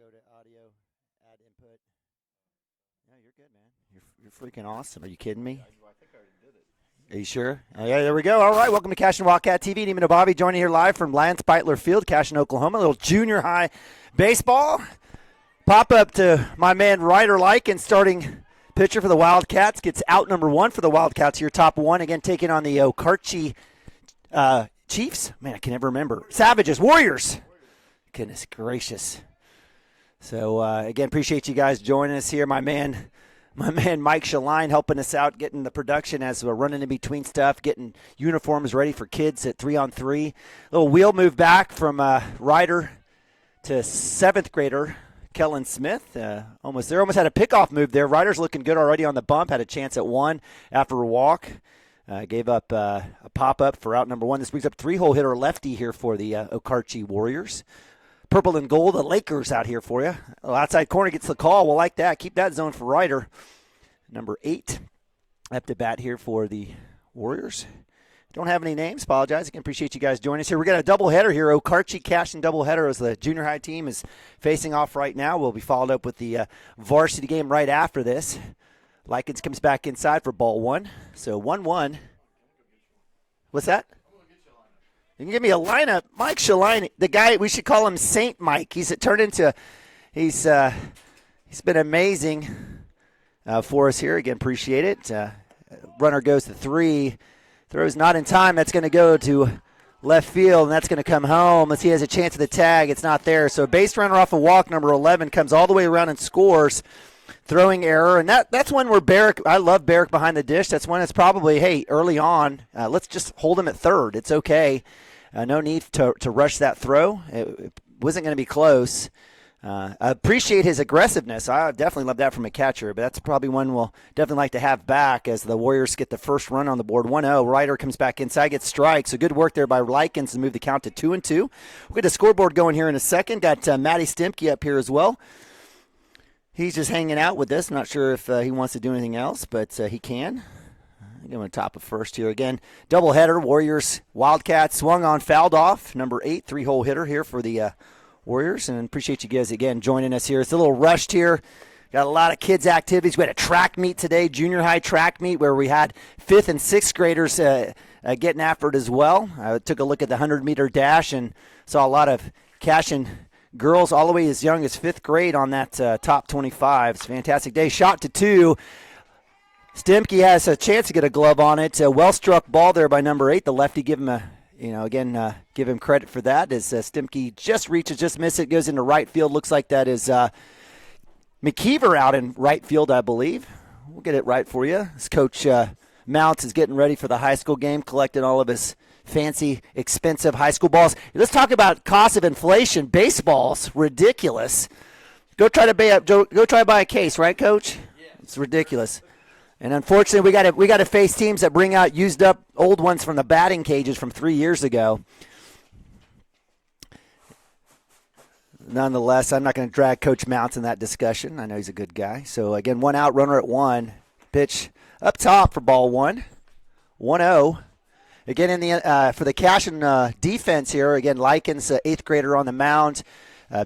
go to audio, add input. No, you're good, man. You're freaking awesome. Are you kidding me? I think I already did it. Are you sure? Oh, yeah, there we go. All right, welcome to Cashion Wildcat TV. Neiman and Bobby joining here live from Lance Beitler Field, Cashion, Oklahoma. A little junior high baseball. Pop up to my man Ryder Lykin, starting pitcher for the Wildcats. Gets out number one for the Wildcats here, top one. Again, taking on the Okarche Chiefs. Man, I can never remember. Savages, Warriors. Goodness gracious. So, again, appreciate you guys joining us here. My man Mike Shaline helping us out, getting the production as we're running in between stuff, getting uniforms ready for kids at 3-on-3. Little wheel move back from Ryder to 7th grader Kellen Smith. Almost had a pickoff move there. Ryder's looking good already on the bump. Had a chance at one after a walk. Gave up a pop-up for out number one. This brings up 3-hole hitter lefty here for the Okarche Warriors. Purple and gold, the Lakers out here for you. Outside corner gets the call. We'll like that. Keep that zone for Ryder. Number 8 up to bat here for the Warriors. Don't have any names. Apologize. I can appreciate you guys joining us here. We got a doubleheader here. Okarche Cashion doubleheader as the junior high team is facing off right now. We'll be followed up with the varsity game right after this. Likens comes back inside for ball one. So 1-1. What's that? You can give me a lineup. Mike Shaline, the guy, we should call him Saint Mike. He's been amazing for us here. Again, appreciate it. Runner goes to 3. Throws not in time. That's going to go to left field, and that's going to come home. Let's see, he has a chance of the tag. It's not there. So base runner off a walk, number 11, comes all the way around and scores. Throwing error, and that's one where Barrick, I love Barrick behind the dish. That's when it's probably, hey, early on, let's just hold him at third. It's okay. No need to rush that throw. It wasn't going to be close. I appreciate his aggressiveness. I definitely love that from a catcher, but that's probably one we'll definitely like to have back as the Warriors get the first run on the board. 1-0. Ryder comes back inside, gets strikes. So good work there by Likens to move the count to 2-2. We'll get the scoreboard going here in a second. Got Matty Stimke up here as well. He's just hanging out with us. Not sure if he wants to do anything else, but he can. Give him a top of first here. Again, doubleheader. Warriors, Wildcats swung on, fouled off. Number 8, 3-hole hitter here for the Warriors. And appreciate you guys again joining us here. It's a little rushed here. Got a lot of kids' activities. We had a track meet today, junior high track meet, where we had 5th and 6th graders getting after it as well. I took a look at the 100-meter dash and saw a lot of Cashion girls all the way as young as 5th grade on that top 25. It's a fantastic day. Shot to 2. Stimke has a chance to get a glove on it. A well-struck ball there by number 8. The lefty, give him give him credit for that as Stimke just reaches, just misses it, goes into right field. Looks like that is McKeever out in right field, I believe. We'll get it right for you. As Coach Mounts is getting ready for the high school game, collecting all of his fancy, expensive high school balls. Let's talk about cost of inflation. Baseball's ridiculous. Go try to buy a case, right, Coach? Yeah. It's ridiculous. And unfortunately, we got to face teams that bring out used up old ones from the batting cages from 3 years ago. Nonetheless, I'm not going to drag Coach Mounts in that discussion. I know he's a good guy. So again, 1 out, runner at 1. Pitch up top for ball 1. 1-0. Again, in the for the Cashion defense here, again, Likens, 8th grader on the mound.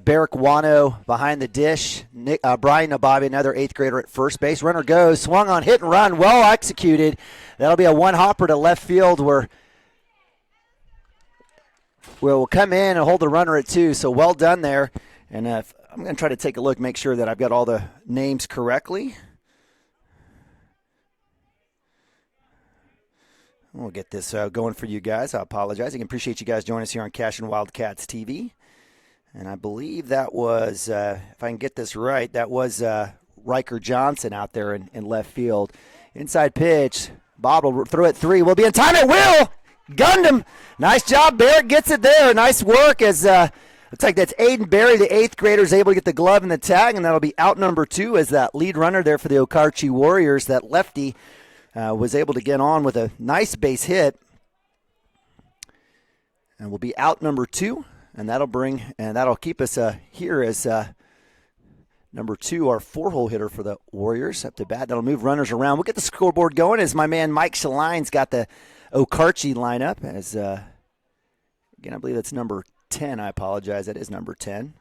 Barrick Wano behind the dish. Brian Nababi, another 8th grader at first base. Runner goes, swung on, hit and run, well executed. That'll be a one-hopper to left field where we'll come in and hold the runner at 2. So well done there. And I'm going to try to take a look, make sure that I've got all the names correctly. We'll get this going for you guys. I apologize. I can appreciate you guys joining us here on Cashion Wildcats TV. And I believe that was, if I can get this right, that was Riker Johnson out there in left field. Inside pitch. Bob will throw it 3. We'll be in time. It will. Gunned him. Nice job. Barrett gets it there. Nice work as looks like that's Aiden Berry, the 8th grader, is able to get the glove and the tag, and that'll be out number 2 as that lead runner there for the Okarche Warriors. That lefty was able to get on with a nice base hit. And we'll be out number 2. And that'll keep us here as number 2, our 4-hole hitter for the Warriors up to bat. That'll move runners around. We'll get the scoreboard going as my man Mike Shaline's got the Okarche lineup. As again, I believe that's number 10. I apologize. That is number 10.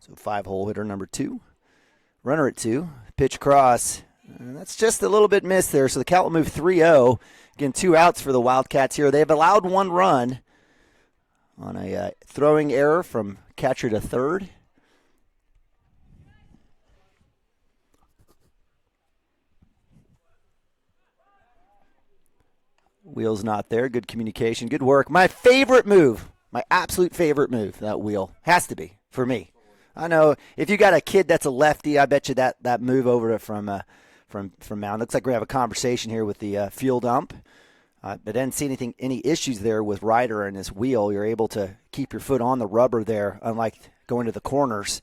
So 5-hole hitter number 2. Runner at 2. Pitch across. And that's just a little bit missed there. So the count will move 3-0. Again, 2 outs for the Wildcats here. They've allowed 1 run on a throwing error from catcher to third. Wheel's not there. Good communication. Good work. My favorite move, my absolute favorite move, that wheel, has to be for me. I know if you got a kid that's a lefty, I bet you that move over to from mound. Looks like we have a conversation here with the field ump. But didn't see any issues there with Ryder and his wheel. You're able to keep your foot on the rubber there, unlike going to the corners.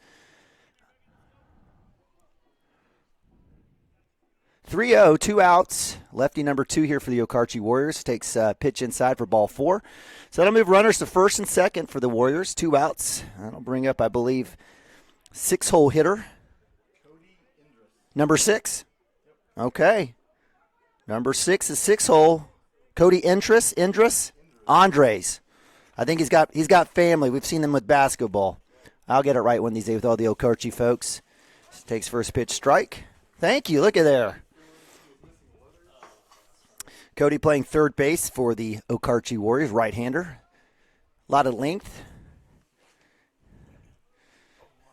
3-0, 2 outs. Lefty number 2 here for the Okarche Warriors. Takes pitch inside for ball 4. So that'll move runners to first and second for the Warriors. 2 outs. That'll bring up, I believe, 6-hole hitter. Number 6. Okay. Number 6 is 6-hole. Cody Andres. Andres. I think he's got family. We've seen them with basketball. I'll get it right one of these days with all the Okarche folks. Takes first pitch, strike. Thank you. Look at there. Cody playing third base for the Okarche Warriors, right-hander. A lot of length.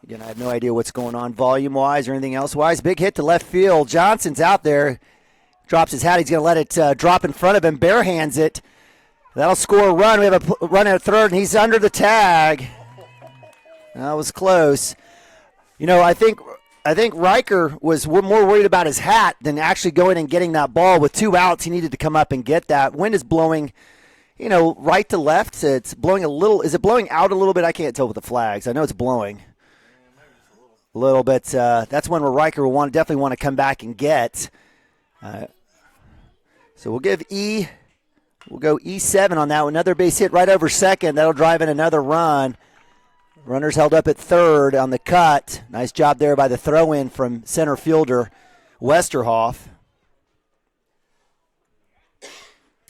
Again, I have no idea what's going on volume-wise or anything else-wise. Big hit to left field. Johnson's out there. Drops his hat. He's going to let it drop in front of him. Bare hands it. That'll score a run. We have a run at third, and he's under the tag. That was close. You know, I think Riker was more worried about his hat than actually going and getting that ball. With 2 outs, he needed to come up and get that. Wind is blowing, right to left. It's blowing a little. Is it blowing out a little bit? I can't tell with the flags. I know it's blowing a little bit. That's one where Riker will definitely want to come back and get. So we'll give we'll go E7 on that one. Another base hit right over second. That'll drive in another run. Runners held up at third on the cut. Nice job there by the throw-in from center fielder Westerhoff.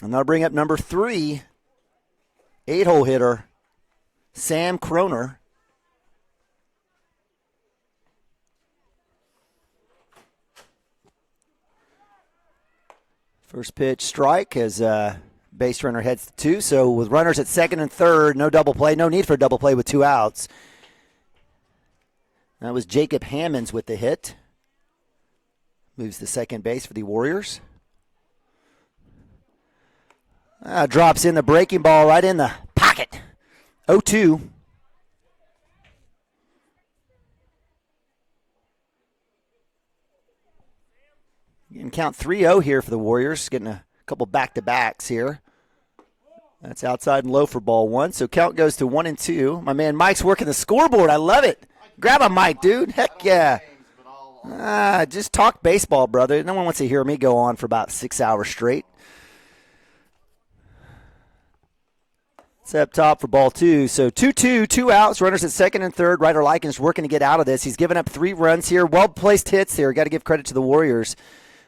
And that'll bring up number 3, 8-hole hitter, Sam Kroner. First pitch strike as base runner heads to 2. So with runners at second and third, no double play, no need for a double play with 2 outs. That was Jacob Hammonds with the hit. Moves to second base for the Warriors. Drops in the breaking ball right in the pocket. 0-2. You can count 3-0 here for the Warriors, getting a couple back-to-backs here. That's outside and low for ball 1. So count goes to 1-2. My man Mike's working the scoreboard. I love it. Grab a mic, dude. Heck yeah. Just talk baseball, brother. No one wants to hear me go on for about 6 hours straight. It's up top for ball 2. So 2-2, 2 outs. Runners at second and third. Ryder Likens working to get out of this. He's given up 3 runs here. Well-placed hits there. Got to give credit to the Warriors.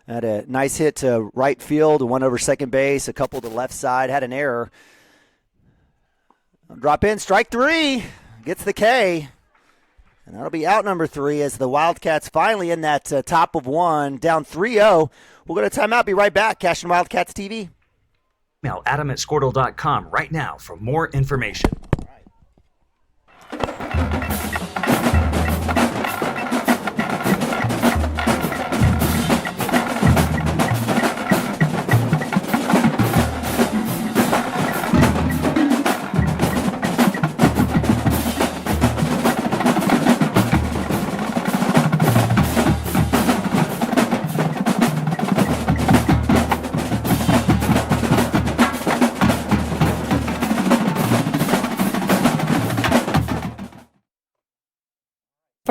Had a nice hit to right field, one over second base, a couple to left side, had an error. Drop in, strike 3, gets the K. And that'll be out number 3 as the Wildcats finally in that top of 1, down 3-0. We'll go to timeout, be right back. Cashion Wildcats TV. Email adam@squirtle.com right now for more information.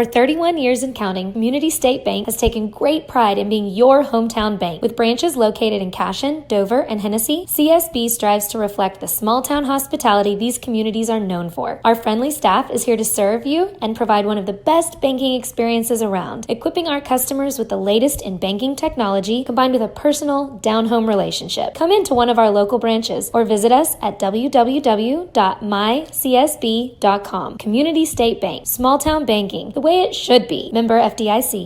For 31 years and counting, Community State Bank has taken great pride in being your hometown bank. With branches located in Cashion, Dover, and Hennessy, CSB strives to reflect the small-town hospitality these communities are known for. Our friendly staff is here to serve you and provide one of the best banking experiences around, equipping our customers with the latest in banking technology combined with a personal, down-home relationship. Come into one of our local branches or visit us at www.mycsb.com. Community State Bank, small-town banking, the way it should be. Member FDIC.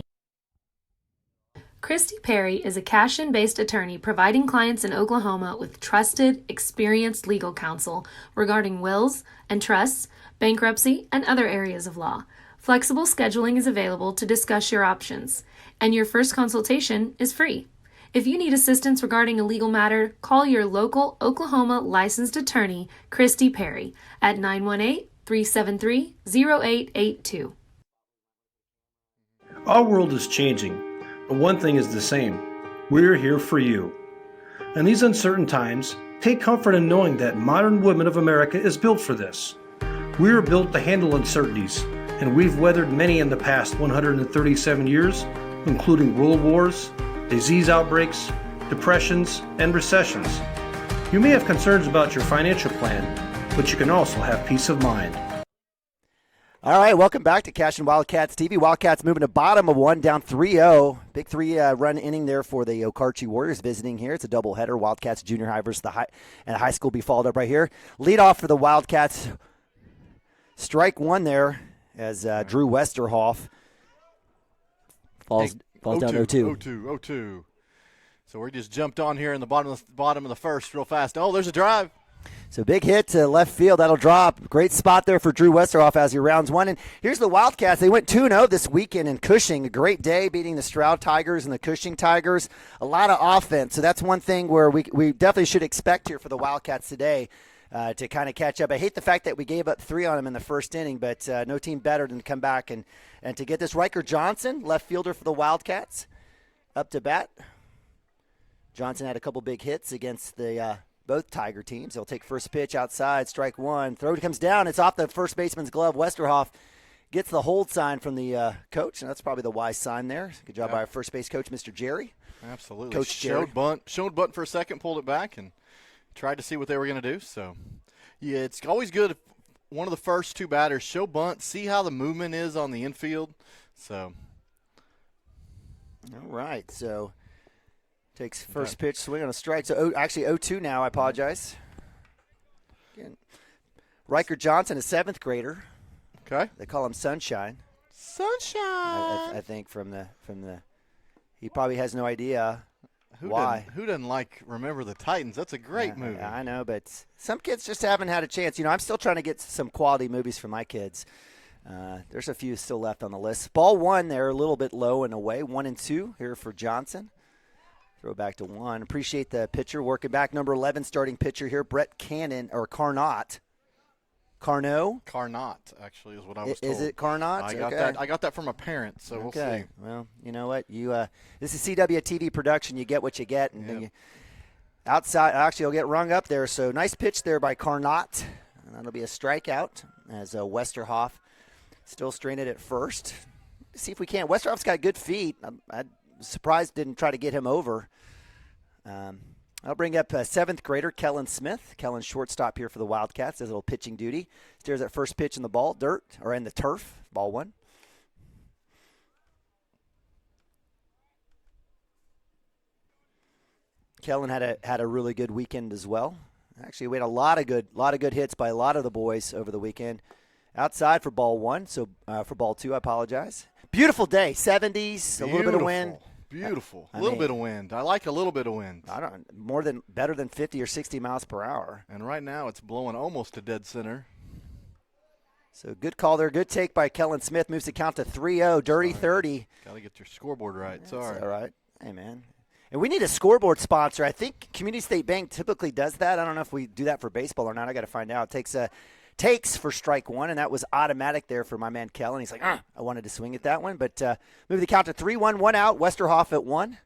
Christy Perry is a Cashion-based attorney providing clients in Oklahoma with trusted, experienced legal counsel regarding wills and trusts, bankruptcy, and other areas of law. Flexible scheduling is available to discuss your options, and your first consultation is free. If you need assistance regarding a legal matter, call your local Oklahoma licensed attorney, Christy Perry, at 918-373-0882. Our world is changing, but one thing is the same. We're here for you. In these uncertain times, take comfort in knowing that modern women of America is built for this. We are built to handle uncertainties, and we've weathered many in the past 137 years, including world wars, disease outbreaks, depressions, and recessions. You may have concerns about your financial plan, but you can also have peace of mind. All right, welcome back to Cashion Wildcats TV. Wildcats moving to bottom of one, down 3-0. Big three-run inning there for the Okarche Warriors visiting here. It's a doubleheader. Wildcats junior high versus the high school be followed up right here. Lead off for the Wildcats. Strike one there as Drew Westerhoff falls down 0-2. 0-2. So we just jumped on here in the bottom of the first real fast. Oh, there's a drive. So big hit to left field. That'll drop. Great spot there for Drew Westerhoff as he rounds one. And here's the Wildcats. They went 2-0 this weekend in Cushing. A great day beating the Stroud Tigers and the Cushing Tigers. A lot of offense. So that's one thing where we definitely should expect here for the Wildcats today to kind of catch up. I hate the fact that we gave up 3 on them in the first inning, but no team better than to come back and to get this. Riker Johnson, left fielder for the Wildcats, up to bat. Johnson had a couple big hits against the both Tiger teams. He'll take first pitch outside, strike one. Throw comes down. It's off the first baseman's glove. Westerhoff gets the hold sign from the coach, and that's probably the wise sign there. Good job by our first base coach, Mr. Jerry. Absolutely. Coach Jerry. Showed bunt for a second, pulled it back, and tried to see what they were going to do. So, yeah, it's always good if one of the first two batters show bunt, see how the movement is on the infield. So, all right. So, takes first pitch, swing on a strike. So, actually 0-2 now. I apologize. Again, Riker Johnson, a 7th grader. Okay. They call him Sunshine. I think from the he probably has no idea why. Who doesn't like Remember the Titans? That's a great movie. I know, but some kids just haven't had a chance. I'm still trying to get some quality movies for my kids. There's a few still left on the list. Ball one there, a little bit low and away. 1-2 here for Johnson. Throw back to one. Appreciate the pitcher working back. Number 11 starting pitcher here, Brett Carnot. Carnot, actually, is what I was told. Is it Carnot? I got that from a parent, so we'll see. Well, you know what? This is CWTV production. You get what you get. And you, outside, actually, you'll get rung up there. So nice pitch there by Carnot. And that'll be a strikeout as Westerhoff still stranded at first. See if we can. Westerhoff's got good feet. I'm surprised didn't try to get him over. I'll bring up 7th grader Kellen Smith. Kellen's shortstop here for the Wildcats. Does a little pitching duty. Stares at first pitch in the in the turf. Ball one. Kellen had a really good weekend as well. Actually, we had a lot of good hits by a lot of the boys over the weekend. Outside for ball one, so for ball two, I apologize. Beautiful day, 70s, a little bit of wind. Beautiful. A little bit of wind. I like a little bit of wind. Better than 50 or 60 miles per hour. And right now it's blowing almost to dead center. So good call there. Good take by Kellen Smith. Moves the count to 3-0. Dirty 30. Got to get your scoreboard right. That's Sorry. all right. Hey, man. And we need a scoreboard sponsor. I think Community State Bank typically does that. I don't know if we do that for baseball or not. I got to find out. Takes for strike one, and that was automatic there for my man Kellen. He's like, I wanted to swing at that one. But move the count to 3-1, one out. Westerhoff at one.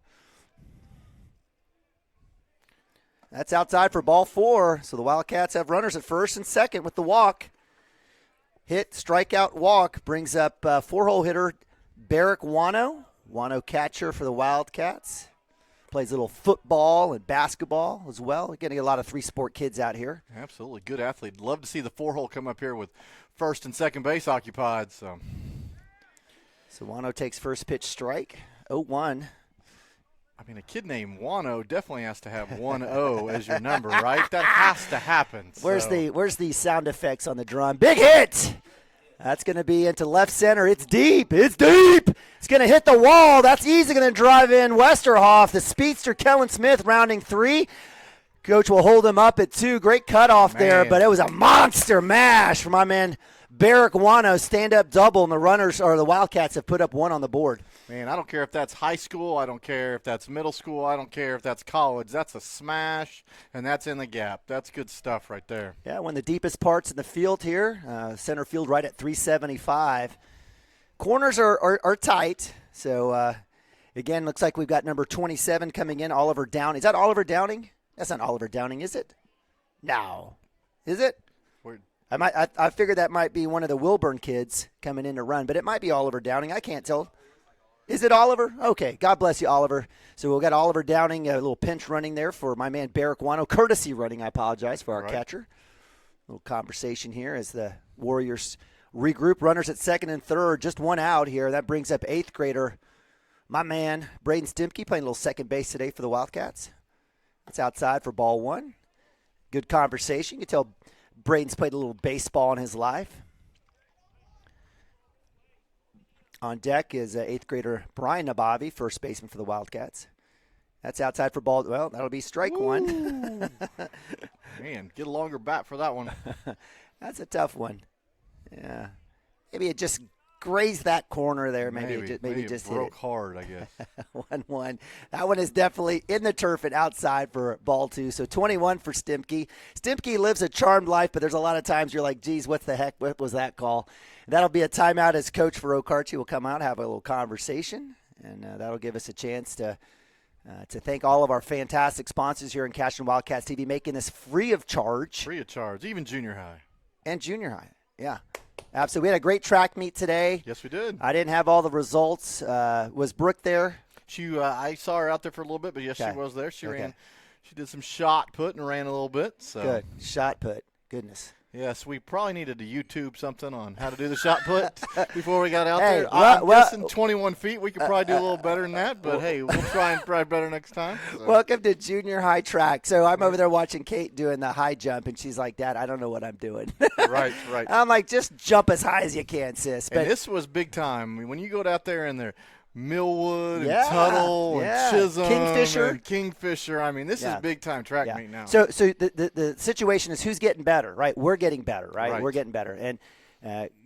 That's outside for ball four. So the Wildcats have runners at first and second with the walk. hit, strikeout, walk brings up 4-hole hitter Barrick Wano. Wano catcher for the Wildcats. Plays a little football and basketball as well. We're getting a lot of three-sport kids out here. Absolutely. Good athlete. Love to see the 4-hole come up here with first and second base occupied. So Wano takes first pitch strike. 0-1. I mean, a kid named Wano definitely has to have 1-0 as your number, right? That has to happen. Where's the sound effects on the drum? Big hit! That's going to be into left center. It's deep. It's deep. It's going to hit the wall. That's easy going to drive in Westerhoff. The speedster Kellen Smith rounding 3. Coach will hold him up at 2. Great cutoff there, but it was a monster mash for my man Barrick Wano. Stand-up double, and the runners or the Wildcats have put up 1 on the board. Man, I don't care if that's high school. I don't care if that's middle school. I don't care if that's college. That's a smash, and that's in the gap. That's good stuff right there. Yeah, one of the deepest parts in the field here. Center field right at 375. Corners are tight. So, again, looks like we've got number 27 coming in, Oliver Downing. Is that Oliver Downing? That's not Oliver Downing, is it? No. Is it? I figured that might be one of the Wilburn kids coming in to run, but it might be Oliver Downing. I can't tell. Is it Oliver? Okay. God bless you, Oliver. So we've got Oliver Downing, a little pinch running there for my man Barrick Wano. Courtesy running, I apologize, for our catcher. A little conversation here as the Warriors regroup. Runners at second and third, just 1 out here. That brings up 8th grader, my man Braden Stimke, playing a little second base today for the Wildcats. That's outside for ball 1. Good conversation. You can tell Braden's played a little baseball in his life. On deck is 8th grader Brian Nabavi, first baseman for the Wildcats. That's outside for ball. Well, that'll be strike 1. Man, get a longer bat for that one. That's a tough one. Yeah. Maybe it just grazed that corner there. Maybe it just broke hit it. hard, I guess. 1-1. That one is definitely in the turf and outside for ball 2. So 21 for Stimke. Stimke lives a charmed life, but there's a lot of times you're like, geez, what the heck? What was that call? That'll be a timeout as coach for Okarche will come out, have a little conversation, and that'll give us a chance to thank all of our fantastic sponsors here in Cashion Wildcats TV, making this free of charge. Free of charge, even junior high. And junior high, yeah. Absolutely. We had a great track meet today. Yes, we did. I didn't have all the results. Was Brooke there? I saw her out there for a little bit, but yes, she was there. She ran. She did some shot put and ran a little bit. So. Good. Shot put. Goodness. Yes, we probably needed to YouTube something on how to do the shot put before we got out Hey, there. well, I'm guessing 21 feet. We could probably do a little better than that, but hey, we'll try and try better next time. So. Welcome to junior high track. So I'm over there watching Kate doing the high jump, and she's like, Dad, I don't know what I'm doing. Right. I'm like, just jump as high as you can, sis. But and this was big time. I mean, when you go out there and they're Millwood and Tuttle and Chisholm and Kingfisher. I mean, this is big-time track meet now. So the situation is who's getting better, right? We're getting better, right? We're getting better. And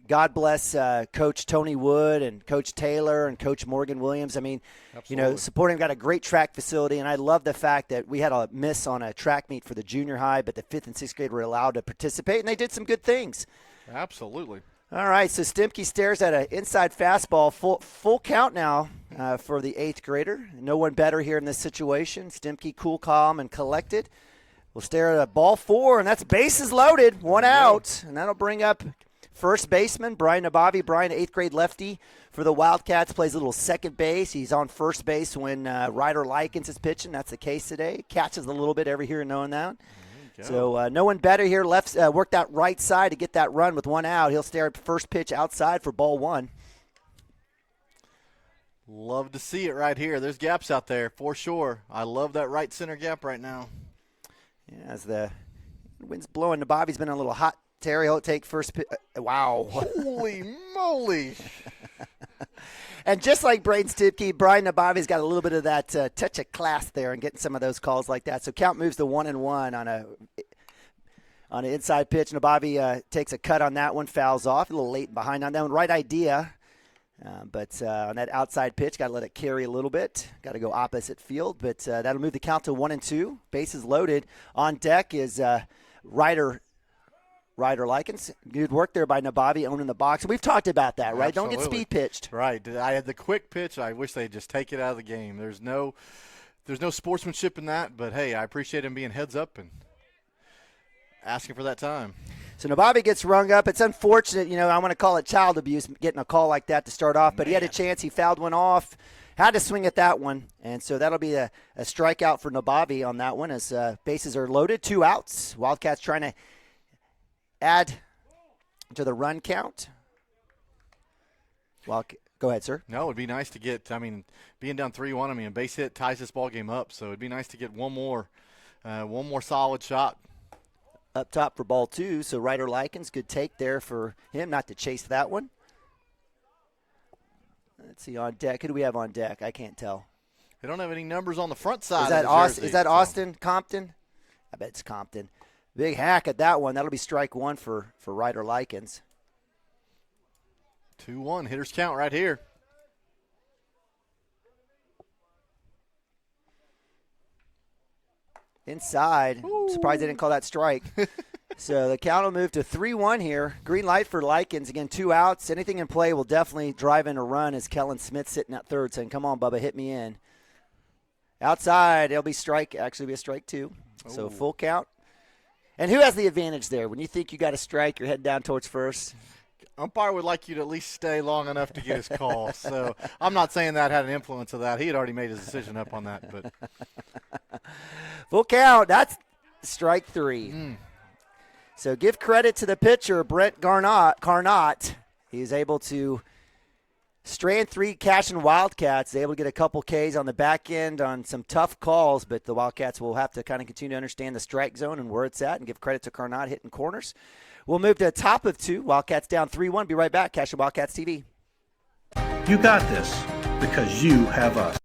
God bless Coach Tony Wood and Coach Taylor and Coach Morgan Williams. I mean, supporting got a great track facility, and I love the fact that we had a miss on a track meet for the junior high, but the 5th and 6th grade were allowed to participate, and they did some good things. Absolutely. All right, so Stimke stares at an inside fastball. Full count now for the 8th grader. No one better here in this situation. Stimke cool, calm, and collected. We'll stare at a ball 4, and that's bases loaded, 1 out. And that'll bring up first baseman Brian Nabavi. Brian, 8th grade lefty for the Wildcats, plays a little second base. He's on first base when Ryder Likens is pitching. That's the case today. Catches a little bit every here and now and then. So no one better here. Left worked that right side to get that run with 1 out. He'll stare at first pitch outside for ball 1. Love to see it right here. There's gaps out there for sure. I love that right center gap right now. Yeah, as the wind's blowing, Nabavi's been a little hot. Terry, he'll take first pitch. Wow. Holy moly. And just like Braden Stimke, Brian Nabavi's got a little bit of that touch of class there and getting some of those calls like that. So count moves to 1-1 on an inside pitch. Nabavi takes a cut on that one, fouls off. A little late behind on that one. Right idea. But on that outside pitch, got to let it carry a little bit. Got to go opposite field. But that'll move the count to 1-2. Bases loaded. On deck is Ryder Likens. Good work there by Nabavi owning the box. We've talked about that, right? Absolutely. Don't get speed pitched. Right. I had the quick pitch. I wish they'd just take it out of the game. There's no sportsmanship in that, but hey, I appreciate him being heads up and asking for that time. So Nabavi gets rung up. It's unfortunate, I want to call it child abuse, getting a call like that to start off, but he had a chance. He fouled one off, had to swing at that one, and so that'll be a strikeout for Nabavi on that one as bases are loaded, 2 outs. Wildcats trying to add to the run count. Go ahead, sir. No, it'd be nice to get, being down 3-1, a base hit ties this ball game up, so it'd be nice to get one more solid shot. Up top for ball 2, so Ryder Likens, good take there for him not to chase that one. Let's see, on deck. Who do we have on deck? I can't tell. They don't have any numbers on the front side. Is that Austin? Compton? I bet it's Compton. Big hack at that one. That'll be strike 1 for Ryder Likens. 2-1, hitters count right here. Inside. Ooh. Surprised they didn't call that strike. So the count will move to 3-1 here. Green light for Likens. Again, 2 outs. Anything in play will definitely drive in a run as Kellen Smith sitting at third saying, come on, Bubba, hit me in. Outside, it'll be a strike 2. So full count. And who has the advantage there? When you think you got a strike, you're heading down towards first. Umpire would like you to at least stay long enough to get his call. So I'm not saying that had an influence of that. He had already made his decision up on that. But full count. That's strike 3. So give credit to the pitcher, Brent Carnot. He's able to strand 3 Cashion Wildcats. Able to get a couple Ks on the back end on some tough calls, but the Wildcats will have to kind of continue to understand the strike zone and where it's at and give credit to Carnot hitting corners. We'll move to the top of 2. Wildcats down 3-1. Be right back. Cashion Wildcats TV. You got this because you have us.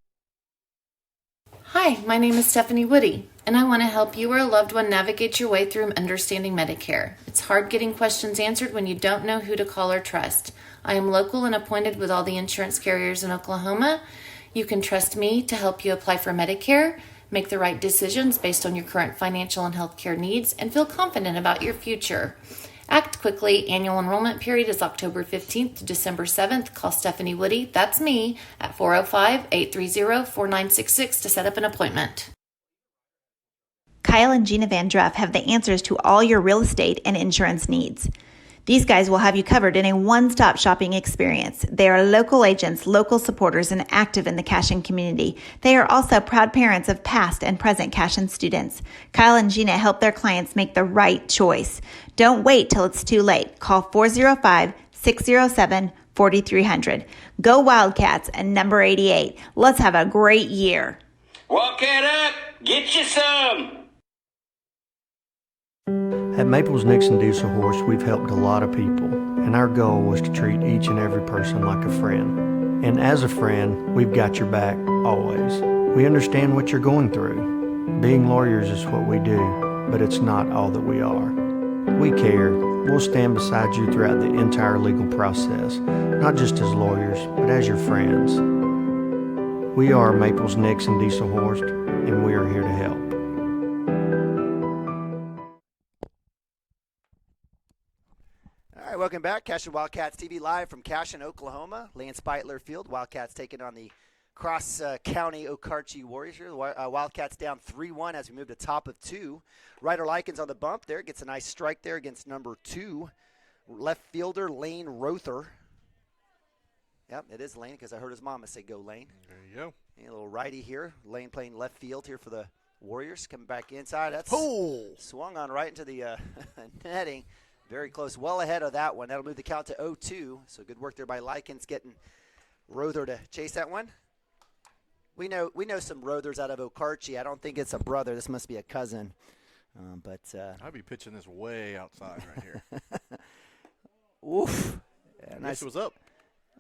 Hi, my name is Stephanie Woody, and I want to help you or a loved one navigate your way through understanding Medicare. It's hard getting questions answered when you don't know who to call or trust. I am local and appointed with all the insurance carriers in Oklahoma. You can trust me to help you apply for Medicare, make the right decisions based on your current financial and healthcare needs, and feel confident about your future. Act quickly. Annual enrollment period is October 15th to December 7th. Call Stephanie Woody, that's me, at 405-830-4966 to set up an appointment. Kyle and Gina Van Druff have the answers to all your real estate and insurance needs. These guys will have you covered in a one-stop shopping experience. They are local agents, local supporters, and active in the Cashion community. They are also proud parents of past and present Cashion students. Kyle and Gina help their clients make the right choice. Don't wait till it's too late. Call 405-607-4300. Go Wildcats and number 88. Let's have a great year. Wildcat up! Get you some! At Maples Nixon Diesel Horse, we've helped a lot of people, and our goal was to treat each and every person like a friend. And as a friend, we've got your back, always. We understand what you're going through. Being lawyers is what we do, but it's not all that we are. We care. We'll stand beside you throughout the entire legal process, not just as lawyers, but as your friends. We are Maples Nixon Diesel Horse, and we are here to help. All right, welcome back. Cashion Wildcats TV live from Cashion, Oklahoma. Lance Beitler Field. Wildcats taking on the cross-county Okarche Warriors here. Wildcats down 3-1 as we move to top of 2. Ryder Likens on the bump there. Gets a nice strike there against number 2. Left fielder Lane Rother. Yep, it is Lane because I heard his mama say go Lane. There you go. A little righty here. Lane playing left field here for the Warriors. Coming back inside. That's swung on right into the netting. Very close, well ahead of that one. That'll move the count to 0-2. So good work there by Likens getting Rother to chase that one. We know some Rothers out of Okarche. I don't think it's a brother. This must be a cousin. I'd be pitching this way outside right here. Oof. Yeah, nice. It was up.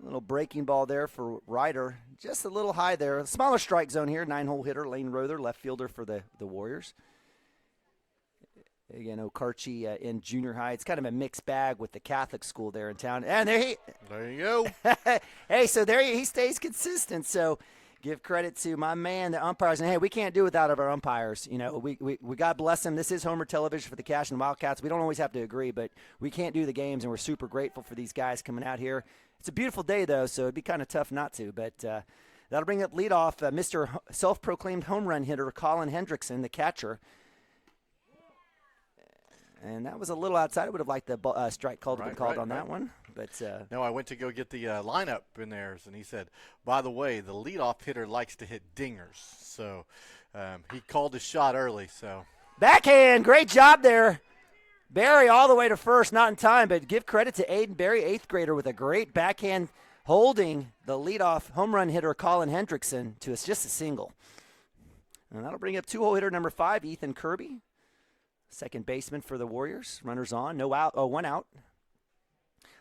Little breaking ball there for Ryder. Just a little high there. Smaller strike zone here. 9-hole hitter, Lane Rother, left fielder for the Warriors. Again, Okarche in junior high. It's kind of a mixed bag with the Catholic school there in town. And there you go. Hey, so there he stays consistent. So give credit to my man, the umpires. And, hey, we can't do without our umpires. You know, we God bless them. This is Homer television for the Cashion Wildcats. We don't always have to agree, but we can't do the games, and we're super grateful for these guys coming out here. It's a beautiful day, though, so it'd be kind of tough not to. But that'll bring up leadoff Mr. Self-proclaimed home run hitter Colin Hendrickson, the catcher. And that was a little outside. I would have liked the strike called to be called on that one. But no, I went to go get the lineup in theirs, and he said, by the way, the leadoff hitter likes to hit dingers. So he called his shot early. So backhand, great job there. Barry all the way to first, not in time, but give credit to Aiden Barry, 8th grader, with a great backhand holding the leadoff home run hitter Colin Hendrickson to just a single. And that'll bring up 2-hole hitter number 5, Ethan Kirby, second baseman for the Warriors. Runners on, no out, one out.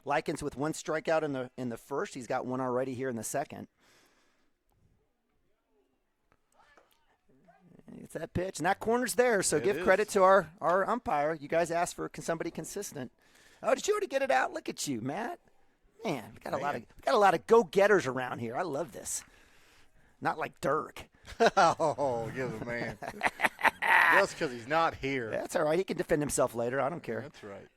Likens with 1 strikeout in the first. He's got 1 already here in the second. It's that pitch, and that corner's there, so give credit to our umpire. You guys asked for somebody consistent. Oh, did you already get it out? Look at you, Matt. Man, we got a lot of go-getters around here. I love this. Not like Dirk. Oh, give the man. Just because he's not here. That's all right. He can defend himself later. I don't care. That's right.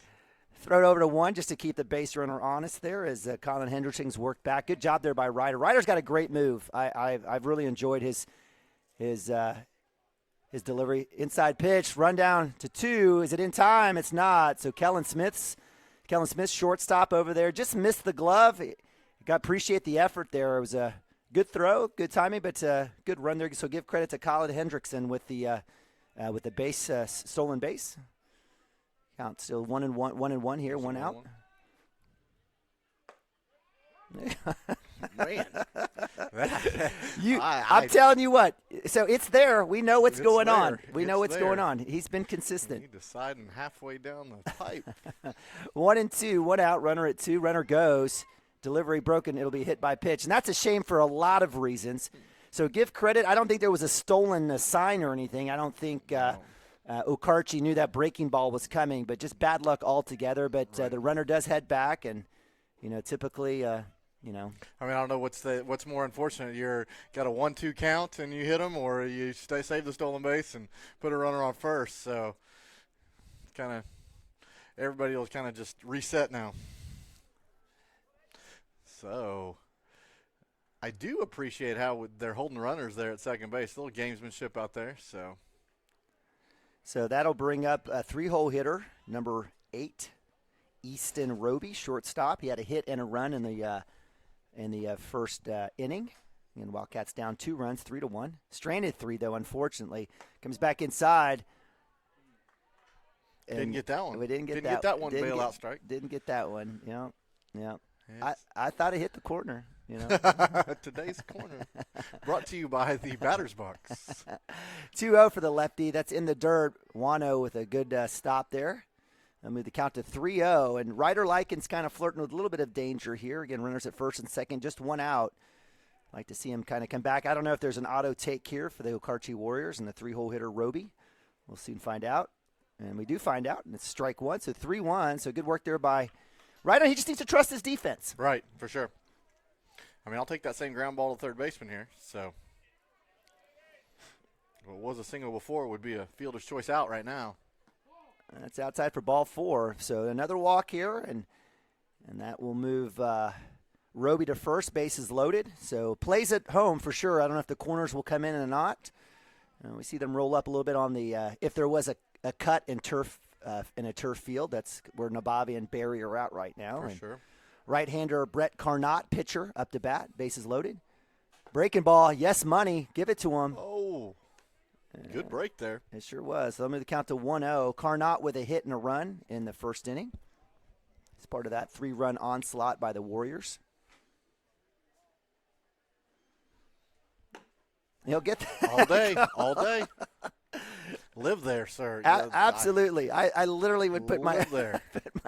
Throw it over to 1 just to keep the base runner honest there as Colin Hendrickson's worked back. Good job there by Ryder. Ryder's got a great move. I've really enjoyed his delivery. Inside pitch, run down to 2. Is it in time? It's not. So Kellen Smith's shortstop over there just missed the glove. Appreciate the effort there. It was a good throw, good timing, but good run there. So give credit to Colin Hendrickson with the base stolen base. Count still 1-1 here, 1 out. Man, I'm telling you what. So it's there. We know what's going on. We know what's going on. He's been consistent. He deciding halfway down the pipe. 1-2, 1 out. Runner at 2. Runner goes. Delivery broken. It'll be hit by pitch, and that's a shame for a lot of reasons. So give credit. I don't think there was a stolen sign or anything. I don't think Okarche knew that breaking ball was coming, but just bad luck altogether. But the runner does head back, and typically. I mean, I don't know what's more unfortunate. You're got a 1-2 count and you hit them, or you save the stolen base and put a runner on first. So, everybody will kind of just reset now. So, I do appreciate how they're holding runners there at second base. A little gamesmanship out there. So that'll bring up a 3-hole hitter, number 8, Easton Roby, shortstop. He had a hit and a run in the first inning. And Wildcats down 2 runs, 3-1. Stranded 3, though, unfortunately. Comes back inside. Didn't get that one. We didn't get that one bailout strike. Didn't get that one. Yeah. I thought it hit the corner. Today's corner. Brought to you by the batter's box. 2-0 for the lefty. That's in the dirt. Wano with a good stop there. I'll move the count to 3-0. And Ryder Likens kind of flirting with a little bit of danger here. Again, runners at first and second, just 1 out. Like to see him kind of come back. I don't know if there's an auto take here for the Okarche Warriors and the 3-hole hitter Roby. We'll soon find out. And we do find out, and it's strike 1, so 3-1. So good work there by Ryder. He just needs to trust his defense. Right, for sure. I mean, I'll take that same ground ball to third baseman here. So what was a single before would be a fielder's choice out right now. That's outside for ball 4. So another walk here, and that will move Roby to first. Base is loaded. So plays at home for sure. I don't know if the corners will come in or not. We see them roll up a little bit on the if there was a cut in a turf field. That's where Nabavi and Barry are out right now. For sure. Right-hander Brett Carnot, pitcher, up to bat. Bases loaded. Breaking ball, yes, money. Give it to him. Oh, good break there. It sure was. So let me count to 1-0. Carnot with a hit and a run in the first inning. It's part of that 3-run onslaught by the Warriors. He'll get that. All day. Live there, sir. Absolutely. I literally would put my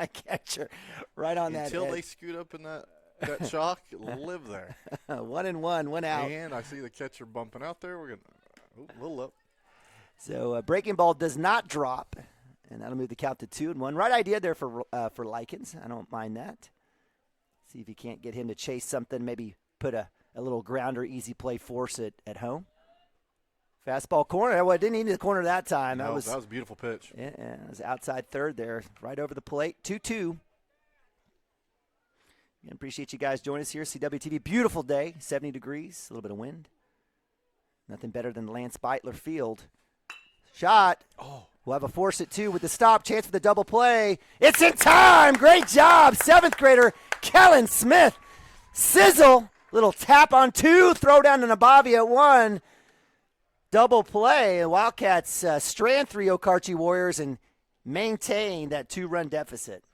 catcher right on that until they scoot up in that chalk. Live there. 1-1, 1 out. And I see the catcher bumping out there. We're gonna a little up. So breaking ball does not drop, and that'll move the count to 2-1. Right idea there for Likens. I don't mind that. See if you can't get him to chase something. Maybe put a little grounder, easy play, force it at home. Fastball corner. Well, it didn't need the corner that time. No, that was a beautiful pitch. Yeah, it was outside third there, right over the plate. 2-2. Again, appreciate you guys joining us here. CWTV, beautiful day, 70 degrees, a little bit of wind. Nothing better than Lance Beitler Field. Shot. Oh. We'll have a force at 2 with the stop. Chance for the double play. It's in time. Great job. 7th grader Kellen Smith. Sizzle. Little tap on 2. Throw down to Nabavi at 1. Double play. The Wildcats strand 3 Okarche Warriors and maintain that 2-run deficit.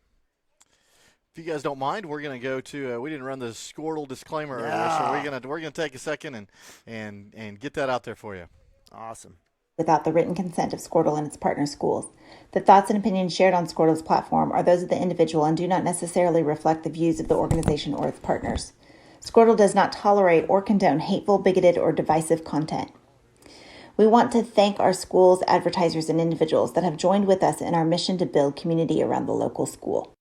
If you guys don't mind, we're going to go to we didn't run the Squirtle disclaimer earlier, so we're going to take a second and get that out there for you. Awesome. Without the written consent of Squirtle and its partner schools. The thoughts and opinions shared on Squirtle's platform are those of the individual and do not necessarily reflect the views of the organization or its partners. Squirtle does not tolerate or condone hateful, bigoted, or divisive content. We want to thank our schools, advertisers, and individuals that have joined with us in our mission to build community around the local school.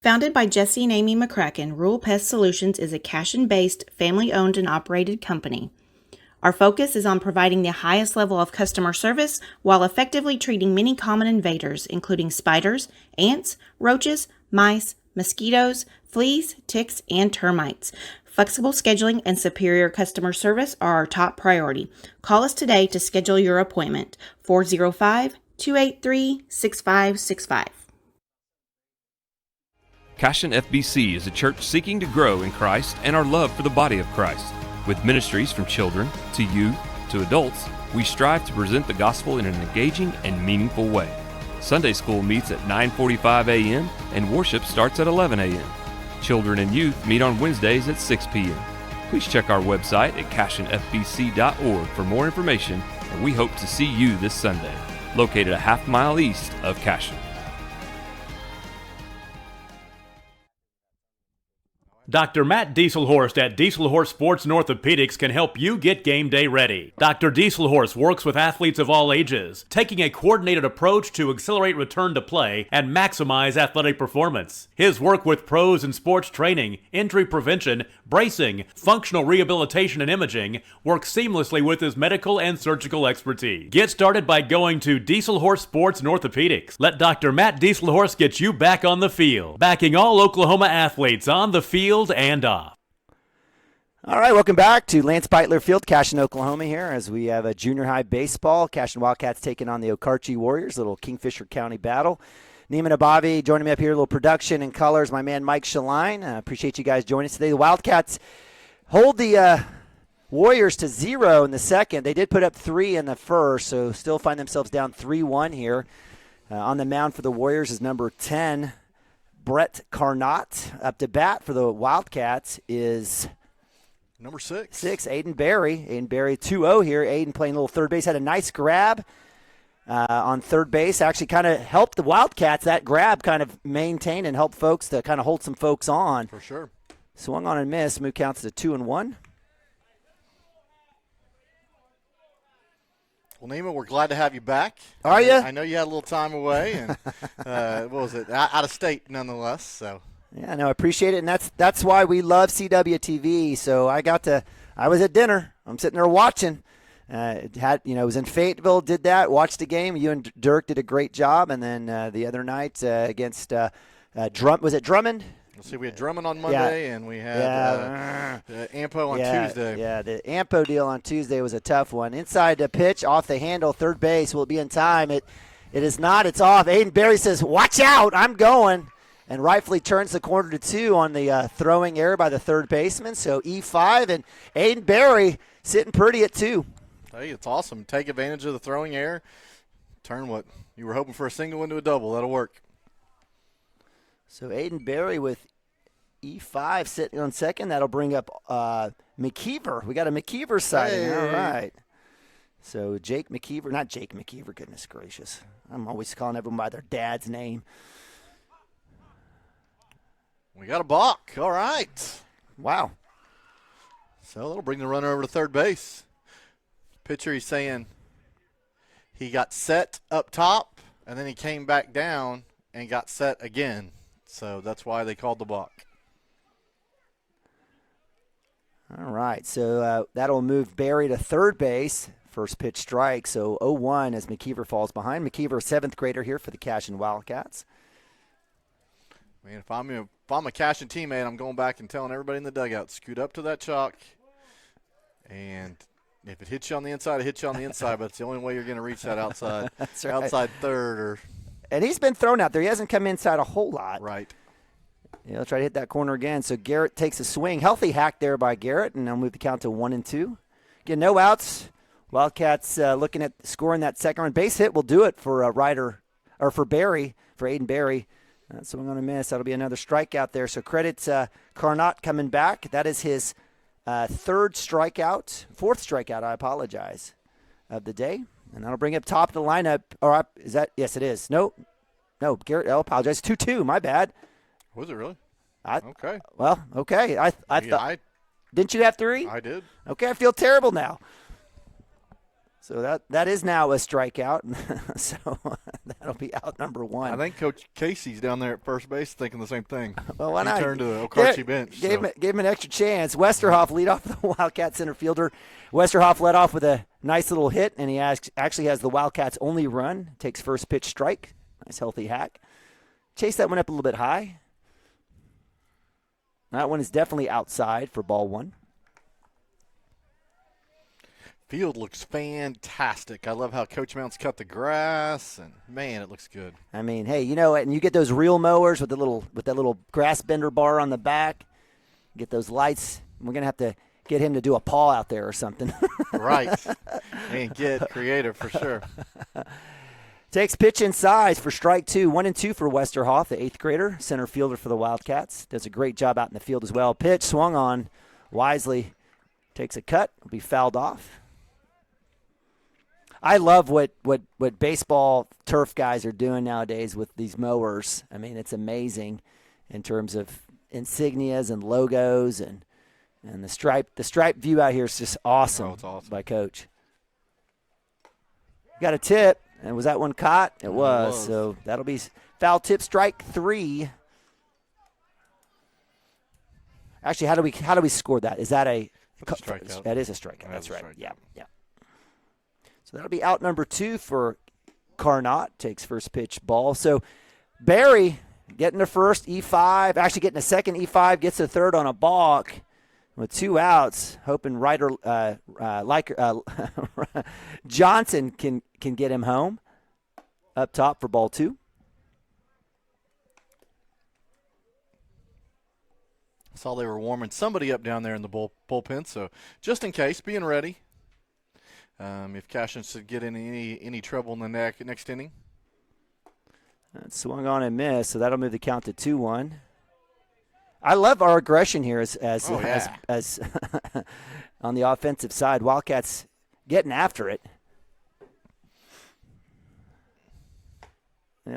Founded by Jesse and Amy McCracken, Rural Pest Solutions is a Cashion-based, family-owned and operated company. Our focus is on providing the highest level of customer service while effectively treating many common invaders, including spiders, ants, roaches, mice, mosquitoes, fleas, ticks, and termites. Flexible scheduling and superior customer service are our top priority. Call us today to schedule your appointment. 405-283-6565. Cashion FBC is a church seeking to grow in Christ and our love for the body of Christ. With ministries from children to youth to adults, we strive to present the gospel in an engaging and meaningful way. Sunday school meets at 9:45 a.m. and worship starts at 11 a.m. Children and youth meet on Wednesdays at 6 p.m. Please check our website at cashionfbc.org for more information, and we hope to see you this Sunday, located a half-mile east of Cashion. Dr. Matt Dieselhorst at Dieselhorst Sports and Orthopedics can help you get game day ready. Dr. Dieselhorst works with athletes of all ages, taking a coordinated approach to accelerate return to play and maximize athletic performance. His work with pros in sports training, injury prevention, bracing, functional rehabilitation, and imaging works seamlessly with his medical and surgical expertise. Get started by going to Dieselhorst Sports and Orthopedics. Let Dr. Matt Dieselhorst get you back on the field, backing all Oklahoma athletes on the field and off. All right, welcome back to Lance Beitler Field, Cashion, Oklahoma here as we have a junior high baseball. Cashion Wildcats taking on the Okarche Warriors, little Kingfisher County battle. Neiman Abavi joining me up here, a little production and colors. My man Mike Shaline. Appreciate you guys joining us today. The Wildcats hold the Warriors to 0 in the second. They did put up 3 in the first, so still find themselves down 3-1 here. On the mound for the Warriors is number 10, Brett Carnot. Up to bat for the Wildcats is number 6, Aiden Berry. Aiden Berry 2-0 here. Aiden playing a little third base. Had a nice grab on third base. Actually kind of helped the Wildcats. That grab kind of maintained and helped folks to kind of hold some folks on. For sure. Swung on and missed. Move counts to 2-1. Well, Neiman, we're glad to have you back. Are you? I know you had a little time away, and what was it? Out of state, nonetheless. So. Yeah, no, I appreciate it, and that's why we love CWTV. So I was at dinner. I'm sitting there watching. Was in Fayetteville, did that, watched the game. You and Dirk did a great job, and then the other night against was it Drummond? Let's see, we had Drummond on Monday, and we had Ampo on Tuesday. Yeah, the Ampo deal on Tuesday was a tough one. Inside the pitch, off the handle, third base. Will it be in time? It is not. It's off. Aiden Berry says, watch out, I'm going. And rightfully turns the corner to 2 on the throwing error by the third baseman. So E5, and Aiden Berry sitting pretty at 2. Hey, it's awesome. Take advantage of the throwing error. Turn what you were hoping for a single into a double. That'll work. So Aiden Berry with E5 sitting on second. That'll bring up McKeever. We got a McKeever sighting. Hey. All right. So Jake McKeever, not Jake McKeever, goodness gracious. I'm always calling everyone by their dad's name. We got a balk. All right. Wow. So that'll bring the runner over to third base. Pitcher, he's saying he got set up top, and then he came back down and got set again. So that's why they called the balk. All right, so that'll move Berry to third base. First pitch strike, so 0-1 as McKeever falls behind. McKeever, 7th grader here for the Cashion Wildcats. Man, if I'm a Cashion teammate, I'm going back and telling everybody in the dugout, scoot up to that chalk And if it hits you on the inside, it hits you on the inside, but it's the only way you're going to reach that outside, That's right. outside third. And he's been thrown out there. He hasn't come inside a whole lot. Right. He'll try to hit that corner again. So Garrett takes a swing. Healthy hack there by Garrett, and they'll move the count to 1-2. Again, no outs. Wildcats looking at scoring that second run. Base hit will do it for for Barry, for Aiden Barry. So I'm going to miss. That'll be another strikeout there. So credit Carnot coming back. That is his fourth strikeout, I apologize, of the day. And that'll bring up top of the lineup. Is that? Yes, it is. No, Garrett, I apologize. 2-2, my bad. Was it really? Okay. Well, okay. I thought. Didn't you have 3? I did. Okay, I feel terrible now. So that is now a strikeout. So that'll be out number 1. I think Coach Casey's down there at first base thinking the same thing. Well, why not? He turned to the Okarche bench. Gave him an extra chance. Westerhoff lead off the Wildcat center fielder. Westerhoff led off with a nice little hit, and he actually has the Wildcats' only run. Takes first pitch strike. Nice healthy hack. Chase that one up a little bit high. That one is definitely outside for ball 1. Field looks fantastic. I love how Coach Mounts cut the grass, and man, it looks good. I mean, hey, you know, and you get those real mowers with that little grass bender bar on the back. Get those lights. We're gonna have to get him to do a paw out there or something. Right, and get creative for sure. Takes pitch inside for strike 2. 1-2 for Westerhoff, the 8th grader, center fielder for the Wildcats. Does a great job out in the field as well. Pitch swung on wisely. Takes a cut. Will be fouled off. I love what baseball turf guys are doing nowadays with these mowers. I mean, it's amazing in terms of insignias and logos and the stripe view out here is just awesome, it's awesome. By Coach. Got a tip, and was that one caught? It was. So that'll be foul tip, strike 3. Actually, how do we score that? Is that a strikeout? That is a strikeout. That's right. Strikeout. Yeah. So that'll be out number 2 for Carnot. Takes first pitch ball. So Barry getting the first E5, actually getting a second E5, gets a third on a balk with 2 outs. Hoping Ryder Johnson can get him home. Up top for ball 2. Saw they were warming somebody up down there in the bullpen, so just in case, being ready. If Cashion should get in any trouble in the next inning. That swung on and missed, so that'll move the count to 2-1. I love our aggression here as on the offensive side. Wildcats getting after it.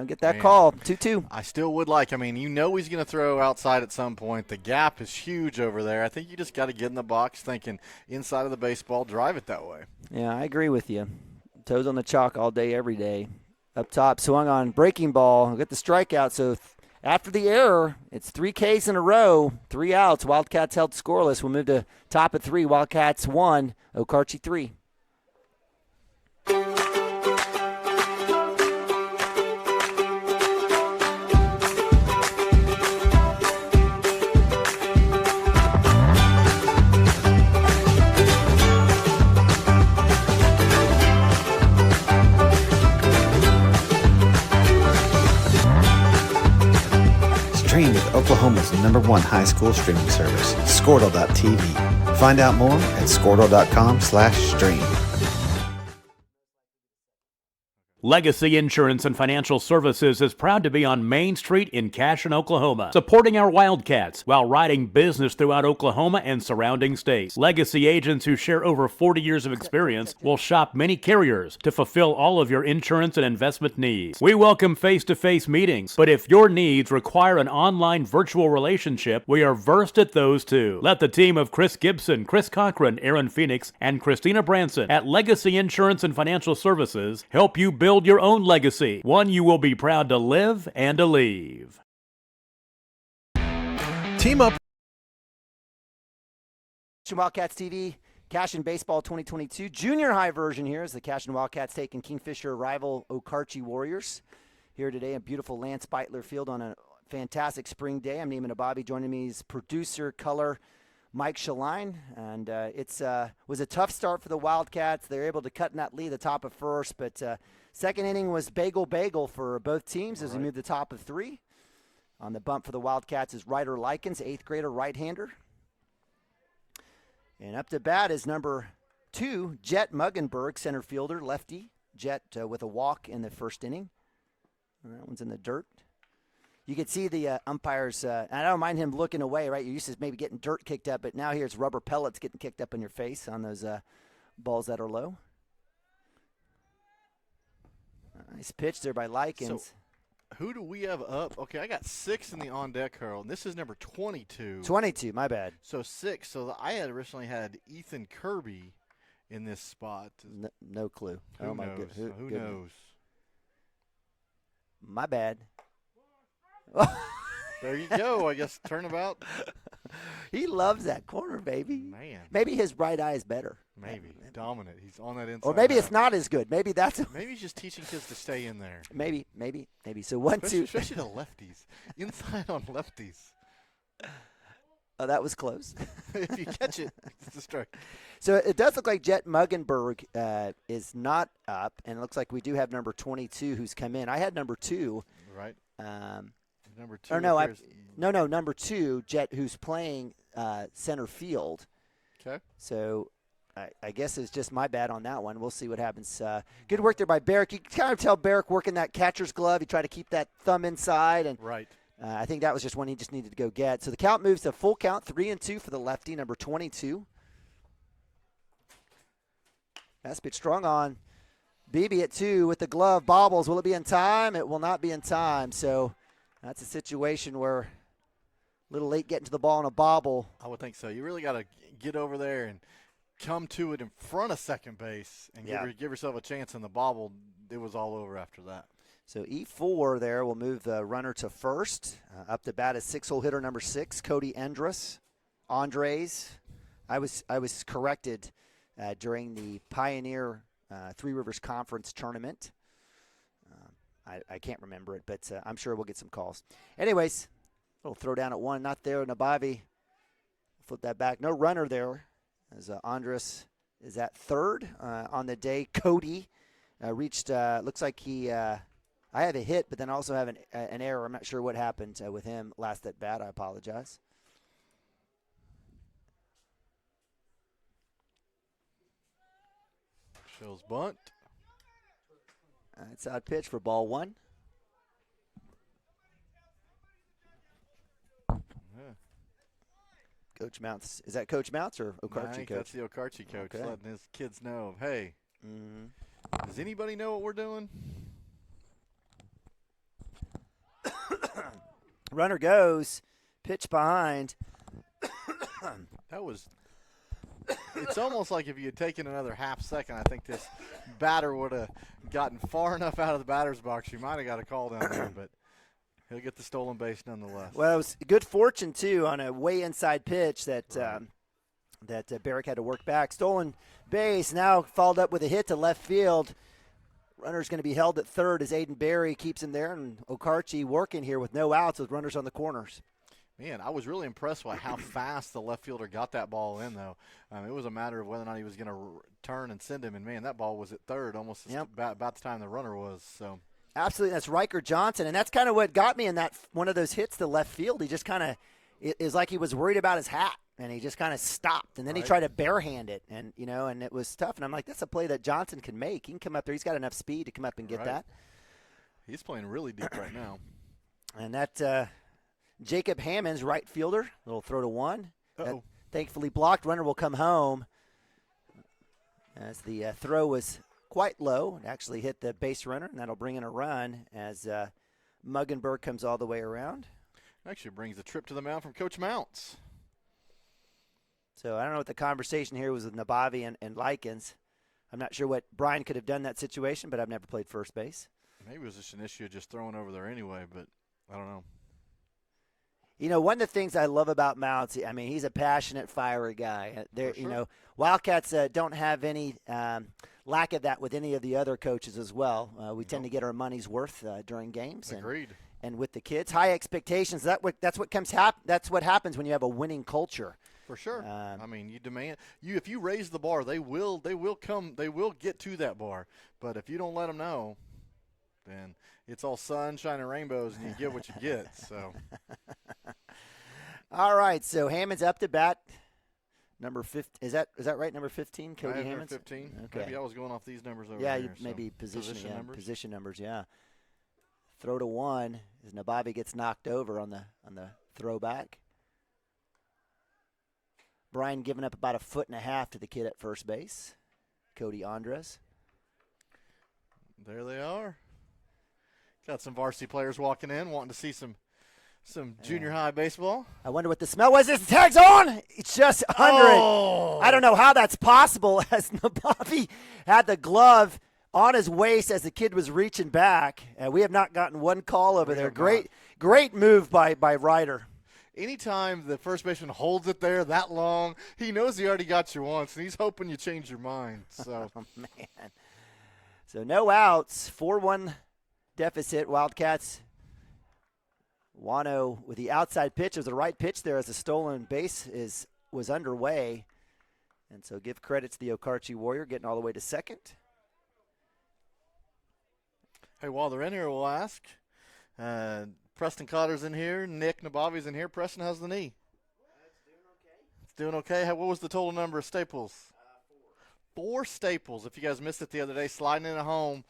Get that call, 2-2. I still would like. I mean, he's going to throw outside at some point. The gap is huge over there. I think you just got to get in the box thinking inside of the baseball, drive it that way. Yeah, I agree with you. Toes on the chalk all day, every day. Up top, swung on breaking ball. Get the strikeout. So after the error, it's 3 Ks in a row, 3 outs. Wildcats held scoreless. We'll move to top of 3. Wildcats 1, Okarche 3. Stream with Oklahoma's #1 high school streaming service, Squirtle.tv. Find out more at Squirtle.com/stream. Legacy Insurance and Financial Services is proud to be on Main Street in Cashion, Oklahoma, supporting our Wildcats while writing business throughout Oklahoma and surrounding states. Legacy agents who share over 40 years of experience will shop many carriers to fulfill all of your insurance and investment needs. We welcome face-to-face meetings, but if your needs require an online virtual relationship, we are versed at those too. Let the team of Chris Gibson, Chris Cochran, Aaron Phoenix, and Christina Branson at Legacy Insurance and Financial Services help you build your own legacy, one you will be proud to live and to leave. Team up. Wildcats TV, Cashion Baseball 2022 junior high version here as the Cashion Wildcats taking Kingfisher rival Okarche Warriors here today in beautiful Lance Beitler Field on a fantastic spring day. I'm Neiman Ababi. Joining me is producer, color, Mike Shaline, and it's was a tough start for the Wildcats. They were able to cut in that lead at the top of first, but second inning was bagel for both teams as we moved to the top of 3. On the bump for the Wildcats is Ryder Likens, 8th grader right-hander. And up to bat is number 2, Jet Muggenberg, center fielder, lefty. Jet with a walk in the first inning. And that one's in the dirt. You can see the umpires, I don't mind him looking away, right? You're used to maybe getting dirt kicked up, but now here's rubber pellets getting kicked up in your face on those balls that are low. Nice pitch there by Likens. So, who do we have up? Okay, I got 6 in the on-deck, Carl, and this is number 22. 22, my bad. So 6. So I had originally had Ethan Kirby in this spot. No clue. Who knows? Who knows? My bad. There you go. I guess turnabout. He loves that corner, baby. Man. Maybe his right eye is better. Maybe. Dominant. He's on that inside. Or maybe now. it's not as good. Maybe that's. Maybe he's just teaching kids to stay in there. Maybe. So 1-2. Especially the lefties. Inside on lefties. Oh, that was close. If you catch it, it's a strike. So it does look like Jet Muggenberg is not up, and it looks like we do have number 22 who's come in. I had number 2. Right. Number 2. Or no, number 2, Jet, who's playing center field. Okay. So I guess it's just my bad on that one. We'll see what happens. Good work there by Barrick. You can kind of tell Barrick working that catcher's glove. He tried to keep that thumb inside, and right. I think that was just one he just needed to go get. So the count moves to full count, 3-2 for the lefty, number 22. That's pitch strong on. Beebe at 2 with the glove. Bobbles. Will it be in time? It will not be in time. So that's a situation where a little late getting to the ball on a bobble. I would think so. You really got to get over there and come to it in front of second base and give yourself a chance in the bobble. It was all over after that. So E4 there will move the runner to first. Up to bat is 6-hole hitter number 6, Cody Andres. I was corrected during the Pioneer Three Rivers Conference tournament. I can't remember it, but I'm sure we'll get some calls. Anyways, little throw down at 1, not there. Nabavi flip that back. No runner there as Andres is at third on the day. Cody reached, looks like he, I have a hit, but then I also have an error. I'm not sure what happened with him last at bat. I apologize. Shows bunt. Outside pitch for ball 1. Yeah. Coach Mounts. Is that Coach Mounts or Okarche I think coach? That's the Okarche coach, Okay. letting his kids know, hey, does anybody know what we're doing? Runner goes. Pitch behind. That was – it's almost like if you had taken another half second, I think this batter would have gotten far enough out of the batter's box. You might have got a call down there, but he'll get the stolen base nonetheless. Well, it was good fortune, too, on a way inside pitch that Barrick had to work back. Stolen base, now followed up with a hit to left field. Runner's going to be held at third as Aiden Berry keeps him there, and Okarche working here with no outs with runners on the corners. Man, I was really impressed by how fast the left fielder got that ball in, though. It was a matter of whether or not he was going to turn and send him, and, man, that ball was at third almost about the time the runner was. So Absolutely, that's Riker Johnson, and that's kind of what got me in that one of those hits to left field. He just kind of – it is like he was worried about his hat, and he just kind of stopped, and then he tried to barehand it, and and it was tough. And I'm like, that's a play that Johnson can make. He can come up there. He's got enough speed to come up and get that. He's playing really deep right now. And that Jacob Hammond's right fielder, little throw to 1. Uh-oh. Thankfully blocked. Runner will come home as the throw was quite low. It actually hit the base runner, and that'll bring in a run as Muggenberg comes all the way around. Actually brings a trip to the mound from Coach Mounts. So I don't know what the conversation here was with Nabavi and Likens. I'm not sure what Brian could have done in that situation, but I've never played first base. Maybe it was just an issue of just throwing over there anyway, but I don't know. One of the things I love about Mounts, I mean, he's a passionate, fiery guy. Sure. Wildcats don't have any lack of that with any of the other coaches as well. We tend to get our money's worth during games. Agreed. And with the kids, high expectations. That's what happens when you have a winning culture. For sure. I mean, you demand if you raise the bar, they will come. They will get to that bar. But if you don't let them know, then it's all sunshine and rainbows, and you get what you get. So. All right. So Hammond's up to bat. Number 15. Is that right? Number 15, Cody Hammond. Number 15. Okay. Maybe I was going off these numbers over yeah, here. maybe so. position numbers. Position numbers. Yeah. Throw to one as Nabavi gets knocked over on the throwback. Brian giving up about 1.5 feet to the kid at first base, Cody Andres. There they are. Got some varsity players walking in, wanting to see some junior high baseball. I wonder what the smell was. His tag's on. It's just under it. I don't know how that's possible, as Nabavi had the glove on his waist as the kid was reaching back. We have not gotten one call over there. Great move by Ryder. Anytime the first baseman holds it there that long, he knows he already got you once, and he's hoping you change your mind. So, oh, man. So no outs, 4-1 deficit. Wildcats. Wano with the outside pitch. It was the right pitch there as the stolen base was underway. And so give credit to the Okarche Warrior getting all the way to second. Hey, while they're in here, we'll ask. Preston Cotter's in here. Nick Nabavi's in here. Preston, how's the knee? It's doing okay. What was the total number of staples? 4 staples. If you guys missed it the other day, sliding in at home,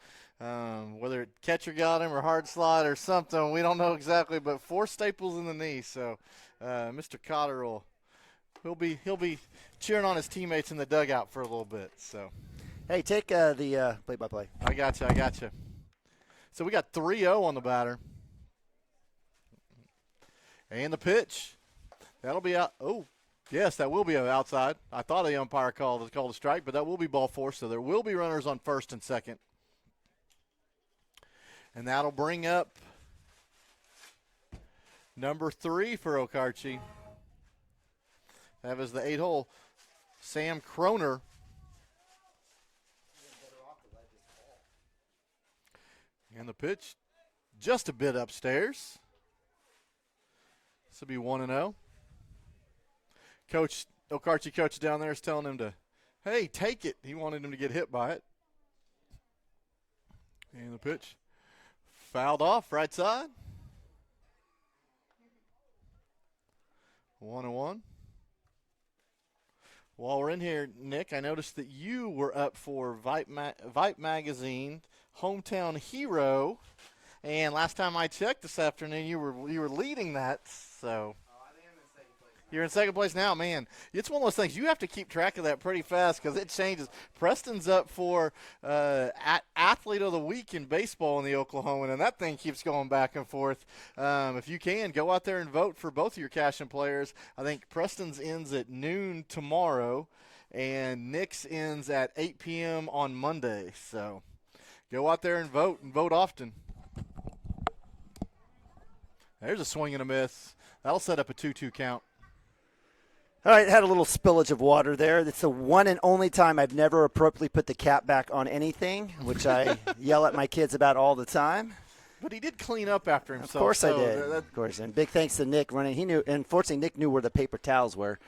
whether catcher got him or hard slide or something, we don't know exactly, but 4 staples in the knee. So Mr. Cotter he'll be cheering on his teammates in the dugout for a little bit. So, hey, take the play-by-play. I got you. So we got 3-0 on the batter. And the pitch. That'll be out. Oh, yes, that will be outside. I thought the umpire called a strike, but that will be ball 4, so there will be runners on first and second. And that'll bring up number 3 for Okarche. That was the 8-hole, Sam Croner. And the pitch just a bit upstairs. This will be 1-0. Okarche coach down there is telling him to, hey, take it. He wanted him to get hit by it. And the pitch fouled off right side. 1-1. While we're in here, Nick, I noticed that you were up for Vipe Magazine Hometown Hero, and last time I checked this afternoon, you were leading that. So you're in second place now, man. It's one of those things you have to keep track of that pretty fast because it changes. Preston's up for Athlete of the Week in baseball in the Oklahoman, and that thing keeps going back and forth. If you can, go out there and vote for both of your Cashion players. I think Preston's ends at noon tomorrow, and Nick's ends at 8 p.m. on Monday. So go out there and vote often. There's a swing and a miss. That'll set up a 2-2 count. All right, had a little spillage of water there. It's the one and only time I've never appropriately put the cap back on anything, which I yell at my kids about all the time. But he did clean up after himself. Of course I did. Of course. And big thanks to Nick running. He knew. Unfortunately, Nick knew where the paper towels were.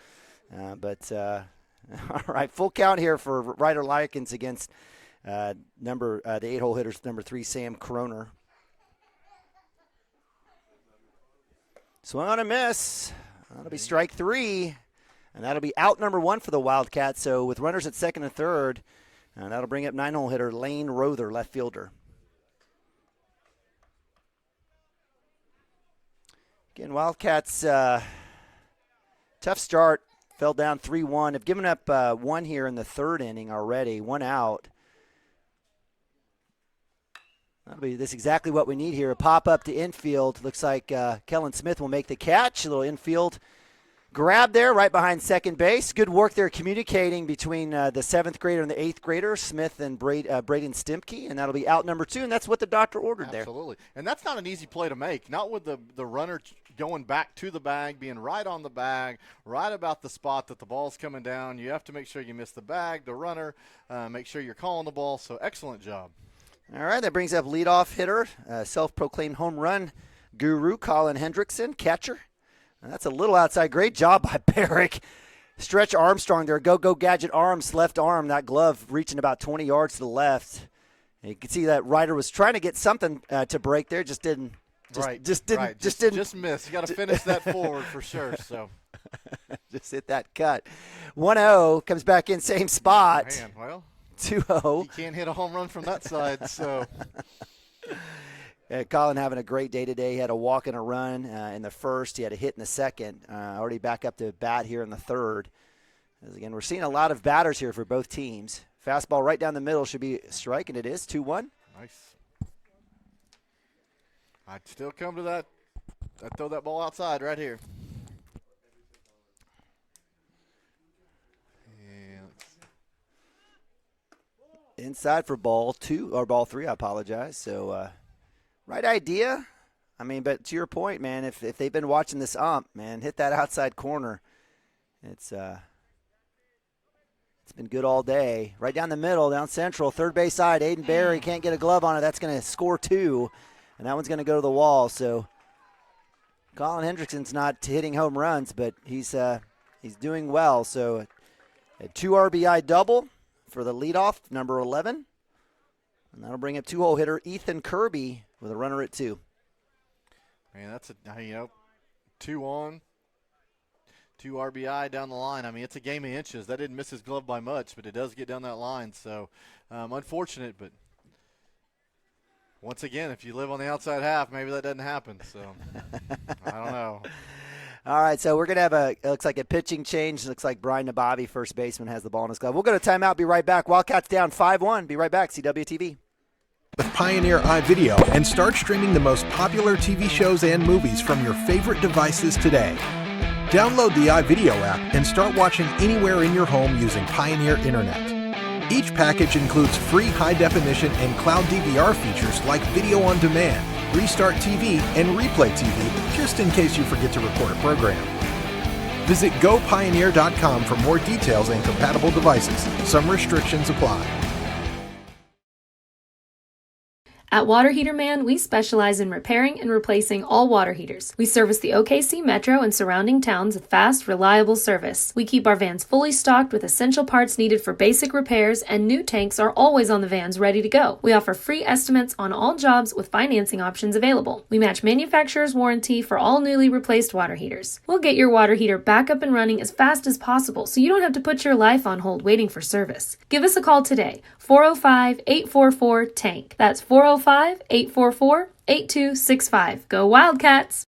All right, full count here for Ryder Lyakins against the 8-hole hitters, number 3, Sam Croner. Swing on a miss. That'll be strike 3. And that'll be out number 1 for the Wildcats. So with runners at second and third, and that'll bring up 9-hole hitter Lane Rother, left fielder. Again, Wildcats, tough start. Fell down 3-1. Have given up 1 here in the third inning already. 1 out. This is exactly what we need here. A pop up to infield. Looks like Kellen Smith will make the catch. A little infield grab there right behind second base. Good work there communicating between the 7th grader and the 8th grader, Smith and Braden Stimke, and that'll be out number 2, and that's what the doctor ordered there. Absolutely. And that's not an easy play to make, not with the runner going back to the bag, being right on the bag, right about the spot that the ball's coming down. You have to make sure you miss the bag, the runner, make sure you're calling the ball, so excellent job. All right, that brings up leadoff hitter, self-proclaimed home run guru, Colin Hendrickson, catcher. And that's a little outside. Great job by Barrick. Stretch Armstrong there, go Gadget Arms, left arm, that glove reaching about 20 yards to the left. And you can see that Ryder was trying to get something to break there, just didn't. Just didn't. Just missed. You got to finish that forward for sure. So just hit that cut. 1-0 comes back in same spot. Man, well, 2-0. You can't hit a home run from that side. So Colin having a great day today. He had a walk and a run in the first. He had a hit in the second. Already back up to bat here in the third. As again, we're seeing a lot of batters here for both teams. Fastball right down the middle should be a strike, and it is 2-1. Nice. I'd still come to that. I'd throw that ball outside right here. Inside for ball 2 or ball 3. I apologize. So, right idea. I mean, but to your point, man, if they've been watching this man, hit that outside corner. It's been good all day. Right down the middle, down central, third base side. Aiden Barry can't get a glove on it. That's going to score 2, and that one's going to go to the wall. So, Colin Hendrickson's not hitting home runs, but he's doing well. So, a 2 RBI double for the leadoff, number 11. And that'll bring up 2-hole hitter Ethan Kirby with a runner at 2. Man, that's 2 on, 2 RBI down the line. I mean, it's a game of inches. That didn't miss his glove by much, but it does get down that line. So, unfortunate, but once again, if you live on the outside half, maybe that doesn't happen. So, I don't know. All right, so we're going to have it looks like a pitching change. It looks like Brian Nabavi, first baseman, has the ball in his glove. We'll go to timeout, be right back. Wildcats down 5-1. Be right back, CWTV. With Pioneer iVideo and start streaming the most popular TV shows and movies from your favorite devices today. Download the iVideo app and start watching anywhere in your home using Pioneer Internet. Each package includes free high-definition and cloud DVR features like video on demand, Restart TV, and Replay TV, just in case you forget to record a program. Visit GoPioneer.com for more details and compatible devices. Some restrictions apply. At Water Heater Man, we specialize in repairing and replacing all water heaters. We service the OKC Metro and surrounding towns with fast, reliable service. We keep our vans fully stocked with essential parts needed for basic repairs, and new tanks are always on the vans ready to go. We offer free estimates on all jobs with financing options available. We match manufacturer's warranty for all newly replaced water heaters. We'll get your water heater back up and running as fast as possible so you don't have to put your life on hold waiting for service. Give us a call today, 405-844-TANK. That's 405-844-8265. Go Wildcats!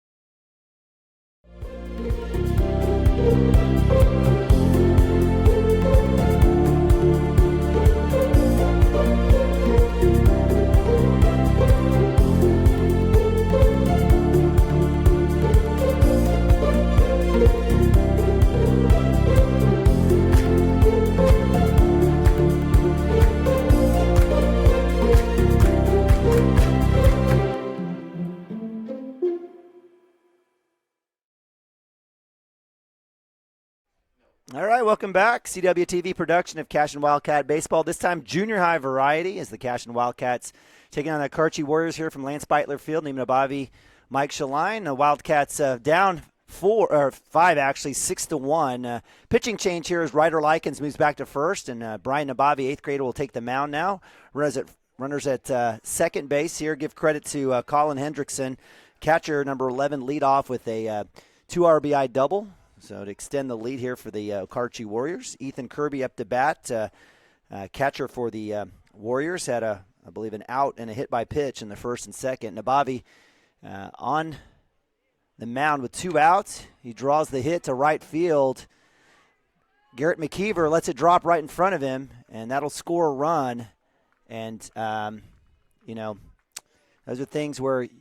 All right, welcome back. CWTV production of Cashion Wildcat Baseball. This time junior high variety as the Cashion Wildcats taking on the Okarche Warriors here from Lance Beitler Field. Neiman Abavi, Mike Shaline. The Wildcats down 5, actually, 6-1. Pitching change here as Ryder Likens moves back to first, and Brian Abavi, 8th grader, will take the mound now. Runners at second base here. Give credit to Colin Hendrickson, catcher number 11, lead off with a 2 RBI double. So to extend the lead here for the Okarche Warriors. Ethan Kirby up to bat. Catcher for the Warriors had, I believe, an out and a hit by pitch in the first and second. Nabavi on the mound with 2 outs. He draws the hit to right field. Garrett McKeever lets it drop right in front of him, and that'll score a run. And, those are things where –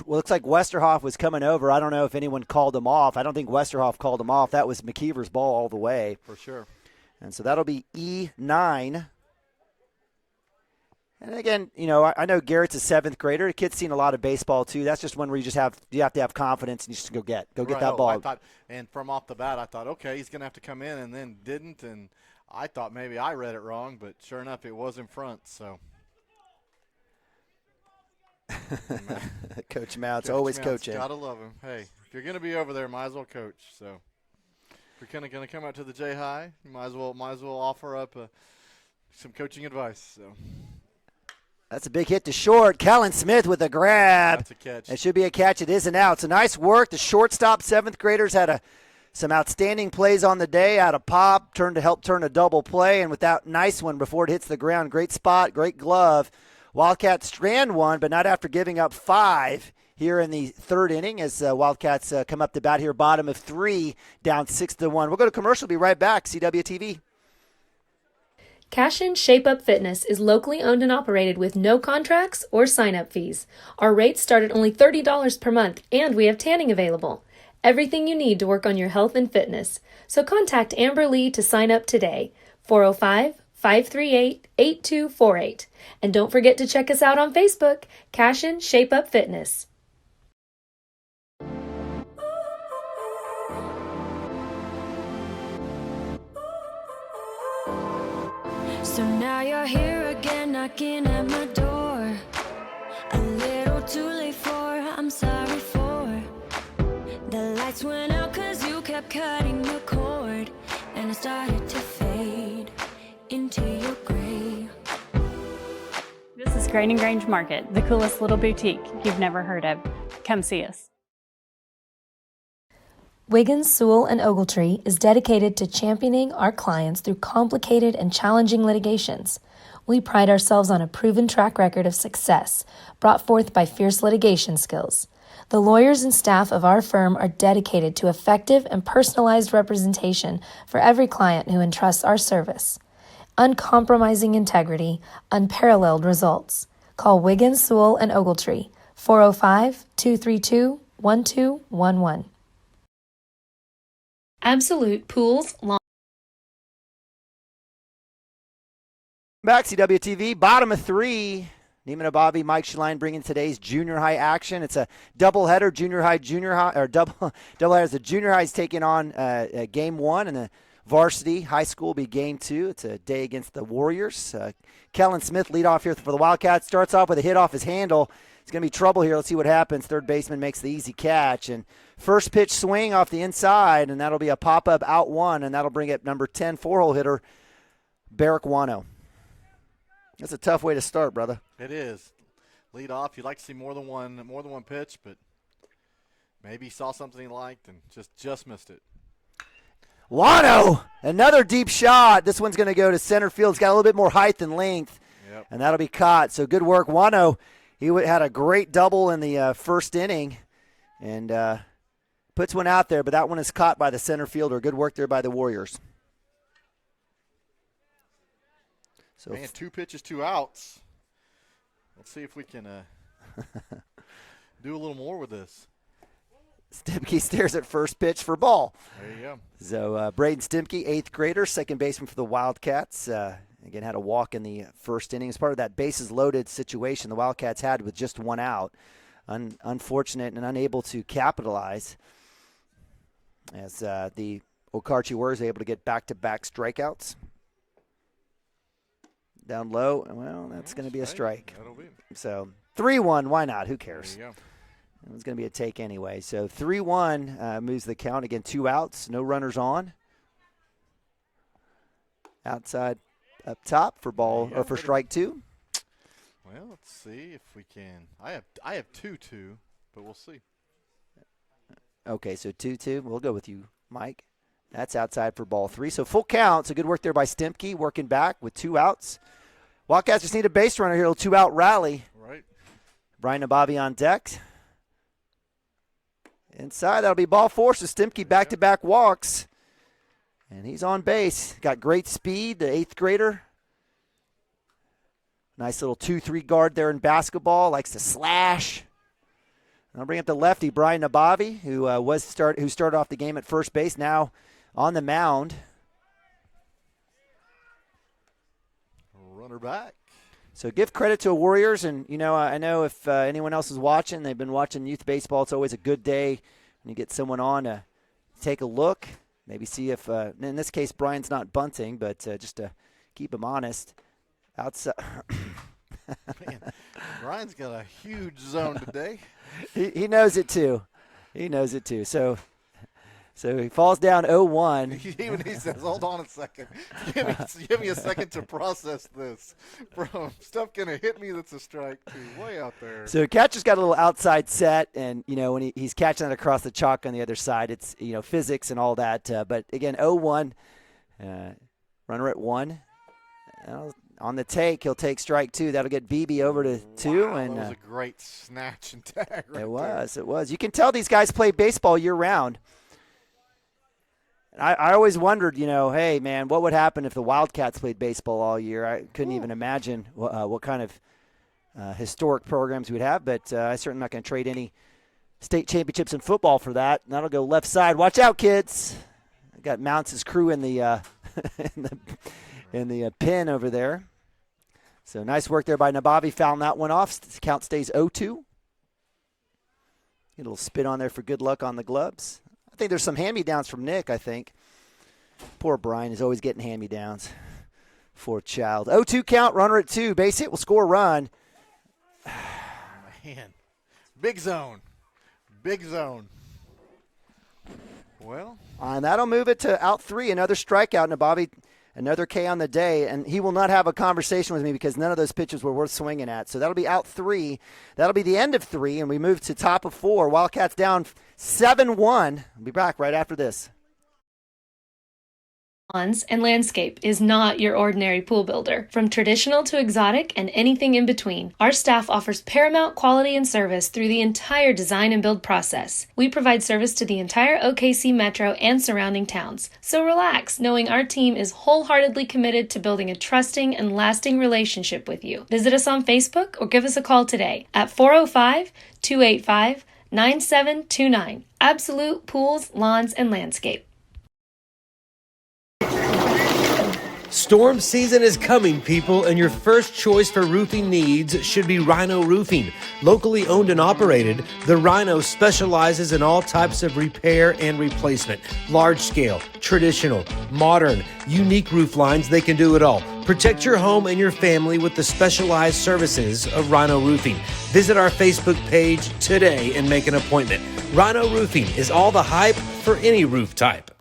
looks like Westerhoff was coming over. I don't know if anyone called him off. I don't think Westerhoff called him off. That was McKeever's ball all the way. For sure. And so that'll be E9. And again, I know Garrett's a 7th grader. The kid's seen a lot of baseball too. That's just one where you have to have confidence and you just go get that ball. And from off the bat, I thought, okay, he's going to have to come in, and then didn't. And I thought maybe I read it wrong, but sure enough, it was in front. So. Coach Mount's always coaching. Gotta love him. Hey, if you're going to be over there, might as well coach. So If you're going to come out to the J High, you might as well offer up some coaching advice. So. That's a big hit to short. Kellen Smith with a grab. That's a catch. It should be a catch. It is an out. So nice work. The shortstop, 7th graders, had some outstanding plays on the day. Had a pop, to help turn a double play, and with that nice one before it hits the ground. Great spot, great glove. Wildcats strand one, but not after giving up 5 here in the 3rd inning as Wildcats come up to bat here, bottom of 3, down 6-1. We'll go to commercial. Be right back. CWTV. Cashion Shape Up Fitness is locally owned and operated with no contracts or sign-up fees. Our rates start at only $30 per month, and we have tanning available. Everything you need to work on your health and fitness. So contact Amber Lee to sign up today. 405-538-8248. And don't forget to check us out on Facebook, Cashion Shape Up Fitness. So now you're here again, knocking at my door. A little too late for, I'm sorry for. The lights went out 'cause you kept cutting the cord, and I started to fade into your gray. This is Grain and Grange Market, the coolest little boutique you've never heard of. Come see us. Wiggins, Sewell, and Ogletree is dedicated to championing our clients through complicated and challenging litigations. We pride ourselves on a proven track record of success brought forth by fierce litigation skills. The lawyers and staff of our firm are dedicated to effective and personalized representation for every client who entrusts our service. Uncompromising integrity, unparalleled results. Call Wiggins, Sewell, and Ogletree, 405-232-1211. Absolute Pools Lawn. Back CWTV, bottom of 3. Neiman Abavi, Mike Schlein bringing today's junior high action. It's a doubleheader, junior high, or doubleheader. The junior high is taking on game 1, and the varsity high school will be game 2. It's a day against the Warriors. Kellen Smith lead off here for the Wildcats. Starts off with a hit off his handle. It's going to be trouble here. Let's see what happens. Third baseman makes the easy catch. And first pitch swing off the inside, and that'll be a pop-up out 1, and that'll bring up number 10 4-hole hitter, Barrick Wano. That's a tough way to start, brother. It is. Lead off. You'd like to see more than one pitch, but maybe saw something he liked and just missed it. Wano, another deep shot. This one's going to go to center field. It's got a little bit more height than length, and that'll be caught. So good work, Wano. He had a great double in the first inning and puts one out there, but that one is caught by the center fielder. Good work there by the Warriors. So man, 2 pitches, 2 outs. Let's see if we can do a little more with this. Stimke stares at first pitch for ball. There you go. So Braden Stimke, 8th grader, second baseman for the Wildcats. Again, had a walk in the first inning. As part of that bases loaded situation the Wildcats had with just 1 out. Unfortunate and unable to capitalize as the Okarche Warriors able to get back-to-back strikeouts. Down low, well, that's going to be a strike. That'll be. So 3-1, why not? Who cares? There you go. It was going to be a take anyway. So 3-1 moves the count. Again, 2 outs, no runners on. Outside up top for ball or for strike 2. Well, let's see if we can. I have 2-2, but we'll see. Okay, so 2-2. We'll go with you, Mike. That's outside for ball 3. So full count. So good work there by Stimke, working back with 2 outs. Wildcats just need a base runner here. A 2-out rally. Right. Brian Nabavi on deck. Inside, that'll be ball 4. So Stimke back-to-back walks. And he's on base. Got great speed, the 8th grader. Nice little 2-3 guard there in basketball. Likes to slash. And I'll bring up the lefty, Brian Nabavi, who started off the game at first base, now on the mound. Runner back. So give credit to Warriors, and I know if anyone else is watching, they've been watching youth baseball. It's always a good day when you get someone on to take a look, maybe see if, in this case, Brian's not bunting, but just to keep him honest. Outside. Man, Brian's got a huge zone today. He knows it too. He knows it too. So So he falls down 0-1. Even he says, hold on a second. Give me a second to process this. Bro, stuff going to hit me that's a strike, too. Way out there. So catcher's got a little outside set, and, when he's catching that across the chalk on the other side, it's, physics and all that. But, again, 0-1. Runner at 1. On the take, he'll take strike 2. That'll get BB over to 2. Wow, and that was a great snatch and tag right It was. You can tell these guys play baseball year-round. I always wondered, hey, man, what would happen if the Wildcats played baseball all year? I couldn't even imagine what kind of historic programs we'd have, but I'm certainly not going to trade any state championships in football for that. And that'll go left side. Watch out, kids. I got Mounts' crew in the in the pin over there. So nice work there by Nabavi. Fouling that one off. Count stays 0-2. Get a little spit on there for good luck on the gloves. I think there's some hand-me-downs from Nick, I think. Poor Brian is always getting hand-me-downs. Poor child. 0-2 count, runner at 2. Base hit will score a run. Man. Big zone. Well. And that'll move it to out 3. Another strikeout. Nabavi, another K on the day. And he will not have a conversation with me because none of those pitches were worth swinging at. So that'll be out 3. That'll be the end of 3. And we move to top of 4. Wildcats down 7-1. We'll be back right after this. Lawns and Landscape is not your ordinary pool builder. From traditional to exotic and anything in between, our staff offers paramount quality and service through the entire design and build process. We provide service to the entire OKC metro and surrounding towns. So relax, knowing our team is wholeheartedly committed to building a trusting and lasting relationship with you. Visit us on Facebook or give us a call today at 405-285-9729. Absolute Pools, Lawns, and Landscape. Storm season is coming, people, and your first choice for roofing needs should be Rhino Roofing. Locally owned and operated, the Rhino specializes in all types of repair and replacement. Large scale, traditional, modern, unique roof lines, they can do it all. Protect your home and your family with the specialized services of Rhino Roofing. Visit our Facebook page today and make an appointment. Rhino Roofing is all the hype for any roof type.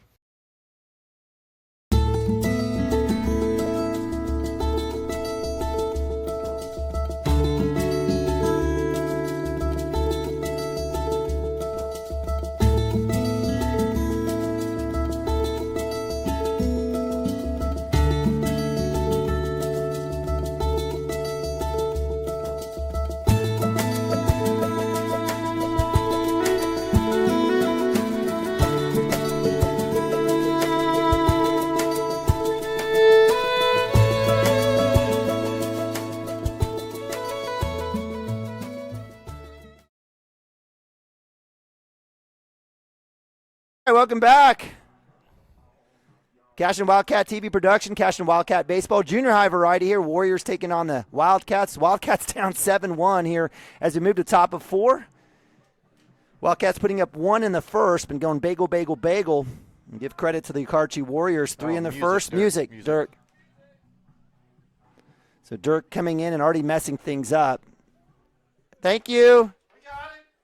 All right, welcome back. Cashion Wildcat TV production, Cashion Wildcat Baseball, junior high variety here. Warriors taking on the Wildcats. Wildcats down 7-1 here as we move to top of 4. Wildcats putting up 1 in the first, been going bagel, bagel, bagel. And give credit to the Okarche Warriors, 3 in the first. Music, Dirk. So Dirk coming in and already messing things up. Thank you.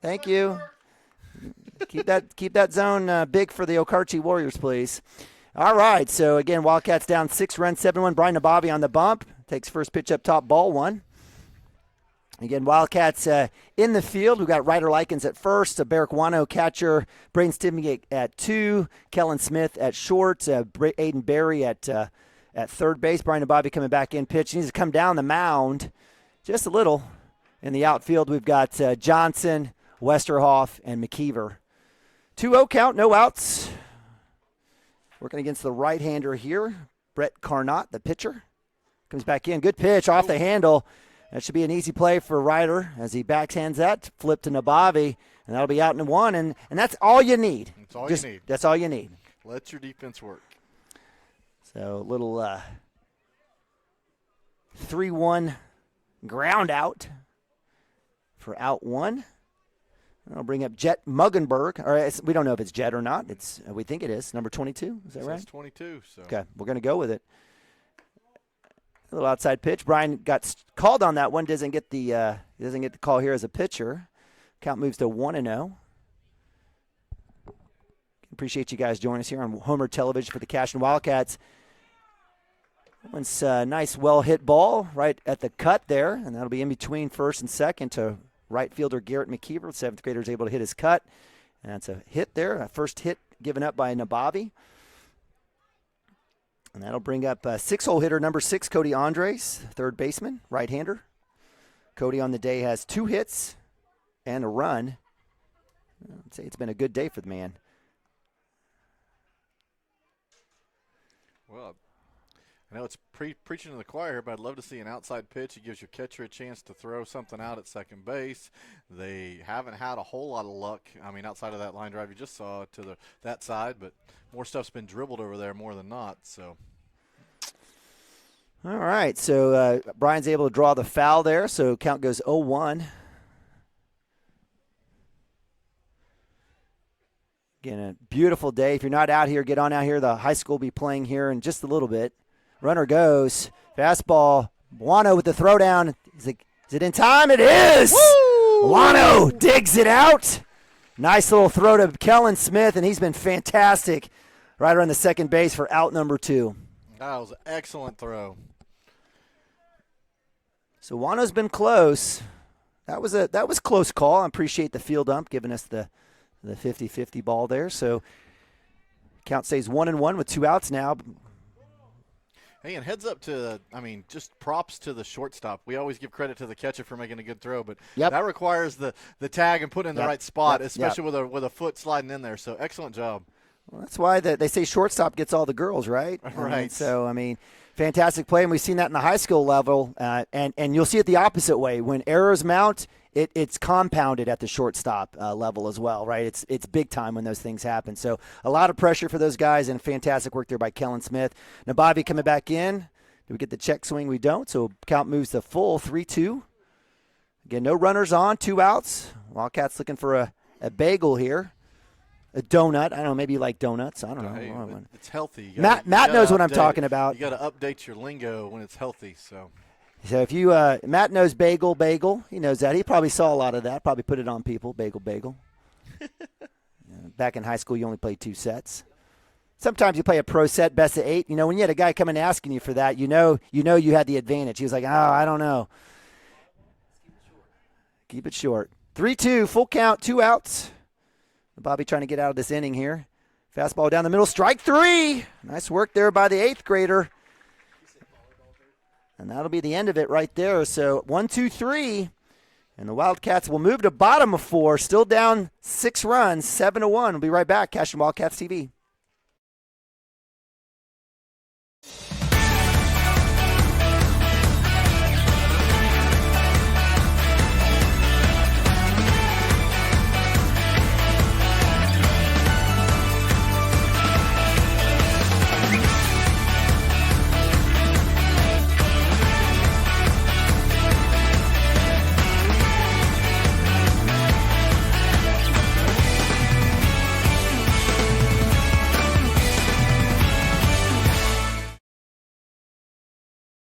Thank you. Keep that zone big for the Okarche Warriors, please. All right, so again, Wildcats down 6 runs, 7-1. Brian Nabavi on the bump. Takes first pitch up top, ball 1. Again, Wildcats in the field. We've got Ryder Likens at first, Barrick Wano catcher, Braden Stimmy at 2, Kellen Smith at short, Aiden Berry at third base. Brian Nabavi coming back in pitch. He needs to come down the mound just a little. In the outfield, we've got Johnson, Westerhoff, and McKeever. 2-0 count, no outs. Working against the right-hander here, Brett Carnot, the pitcher. Comes back in, good pitch off the handle. That should be an easy play for Ryder as he backhands that, flip to Nabavi, and that'll be out in 1, and that's all you need. That's all you need. That's all you need. Let your defense work. So a little 3-1 ground out for out 1. I'll bring up Jet Muggenberg. Or we don't know if it's Jet or not. We think it is. Number 22. Is that right? It's 22. So. Okay, we're going to go with it. A little outside pitch. Brian got called on that one. Doesn't get the call here as a pitcher. Count moves to 1-0. appreciate you guys joining us here on Homer Television for the Cashion Wildcats. That one's a nice, well-hit ball right at the cut there, and that'll be in between first and second to right fielder Garrett McKeever. The seventh grader is able to hit his cut. And that's a hit there, a first hit given up by Nabavi. And that'll bring up six-hole hitter number 6, Cody Andres, third baseman, right-hander. Cody on the day has 2 hits and a run. I'd say it's been a good day for the man. Well, I know it's preaching to the choir here, but I'd love to see an outside pitch. It gives your catcher a chance to throw something out at second base. They haven't had a whole lot of luck. I mean, outside of that line drive you just saw to that side, but more stuff's been dribbled over there more than not. So. All right, so Brian's able to draw the foul there, so count goes 0-1. Again, a beautiful day. If you're not out here, get on out here. The high school will be playing here in just a little bit. Runner goes. Fastball. Wano with the throwdown. Is it in time? It is! Wano digs it out. Nice little throw to Kellen Smith, and he's been fantastic right around the second base for out number 2. That was an excellent throw. So Wano's been close. That was close call. I appreciate the field ump giving us the 50-50 ball there. So count stays 1-1 with 2 outs now. Hey, and heads up just props to the shortstop. We always give credit to the catcher for making a good throw, but that requires the tag and put it in the right spot, especially with a foot sliding in there. So excellent job. Well, that's why they say shortstop gets all the girls, right? Right. So, fantastic play, and we've seen that in the high school level, and you'll see it the opposite way. When errors mount, it's compounded at the shortstop level as well, right? It's big time when those things happen. So a lot of pressure for those guys, and fantastic work there by Kellen Smith. Nabavi coming back in. Do we get the check swing? We don't, so count moves to full 3-2. Again, no runners on, 2 outs. Wildcats looking for a bagel here. A donut. I don't know. Maybe you like donuts. I don't know. Hey, it's healthy. Matt knows what I'm talking about. You got to update your lingo when it's healthy. So if you Matt knows bagel. He knows that. He probably saw a lot of that. Probably put it on people. Bagel. Back in high school, you only played 2 sets. Sometimes you play a pro set, best of 8. When you had a guy coming asking you for that, you had the advantage. He was like, I don't know. Keep it short. 3-2, full count, 2 outs. Bobby trying to get out of this inning here. Fastball down the middle, strike 3. Nice work there by the 8th grader. And that'll be the end of it right there. So 1-2-3. And the Wildcats will move to bottom of 4, still down 6 runs, 7-1. We'll be right back. Cashion Wildcats TV.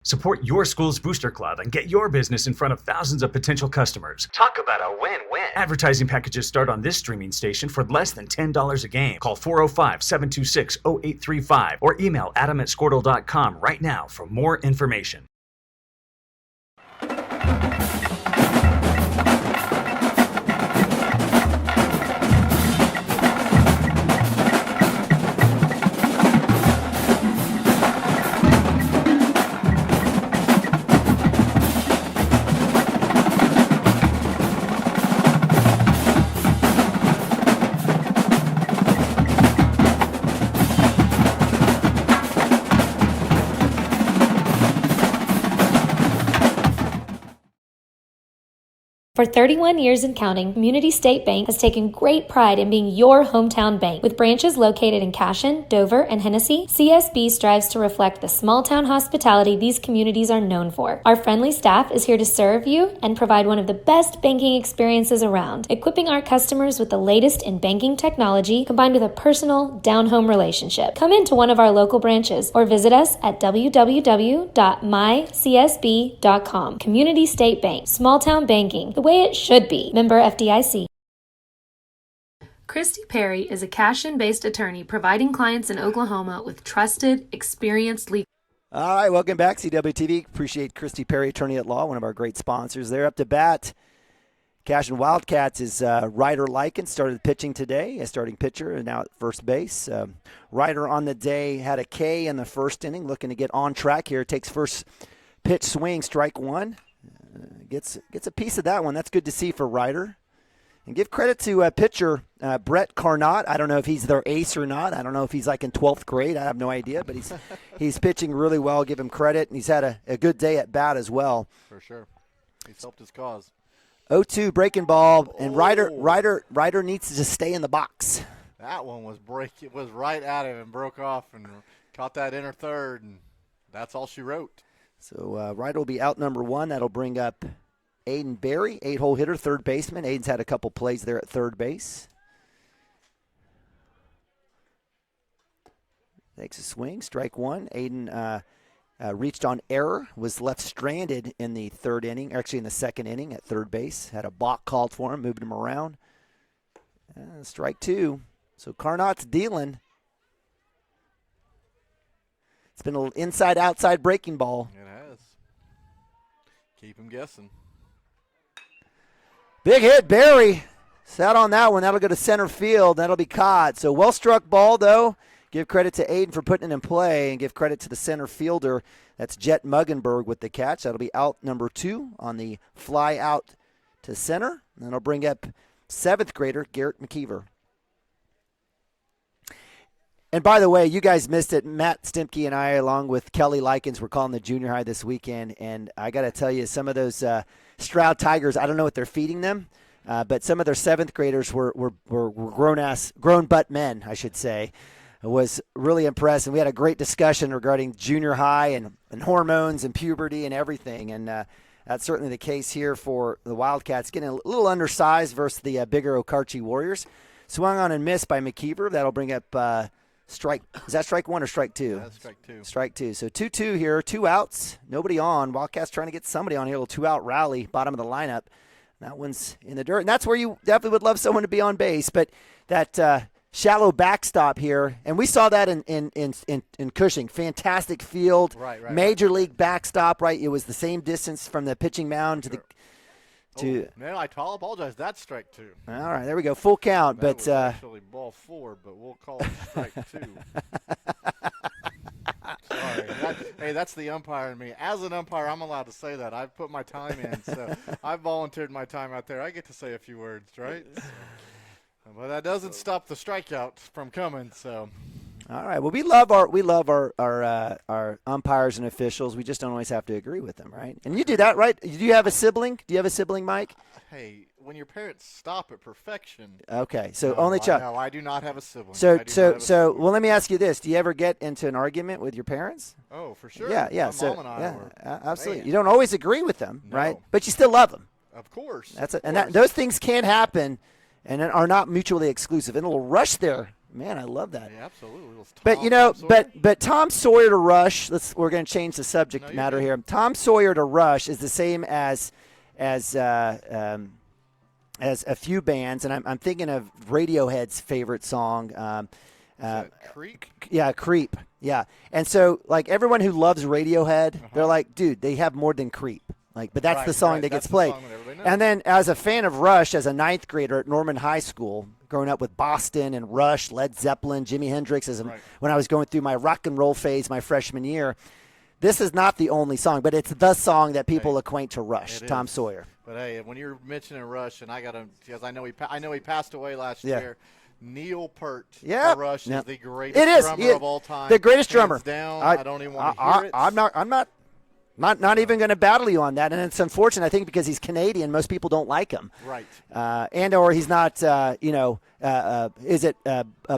Support your school's booster club and get your business in front of thousands of potential customers. Talk about a win-win. Advertising packages start on this streaming station for less than $10 a game. Call 405-726-0835 or email adam@squirtle.com right now for more information. For 31 years and counting, Community State Bank has taken great pride in being your hometown bank. With branches located in Cashion, Dover, and Hennessy, CSB strives to reflect the small-town hospitality these communities are known for. Our friendly staff is here to serve you and provide one of the best banking experiences around, equipping our customers with the latest in banking technology combined with a personal, down-home relationship. Come into one of our local branches or visit us at www.mycsb.com. Community State Bank, small-town banking, the way it should be. Member FDIC. Christy Perry is a Cashion-based attorney providing clients in Oklahoma with trusted, experienced legal. All right, welcome back, CWTV. Appreciate Christy Perry, attorney at law, one of our great sponsors. They're up to bat. Cashion Wildcats is Ryder Likens, started pitching today, a starting pitcher, and now at first base. Ryder on the day had a K in the first inning, looking to get on track here. Takes first pitch swing, strike one. Gets a piece of that one. That's good to see for Ryder. And give credit to pitcher Brett Carnot. I don't know if he's their ace or not. I don't know if he's like in 12th grade. I have no idea. But he's pitching really well. Give him credit. And he's had a good day at bat as well. For sure. He's helped his cause. 0-2 breaking ball. And Ryder needs to stay in the box. That one was it was right at him and broke off and caught that inner third. And that's all she wrote. So Ryder will be out number one. That'll bring up Aiden Berry, 8-hole hitter, third baseman. Aiden's had a couple plays there at third base. Takes a swing, strike one. Aiden reached on error, was left stranded in the third inning, actually in the second inning at third base. Had a balk called for him, moved him around. Strike two. So Carnot's dealing. It's been a little inside-outside breaking ball. It has. Keep him guessing. Big hit, Barry. Sat on that one. That'll go to center field. That'll be caught. So well-struck ball, though. Give credit to Aiden for putting it in play and give credit to the center fielder. That's Jet Muggenberg with the catch. That'll be out number two on the fly out to center. And that'll bring up seventh grader Garrett McKeever. And by the way, you guys missed it. Matt Stimke and I, along with Kelly Likens, were calling the junior high this weekend. And I got to tell you, some of those Stroud Tigers, I don't know what they're feeding them, but some of their seventh graders were grown butt men, I should say. I was really impressed. And we had a great discussion regarding junior high and hormones and puberty and everything. And that's certainly the case here for the Wildcats. Getting a little undersized versus the bigger Okarche Warriors. Swung on and missed by McKeever. That'll bring up strike. Is that strike one or strike two? That's strike two. Strike two. So 2-2 here, two outs, nobody on. Wildcats trying to get somebody on here. A little two-out rally, bottom of the lineup. That one's in the dirt. And that's where you definitely would love someone to be on base. But that shallow backstop here, and we saw that in Cushing. Fantastic field. Right, Major league backstop, right? It was the same distance from the pitching mound to the – no, I apologize. That's strike two. All right, there we go. Full count. That was actually ball four, but we'll call it strike two. Sorry. That's the umpire in me. As an umpire, I'm allowed to say that. I've put my time in, so I've volunteered my time out there. I get to say a few words, right? But that doesn't stop the strikeout from coming. So. All right. Well, we love our umpires and officials. We just don't always have to agree with them, right? And you do that, right? Do you have a sibling? Do you have a sibling, Mike? Hey, when your parents stop at perfection. Okay, so only Chuck. No, I do not have a sibling. Well, let me ask you this: do you ever get into an argument with your parents? Oh, for sure. Yeah. My So mom and I were, absolutely. man. You don't always agree with them, No. right? But you still love them. Of course. Those things can happen, and are not mutually exclusive. And a little rush there. Man, I love that. Yeah, absolutely. But Tom Sawyer to rush. We're going to change the subject matter here. Tom Sawyer to rush is the same as a few bands, and I'm thinking of Radiohead's favorite song. Creep? Yeah, Creep. Yeah, and so like everyone who loves Radiohead, they're like, dude, they have more than Creep. Like, but that's the song that gets played. And then as a fan of Rush, as a ninth grader at Norman High School, growing up with Boston and Rush, Led Zeppelin, Jimi Hendrix, when I was going through my rock and roll phase my freshman year, this is not the only song, but it's the song that people acquaint to Rush, Tom Sawyer. But hey, when you're mentioning Rush, and I got to, because I know he passed away last year. Neil Peart, Rush is the greatest drummer of all time. The greatest drummer. Hands down, I don't even want to hear it. I'm not even going to battle you on that, and it's unfortunate. I think because he's Canadian, most people don't like him. Right. Or he's not. Is it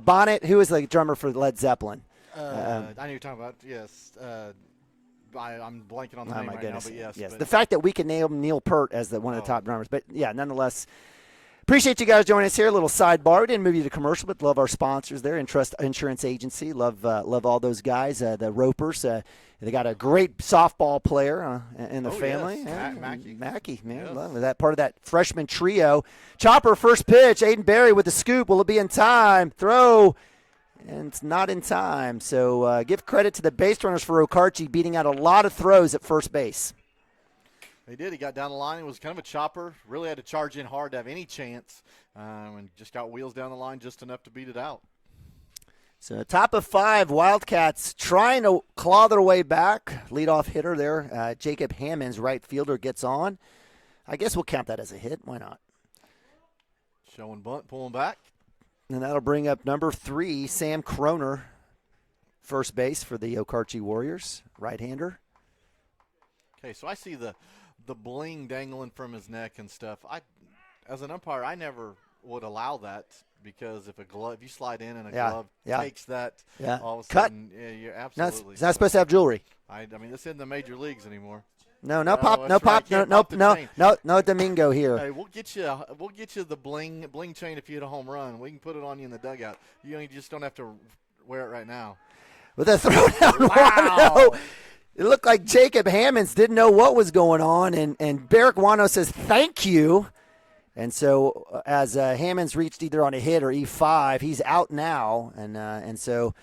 Bonnet? Who is the drummer for Led Zeppelin? I know you're talking about. Yes. I'm blanking on the name right now, but yes. The fact that we can name Neil Peart as one of the top drummers, but yeah, nonetheless. Appreciate you guys joining us here. A little sidebar. We didn't move you to commercial, but love our sponsors there. Trust Insurance Agency. Love all those guys. The Ropers. They got a great softball player in the family. Yes. Yeah, Mackey, man. Yes. Love that part of that freshman trio. Chopper, first pitch. Aiden Berry with the scoop. Will it be in time? Throw. And it's not in time. So give credit to the base runners for Okarche beating out a lot of throws at first base. He did. He got down the line. It was kind of a chopper. Really had to charge in hard to have any chance. And just got wheels down the line just enough to beat it out. So top of 5, Wildcats trying to claw their way back. Leadoff hitter there, Jacob Hammonds, right fielder, gets on. I guess we'll count that as a hit. Why not? Showing bunt, pulling back. And that'll bring up number 3, Sam Kroner, first base for the Okarche Warriors, right-hander. Okay, so I see the bling dangling from his neck and stuff. As an umpire, I never would allow that because if you slide in and a glove takes that, all of a sudden, you're absolutely. It's not supposed to have jewelry. I mean, this isn't the major leagues anymore. No Domingo here. Hey, we'll get you the bling chain if you hit a home run. We can put it on you in the dugout. You just don't have to wear it right now. With a throwdown, wow. It looked like Jacob Hammonds didn't know what was going on, and Barrick Wano says thank you. And so as Hammonds reached either on a hit or E5, he's out now, and so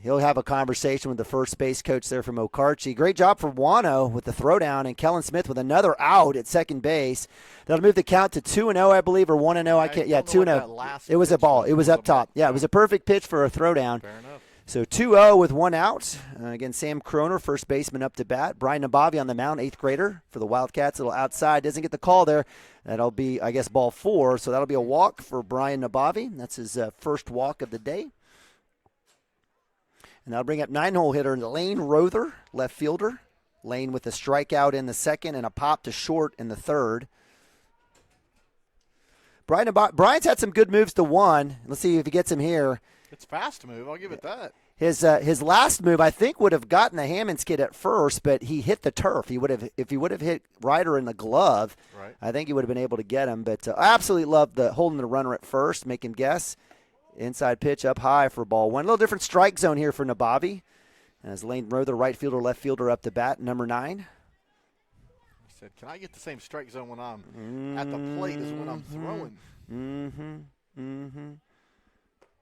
he'll have a conversation with the first base coach there from Okarche. Great job for Wano with the throwdown, and Kellen Smith with another out at second base. That'll move the count to 2-0, I believe, or 1-0. I can't. Yeah, 2-0. It was a ball. It was up top. Yeah, it was a perfect pitch for a throwdown. Fair enough. So 2-0 with one out. Again, Sam Kroner, first baseman, up to bat. Brian Nabavi on the mound, 8th grader for the Wildcats. A little outside. Doesn't get the call there. That'll be, I guess, ball 4. So that'll be a walk for Brian Nabavi. That's his first walk of the day. And that'll bring up 9-hole hitter Lane Rother, left fielder. Lane with a strikeout in the second and a pop to short in the third. Brian's had some good moves to 1. Let's see if he gets him here. It's fast to move. I'll give it that. His last move, I think, would have gotten the Hammonds kid at first, but he hit the turf. If he would have hit Ryder in the glove, right. I think he would have been able to get him. But I absolutely love holding the runner at first, make him guess. Inside pitch up high for ball 1. A little different strike zone here for Nabavi. As Lane Rother, right fielder, left fielder, up to bat, number 9. He said, "Can I get the same strike zone when I'm at the plate as when I'm throwing?"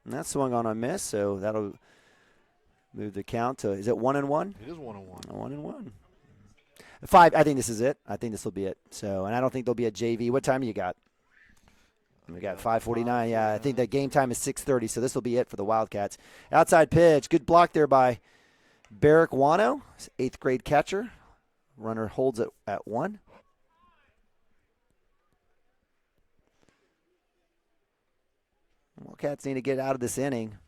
And that swung on a miss, so that'll move the count to, is it 1-1? It is 1-1. 1-1. 5, I think this is it. I think this will be it. So, and I don't think there'll be a JV. What time you got? We got 5:49. Yeah, I think the game time is 6:30, so this will be it for the Wildcats. Outside pitch. Good block there by Barrick Wano, 8th grade catcher. Runner holds it at 1. Wildcats need to get out of this inning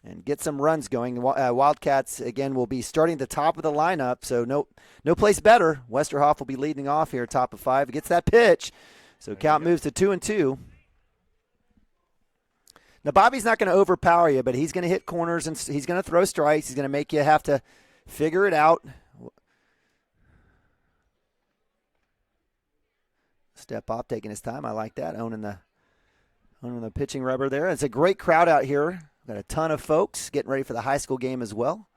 and get some runs going. Wildcats, again, will be starting at the top of the lineup, so no place better. Westerhoff will be leading off here, top of 5. Gets that pitch, so count moves to 2-2. Now, Bobby's not going to overpower you, but he's going to hit corners, and he's going to throw strikes. He's going to make you have to figure it out. Step off, taking his time. I like that, owning the pitching rubber there. It's a great crowd out here. Got a ton of folks getting ready for the high school game as well.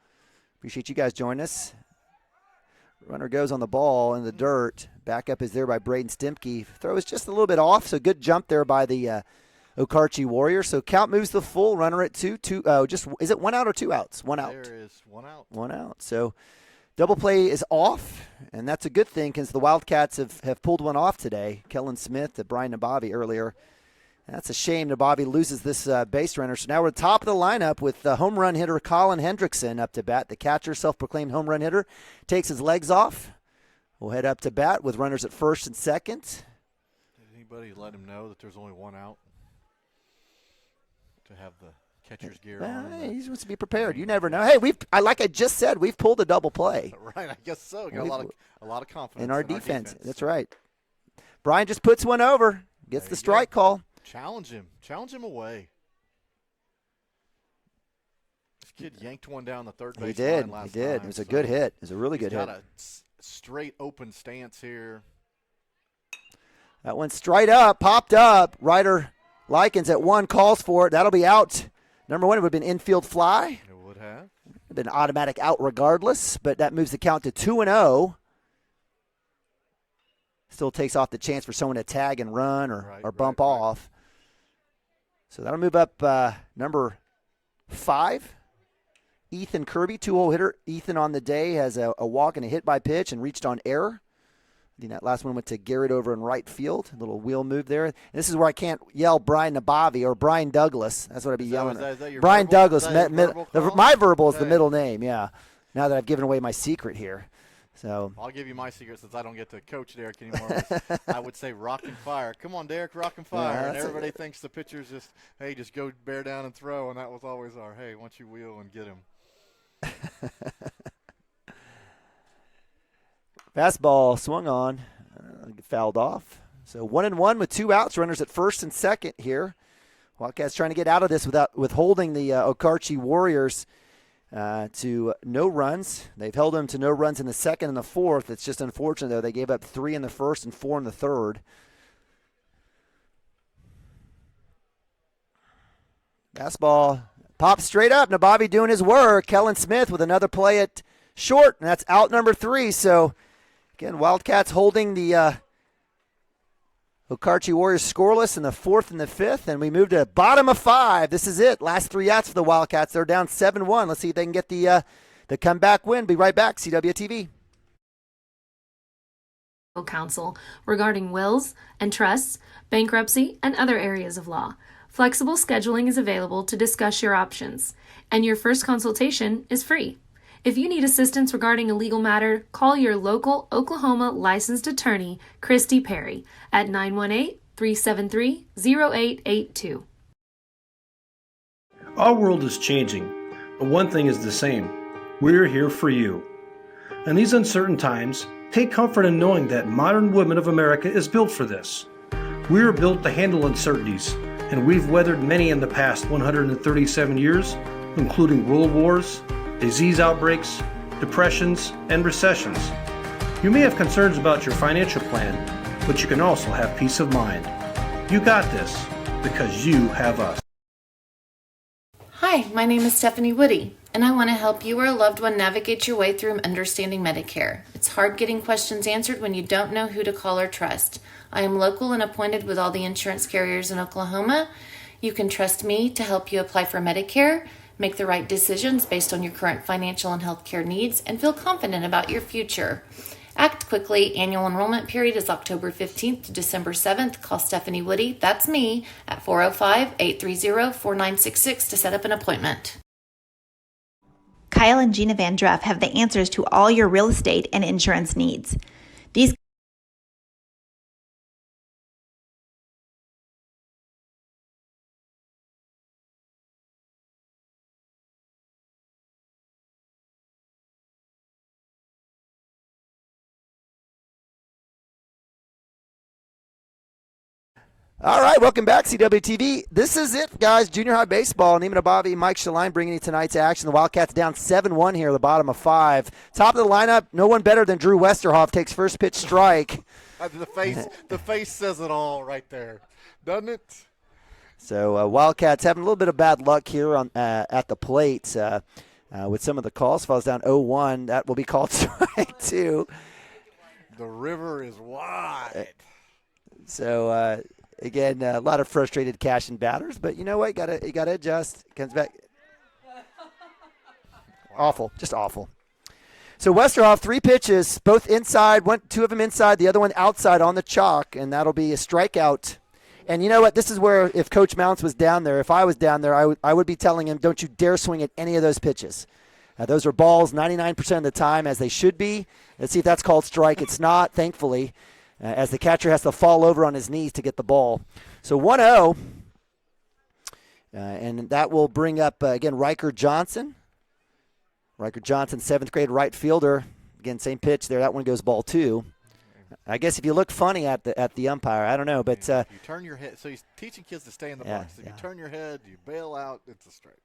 Appreciate you guys joining us. Runner goes on the ball in the dirt. Backup is there by Braden Stimke. Throw is just a little bit off, so good jump there by the Okarche Warriors. So count moves the full. Runner at 2. Is it 1 out or 2 outs? 1 out. There is 1 out. 1 out. So double play is off, and that's a good thing because the Wildcats have pulled one off today. Kellen Smith to Brian Nabavi earlier. That's a shame. Nabavi loses this base runner. So now we're at the top of the lineup with the home run hitter Colin Hendrickson up to bat. The catcher, self-proclaimed home run hitter, takes his legs off. We'll head up to bat with runners at first and second. Did anybody let him know that there's only 1 out to have the catcher's gear on? He just wants to be prepared. You never know. Hey, like I just said, we've pulled a double play. Right, I guess so. Got a lot of confidence in our defense. That's right. Brian just puts one over, gets the strike call. Challenge him away. This kid yanked one down the third base line last time. It was a good hit. It was a really good hit. Got a straight open stance here. That went straight up, popped up. Ryder Likens at 1 calls for it. That'll be out. Number 1, it would have been infield fly. It would have. Been automatic out regardless, but that moves the count to 2-0. Still takes off the chance for someone to tag and run or bump off. So that'll move up number 5. Ethan Kirby, 2-hole hitter. Ethan on the day has a walk and a hit by pitch and reached on error. I think that last one went to Garrett over in right field. A little wheel move there. And this is where I can't yell Brian Nabavi or Brian Douglas. That's what I'd be yelling. Is that your Brian verbal? Douglas. Is that your verbal My verbal is Okay. the middle name, yeah. Now that I've given away my secret here. So I'll give you my secret since I don't get to coach Derek anymore. I would say rock and fire. Come on, Derek, rock and fire. Yeah, and everybody thinks the pitcher's just, hey, just go bear down and throw. And that was always our, hey, why don't you wheel and get him. Fastball swung on, fouled off. So 1-1 with 2 outs, runners at first and second here. Wildcats trying to get out of this with holding the Okarche Warriors to no runs. They've held them to no runs in the second and the fourth. It's just unfortunate, though. They gave up 3 in the first and 4 in the third. Fastball pops straight up. Nabavi doing his work. Kellen Smith with another play at short, and that's out number 3. So, again, Wildcats holding the Okarche Warriors scoreless in the fourth and the fifth, and we move to bottom of 5. This is it. Last 3 outs for the Wildcats. They're down 7-1. Let's see if they can get the comeback win. Be right back. CWTV. Counsel regarding wills and trusts, bankruptcy, and other areas of law. Flexible scheduling is available to discuss your options, and your first consultation is free. If you need assistance regarding a legal matter, call your local Oklahoma licensed attorney, Christy Perry, at 918-373-0882. Our world is changing, but one thing is the same. We're here for you. In these uncertain times, take comfort in knowing that modern women of America is built for this. We are built to handle uncertainties, and we've weathered many in the past 137 years, including world wars, disease outbreaks, depressions, and recessions. You may have concerns about your financial plan, but you can also have peace of mind. You got this because you have us. Hi, my name is Stephanie Woody, and I want to help you or a loved one navigate your way through understanding Medicare. It's hard getting questions answered when you don't know who to call or trust. I am local and appointed with all the insurance carriers in Oklahoma. You can trust me to help you apply for Medicare, make the right decisions based on your current financial and healthcare needs, and feel confident about your future. Act quickly. Annual enrollment period is October 15th to December 7th. Call Stephanie Woody, that's me, at 405-830-4966 to set up an appointment. Kyle and Gina Van Druff have the answers to all your real estate and insurance needs. These All right, welcome back, CWTV. This is it, guys. Junior high baseball. Neiman Abavi, Mike Shaline bringing you tonight's action. The Wildcats down 7-1 here, the bottom of 5. Top of the lineup, no one better than Drew Westerhoff takes first pitch strike. The face says it all right there, doesn't it? So Wildcats having a little bit of bad luck here on at the plate with some of the calls. Falls down 0-1. That will be called strike 2. The river is wide. So, again, a lot of frustrated Cashion batters, but you know what? You gotta adjust. Comes back. Awful, just awful. So Westerhoff, 3 pitches, both inside. 2 of them inside, the other one outside on the chalk, and that'll be a strikeout. And you know what? This is where, if Coach Mounts was down there, if I was down there, I would be telling him, don't you dare swing at any of those pitches. Those are balls 99% of the time, as they should be. Let's see if that's called strike. It's not, thankfully. As the catcher has to fall over on his knees to get the ball. So 1-0, and that will bring up, again, Riker Johnson. Riker Johnson, 7th grade right fielder. Again, same pitch there. That one goes ball 2. I guess if you look funny at the umpire, I don't know. But you turn your head. So he's teaching kids to stay in the box. If you turn your head, you bail out, it's a strike.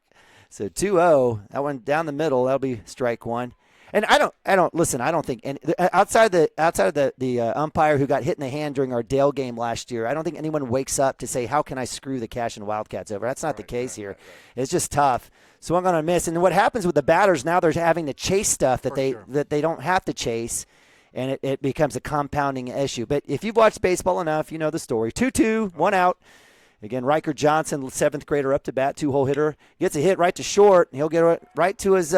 So 2-0, that one down the middle. That'll be strike 1. And I don't listen. I don't think, and outside of the umpire who got hit in the hand during our Dale game last year, I don't think anyone wakes up to say, how can I screw the Cashion Wildcats over? That's not the case here. It's just tough. So I'm going to miss. And what happens with the batters now? They're having to chase stuff that they don't have to chase, and it becomes a compounding issue. But if you've watched baseball enough, you know the story. 2-2, 1 out. Again, Riker Johnson, 7th grader, up to bat, 2-hole hitter, gets a hit right to short. And he'll get it right to his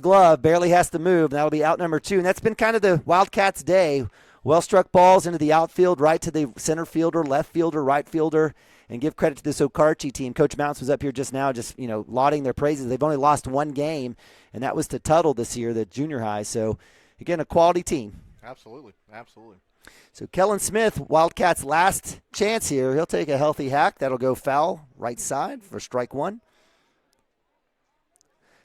glove. Barely has to move. And that'll be out number 2. And that's been kind of the Wildcats' day. Well-struck balls into the outfield, right to the center fielder, left fielder, right fielder. And give credit to this Okarche team. Coach Mounts was up here just now, lauding their praises. They've only lost 1 game, and that was to Tuttle this year, the junior high. So, again, a quality team. Absolutely. So Kellen Smith, Wildcats' last chance here. He'll take a healthy hack. That'll go foul right side for strike 1.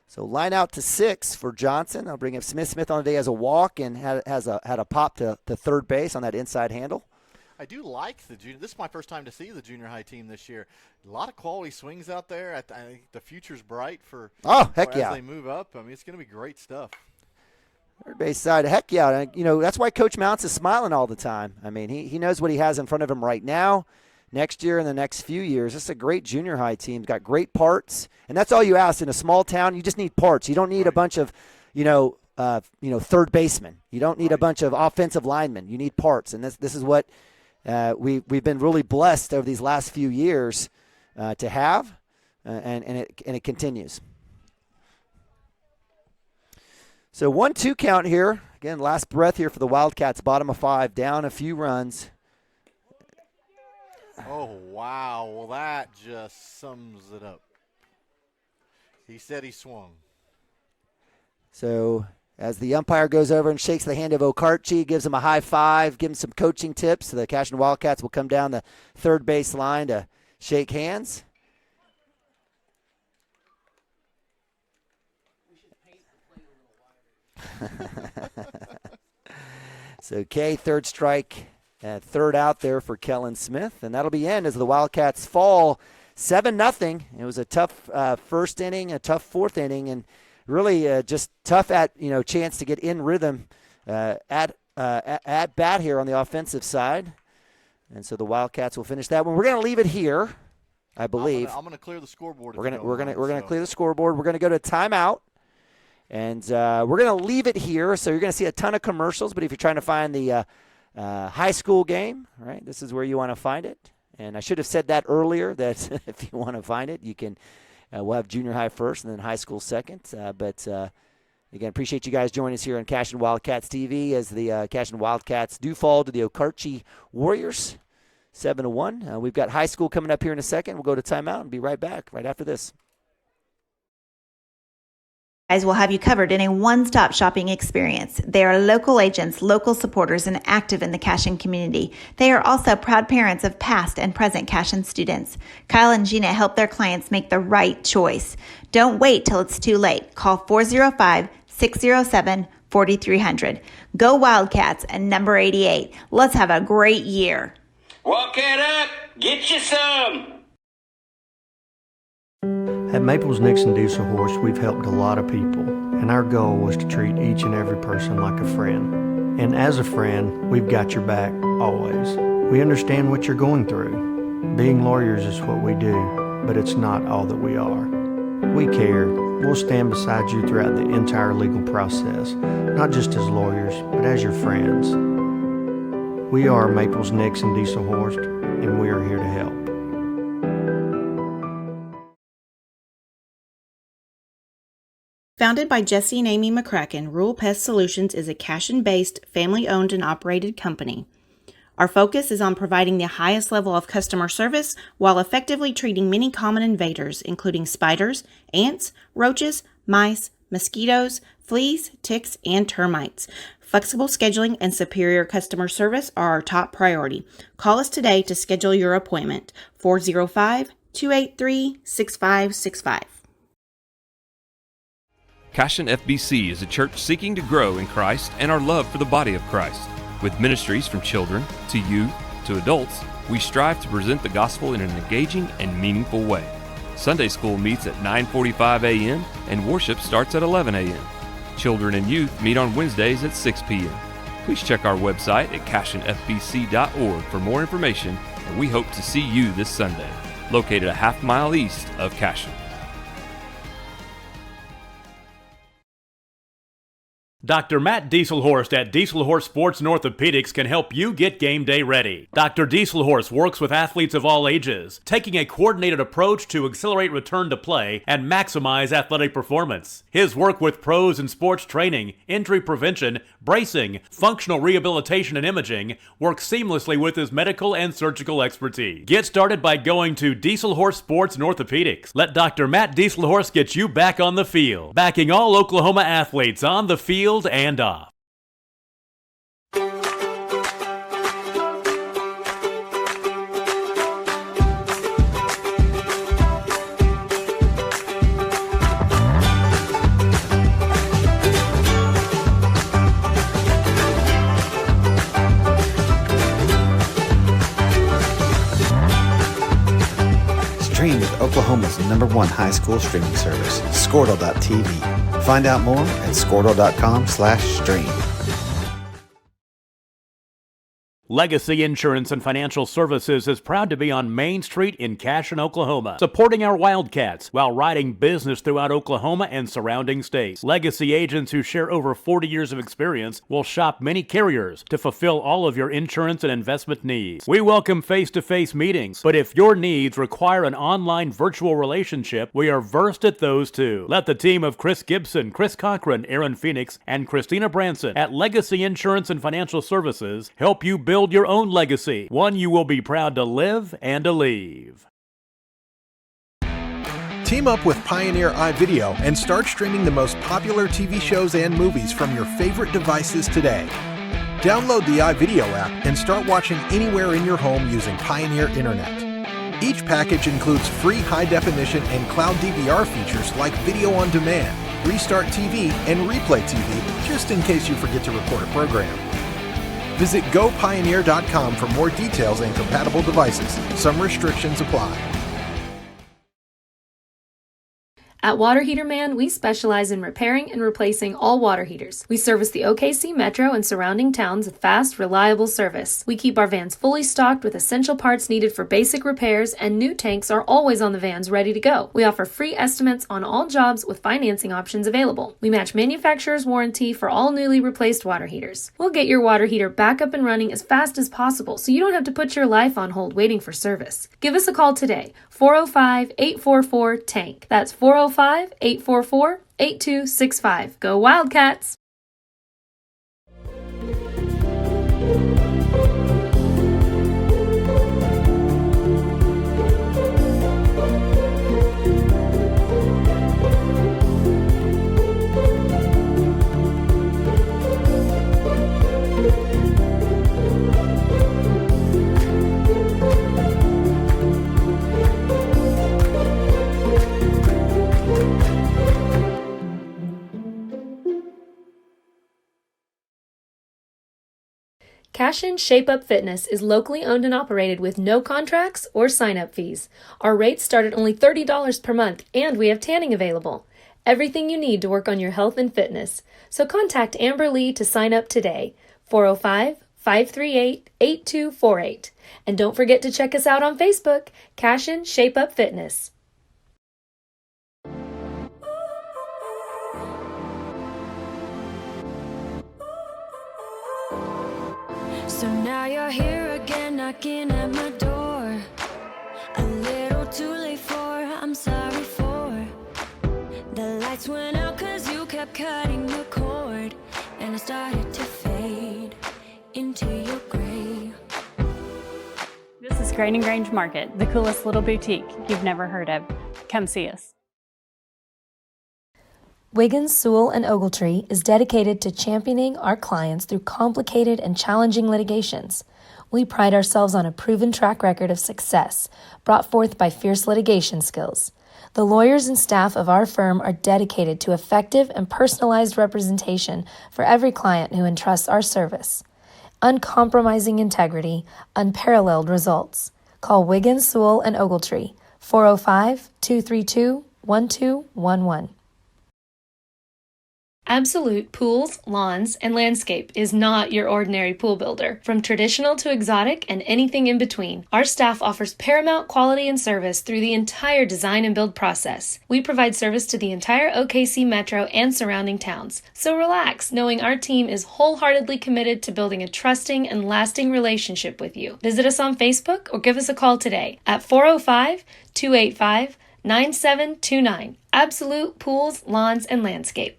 So line out to 6 for Johnson. I'll bring up Smith. Smith on the day has a walk and had a pop to third base on that inside handle. I do like the junior. This is my first time to see the junior high team this year. A lot of quality swings out there. I think the future's bright for as they move up. I mean, it's going to be great stuff. Third base side, heck yeah. And, that's why Coach Mounts is smiling all the time. I mean, he knows what he has in front of him right now, next year, and the next few years. This is a great junior high team. Got great parts. And that's all you ask in a small town. You just need parts. You don't need a bunch of, third basemen. You don't need a bunch of offensive linemen. You need parts. And this is what we've been really blessed over these last few years to have, and it continues. So 1-2 count here. Again, last breath here for the Wildcats. Bottom of 5, down a few runs. Oh, wow. Well, that just sums it up. He said he swung. So as the umpire goes over and shakes the hand of Okarche, gives him a high five, gives him some coaching tips. So the Cashion Wildcats will come down the third base line to shake hands. So K, third strike, third out there for Kellen Smith. And that'll be end as the Wildcats fall 7-0. It was a tough first inning, a tough fourth inning, and really just tough at chance to get in rhythm at bat here on the offensive side. And so the Wildcats will finish that one. We're going to leave it here, I believe. I'm going to clear the scoreboard. We're going to clear the scoreboard. We're going to go to timeout. And we're going to leave it here. So you're going to see a ton of commercials. But if you're trying to find the high school game, right, this is where you want to find it. And I should have said that earlier, that if you want to find it, you can. We'll have junior high first and then high school second. But again, appreciate you guys joining us here on Cashion Wildcats TV as the Cashion Wildcats do fall to the Okarche Warriors 7-1. We've got high school coming up here in a second. We'll go to timeout and be right back right after this. Guys will have you covered in a one-stop shopping experience. They are local agents, local supporters, and active in the Cashion community. They are also proud parents of past and present Cashion students. Kyle and Gina help their clients make the right choice. Don't wait till it's too late. Call 405-607-4300. Go Wildcats and number 88. Let's have a great year. Walk it up. Get you some. At Maples Nixon Diesel Horse, we've helped a lot of people, and our goal was to treat each and every person like a friend. And as a friend, we've got your back always. We understand what you're going through. Being lawyers is what we do, but it's not all that we are. We care. We'll stand beside you throughout the entire legal process, not just as lawyers, but as your friends. We are Maples Nixon Diesel Horse, and we are here to help. Founded by Jesse and Amy McCracken, Rural Pest Solutions is a Cashion-based, family-owned and operated company. Our focus is on providing the highest level of customer service while effectively treating many common invaders, including spiders, ants, roaches, mice, mosquitoes, fleas, ticks, and termites. Flexible scheduling and superior customer service are our top priority. Call us today to schedule your appointment. 405-283-6565. Cashion FBC is a church seeking to grow in Christ and our love for the body of Christ. With ministries from children to youth to adults, we strive to present the gospel in an engaging and meaningful way. Sunday school meets at 9:45 a.m. and worship starts at 11 a.m. Children and youth meet on Wednesdays at 6 p.m. Please check our website at cashionfbc.org for more information, and we hope to see you this Sunday, located a half-mile east of Cashion. Dr. Matt Dieselhorst at Dieselhorst Sports and Orthopedics can help you get game day ready. Dr. Dieselhorst works with athletes of all ages, taking a coordinated approach to accelerate return to play and maximize athletic performance. His work with pros in sports training, injury prevention, bracing, functional rehabilitation, and imaging works seamlessly with his medical and surgical expertise. Get started by going to Dieselhorst Sports and Orthopedics. Let Dr. Matt Dieselhorst get you back on the field, backing all Oklahoma athletes on the field and off. Stream with Oklahoma's #1 high school streaming service, Squirtle.tv. Find out more at Squirtle.com/stream. Legacy Insurance and Financial Services is proud to be on Main Street in Cashion, Oklahoma, supporting our Wildcats while writing business throughout Oklahoma and surrounding states. Legacy agents who share over 40 years of experience will shop many carriers to fulfill all of your insurance and investment needs. We welcome face-to-face meetings, but if your needs require an online virtual relationship, we are versed at those too. Let the team of Chris Gibson, Chris Cochran, Aaron Phoenix, and Christina Branson at Legacy Insurance and Financial Services help you build your own legacy, one you will be proud to live and to leave. Team up with Pioneer iVideo and start streaming the most popular TV shows and movies from your favorite devices today. Download the iVideo app and start watching anywhere in your home using Pioneer Internet. Each package includes free high-definition and cloud DVR features like video on demand, Restart TV, and Replay TV, just in case you forget to record a program. Visit GoPioneer.com for more details and compatible devices. Some restrictions apply. At Water Heater Man, we specialize in repairing and replacing all water heaters. We service the OKC Metro and surrounding towns with fast, reliable service. We keep our vans fully stocked with essential parts needed for basic repairs, and new tanks are always on the vans ready to go. We offer free estimates on all jobs with financing options available. We match manufacturer's warranty for all newly replaced water heaters. We'll get your water heater back up and running as fast as possible so you don't have to put your life on hold waiting for service. Give us a call today, 405-844-TANK. That's 405-844-8265. Go Wildcats! Cashion Shape Up Fitness is locally owned and operated with no contracts or sign-up fees. Our rates start at only $30 per month, and we have tanning available. Everything you need to work on your health and fitness. So contact Amber Lee to sign up today, 405-538-8248. And don't forget to check us out on Facebook, Cashion Shape Up Fitness. So now you're here again, knocking at my door. A little too late for, I'm sorry for. The lights went out 'cause you kept cutting the cord, and I started to fade into your gray. This is Grain and Grange Market, the coolest little boutique you've never heard of. Come see us. Wiggins, Sewell, and Ogletree is dedicated to championing our clients through complicated and challenging litigations. We pride ourselves on a proven track record of success brought forth by fierce litigation skills. The lawyers and staff of our firm are dedicated to effective and personalized representation for every client who entrusts our service. Uncompromising integrity, unparalleled results. Call Wiggins, Sewell, and Ogletree, 405-232-1211. Absolute Pools, Lawns, and Landscape is not your ordinary pool builder. From traditional to exotic and anything in between, our staff offers paramount quality and service through the entire design and build process. We provide service to the entire OKC metro and surrounding towns. So relax, knowing our team is wholeheartedly committed to building a trusting and lasting relationship with you. Visit us on Facebook or give us a call today at 405-285-9729. Absolute Pools, Lawns, and Landscape.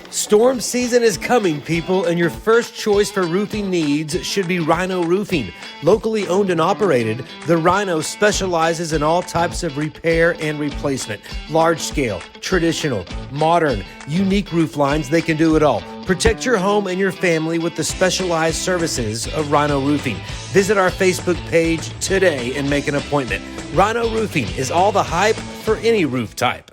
Storm season is coming, people, and your first choice for roofing needs should be Rhino Roofing. Locally owned and operated, the Rhino specializes in all types of repair and replacement. Large scale, traditional, modern, unique roof lines, they can do it all. Protect your home and your family with the specialized services of Rhino Roofing. Visit our Facebook page today and make an appointment. Rhino Roofing is all the hype for any roof type.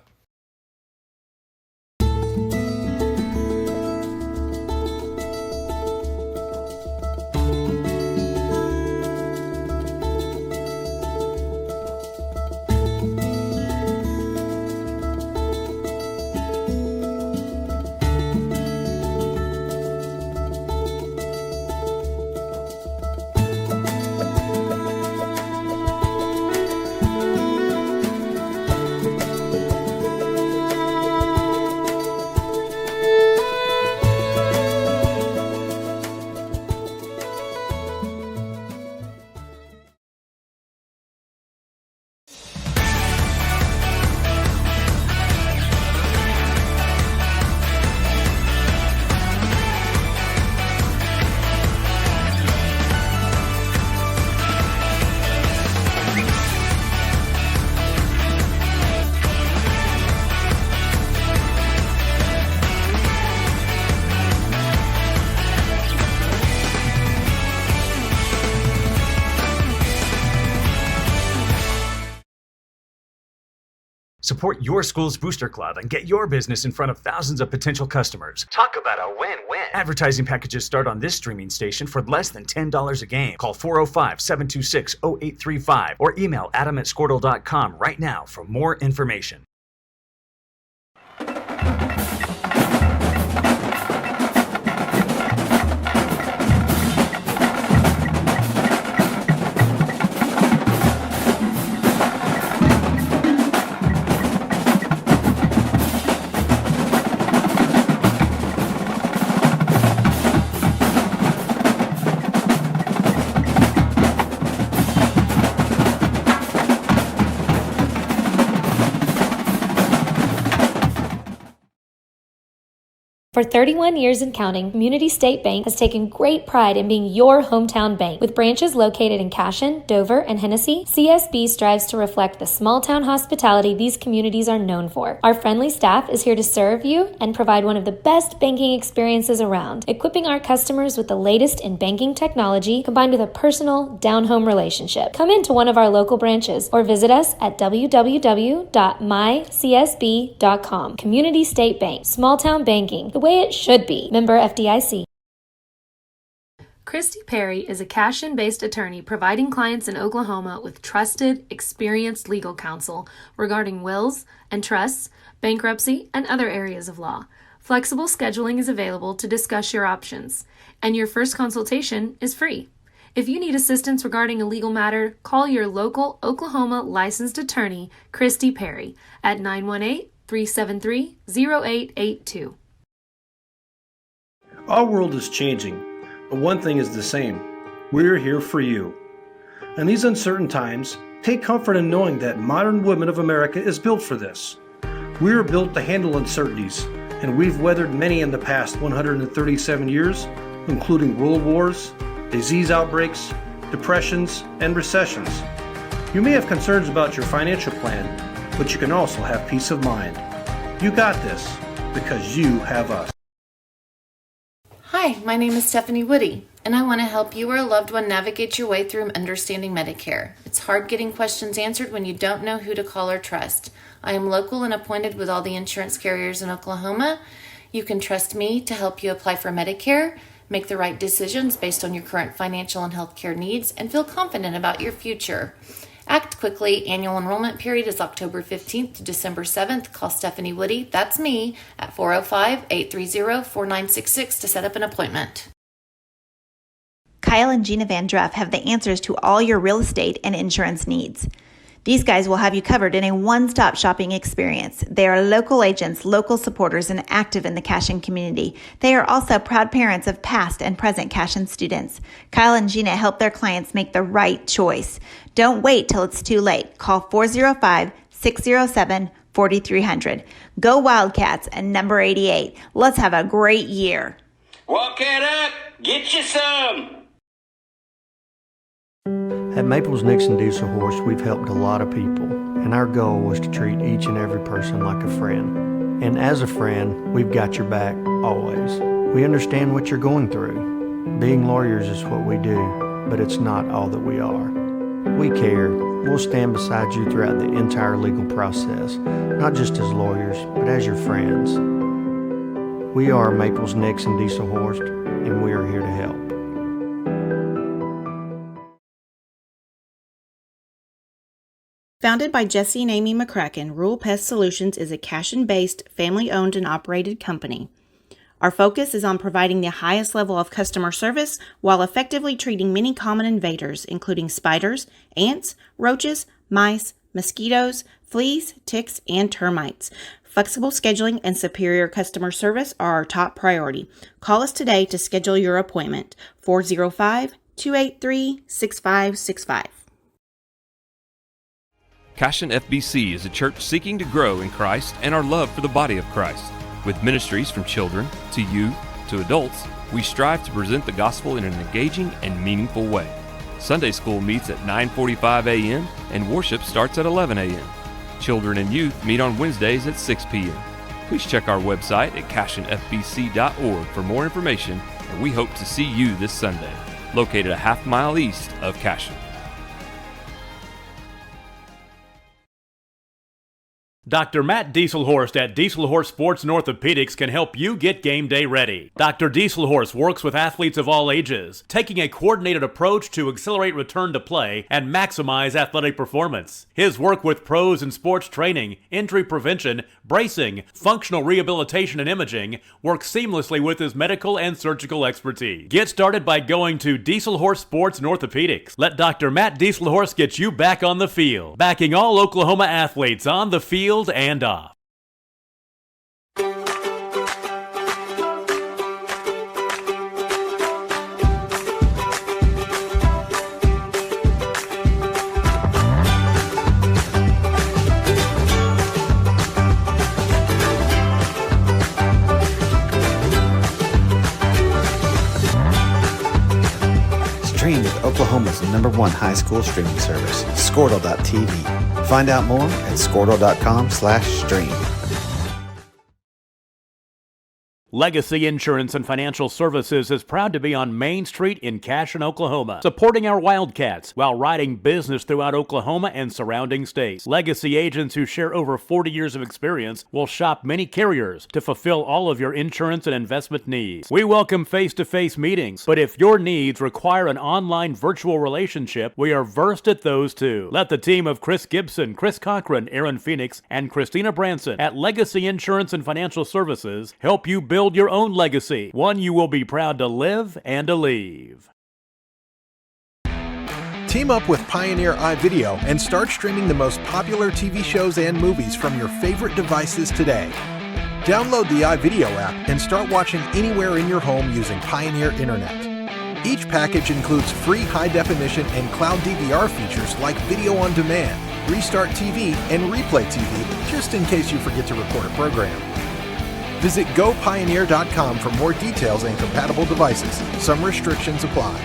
Support your school's booster club and get your business in front of thousands of potential customers. Talk about a win-win. Advertising packages start on this streaming station for less than $10 a game. Call 405-726-0835 or email adam@squirtle.com right now for more information. For 31 years and counting, Community State Bank has taken great pride in being your hometown bank. With branches located in Cashion, Dover, and Hennessy, CSB strives to reflect the small-town hospitality these communities are known for. Our friendly staff is here to serve you and provide one of the best banking experiences around, equipping our customers with the latest in banking technology combined with a personal, down-home relationship. Come into one of our local branches or visit us at www.mycsb.com. Community State Bank, small-town banking, the way it should be. Member FDIC. Christy Perry is a Cashion-based attorney providing clients in Oklahoma with trusted, experienced legal counsel regarding wills and trusts, bankruptcy, and other areas of law. Flexible scheduling is available to discuss your options, and your first consultation is free. If you need assistance regarding a legal matter, call your local Oklahoma licensed attorney, Christy Perry, at 918-373-0882. Our world is changing, but one thing is the same. We're here for you. In these uncertain times, take comfort in knowing that modern women of America is built for this. We are built to handle uncertainties, and we've weathered many in the past 137 years, including world wars, disease outbreaks, depressions, and recessions. You may have concerns about your financial plan, but you can also have peace of mind. You got this, because you have us. Hi, my name is Stephanie Woody, and I want to help you or a loved one navigate your way through understanding Medicare. It's hard getting questions answered when you don't know who to call or trust. I am local and appointed with all the insurance carriers in Oklahoma. You can trust me to help you apply for Medicare, make the right decisions based on your current financial and healthcare needs, and feel confident about your future. Act quickly. Annual enrollment period is October 15th to December 7th. Call Stephanie Woody, that's me, at 405-830-4966 to set up an appointment. Kyle and Gina Van Druff have the answers to all your real estate and insurance needs. These guys will have you covered in a one-stop shopping experience. They are local agents, local supporters, and active in the Cashion community. They are also proud parents of past and present Cashion students. Kyle and Gina help their clients make the right choice. Don't wait till it's too late. Call 405-607-4300. Go Wildcats and number 88. Let's have a great year. Walk it up, get you some. At Maples Nixon Diesel Horse, we've helped a lot of people, and our goal was to treat each and every person like a friend. And as a friend, we've got your back always. We understand what you're going through. Being lawyers is what we do, but it's not all that we are. We care. We'll stand beside you throughout the entire legal process, not just as lawyers, but as your friends. We are Maples Nixon Diesel Horse, and we are here to help. Founded by Jesse and Amy McCracken, Rural Pest Solutions is a Cashion-based, family-owned and operated company. Our focus is on providing the highest level of customer service while effectively treating many common invaders, including spiders, ants, roaches, mice, mosquitoes, fleas, ticks, and termites. Flexible scheduling and superior customer service are our top priority. Call us today to schedule your appointment. 405-283-6565. Cashion FBC is a church seeking to grow in Christ and our love for the body of Christ. With ministries from children to youth to adults, we strive to present the gospel in an engaging and meaningful way. Sunday school meets at 9:45 a.m. and worship starts at 11 a.m. Children and youth meet on Wednesdays at 6 p.m. Please check our website at cashionfbc.org for more information, and we hope to see you this Sunday, located a half-mile east of Cashion. Dr. Matt Dieselhorst at Dieselhorst Sports and Orthopedics can help you get game day ready. Dr. Dieselhorst works with athletes of all ages, taking a coordinated approach to accelerate return to play and maximize athletic performance. His work with pros in sports training, injury prevention, bracing, functional rehabilitation, and imaging works seamlessly with his medical and surgical expertise. Get started by going to Dieselhorst Sports and Orthopedics. Let Dr. Matt Dieselhorst get you back on the field, backing all Oklahoma athletes on the field and off. Stream with Oklahoma's #1 high school streaming service, Squirtle.tv. Find out more at Squirtle.com/stream. Legacy Insurance and Financial Services is proud to be on Main Street in Cashion, Oklahoma, supporting our Wildcats while writing business throughout Oklahoma and surrounding states. Legacy agents who share over 40 years of experience will shop many carriers to fulfill all of your insurance and investment needs. We welcome face-to-face meetings, but if your needs require an online virtual relationship, we are versed at those too. Let the team of Chris Gibson, Chris Cochran, Aaron Phoenix, and Christina Branson at Legacy Insurance and Financial Services help you build your own legacy, one you will be proud to live and to leave. Team up with Pioneer iVideo and start streaming the most popular TV shows and movies from your favorite devices today. Download the iVideo app and start watching anywhere in your home using Pioneer Internet. Each package includes free high-definition and cloud DVR features like video on demand, Restart TV, and Replay TV, just in case you forget to record a program. Visit GoPioneer.com for more details and compatible devices. Some restrictions apply.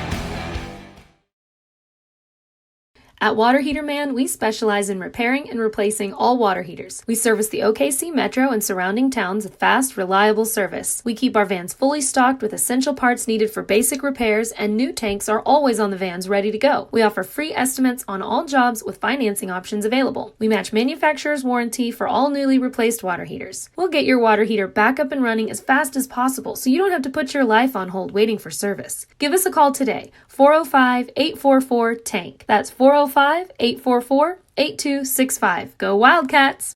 At Water Heater Man, we specialize in repairing and replacing all water heaters. We service the OKC Metro and surrounding towns with fast, reliable service. We keep our vans fully stocked with essential parts needed for basic repairs, and new tanks are always on the vans ready to go. We offer free estimates on all jobs with financing options available. We match manufacturer's warranty for all newly replaced water heaters. We'll get your water heater back up and running as fast as possible so you don't have to put your life on hold waiting for service. Give us a call today, 405-844-TANK. That's 405 405-844-8265. Go Wildcats!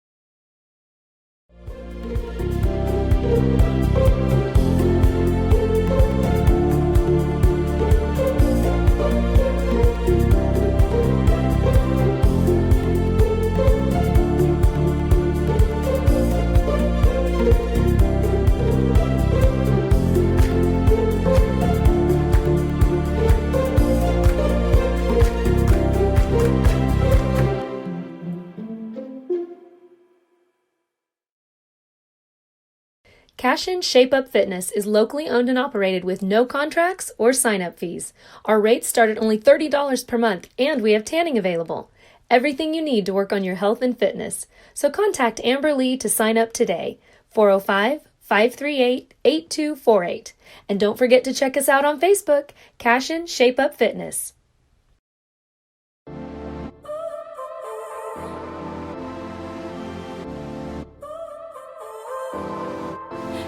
Cashion Shape Up Fitness is locally owned and operated with no contracts or sign-up fees. Our rates start at only $30 per month, and we have tanning available. Everything you need to work on your health and fitness. So contact Amber Lee to sign up today. 405-538-8248. And don't forget to check us out on Facebook, Cashion Shape Up Fitness.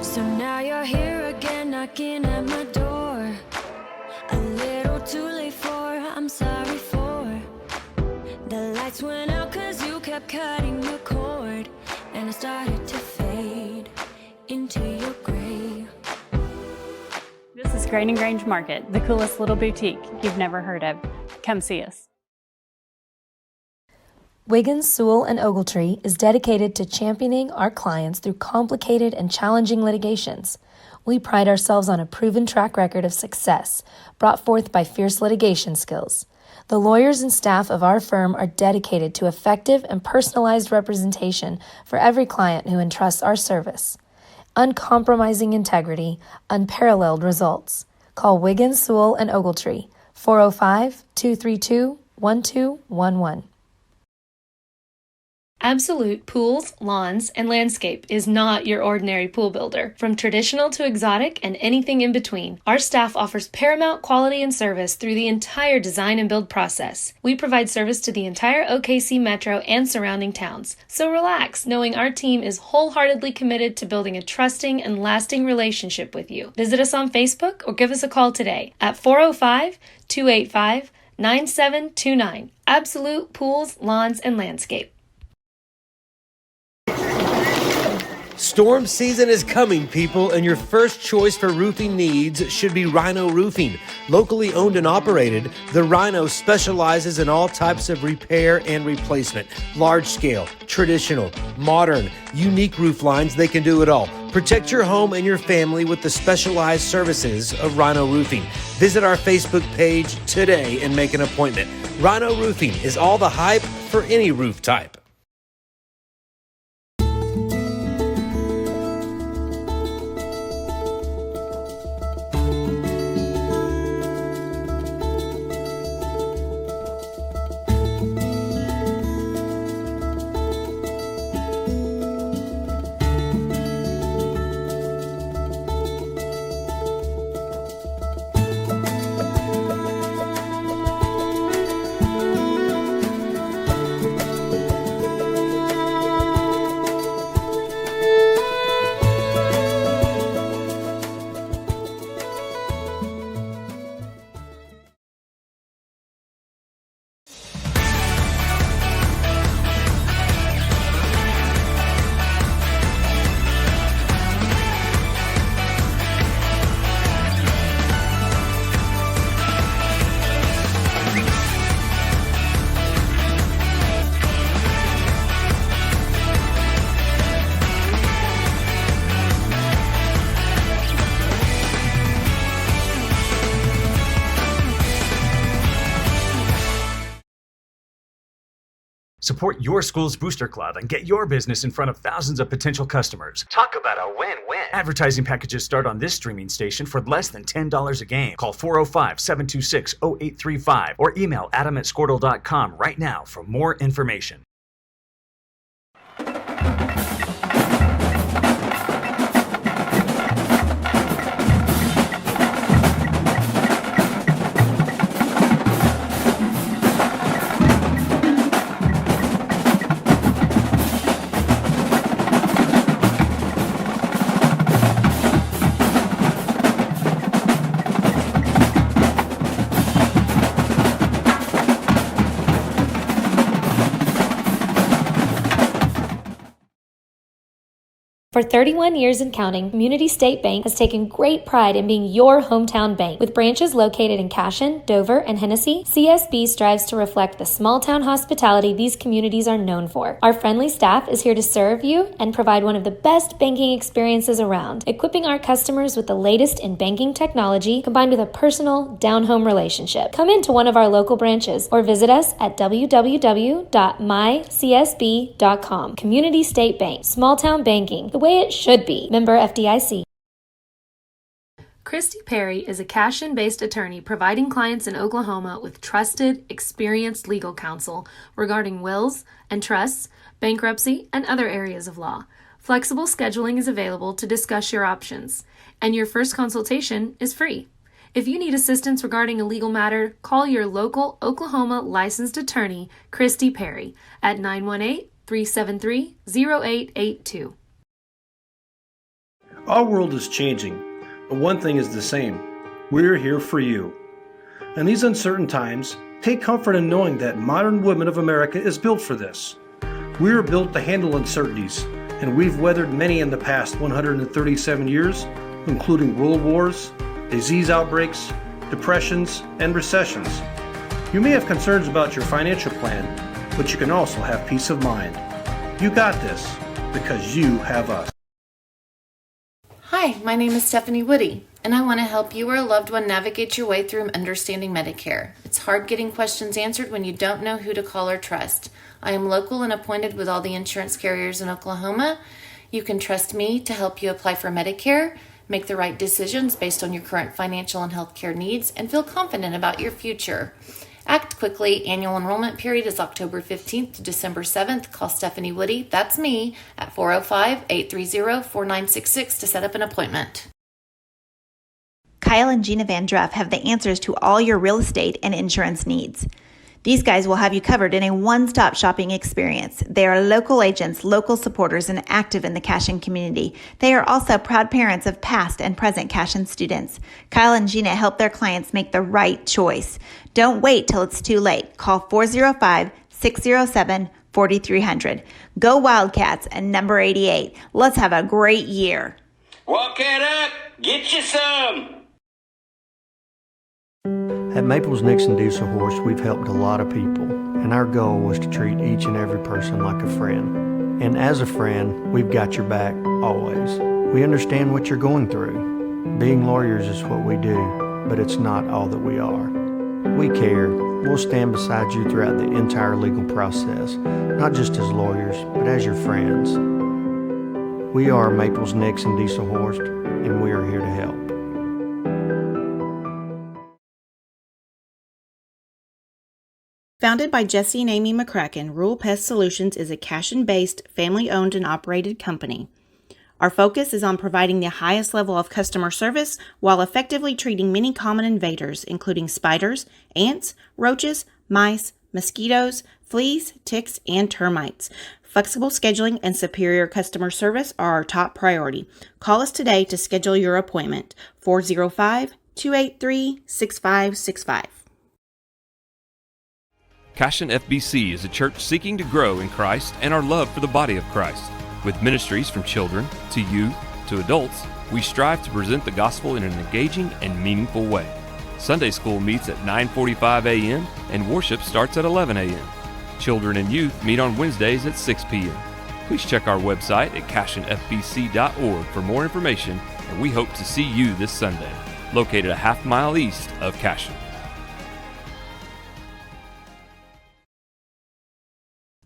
So now you're here again, knocking at my door. A little too late for, I'm sorry for. The lights went out 'cause you kept cutting the cord, and I started to fade into your gray. This is Grain and Grange Market, the coolest little boutique you've never heard of. Come see us. Wiggins, Sewell & Ogletree is dedicated to championing our clients through complicated and challenging litigations. We pride ourselves on a proven track record of success brought forth by fierce litigation skills. The lawyers and staff of our firm are dedicated to effective and personalized representation for every client who entrusts our service. Uncompromising integrity, unparalleled results. Call Wiggins, Sewell & Ogletree, 405-232-1211. Absolute Pools, Lawns, and Landscape is not your ordinary pool builder. From traditional to exotic and anything in between, our staff offers paramount quality and service through the entire design and build process. We provide service to the entire OKC metro and surrounding towns. So relax, knowing our team is wholeheartedly committed to building a trusting and lasting relationship with you. Visit us on Facebook or give us a call today at 405-285-9729. Absolute Pools, Lawns, and Landscape. Storm season is coming, people, and your first choice for roofing needs should be Rhino Roofing. Locally owned and operated, the Rhino specializes in all types of repair and replacement. Large scale, traditional, modern, unique roof lines, they can do it all. Protect your home and your family with the specialized services of Rhino Roofing. Visit our Facebook page today and make an appointment. Rhino Roofing is all the hype for any roof type. Support your school's booster club and get your business in front of thousands of potential customers. Talk about a win-win. Advertising packages start on this streaming station for less than $10 a game. Call 405-726-0835 or email adam@squirtle.com right now for more information. For 31 years and counting, Community State Bank has taken great pride in being your hometown bank. With branches located in Cashion, Dover, and Hennessy, CSB strives to reflect the small-town hospitality these communities are known for. Our friendly staff is here to serve you and provide one of the best banking experiences around, equipping our customers with the latest in banking technology combined with a personal, down-home relationship. Come into one of our local branches or visit us at www.mycsb.com. Community State Bank, small-town banking, the way it should be. Member FDIC. Christy Perry is a Cashion-based attorney providing clients in Oklahoma with trusted, experienced legal counsel regarding wills and trusts, bankruptcy, and other areas of law. Flexible scheduling is available to discuss your options, and your first consultation is free. If you need assistance regarding a legal matter, call your local Oklahoma licensed attorney, Christy Perry, at 918-373-0882. Our world is changing, but one thing is the same. We're here for you. In these uncertain times, take comfort in knowing that modern women of America is built for this. We are built to handle uncertainties, and we've weathered many in the past 137 years, including world wars, disease outbreaks, depressions, and recessions. You may have concerns about your financial plan, but you can also have peace of mind. You got this, because you have us. Hi, my name is Stephanie Woody, and I want to help you or a loved one navigate your way through understanding Medicare. It's hard getting questions answered when you don't know who to call or trust. I am local and appointed with all the insurance carriers in Oklahoma. You can trust me to help you apply for Medicare, make the right decisions based on your current financial and healthcare needs, and feel confident about your future. Act quickly. Annual enrollment period is October 15th to December 7th. Call Stephanie Woody, that's me, at 405-830-4966 to set up an appointment. Kyle and Gina Van Druff have the answers to all your real estate and insurance needs. These guys will have you covered in a one-stop shopping experience. They are local agents, local supporters, and active in the Cashion community. They are also proud parents of past and present Cashion students. Kyle and Gina help their clients make the right choice. Don't wait till it's too late. Call 405-607-4300. Go Wildcats and number 88. Let's have a great year. Walk it up, get you some. At Maples Nixon Diesel Horse, we've helped a lot of people, and our goal was to treat each and every person like a friend. And as a friend, we've got your back always. We understand what you're going through. Being lawyers is what we do, but it's not all that we are. We care. We'll stand beside you throughout the entire legal process, not just as lawyers, but as your friends. We are Maples Nixon Diesel Horse, and we are here to help. Founded by Jesse and Amy McCracken, Rural Pest Solutions is a Cashion-based, family-owned and operated company. Our focus is on providing the highest level of customer service while effectively treating many common invaders, including spiders, ants, roaches, mice, mosquitoes, fleas, ticks, and termites. Flexible scheduling and superior customer service are our top priority. Call us today to schedule your appointment. 405-283-6565. Cashion FBC is a church seeking to grow in Christ and our love for the body of Christ. With ministries from children to youth to adults, we strive to present the gospel in an engaging and meaningful way. Sunday school meets at 9:45 a.m. and worship starts at 11 a.m. Children and youth meet on Wednesdays at 6 p.m. Please check our website at cashionfbc.org for more information, and we hope to see you this Sunday, located a half-mile east of Cashion.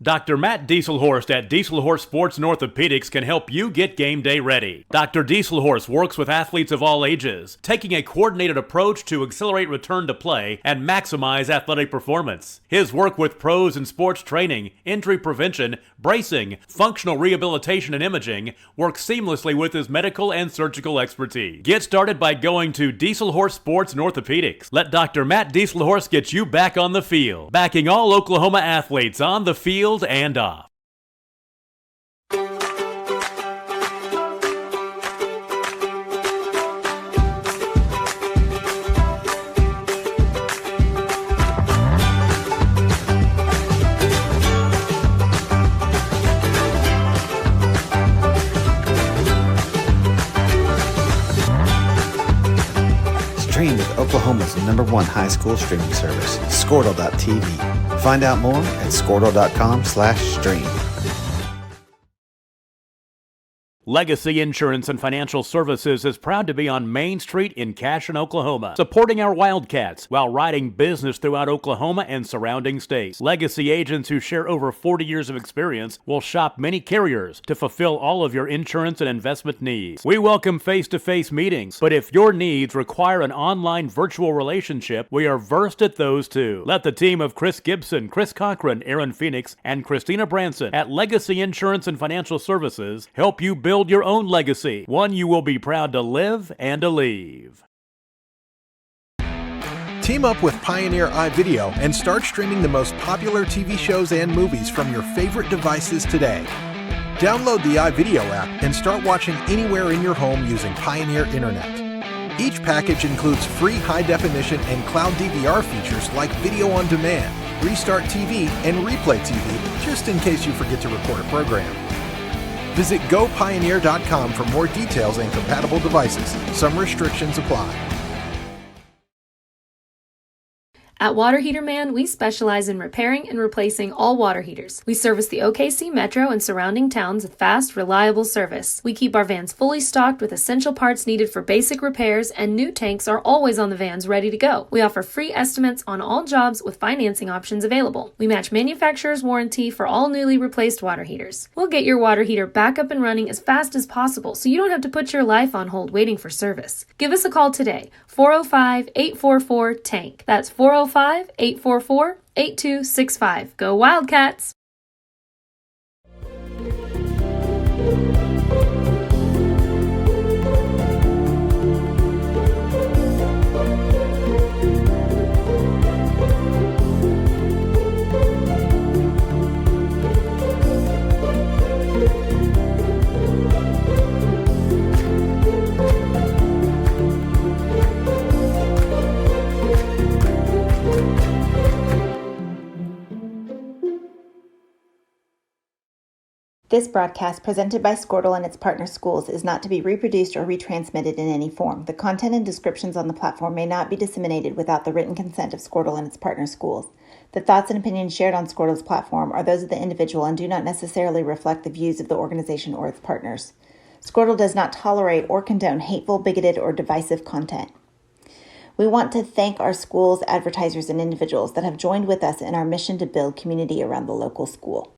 Dr. Matt Dieselhorst at Dieselhorst Sports and Orthopedics can help you get game day ready. Dr. Dieselhorst works with athletes of all ages, taking a coordinated approach to accelerate return to play and maximize athletic performance. His work with pros in sports training, injury prevention, bracing, functional rehabilitation, and imaging works seamlessly with his medical and surgical expertise. Get started by going to Dieselhorst Sports and Orthopedics. Let Dr. Matt Dieselhorst get you back on the field, backing all Oklahoma athletes on the field and off. Oklahoma's #1 high school streaming service, Squirtle.tv. Find out more at Squirtle.com/stream. Legacy Insurance and Financial Services is proud to be on Main Street in Cashion, Oklahoma, supporting our Wildcats while writing business throughout Oklahoma and surrounding states. Legacy agents who share over 40 years of experience will shop many carriers to fulfill all of your insurance and investment needs. We welcome face-to-face meetings, but if your needs require an online virtual relationship, we are versed at those too. Let the team of Chris Gibson, Chris Cochran, Aaron Phoenix, and Christina Branson at Legacy Insurance and Financial Services help you build your own legacy, one you will be proud to live and to leave. Team up with Pioneer iVideo and start streaming the most popular TV shows and movies from your favorite devices today. Download the iVideo app and start watching anywhere in your home using Pioneer Internet. Each package includes free high-definition and cloud DVR features like video on demand, Restart TV, and Replay TV, just in case you forget to record a program. Visit GoPioneer.com for more details and compatible devices. Some restrictions apply. At Water Heater Man, we specialize in repairing and replacing all water heaters. We service the OKC Metro and surrounding towns with fast, reliable service. We keep our vans fully stocked with essential parts needed for basic repairs, and new tanks are always on the vans ready to go. We offer free estimates on all jobs with financing options available. We match manufacturer's warranty for all newly replaced water heaters. We'll get your water heater back up and running as fast as possible so you don't have to put your life on hold waiting for service. Give us a call today, 405-844-TANK. That's 405-844-8265. Go Wildcats! This broadcast, presented by Squirtle and its partner schools, is not to be reproduced or retransmitted in any form. The content and descriptions on the platform may not be disseminated without the written consent of Squirtle and its partner schools. The thoughts and opinions shared on Squirtle's platform are those of the individual and do not necessarily reflect the views of the organization or its partners. Squirtle does not tolerate or condone hateful, bigoted, or divisive content. We want to thank our schools, advertisers, and individuals that have joined with us in our mission to build community around the local school.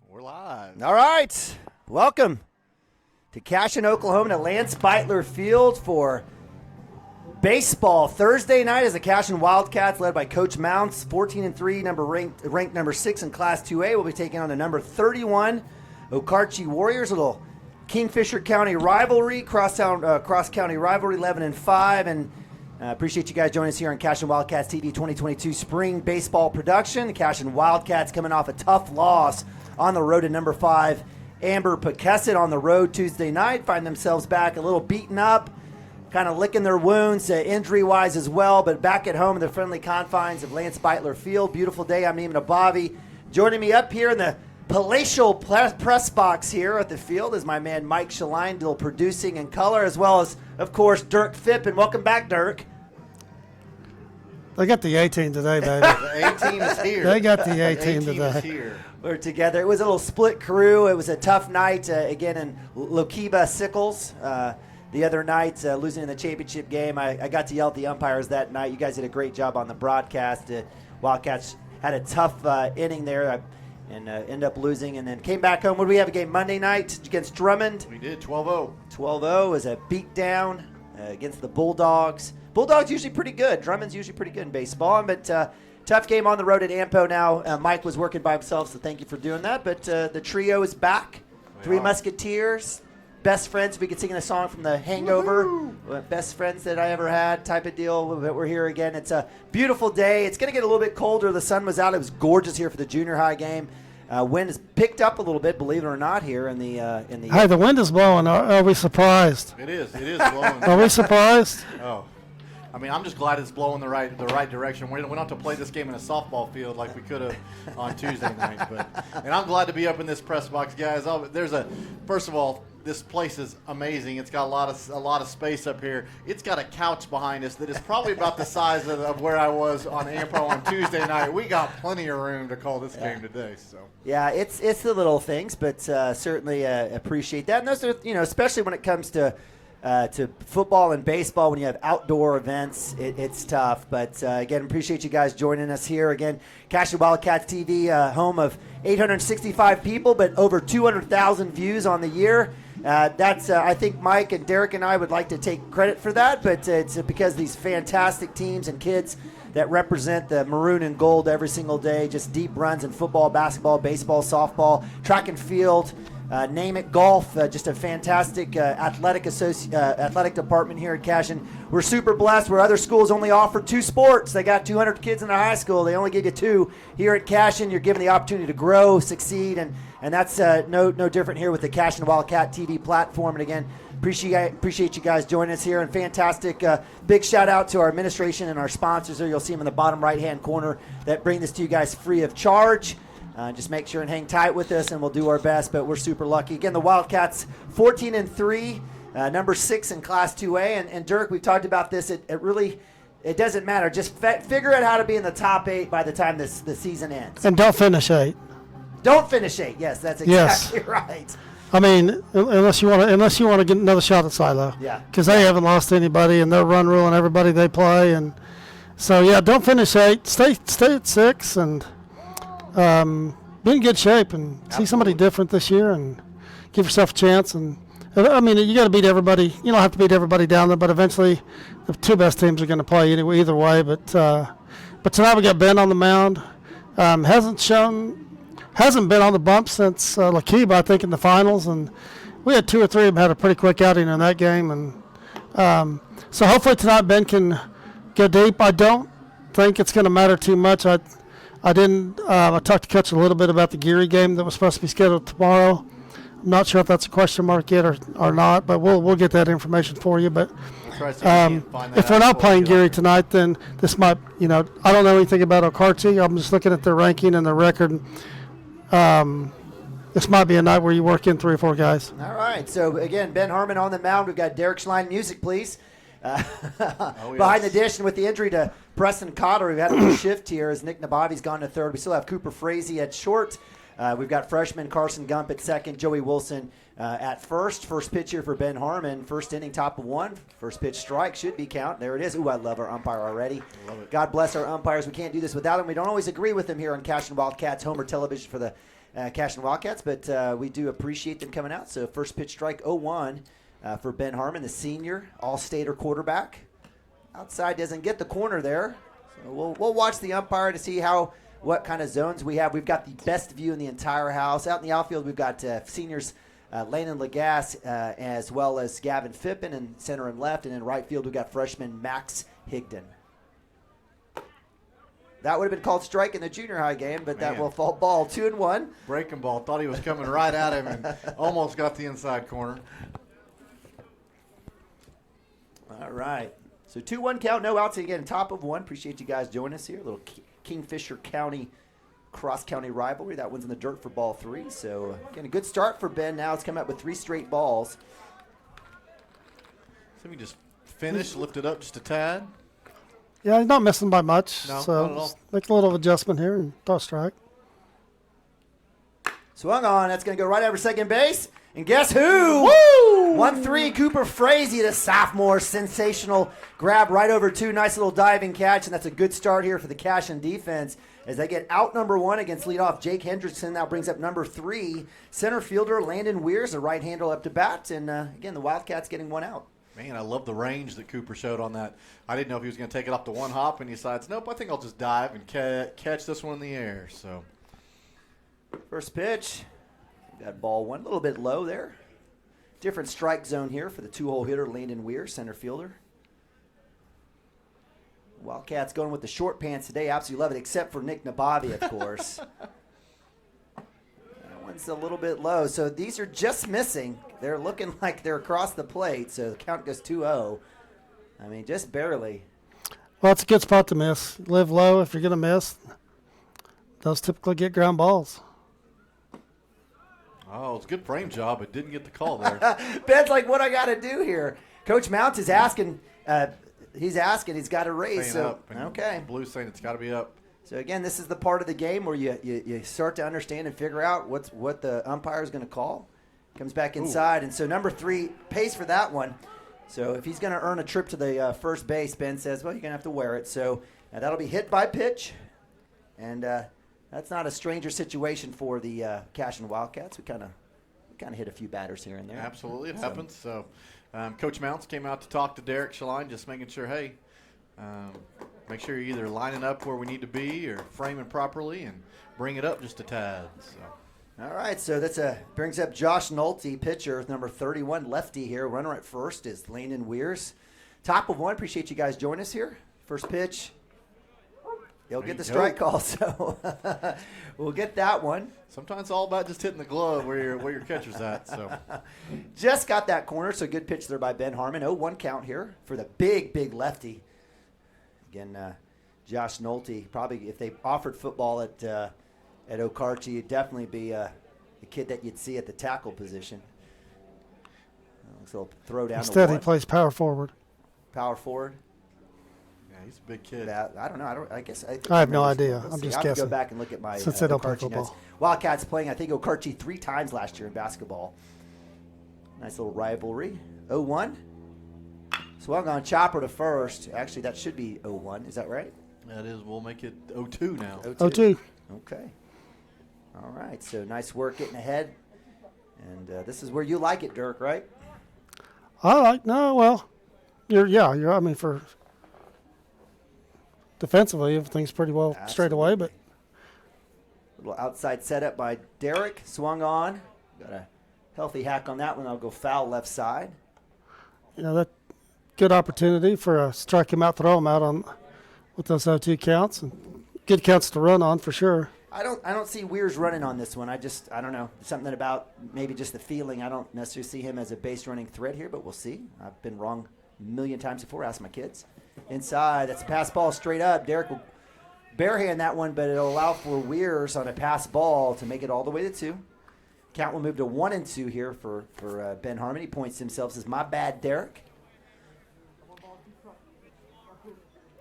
We're live. All right. Welcome to Cashion, Oklahoma, to Lance Beitler Field for baseball Thursday night as the Cashion Wildcats, led by Coach Mounts, 14-3, ranked number 6 in Class 2A, will be taking on the number 31 Okarche Warriors. A little Kingfisher County rivalry, cross-county rivalry, 11-5, and appreciate you guys joining us here on Cashion Wildcats TV 2022 spring baseball production. The Cashion Wildcats coming off a tough loss on the road to number 5 Amber Pekesset on the road Tuesday night. Find themselves back a little beaten up, kind of licking their wounds injury-wise as well, but back at home in the friendly confines of Lance Beitler Field. Beautiful day. I'm Neiman Abavi. Joining me up here in the palatial press box here at the field is my man Mike Schleindel, producing in color, as well as, of course, Dirk Phippen. Welcome back, Dirk. They got the 18 today, baby. The 18 is here. They got the 18 18 today. is here. We're together. It was a little split crew. It was a tough night, again, in Lokiba Sickles. The other night, losing in the championship game. I got to yell at the umpires that night. You guys did a great job on the broadcast. Wildcats had a tough inning there and ended up losing, and then came back home. What did we have, a game Monday night against Drummond? We did, 12-0. 12-0 was a beatdown against the Bulldogs. Bulldogs usually pretty good. Drummond's usually pretty good in baseball, but tough game on the road at Ampo now. Mike was working by himself, so thank you for doing that. But the trio is back. Three Musketeers, best friends. We could sing a song from The Hangover. Best friends that I ever had type of deal. But we're here again. It's a beautiful day. It's going to get a little bit colder. The sun was out. It was gorgeous here for the junior high game. Wind has picked up a little bit, believe it or not, here in the. Hey, the wind is blowing. Are we surprised? It is blowing. Are we surprised? Oh, I mean, I'm just glad it's blowing the right direction. We don't have to play this game in a softball field like we could have on Tuesday night. And I'm glad to be up in this press box, guys. First of all, this place is amazing. It's got a lot of space up here. It's got a couch behind us that is probably about the size of where I was on AMPRO on Tuesday night. We got plenty of room to call this game today. So yeah, it's the little things, but certainly appreciate that. And those are, especially when it comes to football and baseball, when you have outdoor events, it's tough. But again, appreciate you guys joining us here. Again, Cashion Wildcats TV, home of 865 people, but over 200,000 views on the year. That's I think Mike and Derek and I would like to take credit for that, but it's because these fantastic teams and kids that represent the maroon and gold every single day, just deep runs in football, basketball, baseball, softball, track and field, name it, golf, just a fantastic athletic department here at Cashion. We're super blessed where other schools only offer 2 sports. They got 200 kids in their high school. They only give you 2. Here at Cashion, you're given the opportunity to grow, succeed, and that's no different here with the Cashion Wildcat TV platform. And again, appreciate you guys joining us here. And fantastic big shout out to our administration and our sponsors there. You'll see them in the bottom right-hand corner that bring this to you guys free of charge. Just make sure and hang tight with us, and we'll do our best, but we're super lucky. Again, the Wildcats 14-3, number 6 in Class 2A. And Dirk, we've talked about this. It doesn't matter. Just figure out how to be in the top 8 by the time the season ends. And don't finish 8. Don't finish 8. Yes, that's exactly right. I mean, unless you want to get another shot at Silo. Yeah. Because they haven't lost anybody, and they're run ruling everybody they play, and so yeah, don't finish 8. Stay at 6, and be in good shape, and see somebody different this year, and give yourself a chance. And I mean, you got to beat everybody. You don't have to beat everybody down there, but eventually, the 2 best teams are going to play either way. But tonight we got Ben on the mound. Hasn't been on the bump since Lakeeb, I think, in the finals, and we had 2 or 3 of them had a pretty quick outing in that game, and so hopefully tonight Ben can go deep. I don't think it's going to matter too much. I talked to Coach a little bit about the Geary game that was supposed to be scheduled tomorrow. I'm not sure if that's a question mark yet or not, but we'll get that information for you. But if we're not playing Geary tonight, then this might, I don't know anything about Okarche. I'm just looking at their ranking and their record. This might be a night where you work in 3 or 4 guys. All right. So, again, Ben Harmon on the mound. We've got Derek Schlein music, please. Behind the dish, and with the injury to Preston Cotter, we've had a shift here as Nick Nabavi's gone to third. We still have Cooper Frazee at short. We've got freshman Carson Gump at second, Joey Wilson at first. First pitch here for Ben Harmon. First inning, top of 1. First pitch strike should be count. There it is. Ooh, I love our umpire already. Love it. God bless our umpires. We can't do this without them. We don't always agree with them here on Cashion Wildcats, Homer Television for the Cashion Wildcats, but we do appreciate them coming out. So first pitch strike 0-1 for Ben Harmon, the senior all-stater quarterback. Outside doesn't get the corner there. So we'll watch the umpire to see what kind of zones we have. We've got the best view in the entire house. Out in the outfield, we've got seniors Landon Lagasse as well as Gavin Phippen in center and left. And in right field, we've got freshman Max Higdon. That would have been called strike in the junior high game, but that will fall ball. 2-1. Breaking ball. Thought he was coming right at him and almost got the inside corner. All right. So 2-1 count, no outs. Again, top of 1. Appreciate you guys joining us here. A little Kingfisher County cross-county rivalry. That one's in the dirt for ball 3. So, again, a good start for Ben. Now it's come up with 3 straight balls. So we just finish, lift it up just a tad. Yeah, he's not missing by much. No, so not at all. just make a little adjustment here and throw a strike. Swung on. That's going to go right over second base. And guess who? Woo! 1-3, Cooper Frazee, the sophomore. Sensational grab right over 2. Nice little diving catch, and that's a good start here for the Cashion defense as they get out number 1 against leadoff Jake Hendrickson. Now brings up number 3, center fielder Landon Weirs, a right-hander up to bat. And, again, the Wildcats getting 1 out. Man, I love the range that Cooper showed on that. I didn't know if he was going to take it off to 1 hop, and he decides, nope, I think I'll just dive and catch this one in the air. So, first pitch. Got ball 1, a little bit low there. Different strike zone here for the 2-hole hitter, Landon Weir, center fielder. Wildcats going with the short pants today. Absolutely love it, except for Nick Nabavi, of course. That one's a little bit low. So these are just missing. They're looking like they're across the plate. So the count goes 2-0. I mean, just barely. Well, it's a good spot to miss. Live low if you're going to miss. Those typically get ground balls. Oh, it's a good frame job, but didn't get the call there. Ben's like, what I got to do here? Coach Mounts is asking. He's got to raise. Saying So up, and okay. Blue's saying it's got to be up. So again, this is the part of the game where you start to understand and figure out what the umpire is going to call. Comes back inside, and so number 3 pays for that one. So if he's going to earn a trip to the first base, Ben says, well, you're going to have to wear it. So that'll be hit by pitch, and that's not a stranger situation for the Cashion Wildcats. We kind of hit a few batters here and there. Absolutely, it happens. So Coach Mounts came out to talk to Derek Shaline, just making sure, hey, make sure you're either lining up where we need to be or framing properly and bring it up just a tad. So. All right, so that's brings up Josh Nolte, pitcher, number 31, lefty here. Runner at first is Landon Weirs. Top of 1, appreciate you guys joining us here. First pitch, he'll get the strike call, so we'll get that one. Sometimes it's all about just hitting the glove where your catcher's at. So just got that corner, so good pitch there by Ben Harmon. 0-1 count here for the big lefty. Again, Josh Nolte, probably if they offered football at Okarche, it'd definitely be the kid that you'd see at the tackle position. So throw down. Instead, he plays power forward. Power forward. Yeah, he's a big kid. I don't know. I have no idea. I'm just guessing. I have to go back and look at my since they don't play Okarche football. notes. Wildcats playing, I think, Okarche 3 times last year in basketball. Nice little rivalry. 0-1. Swung on chopper to first. Actually, that should be 0-1. Is that right? That is. We'll make it 0-2 now. 0-2. Okay. All right, so nice work getting ahead. And this is where you like it, Dirk, right? I mean, for defensively, everything's pretty well straight away. But little outside setup by Derek. Swung on. Got a healthy hack on that one. I'll go foul left side. That good opportunity for a strike him out, throw him out on with those 0-2 counts. And good counts to run on for sure. I don't see Weirs running on this one. I don't know. Something about maybe just the feeling. I don't necessarily see him as a base running threat here, but we'll see. I've been wrong a million times before. Ask my kids. Inside, that's a pass ball straight up. Derek will barehand that one, but it'll allow for Weirs on a pass ball to make it all the way to 2. Count will move to 1-2 here for Ben Harmon. He points to himself, says, my bad, Derek.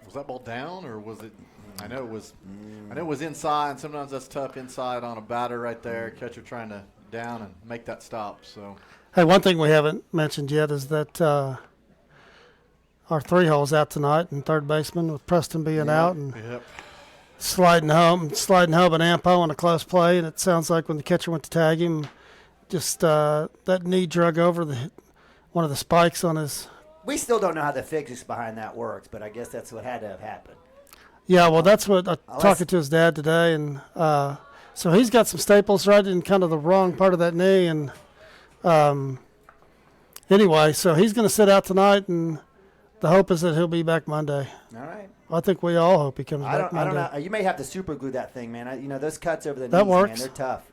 Was that ball down or was it? I know it was inside, and sometimes that's tough inside on a batter right there. Catcher trying to down and make that stop. So, hey, one thing we haven't mentioned yet is that our 3-hole's out tonight, and third baseman with Preston being out and sliding home an Ampo on a close play, and it sounds like when the catcher went to tag him, just that knee drug over one of the spikes on his. We still don't know how the physics behind that works, but I guess that's what had to have happened. Yeah, well, that's what I'm talking to his dad today, and so he's got some staples right in kind of the wrong part of that knee, and anyway, so he's going to sit out tonight, and the hope is that he'll be back Monday. All right. I think we all hope he comes back Monday. I don't know. You may have to super glue that thing, man. Those cuts over the that knees, works. Man, they're tough.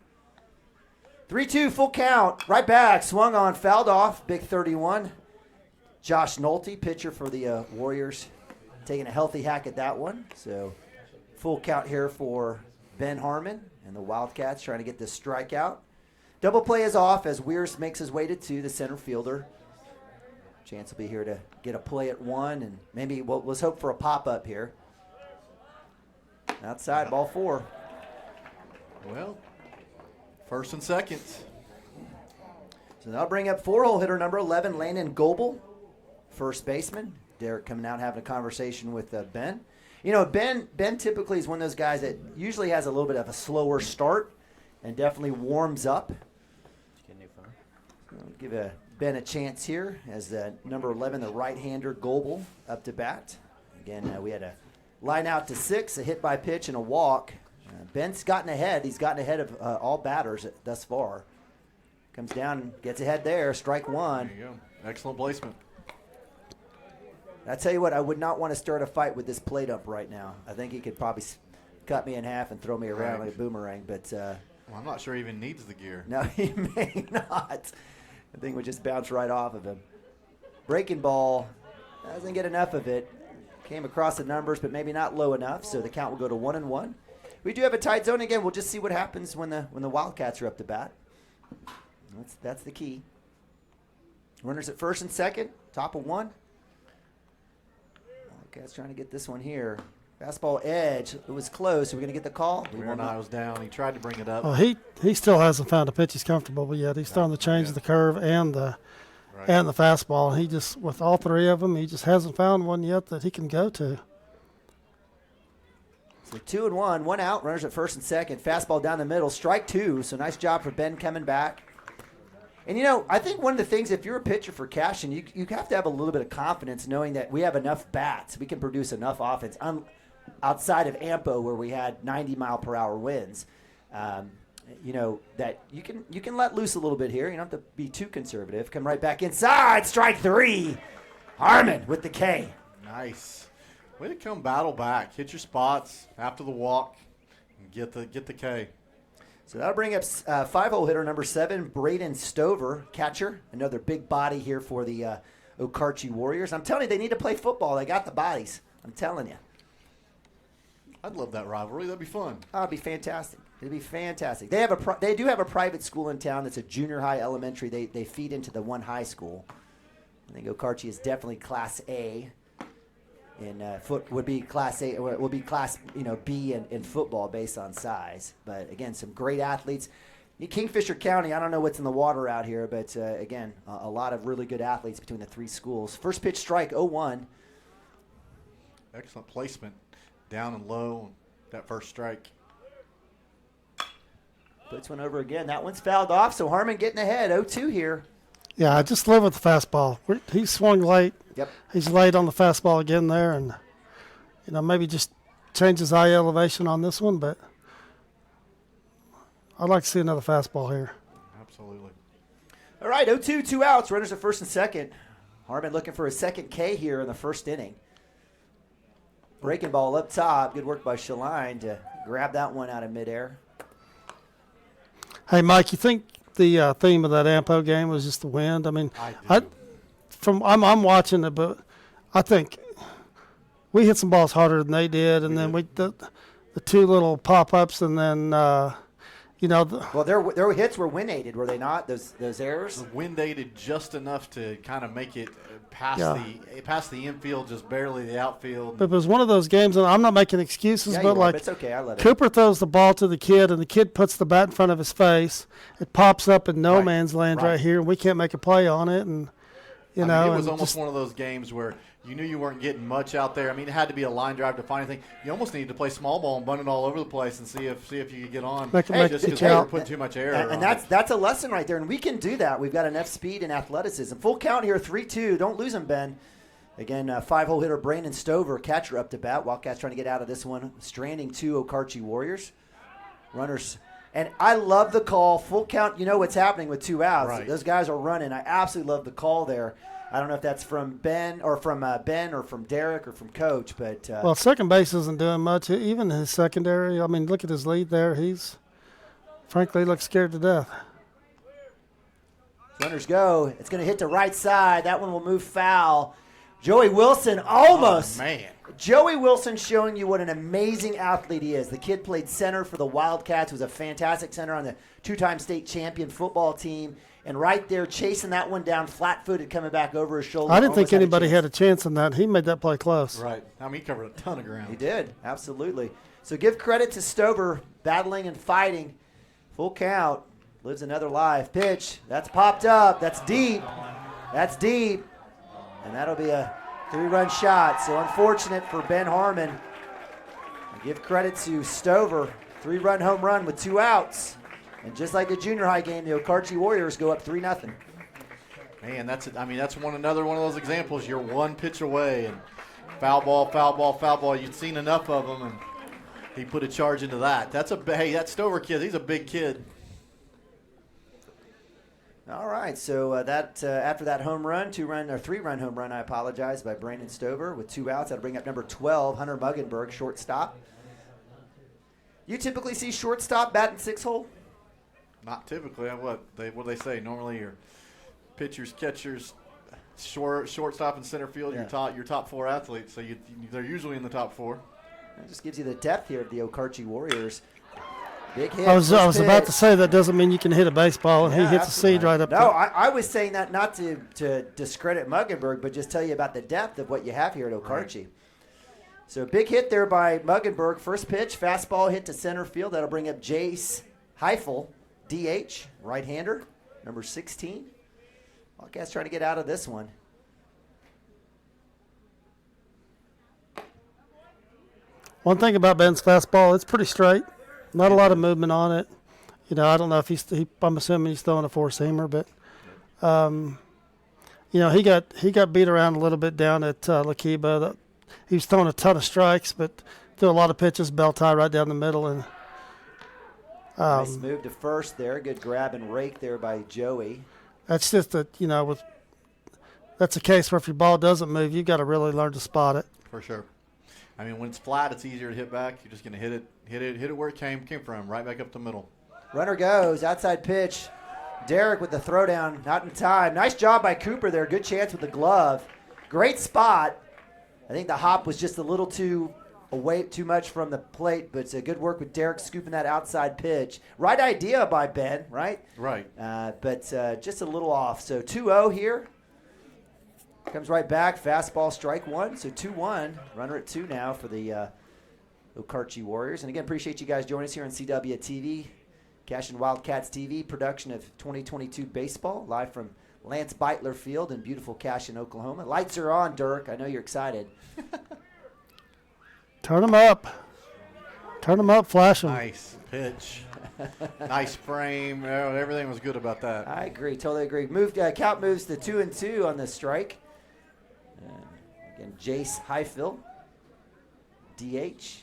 3-2, full count. Right back, swung on, fouled off. Big 31. Josh Nolte, pitcher for the Warriors, taking a healthy hack at that one. So full count here for Ben Harmon and the Wildcats trying to get this strikeout. Double play is off as Weirs makes his way to 2, the center fielder. Chance will be here to get a play at 1, and maybe let's hope for a pop-up here. Outside, ball 4. Well, first and second. So that'll bring up 4-hole hitter number 11, Landon Goebel, first baseman. Derek coming out having a conversation with Ben. Ben typically is one of those guys that usually has a little bit of a slower start and definitely warms up. So give Ben a chance here as number 11, the right-hander Goebel, up to bat. Again, we had a line out to 6, a hit by pitch, and a walk. Ben's gotten ahead. He's gotten ahead of all batters thus far. Comes down, gets ahead there, strike 1. There you go. Excellent placement. I tell you what, I would not want to start a fight with this plate ump right now. I think he could probably cut me in half and throw me around like a boomerang. But I'm not sure he even needs the gear. No, he may not. The thing would just bounce right off of him. Breaking ball, doesn't get enough of it. Came across the numbers, but maybe not low enough, so the count will go to 1-1. We do have a tight zone. Again, we'll just see what happens when the Wildcats are up to bat. That's the key. Runners at first and second, top of 1. Wildcats trying to get this one here. Fastball edge. It was close. So we're going to get the call. Rear was down. He tried to bring it up. Well, he still hasn't found a pitch he's comfortable with yet. He's throwing the change, the curve, and the fastball. He just, with all three of them, he just hasn't found one yet that he can go to. So 2-1, 1 out. Runners at first and second. Fastball down the middle. Strike 2. So nice job for Ben coming back. And, I think one of the things, if you're a pitcher for Cashion, you have to have a little bit of confidence knowing that we have enough bats. We can produce enough offense. Outside of Ampo, where we had 90-mile-per-hour winds, that you can let loose a little bit here. You don't have to be too conservative. Come right back inside. Strike 3. Harmon with the K. Nice. Way to come battle back. Hit your spots after the walk and get the K. So that'll bring up 5-hole hitter number 7, Braden Stover, catcher. Another big body here for the Okarche Warriors. I'm telling you, they need to play football. They got the bodies. I'm telling you. I'd love that rivalry. That'd be fun. Oh, it'd be fantastic. It'd be fantastic. They do have a private school in town that's a junior high elementary. They feed into the one high school. I think Okarche is definitely Class A. In would be Class A, or it will be Class B in football based on size. But again, some great athletes. Kingfisher County, I don't know what's in the water out here, but again, a lot of really good athletes between the 3 schools. First pitch strike, 0-1. Excellent placement, down and low. That first strike. Puts one over again. That one's fouled off, so Harmon getting ahead, 0-2 here. Yeah, I just live with the fastball. He swung late. Yep. He's late on the fastball again there, and maybe just change his eye elevation on this one, but I'd like to see another fastball here. Absolutely. All right, 0-2, 2 outs. Runners at first and second. Harmon looking for his second K here in the first inning. Breaking ball up top. Good work by Shaline to grab that one out of midair. Hey, Mike, you think the theme of that Ampo game was just the wind? I mean, I'm watching it, but I think we hit some balls harder than they did, and then the 2 little pop-ups, and then well, their hits were wind-aided, were they not? Those errors. Wind-aided just enough to kind of make it past the infield, just barely the outfield. But it was one of those games, and I'm not making excuses, but it's okay. I love it. Cooper throws the ball to the kid, and the kid puts the bat in front of his face. It pops up in no man's land right here, and we can't make a play on it, and it was almost one of those games where you knew you weren't getting much out there. I mean, it had to be a line drive to find anything. You almost needed to play small ball and bunt it all over the place and see if you could get on. Just because they were putting too much air. And that's a lesson right there, and we can do that. We've got enough speed and athleticism. Full count here, 3-2. Don't lose them, Ben. Again, 5-hole hitter Brandon Stover, catcher up to bat. Wildcats trying to get out of this one, stranding 2 Okarche Warriors. Runners. And I love the call. Full count, you know what's happening with 2 outs. Right. Those guys are running. I absolutely love the call there. I don't know if that's from Ben or from Derek or from Coach, but well, second base isn't doing much. Even his secondary. I mean, look at his lead there. He's frankly looks scared to death. Runners go. It's going to hit to right side. That one will move foul. Joey Wilson almost. Oh, man. Joey Wilson showing you what an amazing athlete he is. The kid played center for the Wildcats, was a fantastic center on the 2-time state champion football team. And right there, chasing that one down, flat-footed, coming back over his shoulder. I didn't think anybody had a chance in that. He made that play close. Right. I mean, he covered a ton of ground. He did, absolutely. So give credit to Stover, battling and fighting. Full count, lives another life. Pitch, that's popped up. That's deep. That's deep. And that'll be a 3-run shot. So unfortunate for Ben Harmon. Give credit to Stover, 3-run home run with 2 outs. And just like the junior high game, the Okarche Warriors go up 3-0. Man, that's another one of those examples. You're 1 pitch away, and foul ball, foul ball, foul ball. You've seen enough of them, and he put a charge into that. That Stover kid, he's a big kid. All right, so after that home run, 3-run home run, I apologize, by Brandon Stover with 2 outs. That'll bring up number 12, Hunter Muggenberg, shortstop. You typically see shortstop batting 6-hole? Not typically. What do they say? Normally your pitchers, catchers, shortstop and center field, your top 4 athletes. So they're usually in the top 4. That just gives you the depth here of the Okarche Warriors. Big hit. I was about to say that doesn't mean you can hit a baseball, and he hits a seed right up there. No, I was saying that not to discredit Muggenberg, but just tell you about the depth of what you have here at Okarche. Right. So big hit there by Muggenberg. First pitch, fastball hit to center field. That'll bring up Jace Heifel, DH, right-hander, number 16. Wildcats trying to get out of this one. One thing about Ben's fastball, it's pretty straight. Not a lot of movement on it. You know, I don't know if I'm assuming he's throwing a four-seamer, but, you know, he got beat around a little bit down at Lakiba. He was throwing a ton of strikes, but threw a lot of pitches, bell tie right down the middle. And nice move to first there. Good grab and rake there by Joey. That's just that's a case where if your ball doesn't move, you've got to really learn to spot it. For sure. I mean, when it's flat, it's easier to hit back. You're just going to hit it where it came from, right back up the middle. Runner goes, outside pitch. Derek with the throwdown, not in time. Nice job by Cooper there. Good chance with the glove. Great spot. I think the hop was just a little too much from the plate, but it's a good work with Derek scooping that outside pitch. Right idea by Ben, right? Right. But just a little off. So 2-0 here. Comes right back, fastball, strike one. So 2-1, runner at 2 now for the Okarche Warriors. And again, appreciate you guys joining us here on CWTV, Cashion Wildcats TV, production of 2022 baseball, live from Lance Beitler Field in beautiful Cashion, Oklahoma. Lights are on, Dirk. I know you're excited. Turn them up. Turn them up, flash them. Nice pitch. Nice frame. Everything was good about that. I agree. Totally agree. Count moves to 2-2 on the strike. Again, Jace Heifel, DH.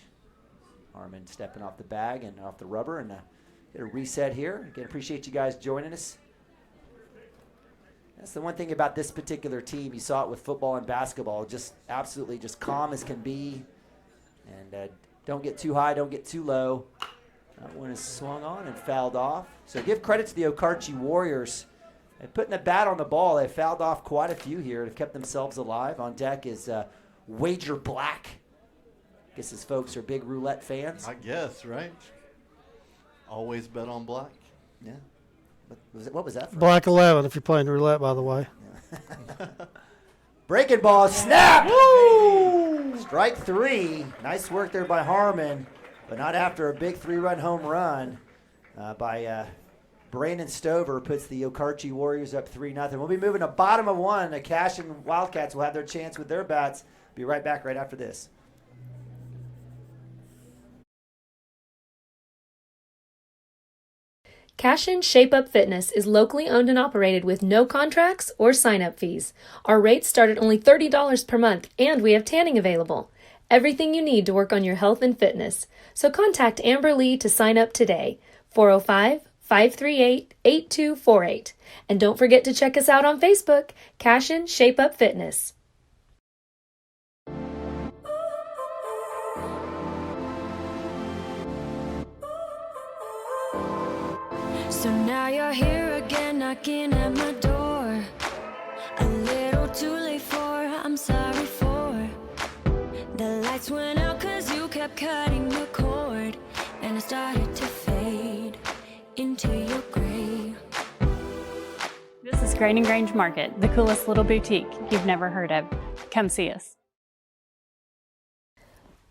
Harmon stepping off the bag and off the rubber. And get a reset here. Again, appreciate you guys joining us. That's the one thing about this particular team. You saw it with football and basketball. Just absolutely just calm as can be. And don't get too high, don't get too low. That one is swung on and fouled off. So give credit to the Okarche Warriors. They're putting the bat on the ball. They fouled off quite a few here. They've kept themselves alive. On deck is Wager Black. I guess his folks are big roulette fans. I guess, right? Always bet on black. Yeah. What was that for? Black 11 if you're playing roulette, by the way. Breaking ball, snap! Woo! Strike 3. Nice work there by Harmon, but not after a big 3-run home run by Brandon Stover puts the Okarche Warriors up 3-0. We'll be moving to bottom of 1. The Cashion Wildcats will have their chance with their bats. Be right back right after this. Cashion Shape Up Fitness is locally owned and operated with no contracts or sign-up fees. Our rates start at only $30 per month, and we have tanning available. Everything you need to work on your health and fitness. So contact Amber Lee to sign up today. 405-538-8248. And don't forget to check us out on Facebook, Cashion Shape Up Fitness. So now you're here again, knocking at my door. A little too late for, I'm sorry for. The lights went out 'cause you kept cutting the cord, and I started to fade into your gray. This is Grain and Grange Market, the coolest little boutique you've never heard of. Come see us.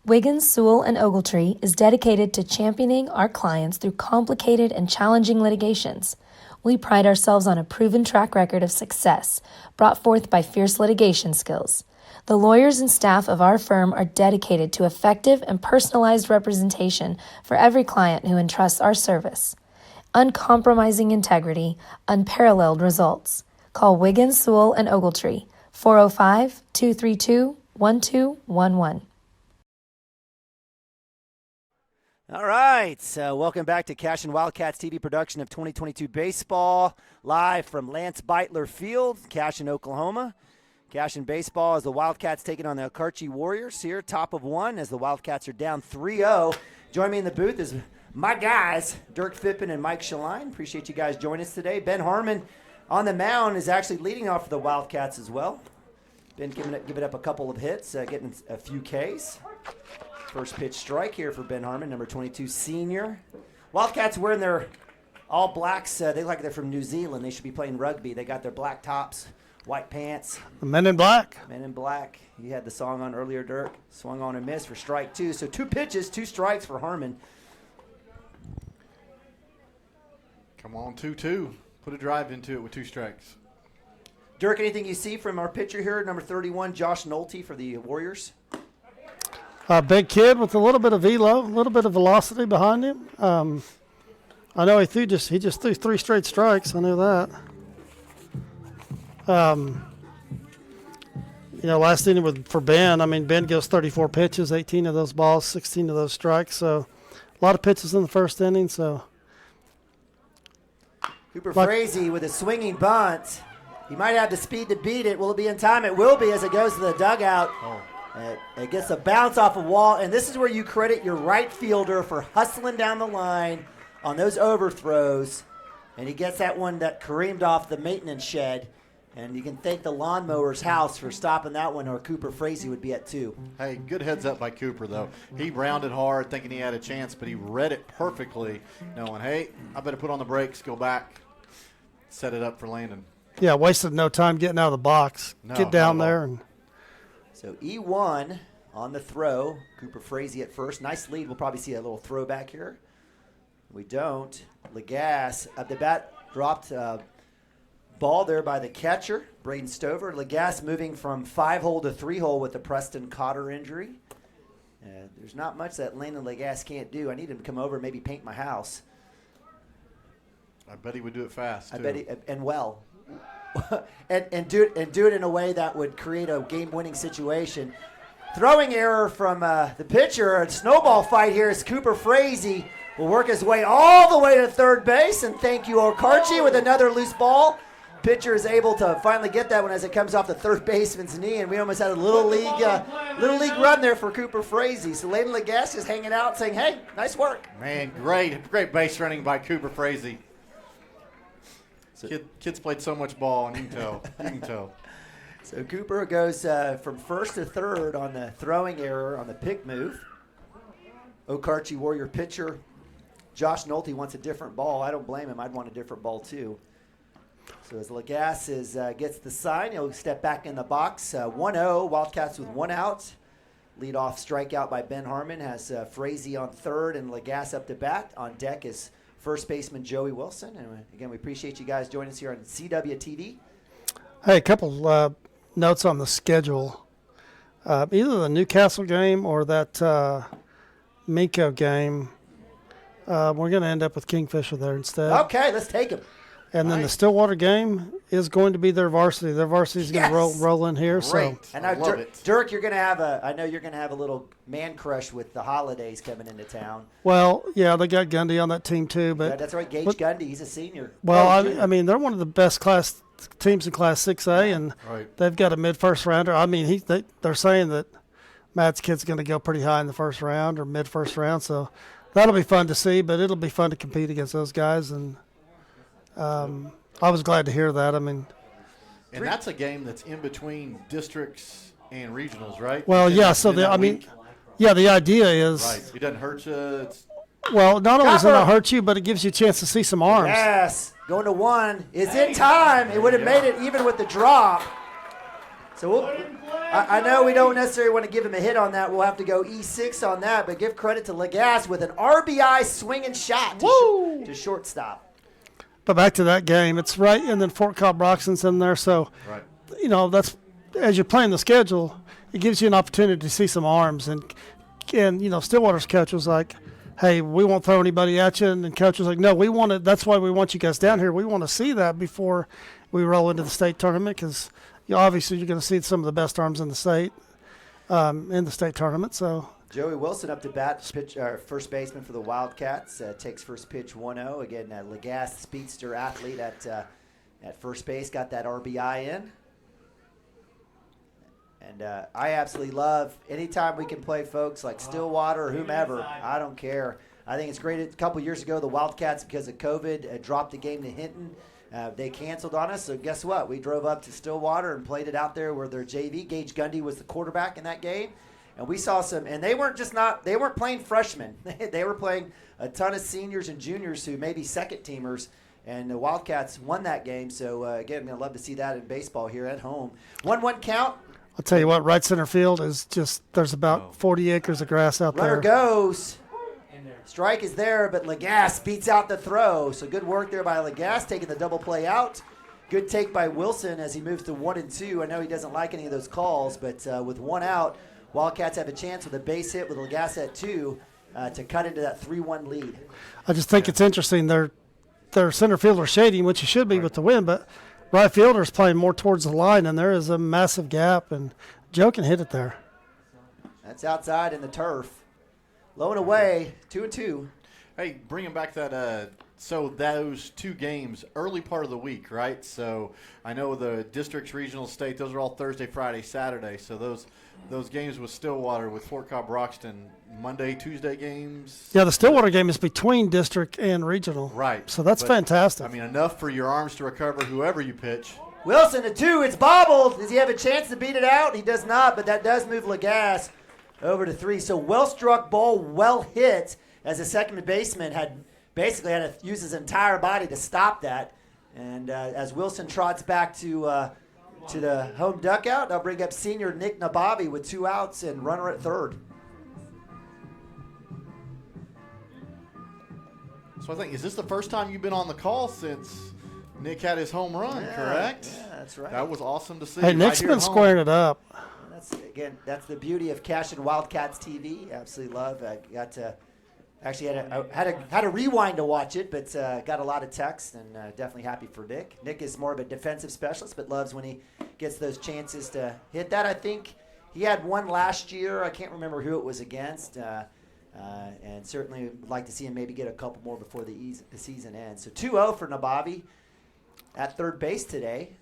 Wiggins, Sewell, and Ogletree is dedicated to championing our clients through complicated and challenging litigations. We pride ourselves on a proven track record of success brought forth by fierce litigation skills. The lawyers and staff of our firm are dedicated to effective and personalized representation for every client who entrusts our service. Uncompromising integrity, unparalleled results. Call Wiggins, Sewell, and Ogletree, 405-232-1211. All right, so welcome back to Cashion Wildcats TV production of 2022 baseball, live from Lance Beitler Field, Cashion, Oklahoma. Cashion baseball as the Wildcats taking on the Okarche Warriors here, top of 1 as the Wildcats are down 3-0. Join me in the booth is my guys, Dirk Phippen and Mike Shaline. Appreciate you guys joining us today. Ben Harmon On the mound is actually leading off for the Wildcats as well. Been giving up a couple of hits, getting a few Ks. First pitch strike here for Ben Harmon, number 22 senior. Wildcats wearing their all blacks. They look like they're from New Zealand. They should be playing rugby. They got their black tops, white pants. The Men in Black. Men in Black. You had the song on earlier, Dirk. Swung on and missed for strike 2. So 2 pitches, 2 strikes for Harmon. Come on, 2-2. Put a drive into it with 2 strikes. Dirk, anything you see from our pitcher here, number 31, Josh Nolte for the Warriors? Big kid with a little bit of velo, a little bit of velocity behind him. I know he just threw 3 straight strikes. I knew that. Last inning for Ben. I mean, Ben goes 34 pitches, 18 of those balls, 16 of those strikes. So a lot of pitches in the first inning. So Cooper Frazee with a swinging bunt. He might have the speed to beat it. Will it be in time? It will be as it goes to the dugout. It gets a bounce off a wall, and this is where you credit your right fielder for hustling down the line on those overthrows. And he gets that one that careened off the maintenance shed. And you can thank the lawnmower's house for stopping that one, or Cooper Frazee would be at 2. Hey, good heads up by Cooper, though. He rounded hard thinking he had a chance, but he read it perfectly, knowing, hey, I better put on the brakes, go back, set it up for Landon. Yeah, wasted no time getting out of the box. Get down there. And So E1 on the throw. Cooper Frazee at first. Nice lead. We'll probably see a little throwback here. We don't. Legas at the bat dropped ball there by the catcher, Braden Stover. Legas moving from 5-hole to 3-hole with the Preston Cotter injury. There's not much that Landon Legas can't do. I need him to come over and maybe paint my house. I bet he would do it fast, too. I bet he, and well. and do it in a way that would create a game-winning situation. Throwing error from the pitcher. A snowball fight here as Cooper Frazee will work his way all the way to third base. And thank you, Okarche, with another loose ball. Pitcher is able to finally get that one as it comes off the third baseman's knee, and we almost had a little league run there for Cooper Frazee. So Landon Legas is hanging out, saying, "Hey, nice work." Man, great base running by Cooper Frazee. Kids played so much ball, and you can tell. So Cooper goes from first to third on the throwing error on the pick move. Okarche Warrior pitcher Josh Nolte wants a different ball. I don't blame him. I'd want a different ball too. So as Legas gets the sign, he'll step back in the box. 1-0, Wildcats with 1 out. Leadoff strikeout by Ben Harmon has Frazee on third and Legas up to bat. On deck is first baseman Joey Wilson. And again, we appreciate you guys joining us here on CWTV. Hey, a couple notes on the schedule. Either the Newcastle game or that Minko game, we're going to end up with Kingfisher there instead. Okay, let's take him. And then the Stillwater game is going to be their varsity. Their varsity is going to roll in here. Great. So. And now, Dirk, you're going to have I know you're going to have a little man crush with the holidays coming into town. Well, yeah, they got Gundy on that team too. But yeah, that's right, Gundy. He's a senior. Well, I mean, they're one of the best class teams in Class 6A, and they've got a mid-first rounder. I mean, they're saying that Matt's kid's going to go pretty high in the first round or mid-first round. So that'll be fun to see, but it'll be fun to compete against those guys. And I was glad to hear that. I mean, and that's a game that's in between districts and regionals, right? Well, yeah. So the idea is right. It doesn't hurt you. Well, not only does it not hurt you, but it gives you a chance to see some arms. Yes, going to 1 is in time. It would have made it even with the drop. So I know we don't necessarily want to give him a hit on that. We'll have to go E6 on that, but give credit to Legas with an RBI swinging shot to shortstop. But back to that game, it's right, and then Fort Cobb Broxton's in there. So, that's as you're playing the schedule, it gives you an opportunity to see some arms. And Stillwater's coach was like, "Hey, we won't throw anybody at you." And coach was like, "No, we want it. That's why we want you guys down here. We want to see that before we roll into the state tournament, because obviously you're going to see some of the best arms in the state tournament." So. Joey Wilson up to bat, first baseman for the Wildcats, takes first pitch 1-0. Again, Legas, speedster athlete at first base, got that RBI in. And I absolutely love anytime we can play folks like Stillwater or whomever. I don't care. I think it's great. A couple years ago, the Wildcats, because of COVID, dropped the game to Hinton. They canceled on us, so guess what? We drove up to Stillwater and played it out there where their JV. Gage Gundy was the quarterback in that game. And we saw some, and they weren't playing freshmen. They were playing a ton of seniors and juniors who may be second-teamers. And the Wildcats won that game. So, again, I'd love to see that in baseball here at home. 1-1 count. I'll tell you what, right center field is just, there's about 40 acres of grass out there. Runner goes. Strike is there, but Lagasse beats out the throw. So good work there by Lagasse, taking the double play out. Good take by Wilson as he moves to 1-2. I know he doesn't like any of those calls, but with one out, Wildcats have a chance with a base hit with Lagasse at 2 to cut into that 3-1 lead. I just think it's interesting. Their center fielder shading, which he should be with the wind, but right fielder's playing more towards the line, and there is a massive gap, and Joe can hit it there. That's outside in the turf. Low and away, 2-2. Hey, bringing back that, so those two games, early part of the week, right? So I know the districts, regional, state, those are all Thursday, Friday, Saturday. So those games with Stillwater, with Fort Cobb, Roxton, Monday, Tuesday games. Yeah, the Stillwater game is between district and regional. Right. So that's fantastic. I mean, enough for your arms to recover whoever you pitch. Wilson to 2. It's bobbled. Does he have a chance to beat it out? He does not, but that does move Lagasse over to 3. So well-struck ball, well hit, as the second baseman had to use his entire body to stop that. And as Wilson trots back to the home dugout, I'll bring up senior Nick Nababi with 2 outs and runner at third. So I think, is this the first time you've been on the call since Nick had his home run, correct? Yeah, that's right. That was awesome to see. Hey, Nick's been squaring it up. That's the beauty of Cashion Wildcats TV. Absolutely love. I got to actually had to rewind to watch it, but got a lot of text and definitely happy for Nick. Nick is more of a defensive specialist, but loves when he gets those chances to hit that. I think he had one last year. I can't remember who it was against, and certainly would like to see him maybe get a couple more before the season ends. So 2-0 for Nababi at third base today.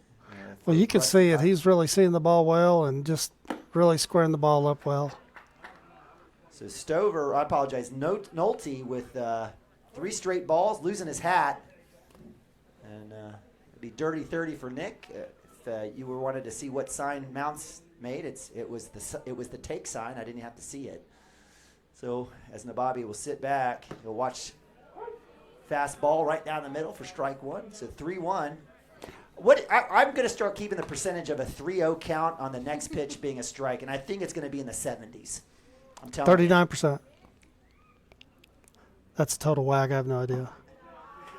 Well, you can see it. He's really seeing the ball well and just really squaring the ball up well. So Stover, I apologize, Nolte with 3 straight balls, losing his hat. And it'd be dirty 30 for Nick. If you were wanted to see what sign Mounts made, it was the take sign. I didn't have to see it. So as Nababi will sit back, he'll watch fastball right down the middle for strike 1. So 3-1. I'm going to start keeping the percentage of a 3-0 count on the next pitch being a strike, and I think it's going to be in the 70s. I'm telling 39%. That's a total whack. I have no idea.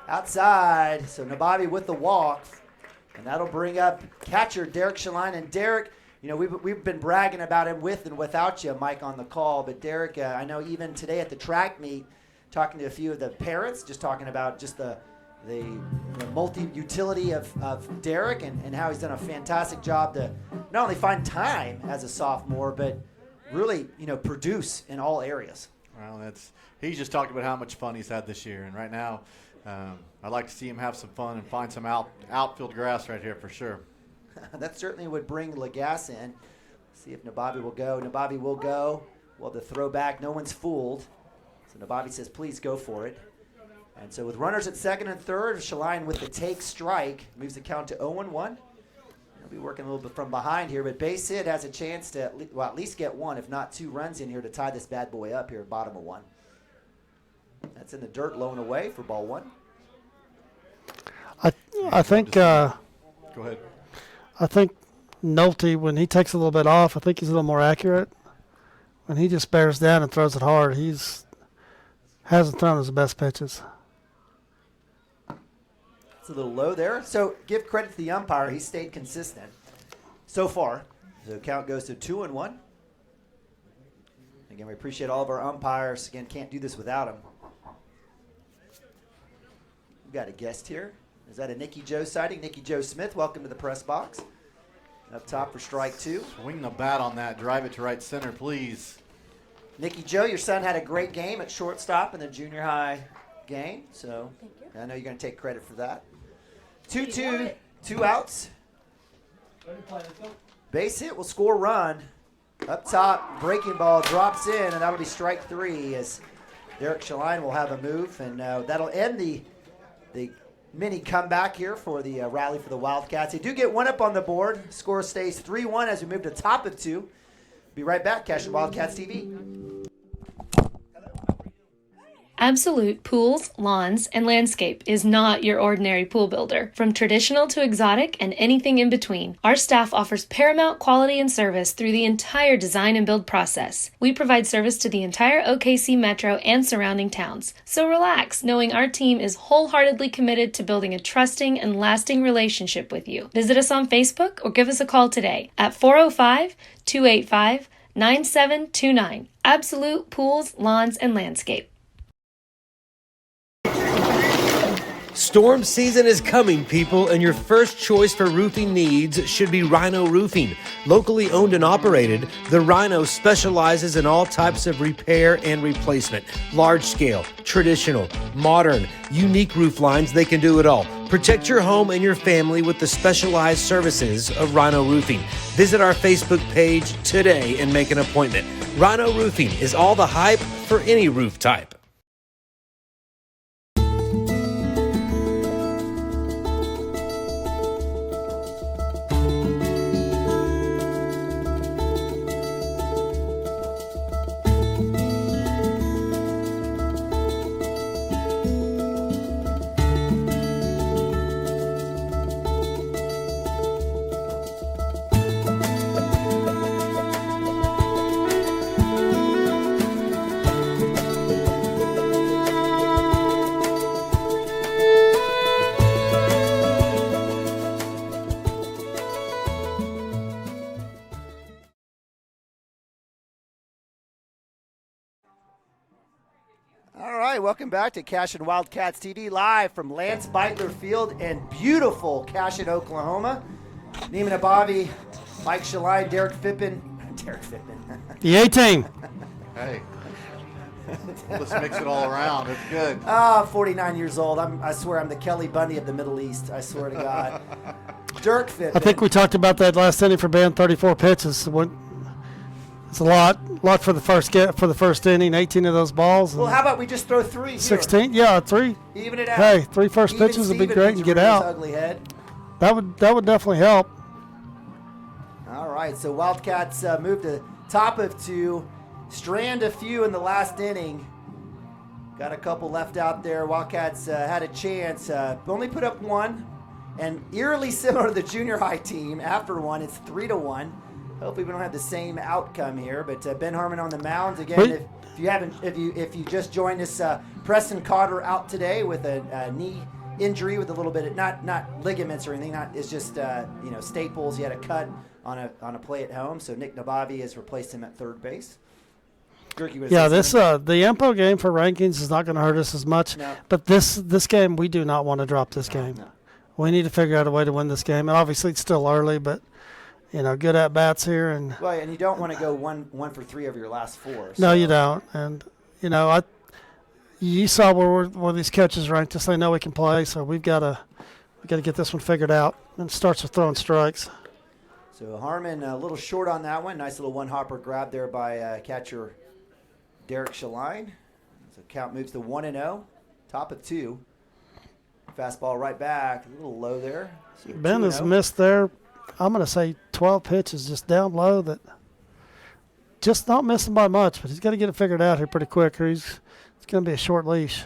Outside, so Nababi with the walk, and that'll bring up catcher Derek Shaline. And Derek, you know, we've been bragging about him with and without you, Mike, on the call. But Derek, I know even today at the track meet, talking to a few of the parents, just talking about just the multi-utility of Derek and how he's done a fantastic job to not only find time as a sophomore, but really, produce in all areas. Well, he's just talked about how much fun he's had this year. And right now, I'd like to see him have some fun and find some outfield grass right here for sure. That certainly would bring Lagasse in. See if Nababi will go. Nababi will go. Well, the throw back, no one's fooled. So Nababi says, please go for it. And so with runners at second and third, Shaline with the take strike moves the count to 0-1. He'll be working a little bit from behind here, but base hit has a chance to at least get 1, if not 2 runs in here to tie this bad boy up here at bottom of 1. That's in the dirt, low and away for ball 1. I think. Go ahead. I think Nolte, when he takes a little bit off, I think he's a little more accurate. When he just bears down and throws it hard, hasn't thrown his best pitches. It's a little low there. So give credit to the umpire. He stayed consistent so far. So count goes to 2-1. Again, we appreciate all of our umpires. Again, can't do this without them. We've got a guest here. Is that a Nicky Joe sighting? Nicky Joe Smith, welcome to the press box. Up top for strike 2. Swing the bat on that. Drive it to right center, please. Nicky Joe, your son had a great game at shortstop in the junior high game. So I know you're going to take credit for that. 2-2, 2 outs. Base hit will score run. Up top, breaking ball drops in, and that'll be strike 3 as Derek Shaline will have a move, and that'll end the mini comeback here for the rally for the Wildcats. They do get one up on the board. Score stays 3-1 as we move to top of 2. Be right back. Cashion Wildcats TV. Absolute Pools, Lawns, and Landscape is not your ordinary pool builder. From traditional to exotic and anything in between, our staff offers paramount quality and service through the entire design and build process. We provide service to the entire OKC metro and surrounding towns. So relax, knowing our team is wholeheartedly committed to building a trusting and lasting relationship with you. Visit us on Facebook or give us a call today at 405-285-9729. Absolute Pools, Lawns, and Landscape. Storm season is coming, people, and your first choice for roofing needs should be Rhino Roofing. Locally owned and operated, the Rhino specializes in all types of repair and replacement. Large scale, traditional, modern, unique roof lines, they can do it all. Protect your home and your family with the specialized services of Rhino Roofing. Visit our Facebook page today and make an appointment. Rhino Roofing is all the hype for any roof type. All right, welcome back to Cashion Wildcats TV, live from Lance Beitler Field in beautiful Cashion, Oklahoma. Neiman Abavi, Mike Shaline, Derek Fippen. The A-Team. Hey, let's mix it all around. It's good. 49 years old. I swear I'm the Kelly Bundy of the Middle East. I swear to God. Dirk Fippen. I think we talked about that last inning for band 34 pitches. It's a lot for the first inning. 18 of those balls. Well, how about we just throw 3 here? 16, yeah, 3. Even it out. Hey, 3 first pitches would be great and get out. Ugly head. That would definitely help. All right, so Wildcats move to top of 2. Strand a few in the last inning. Got a couple left out there. Wildcats had a chance. Only put up 1. And eerily similar to the junior high team, after 1, it's 3-1. Hopefully we don't have the same outcome here. But Ben Harmon on the mound again. If you just joined us, Preston Cotter out today with a knee injury with a little bit of not ligaments or anything. It's just staples. He had a cut on a play at home. So Nick Nabavi has replaced him at third base. Yeah, the Empo game for rankings is not going to hurt us as much. No. But this game, we do not want to drop this game. No. We need to figure out a way to win this game. And obviously it's still early, but good at bats here. And you don't want to go one for 3 over your last 4. So. No, you don't. And you saw where these coaches ranked us. They know we can play, so we got to get this one figured out. And it starts with throwing strikes. So Harmon a little short on that one. Nice little one-hopper grab there by catcher Derek Shaline. So count moves to 1-0. Top of 2. Fastball right back. A little low there. So Ben has missed there. I'm going to say 12 pitches just down low that just not missing by much, but he's got to get it figured out here pretty quick or it's going to be a short leash.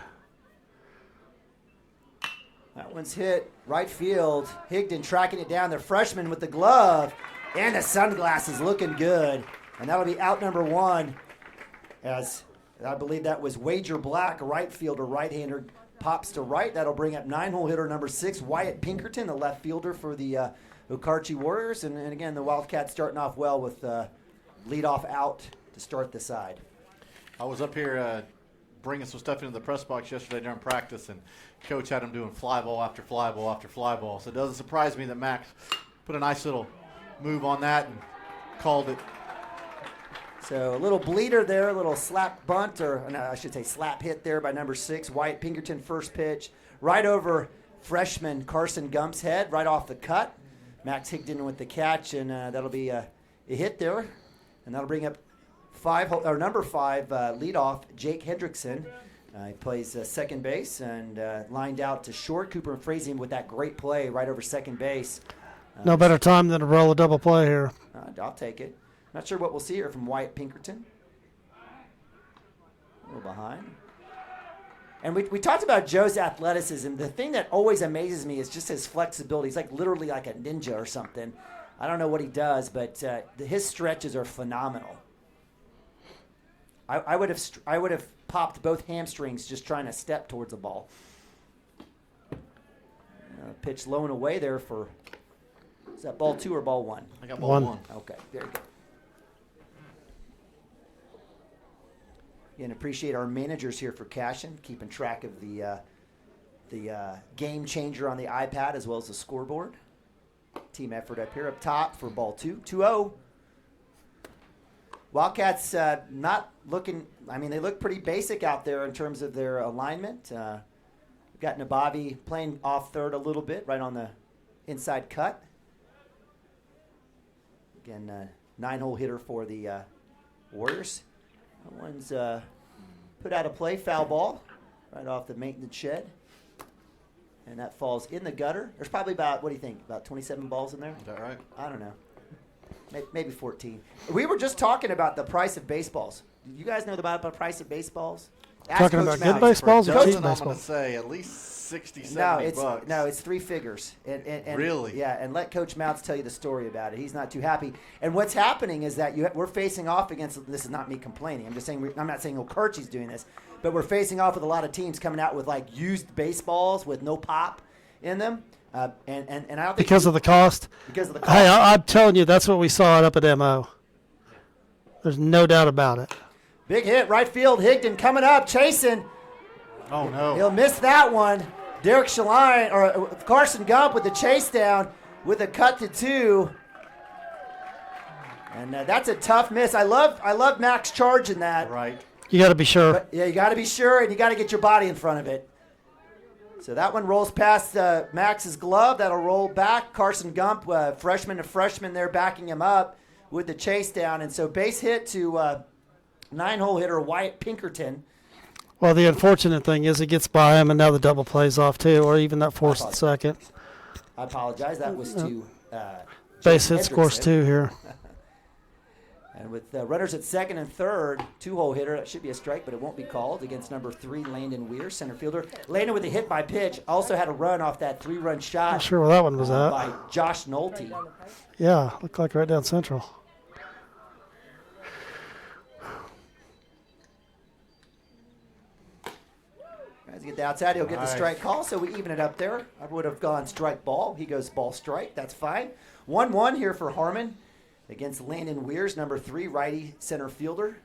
That one's hit right field. Higdon tracking it down. The freshman with the glove and the sunglasses looking good. And that'll be out number 1 as I believe that was Wager Black, right fielder, right-hander, pops to right. That'll bring up 9-hole hitter number 6, Wyatt Pinkerton, the left fielder for the Okarche Warriors. And again, the Wildcats starting off well with leadoff out to start the side. I was up here bringing some stuff into the press box yesterday during practice, and Coach had him doing fly ball after fly ball after fly ball. So it doesn't surprise me that Max put a nice little move on that and called it. So a little bleeder there, a little slap bunt, or no, I should say slap hit there by number 6, Wyatt Pinkerton, first pitch. Right over freshman Carson Gump's head, right off the cut. Max Higdon with the catch, and that'll be a hit there. And that'll bring up number 5 leadoff, Jake Hendrickson. He plays second base and lined out to short. Cooper and Frazee with that great play right over second base. No better time than to roll a double play here. I'll take it. Not sure what we'll see here from Wyatt Pinkerton. A little behind. And we talked about Joe's athleticism. The thing that always amazes me is just his flexibility. He's like literally like a ninja or something. I don't know what he does, but his stretches are phenomenal. I would have popped both hamstrings just trying to step towards the ball. Pitch low and away there for, is that ball 2 or ball 1? I got ball 1. Okay, very good. And appreciate our managers here for Cashion, keeping track of the game changer on the iPad as well as the scoreboard. Team effort up here up top for ball 2. 2-0. Wildcats not looking, I mean, they look pretty basic out there in terms of their alignment. We've got Nabavi playing off third a little bit, right on the inside cut. Again, 9-hole hitter for the Warriors. That one's put out of play, foul ball, right off the maintenance shed. And that falls in the gutter. There's probably about, what do you think, about 27 balls in there? Is that right? I don't know. Maybe 14. We were just talking about the price of baseballs. Do you guys know about the price of baseballs? Ask Talking Coach about Malley. good baseballs or cheap I'm going to baseballs? say at least 60, 70 bucks. No, it's 3 figures. And Really? Yeah, and let Coach Mounts tell you the story about it. He's not too happy. And what's happening is that we're facing off against, this is not me complaining, I'm just saying, I'm not saying Okarche's doing this, but we're facing off with a lot of teams coming out with like used baseballs with no pop in them. And I don't think Because of the cost? Because of the cost. Hey, I'm telling you, that's what we saw up at MO. There's no doubt about it. Big hit, right field. Higdon coming up, chasing. Oh, no. He'll miss that one. Derek Shaline, or Carson Gump with the chase down with a cut to 2. And that's a tough miss. I love Max charging that. Right. You got to be sure. But, yeah, you got to be sure, and you got to get your body in front of it. So that one rolls past Max's glove. That'll roll back. Carson Gump, freshman to freshman there, backing him up with the chase down. And so base hit to 9-hole hitter Wyatt Pinkerton. Well, the unfortunate thing is it gets by him, and now the double plays off, too, or even that forced at second. I apologize. That was to base hit scores 2 here. And with runners at second and third, 2-hole hitter, that should be a strike, but it won't be called against number 3, Landon Weir, center fielder. Landon with a hit by pitch, also had a run off that 3-run shot. Not sure where that one was at. By Josh Nolte. Yeah, looked like right down central. As he get the outside, he'll get the strike call, so we even it up there. I would have gone strike ball. He goes ball strike. That's fine. 1-1 here for Harmon against Landon Weirs, number 3, righty center fielder.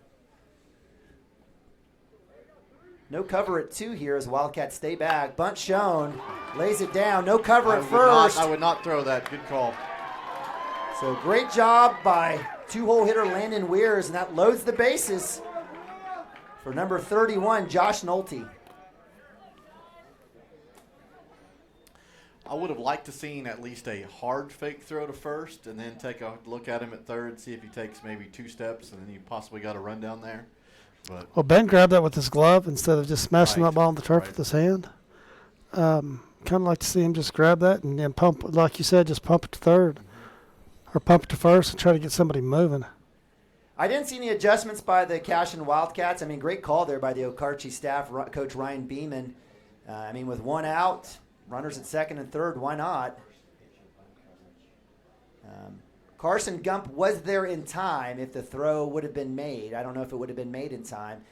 No cover at 2 here as Wildcats stay back. Bunt shown. Lays it down. No cover at first. I would not throw that. Good call. So great job by 2-hole hitter Landon Weirs, and that loads the bases for number 31, Josh Nolte. I would have liked to seen at least a hard fake throw to first and then take a look at him at third, see if he takes maybe 2 steps, and then you possibly got a run down there. But Well, Ben grabbed that with his glove instead of just smashing that ball on the turf with his hand. Kind of like to see him just grab that and then pump, like you said, just pump it to third or pump it to first and try to get somebody moving. I didn't see any adjustments by the Cashion Wildcats. I mean, great call there by the Okarche staff, Coach Ryan Beeman. I mean, with 1 out, runners at second and third, why not? Carson Gump was there in time if the throw would have been made. I don't know if it would have been made in time.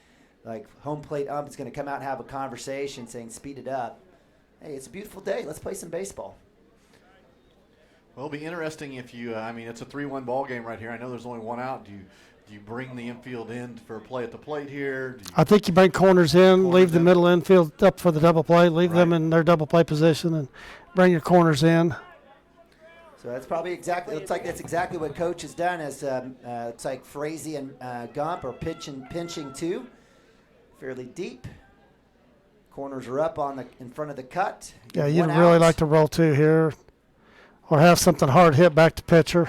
Like home plate ump is going to come out and have a conversation saying speed it up. Hey, it's a beautiful day. Let's play some baseball. Well, it'll be interesting if you, I mean, it's a 3-1 ball game right here. I know there's only 1 out. Do you bring the infield in for a play at the plate here? I think you bring corners in, leave the middle infield up for the double play, leave them in their double play position, and bring your corners in. So that's probably exactly. Looks like that's exactly what Coach has done. As it's like Frazee and Gump are pinching 2, fairly deep. Corners are up in front of the cut. Yeah, you'd really like to roll 2 here, or have something hard hit back to pitcher.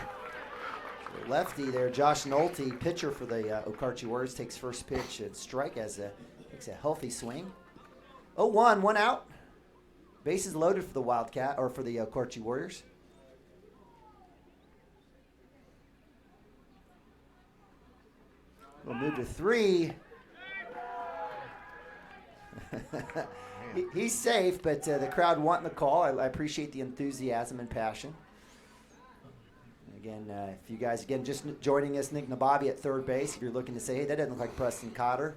Lefty there, Josh Nolte, pitcher for the Okarche Warriors, takes first pitch and strike as takes a healthy swing. 0-1, one out. Bases loaded for the Wildcat, or for the Okarche Warriors. We'll move to 3. He's safe, but the crowd wanting the call. I appreciate the enthusiasm and passion. Again, if you guys, just joining us, Nick Nababi at third base. If you're looking to say, hey, that doesn't look like Preston Cotter.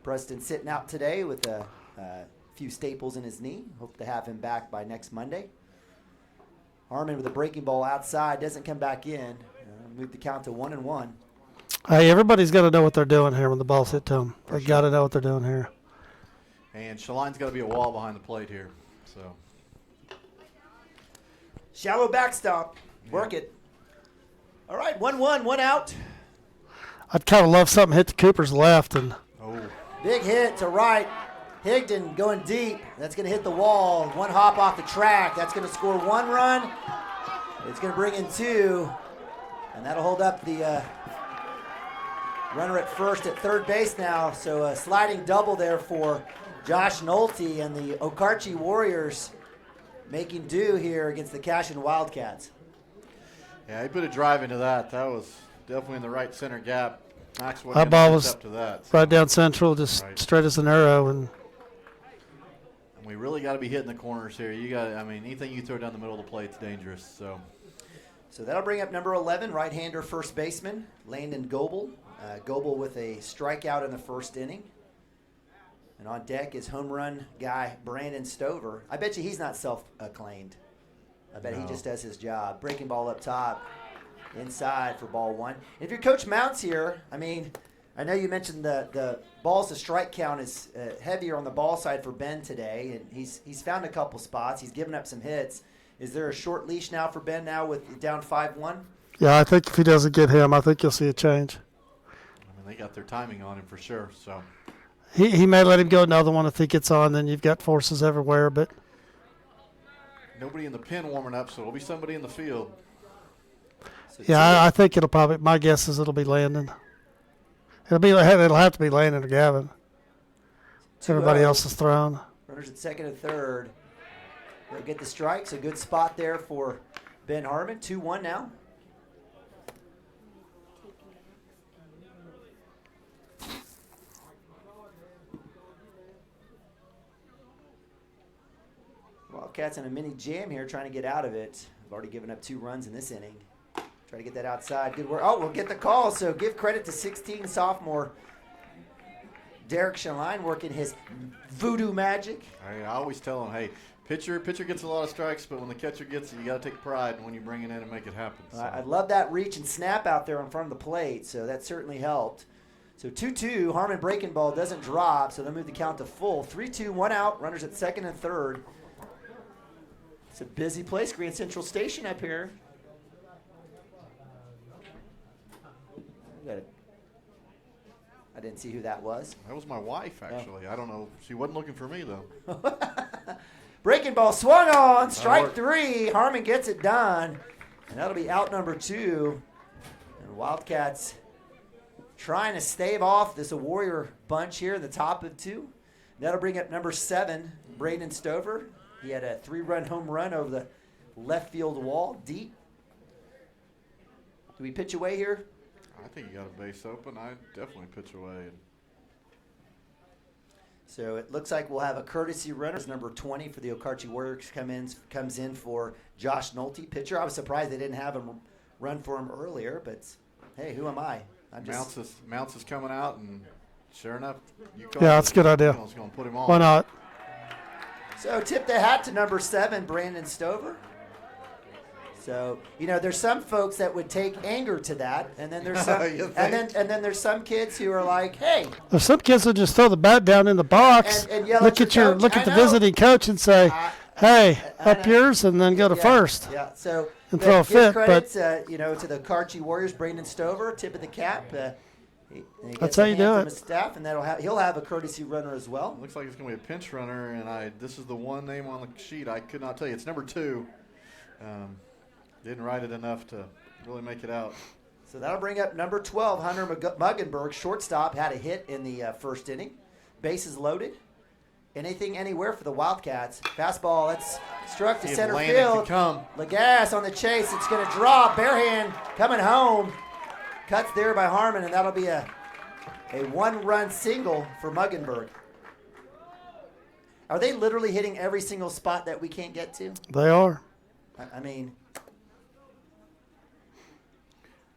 Preston sitting out today with a few staples in his knee. Hope to have him back by next Monday. Harmon with a breaking ball outside, doesn't come back in. Move the count to 1-1. Hey, everybody's got to know what they're doing here when the ball's hit to them. They got to know what they're doing here. And Shaline's got to be a wall behind the plate here. So shallow backstop. Work it. All right, 1-1, one out. I'd kind of love something hit to Cooper's left. And Big hit to right. Higdon going deep. That's going to hit the wall. One hop off the track. That's going to score 1 run. It's going to bring in 2. And that'll hold up the runner at first at third base now. So a sliding double there for Josh Nolte, and the Okarche Warriors making do here against the Cashion Wildcats. yeah, he put a drive into that. That was definitely in the right center gap. Maxwell that ball was up to that. right down central, just straight as an arrow. And we really got to be hitting the corners here. You got, anything you throw down the middle of the plate's dangerous. So that'll bring up number 11, right-hander first baseman, Landon Goebel. Goebel with a strikeout in the first inning. And on deck is home run guy Brandon Stover. I bet you he's not self-acclaimed. I bet he just does his job. Breaking ball up top, inside for ball 1. If you're Coach Mounts here, I know you mentioned the balls to strike count is heavier on the ball side for Ben today, and he's found a couple spots. He's given up some hits. Is there a short leash now for Ben now with down 5-1? yeah, I think if he doesn't get him, I think you'll see a change. They got their timing on him for sure. So He may let him go another one if he gets on. Then you've got forces everywhere. But nobody in the pen warming up, so it'll be somebody in the field. So yeah, I think it'll probably. My guess is it'll be Landon. It'll have to be Landon or Gavin. Everybody else is thrown. Runners at second and third. They'll get the strikes. A good spot there for Ben Harmon. 2-1 now. Wildcats in a mini jam here trying to get out of it. I've already given up 2 runs in this inning. Try to get that outside. Good work. Oh, we'll get the call. So give credit to 16 sophomore Derek Shaline working his voodoo magic. I always tell him, hey, pitcher gets a lot of strikes, but when the catcher gets it, you got to take pride when you bring it in and make it happen. So. I love that reach and snap out there in front of the plate, so that certainly helped. So 2-2, Harmon breaking ball doesn't drop, so they'll move the count to full. 3-2, one out, runners at second and third. It's a busy place, Grand Central Station up here. I didn't see who that was. That was my wife, actually. I don't know. She wasn't looking for me, though. Breaking ball swung on, strike 3. Harmon gets it done, and that'll be out number 2. And Wildcats trying to stave off this Warrior bunch here in the top of 2. That'll bring up number 7, Braden Stover. He had a 3-run home run over the left field wall, deep. Do we pitch away here? I think you got a base open. I definitely pitch away. So it looks like we'll have a courtesy runner. Number 20 for the Okarche Warriors comes in for Josh Nolte, pitcher. I was surprised they didn't have him run for him earlier, but hey, who am I? Mounts is coming out, and sure enough, that's a good idea. Going to put him on. Why not? So tip the hat to number 7, Brandon Stover. So, there's some folks that would take anger to that, and then there's some and then there's some kids who are like, "Hey." There's some kids that just throw the bat down in the box, and yell look at the visiting coach and say, "Hey, up yours," and then go to first. Yeah. So and throw a fit. Credit, to the Okarche Warriors, Brandon Stover, tip of the cap. He That's how you do it. His staff, and he'll have a courtesy runner as well. It looks like it's going to be a pinch runner, and this is the one name on the sheet I could not tell you. It's number 2. Didn't write it enough to really make it out. So that'll bring up number 12, Hunter Muggenberg, shortstop, had a hit in the first inning. Bases loaded. anything, anywhere for the Wildcats. Fastball, that's struck to See if center Landon field. can come. Lagasse on the chase. It's going to drop. Barehand coming home. Cuts there by Harmon, and that'll be a one-run single for Muggenberg. Are they literally hitting every single spot that we can't get to? They are. I mean,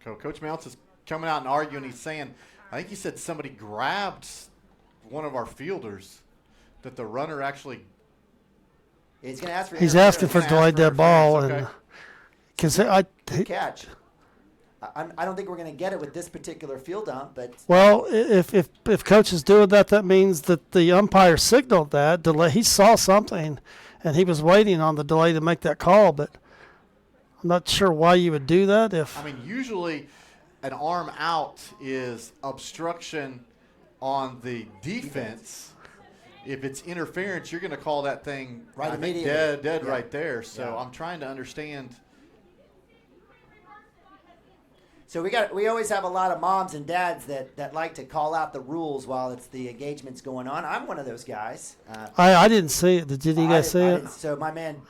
Coach Mounts is coming out and arguing. He's saying, I think he said somebody grabbed one of our fielders, that the runner actually. He's going to ask for. He's asking for delayed dead ball, okay. and because Good catch. I don't think we're going to get it with this particular field ump, but well, if coach is doing that, that means that the umpire signaled that delay. He saw something, and he was waiting on the delay to make that call. But I'm not sure why you would do that. I mean, usually an arm out is obstruction on the defense. If it's interference, you're going to call that thing right immediately. Dead right there. So I'm trying to understand. So we always have a lot of moms and dads that like to call out the rules while it's the engagement's going on. I'm one of those guys. I didn't see it. Did you guys see it? So my man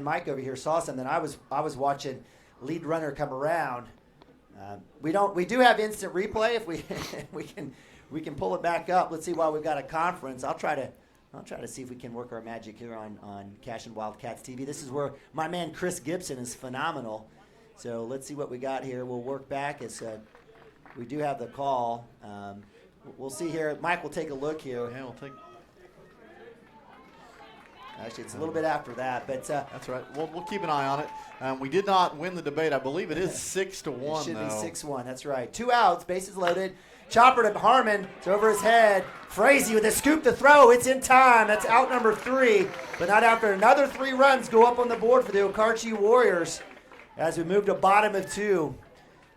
Mike over here saw something. I was watching lead runner come around. We do have instant replay if we can pull it back up. Let's see while we've got a conference. I'll try to see if we can work our magic here on Cashion Wildcats TV. This is where my man Chris Gibson is phenomenal. So let's see what we got here. We'll work back as we do have the call. We'll see here. Mike will take a look here. Yeah, we'll take. Actually, it's a little bit after that, but that's right. We'll keep an eye on it. We did not win the debate. I believe it is 6-1. It should be 6-1. That's right. 2 outs. Bases loaded. Chopper to Harmon. It's over his head. Frazee with a scoop to throw. It's in time. That's out number 3, but not after another 3 runs go up on the board for the Okarche Warriors. As we move to bottom of 2.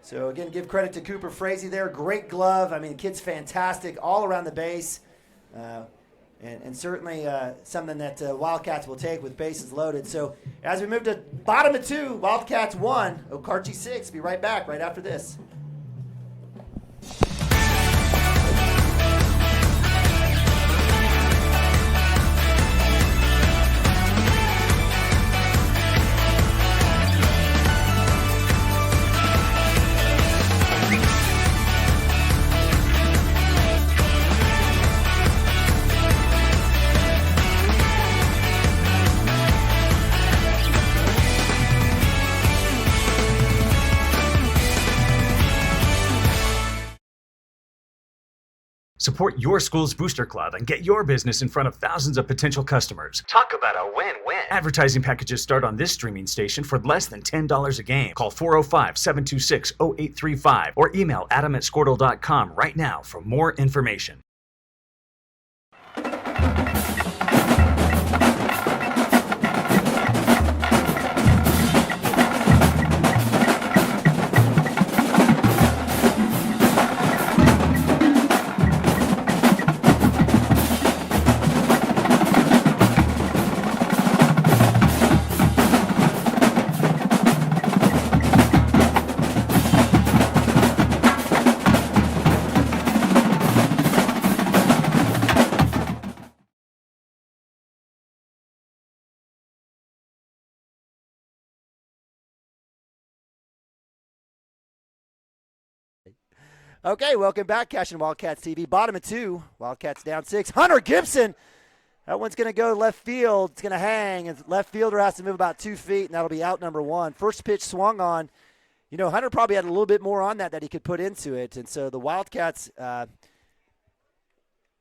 So, again, give credit to Cooper Frazee there. Great glove. I mean, the kid's fantastic all around the base. And certainly something that Wildcats will take with bases loaded. So, as we move to bottom of 2, Wildcats 1, Okarche 6. Be right back right after this. Support your school's booster club and get your business in front of thousands of potential customers. Talk about a win-win. Advertising packages start on this streaming station for less than $10 a game. Call 405-726-0835 or email adam@squirtle.com right now for more information. Okay, welcome back, Cashion Wildcats TV. Bottom of 2, Wildcats down 6. Hunter Gibson, that one's going to go left field. It's going to hang, and left fielder has to move about 2 feet, and that'll be out number 1. First pitch swung on. You know, Hunter probably had a little bit more on that he could put into it, and so the Wildcats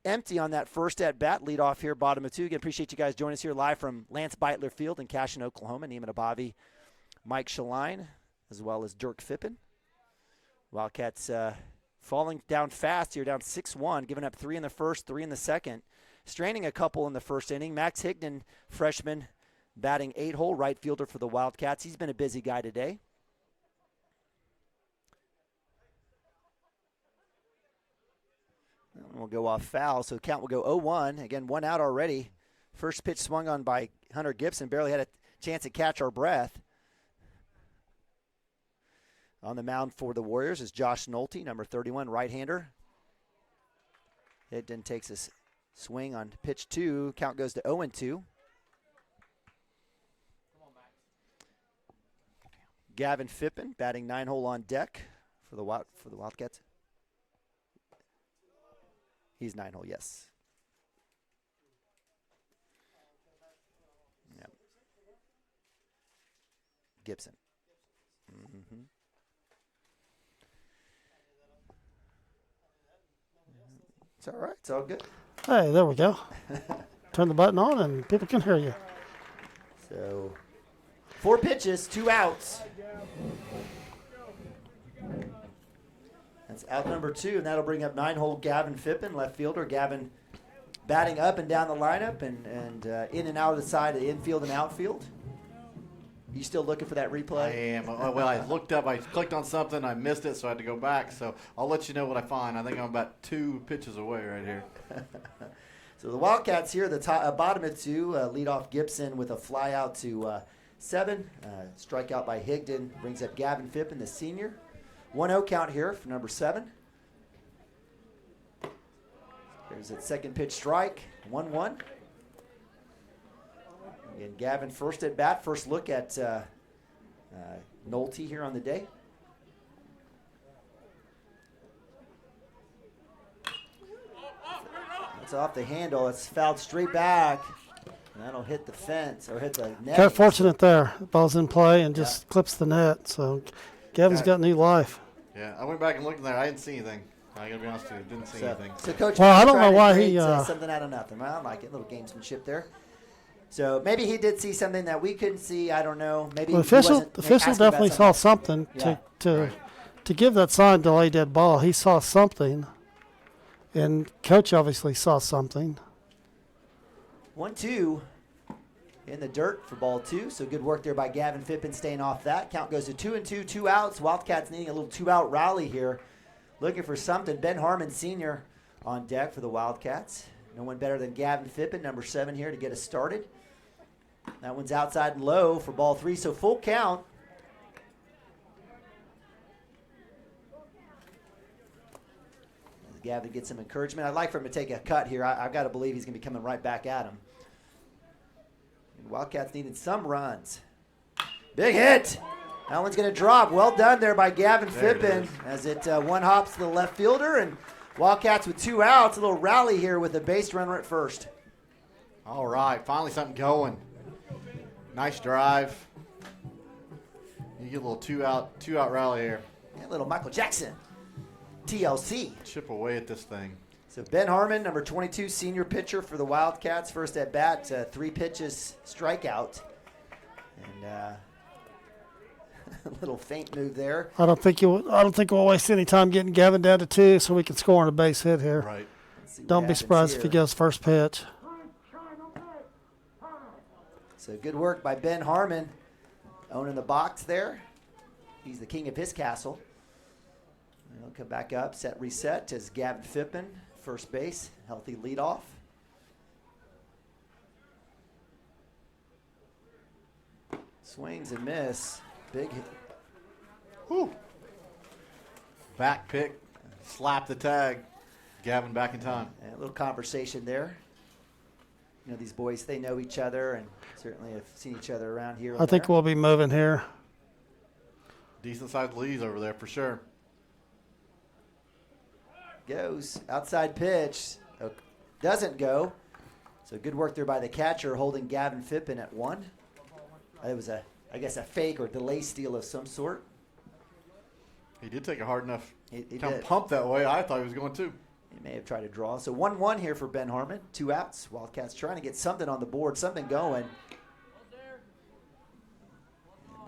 empty on that first at-bat. Lead off here, bottom of 2. Again, appreciate you guys joining us here live from Lance Beitler Field in Cashion, Oklahoma. Neiman Abavi, Mike Shaline, as well as Dirk Fippen. Wildcats falling down fast here, down 6-1, giving up 3 in the first, 3 in the second. Straining a couple in the first inning. Max Higdon, freshman, batting 8-hole right fielder for the Wildcats. He's been a busy guy today. We'll go off foul, so the count will go 0-1. Again, 1 out already. First pitch swung on by Hunter Gibson. Barely had a chance to catch our breath. On the mound for the Warriors is Josh Nolte, number 31, right-hander. Higdon takes us Swing on pitch 2. Count goes to 0-2. Gavin Fippen batting 9-hole on deck for the Wildcats. He's 9-hole, yes. Yep. Gibson. Mm-hmm. It's all right. It's all good. Hey, there we go. Turn the button on and people can hear you. So 4 pitches, 2 outs. That's out number 2, and that'll bring up 9-hole Gavin Fippen, left fielder. Gavin batting up and down the lineup and in and out of the side of the infield and outfield. You still looking for that replay? I am. Well, I looked up. I clicked on something. I missed it, so I had to go back. So I'll let you know what I find. I think I'm about 2 pitches away right here. So the Wildcats here, the bottom of 2, lead off Gibson with a fly out to 7. Strikeout by Higdon brings up Gavin Fippen, the senior. 1-0 count here for number 7. There's that second pitch strike, 1-1. Again, Gavin first at bat, first look at Nolte here on the day. That's off the handle. It's fouled straight back. And that'll hit the fence or hit the net. Kind of fortunate there. The ball's in play and just clips the net. So Gavin's got new life. Yeah, I went back and looked in there. I didn't see anything. I got to be honest with you. Didn't see anything. So Coach, well, I don't know why he something out of nothing. Well, I like it. A little gamesmanship there. So maybe he did see something that we couldn't see. I don't know. Maybe the official definitely saw something to give that sign delay dead ball. He saw something, and Coach obviously saw something. 1-2 in the dirt for ball 2. So good work there by Gavin Fippen staying off that. Count goes to 2-2, 2 outs. Wildcats needing a little 2-out rally here. Looking for something. Ben Harmon Sr. on deck for the Wildcats. No one better than Gavin Fippen, number 7 here to get us started. That one's outside and low for ball 3, so full count. As Gavin gets some encouragement. I'd like for him to take a cut here. I've got to believe he's going to be coming right back at him. And Wildcats needed some runs. Big hit. That one's going to drop. Well done there by Gavin Fippen as it one hops to the left fielder. And Wildcats with 2 outs. A little rally here with a base runner at first. All right. Finally something going. Nice drive. You get a little two out rally here. Yeah, a little Michael Jackson. TLC. Chip away at this thing. So Ben Harmon, number 22, senior pitcher for the Wildcats. First at bat, 3 pitches, strikeout. And a little feint move there. I don't think we'll waste any time getting Gavin down to 2 so we can score on a base hit here. Right. Don't be surprised if he goes first pitch. So good work by Ben Harmon, owning the box there. He's the king of his castle. He'll come back up, set, reset as Gavin Fippen, first base, healthy leadoff. Swings and miss, big hit. Woo. Back pick, slap the tag. Gavin back in time. And a little conversation there. You know, these boys, they know each other and certainly have seen each other around here. I think we'll be moving here. Decent sized leads over there for sure. Goes outside pitch, doesn't go. So good work there by the catcher holding Gavin Fippen at 1. It was I guess a fake or delay steal of some sort. He did take a hard enough he pump that way. I thought he was going to. He may have tried to draw. So 1-1 here for Ben Harmon. 2 outs. Wildcats trying to get something on the board, something going.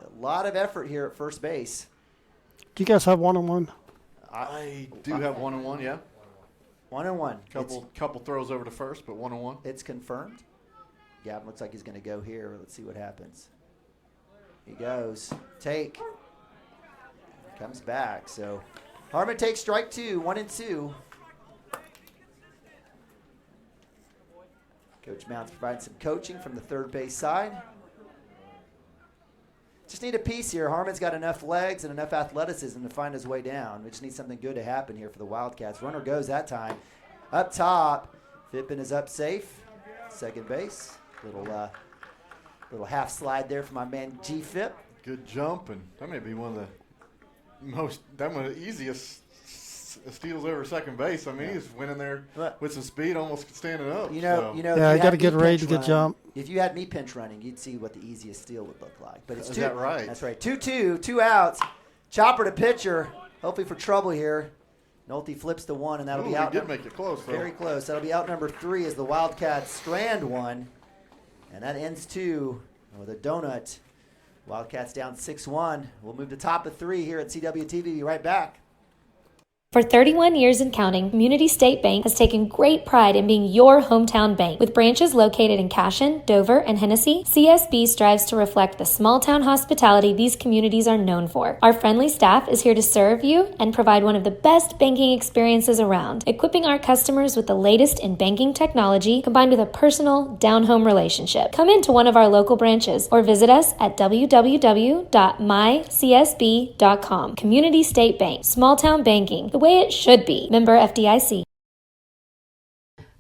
And a lot of effort here at first base. Do you guys have 1-on-1? I do have 1-on-1, yeah. 1-on-1. Couple throws over to first, but 1-on-1. It's confirmed. Gavin looks like he's going to go here. Let's see what happens. He goes. Take. Comes back. So Harmon takes strike 2, 1-2. Coach Mounts providing some coaching from the third base side. Just need a piece here. Harmon's got enough legs and enough athleticism to find his way down. We just need something good to happen here for the Wildcats. Runner goes that time. Up top, Fippen is up safe. Second base. Little half slide there for my man G-Fip. Good jump, and that may be one of the easiest steals over second base. I mean, he's winning there with some speed, almost standing up. Yeah, I got a good range, good jump. If you had me pinch running, you'd see what the easiest steal would look like. But it's Is that right? That's right. 2-2, 2 outs. Chopper to pitcher. Hopefully for trouble here. Nolte flips to one, and that'll be out. He did make it close, though. Very close. That'll be out number 3 as the Wildcats strand one. And that ends 2 with a donut. Wildcats down 6-1. We'll move to top of 3 here at CWTV. Be right back. For 31 years and counting, Community State Bank has taken great pride in being your hometown bank. With branches located in Cashion, Dover, and Hennessy, CSB strives to reflect the small-town hospitality these communities are known for. Our friendly staff is here to serve you and provide one of the best banking experiences around, equipping our customers with the latest in banking technology combined with a personal, down-home relationship. Come into one of our local branches or visit us at www.mycsb.com. Community State Bank, small-town banking, the way it should be. Member FDIC.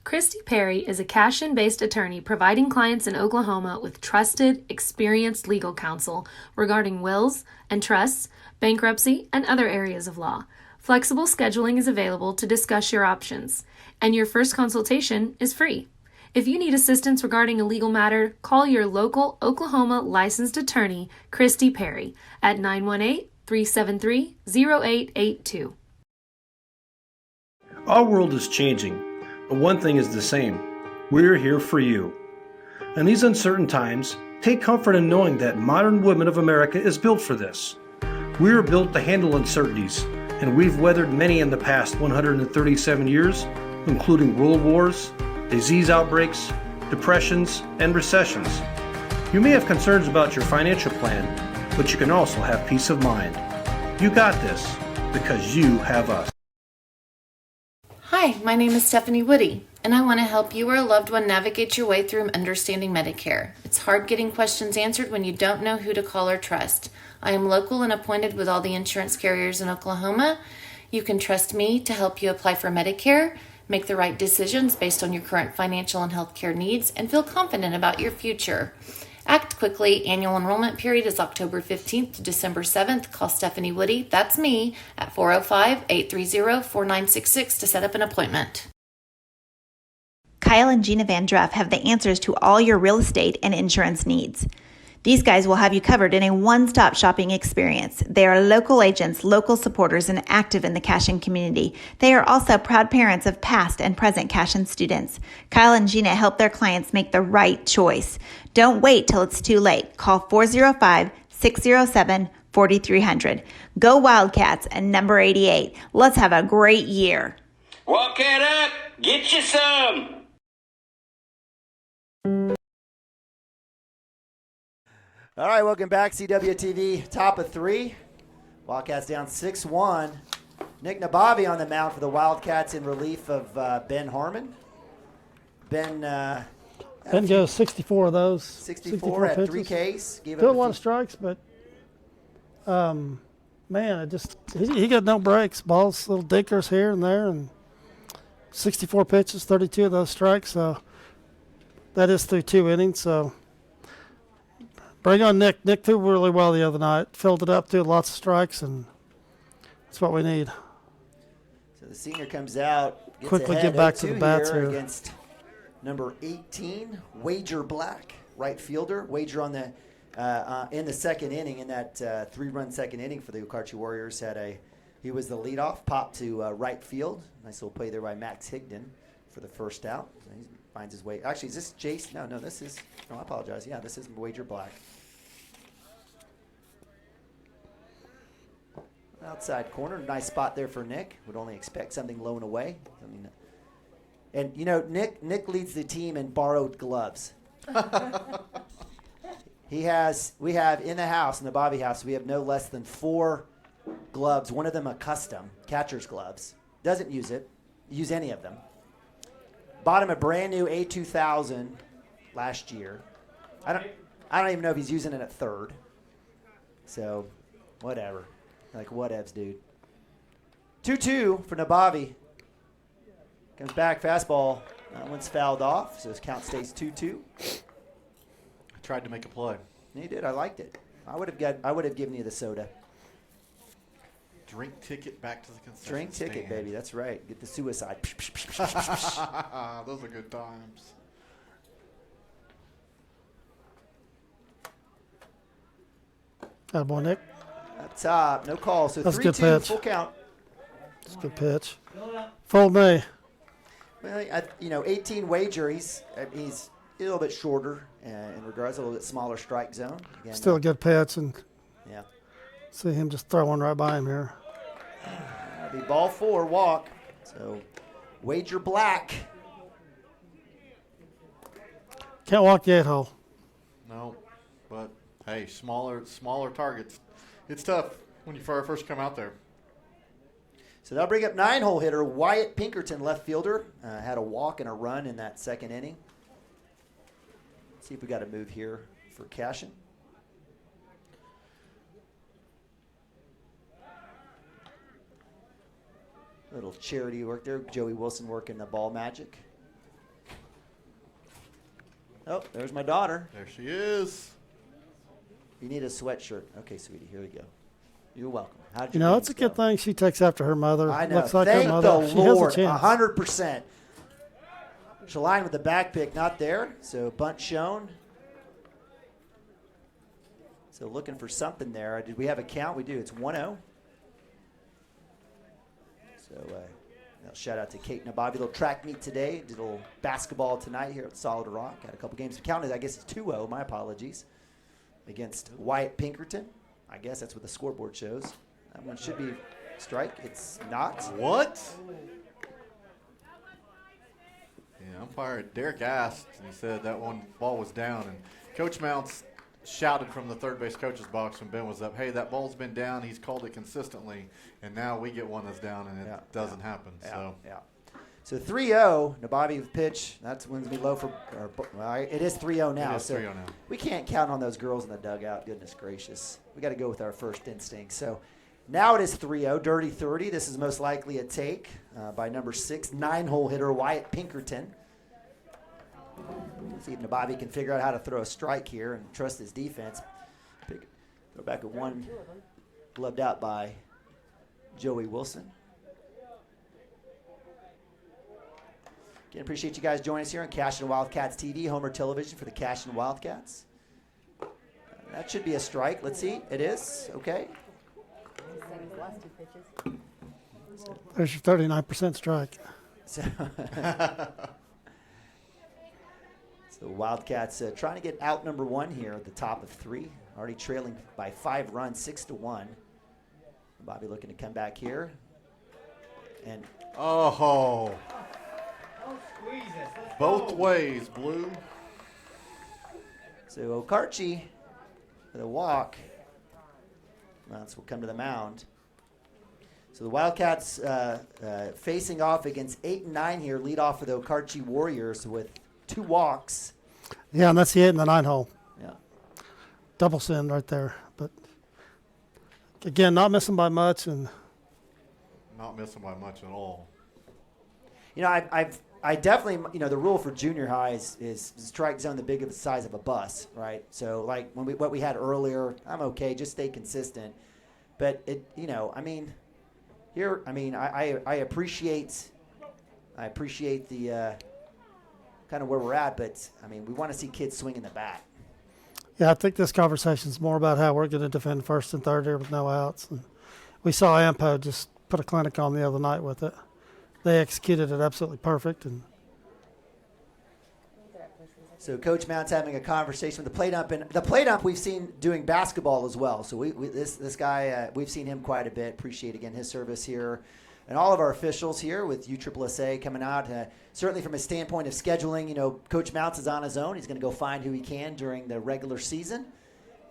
Christy Perry is a Cashion-based attorney providing clients in Oklahoma with trusted, experienced legal counsel regarding wills and trusts, bankruptcy, and other areas of law. Flexible scheduling is available to discuss your options, and your first consultation is free. If you need assistance regarding a legal matter, call your local Oklahoma licensed attorney, Christy Perry, at 918-373-0882. Our world is changing, but one thing is the same. We're here for you. In these uncertain times, take comfort in knowing that modern women of America is built for this. We are built to handle uncertainties, and we've weathered many in the past 137 years, including world wars, disease outbreaks, depressions, and recessions. You may have concerns about your financial plan, but you can also have peace of mind. You got this because you have us. Hi, my name is Stephanie Woody, and I want to help you or a loved one navigate your way through understanding Medicare. It's hard getting questions answered when you don't know who to call or trust. I am local and appointed with all the insurance carriers in Oklahoma. You can trust me to help you apply for Medicare, make the right decisions based on your current financial and healthcare needs, and feel confident about your future. Act quickly. Annual enrollment period is October 15th to December 7th. Call Stephanie Woody, that's me, at 405-830-4966 to set up an appointment. Kyle and Gina Van Druff have the answers to all your real estate and insurance needs. These guys will have you covered in a one-stop shopping experience. They are local agents, local supporters, and active in the Cashion community. They are also proud parents of past and present Cashion students. Kyle and Gina help their clients make the right choice. Don't wait till it's too late. Call 405-607-4300. Go Wildcats and number 88. Let's have a great year. Walk it up. Get you some. All right, welcome back. CWTV, top of 3. Wildcats down 6-1. Nick Nabavi on the mound for the Wildcats in relief of Ben Harmon. Ben goes 64 of those. 64 at pitches. 3 Ks. Still a lot of strikes, but man, he got no breaks. Balls, little dinkers here and there, and 64 pitches, 32 of those strikes. So that is through 2 innings. So bring on Nick. Nick threw really well the other night. Filled it up, threw lots of strikes, and that's what we need. So the senior comes out, gets Quickly ahead get back to the 0-2 bats here here. against number 18, Wager Black, right fielder. Wager on the in the second inning, in that 3-run second inning for the Okarche Warriors, he was the leadoff, popped to right field. Nice little play there by Max Higdon for the first out. So he finds his way. Actually, is this Jace? No, this is. No, I apologize. Yeah, this is Wager Black. Outside corner, nice spot there for Nick. Would only expect something low and away. I mean, and you know, Nick leads the team in borrowed gloves. We have in the house, in the Bobby house, we have no less than 4 gloves. One of them a custom, catcher's gloves. Doesn't use any of them. Bought him a brand new A2000 last year. I don't even know if he's using it at third. So, whatever. Like, whatevs, dude. 2-2 for Nabavi. Comes back, fastball. That one's fouled off, so his count stays 2-2. I tried to make a play. You did. I liked it. I would have given you the soda. Drink ticket back to the concession Drink ticket, stand. baby. That's right. Get the suicide. Those are good times. Attaboy, Nick. Up top, no call. So That's a good 3-2, pitch. full count. That's a good pitch. Full knee. Well, 18 wager. He's a little bit shorter in regards, a little bit smaller strike zone. Again, Still a good pitch, and yeah. see him just throw one right by him here. That'll be ball 4, walk. So wager black. Can't walk the 8-hole. No, but hey, smaller targets. It's tough when you first come out there. So that'll bring up 9-hole hitter Wyatt Pinkerton, left fielder. Had a walk and a run in that second inning. See if we got a move here for Cashion. Little charity work there. Joey Wilson working the ball magic. Oh, there's my daughter. There she is. You need a sweatshirt. Okay, sweetie, here we go. You're welcome. How'd You your know, games it's a good go? thing she takes after her mother. I know. Looks like Thank her mother. the She Lord. has a chance. 100%. Shaline with the back pick, not there. So bunt shown. So looking for something there. Did we have a count? We do. It's 1-0. So shout out to Kate Nabavi. Little track meet today. Did a little basketball tonight here at Solid Rock. Had a couple games. Counted, I guess it's 2-0. My apologies. Against Wyatt Pinkerton. I guess that's what the scoreboard shows. That one should be strike. It's not. What? Yeah, umpire Derek asked, and he said that one ball was down. And Coach Mounts shouted from the third base coach's box when Ben was up, hey, that ball's been down. He's called it consistently. And now we get one that's down, and it doesn't happen. So 3-0, Nabavi with pitch. That's wins me low for. It is 3-0 now. It is 3-0 now. We can't count on those girls in the dugout. Goodness gracious. We got to go with our first instinct. So now it is 3-0, dirty 30. This is most likely a take by number 6, 9-hole hitter Wyatt Pinkerton. See if Nabavi can figure out how to throw a strike here and trust his defense. Throw back at one, gloved out by Joey Wilson. Again, appreciate you guys joining us here on Cashion Wildcats TV, Homer Television for the Cashion Wildcats. That should be a strike. Let's see. It is. Okay. There's your 39% strike. So Wildcats trying to get out number 1 here at the top of 3. Already trailing by 5 runs, 6-1. Bobby looking to come back here. And both ways, Blue. So Okarche with a walk. Mounts will come to the mound. So the Wildcats facing off against 8 and 9 here, lead off for the Okarche Warriors with 2 walks. Yeah, and that's the 8 and the 9 hole. Yeah. Double send right there. But again, not missing by much, and Not missing by much at all. You know, I definitely, the rule for junior high is strike zone the biggest size of a bus, right? So like what we had earlier, I'm okay, just stay consistent. But I appreciate the kind of where we're at, but we want to see kids swinging the bat. yeah, I think this conversation is more about how we're going to defend first and third here with no outs. And we saw Ampo just put a clinic on the other night with it. They executed it absolutely perfect. And so Coach Mount's having a conversation with the plate ump, and the plate ump we've seen doing basketball as well. So this guy, we've seen him quite a bit. Appreciate, again, his service here. And all of our officials here with USSSA coming out. Certainly from a standpoint of scheduling, Coach Mounts is on his own. He's going to go find who he can during the regular season.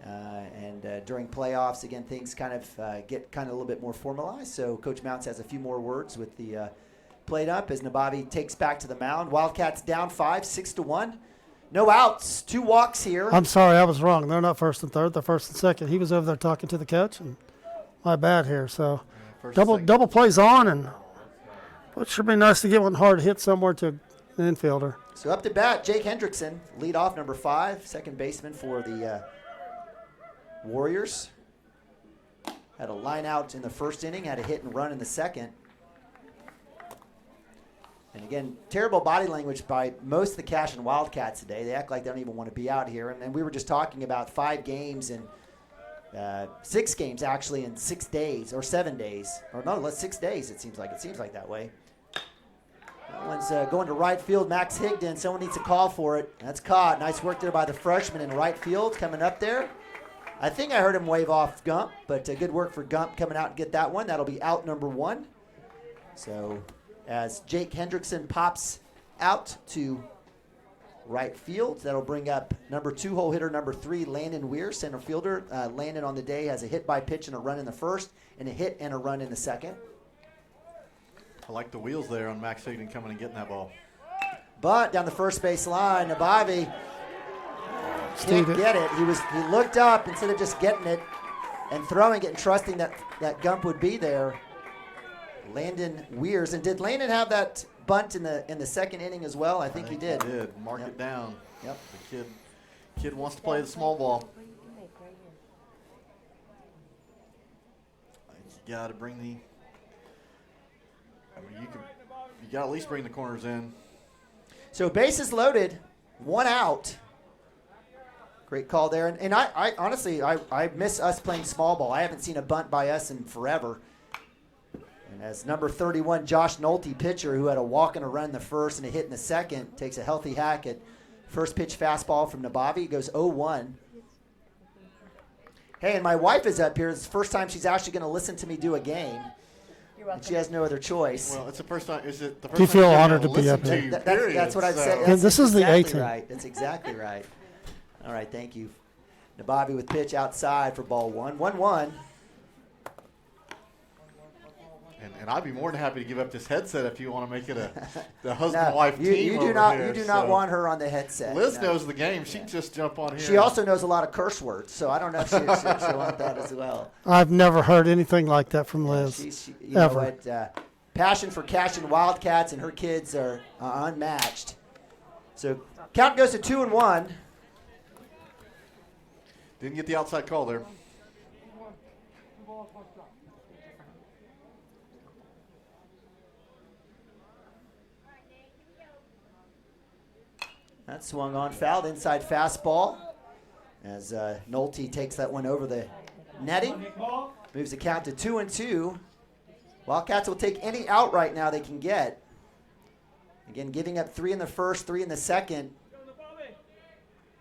And during playoffs, again, things kind of get a little bit more formalized. So Coach Mounts has a few more words with the plate up as Nabavi takes back to the mound. Wildcats down 5, 6-1. No outs, 2 walks here. I'm sorry, I was wrong. They're not first and third. They're first and second. He was over there talking to the coach, and my bad here. So double plays on, and it should be nice to get one hard hit somewhere to an infielder. So up to bat, Jake Hendrickson, lead off number 5, second baseman for the Warriors. Had a line out in the first inning, had a hit and run in the second. And again, terrible body language by most of the Cashion Wildcats today. They act like they don't even want to be out here. And we were just talking about 5 games and 6 games actually in 6 days or 7 days. Or no, 6 days it seems like. It seems like that way. That one's going to right field. Max Higdon, someone needs to call for it. That's caught. Nice work there by the freshman in right field coming up there. I think I heard him wave off Gump, but good work for Gump coming out and get that one. That'll be out number 1. So as Jake Hendrickson pops out to right field, that'll bring up number 2 hole hitter, number 3, Landon Weir, center fielder. Landon on the day has a hit by pitch and a run in the first, and a hit and a run in the second. I like the wheels there on Max Higdon coming and getting that ball. But down the first base line, Nabavi can't get it. He looked up instead of just getting it and throwing it and trusting that Gump would be there. Landon Weirs. And did Landon have that bunt in the second inning as well? I think he did. He did. Mark it down. Yep. The kid wants to play the small ball. You got to bring the. I mean, you got to at least bring the corners in. So bases loaded, 1 out. Great call there. And I honestly, I miss us playing small ball. I haven't seen a bunt by us in forever. And as number 31, Josh Nolte, pitcher, who had a walk and a run in the first and a hit in the second, takes a healthy hack at first pitch fastball from Nabavi. Goes 0-1. Hey, and my wife is up here. It's the first time she's actually going to listen to me do a game. And she has no other choice. Well, it's the first time. Is it the first Do you time feel you're honored to gonna be up listen here? to you, That's what I said. Yeah, this is the exactly 18th. right. That's exactly right. All right, thank you. Nabavi with pitch outside for ball 1. 1-1. And I'd be more than happy to give up this headset if you want to make it the husband-wife team you do over not. here. You do not want her on the headset. Liz knows the game. She can just jump on here. She also knows a lot of curse words, so I don't know if she'll want that as well. I've never heard anything like that from Liz. You know ever. what? Passion for Cashion Wildcats, and her kids are unmatched. So count goes to 2-1. Didn't get the outside call there. That swung on, fouled, inside fastball. As Nolte takes that one over the netting. Moves the count to 2-2. Wildcats will take any out right now they can get. Again, giving up 3 in the first, 3 in the second.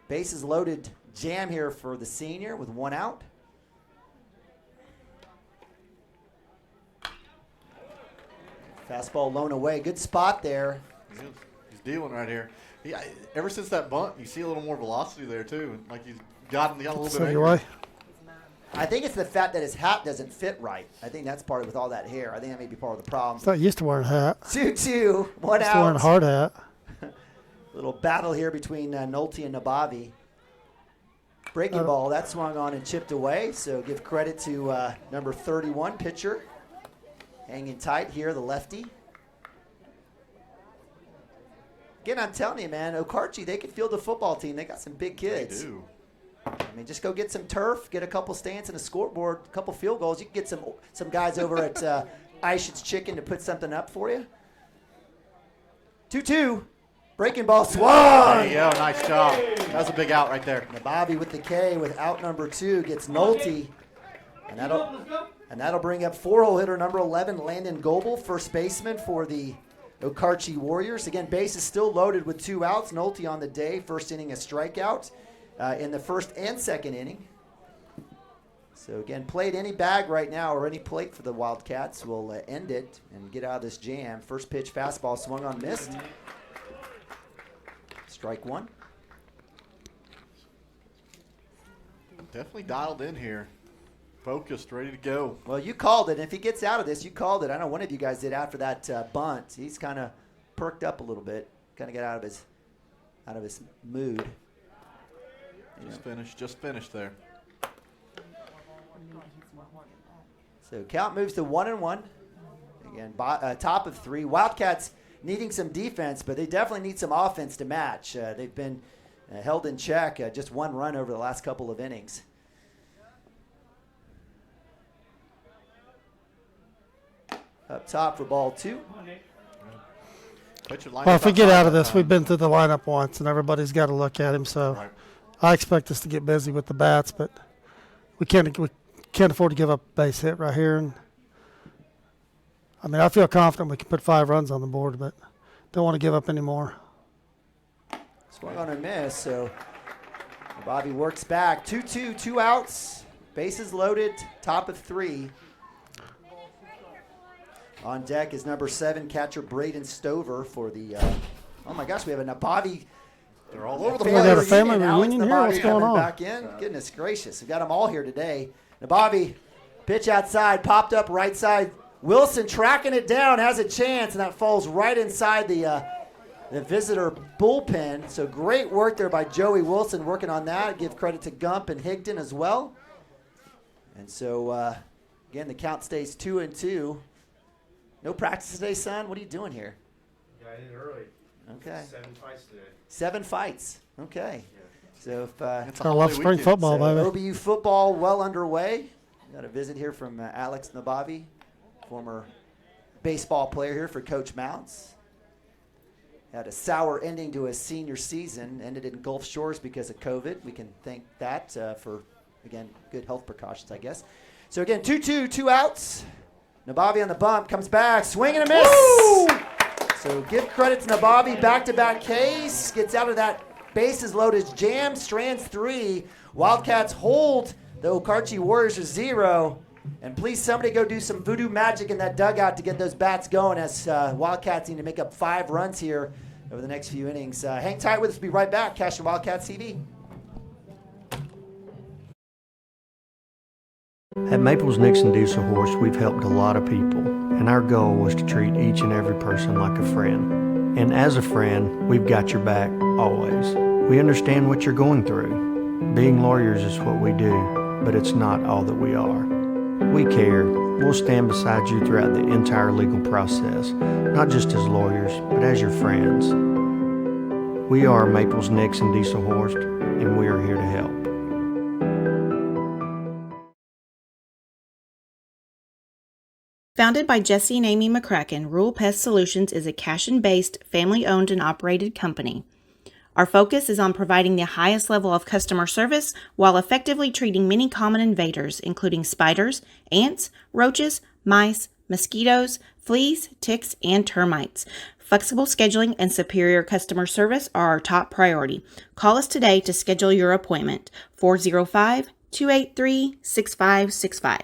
Bases loaded jam here for the senior with 1 out. Fastball blown away. Good spot there. He's dealing right here. Ever since that bunt, you see a little more velocity there, too. Like he's gotten a little bit angry. I think it's the fact that his hat doesn't fit right. I think that's part of it with all that hair. I think that may be part of the problem. I thought you used to wear a hat. 2-2, 1 Used out. to wear a hard hat. Little battle here between Nolte and Nabavi. Breaking ball, that swung on and chipped away. So give credit to number 31 pitcher. Hanging tight here, the lefty. Again, I'm telling you, man, Okarche, they can field a football team. They got some big kids. They do. I mean, just go get some turf, get a couple stands and a scoreboard, a couple field goals. You can get some guys over at Ishit's Chicken to put something up for you. 2-2. Breaking ball swung. There you go. Nice job. That was a big out right there. Nabavi with the K with out number 2 gets Nolte. And that'll bring up 4-hole hitter number 11, Landon Goebel, first baseman for the Okarche Warriors. Again, base is still loaded with 2 outs. Nolte on the day, first inning a strikeout in the first and second inning. So again, played any bag right now or any plate for the Wildcats will end it and get out of this jam. First pitch fastball swung on, missed. Strike 1. Definitely dialed in here. Focused, ready to go. Well, you called it. If he gets out of this, you called it. I know one of you guys did after that bunt. He's kind of perked up a little bit, kind of get out of his mood. Just finished there. So count moves to 1-1. Again, top of 3. Wildcats needing some defense, but they definitely need some offense to match. They've been held in check, just one run over the last couple of innings. Up top for ball 2. Well, if we get out of this, we've been through the lineup once, and everybody's got to look at him. So I expect us to get busy with the bats, but we can't afford to give up a base hit right here. And I mean, I feel confident we can put 5 runs on the board, but don't want to give up any more. Swung on a miss, so Bobby works back. 2-2, 2 outs, bases loaded, top of 3. On deck is number 7, catcher Braden Stover for the, oh my gosh, we have a Nabavi. They're all over the place. We got a family Alex reunion here? Nabavi What's going on? Back in. Goodness gracious, we've got them all here today. Nabavi, pitch outside, popped up right side. Wilson tracking it down, has a chance, and that falls right inside the visitor bullpen. So great work there by Joey Wilson working on that. Give credit to Gump and Higdon as well. And so, again, the count stays 2-2. No practice today, son? What are you doing here? Got in early. Okay. 7 fights today. 7 fights. Okay. Yeah. So if I love spring football, baby. OBU football well underway. Got a visit here from Alex Nabavi, former baseball player here for Coach Mounts. Had a sour ending to his senior season. Ended in Gulf Shores because of COVID. We can thank that for, again, good health precautions, I guess. So again, 2-2, 2 outs. Nabavi on the bump, comes back, swing and a miss. Woo! So give credit to Nabavi, back-to-back Ks, gets out of that bases loaded jam, strands 3. Wildcats hold the Okarche Warriors to 0. And please somebody go do some voodoo magic in that dugout to get those bats going as Wildcats need to make up 5 runs here over the next few innings. Hang tight with us, we'll be right back. Cashion Wildcats TV. At Maples Nixon Diesel Horse, we've helped a lot of people, and our goal was to treat each and every person like a friend. And as a friend, we've got your back always. We understand what you're going through. Being lawyers is what we do, but it's not all that we are. We care. We'll stand beside you throughout the entire legal process, not just as lawyers, but as your friends. We are Maples Nixon Diesel Horse, and we are here to help. Founded by Jesse and Amy McCracken, Rural Pest Solutions is a Cashion-based, family-owned and operated company. Our focus is on providing the highest level of customer service while effectively treating many common invaders, including spiders, ants, roaches, mice, mosquitoes, fleas, ticks, and termites. Flexible scheduling and superior customer service are our top priority. Call us today to schedule your appointment. 405-283-6565.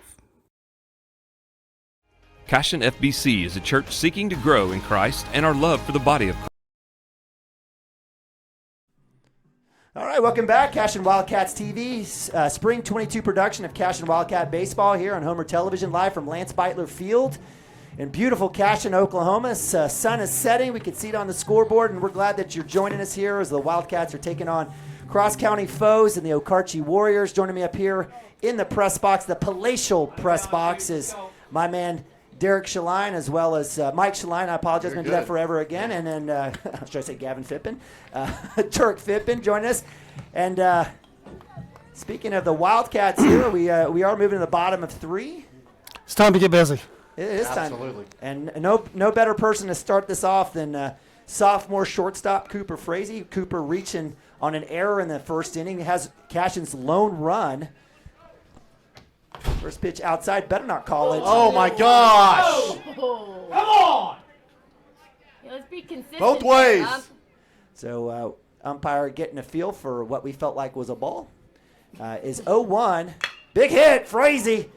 Cashion FBC is a church seeking to grow in Christ and our love for the body of Christ. All right, welcome back. Cashion Wildcats TV, Spring 22 production of Cashion Wildcat Baseball here on Homer Television, live from Lance Beitler Field in beautiful Cashion, Oklahoma. Sun is setting. We can see it on the scoreboard, and we're glad that you're joining us here as the Wildcats are taking on cross-county foes and the Okarche Warriors. Joining me up here in the press box, the palatial press box, is my man Derek Shaline, as well as Mike Shaline. I apologize, I'm going to do that forever again. And then, should I say Gavin Phippen? Turk Phippen joining us. And speaking of the Wildcats here, we are moving to the bottom of 3. It's time to get busy. It is time. Absolutely. And no better person to start this off than sophomore shortstop Cooper Frazee. Cooper reaching on an error in the first inning. Has Cashion's lone run. First pitch outside, better not call it. Oh my gosh! Come on! Yeah, let's be consistent. Both ways. So umpire getting a feel for what we felt like was a ball. Is 0-1. Big hit, Frazee.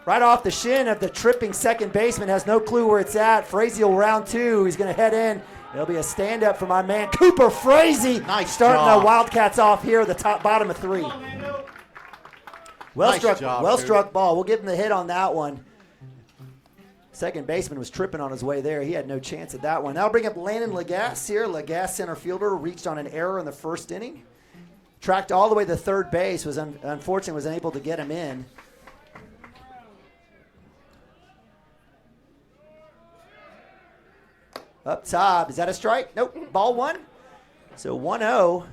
Right off the shin of the tripping second baseman. Has no clue where it's at. Frazee will round 2. He's going to head in. It'll be a stand-up for my man, Cooper Frazee. Nice starting job. the Wildcats off here, the bottom of 3. Well struck ball. We'll give him the hit on that one. Second baseman was tripping on his way there. He had no chance at that one. That'll bring up Landon Lagasse here. Lagasse, center fielder, reached on an error in the first inning. Tracked all the way to third base. Was unfortunately was unable to get him in. Up top. Is that a strike? Nope. Ball one. So 1-0.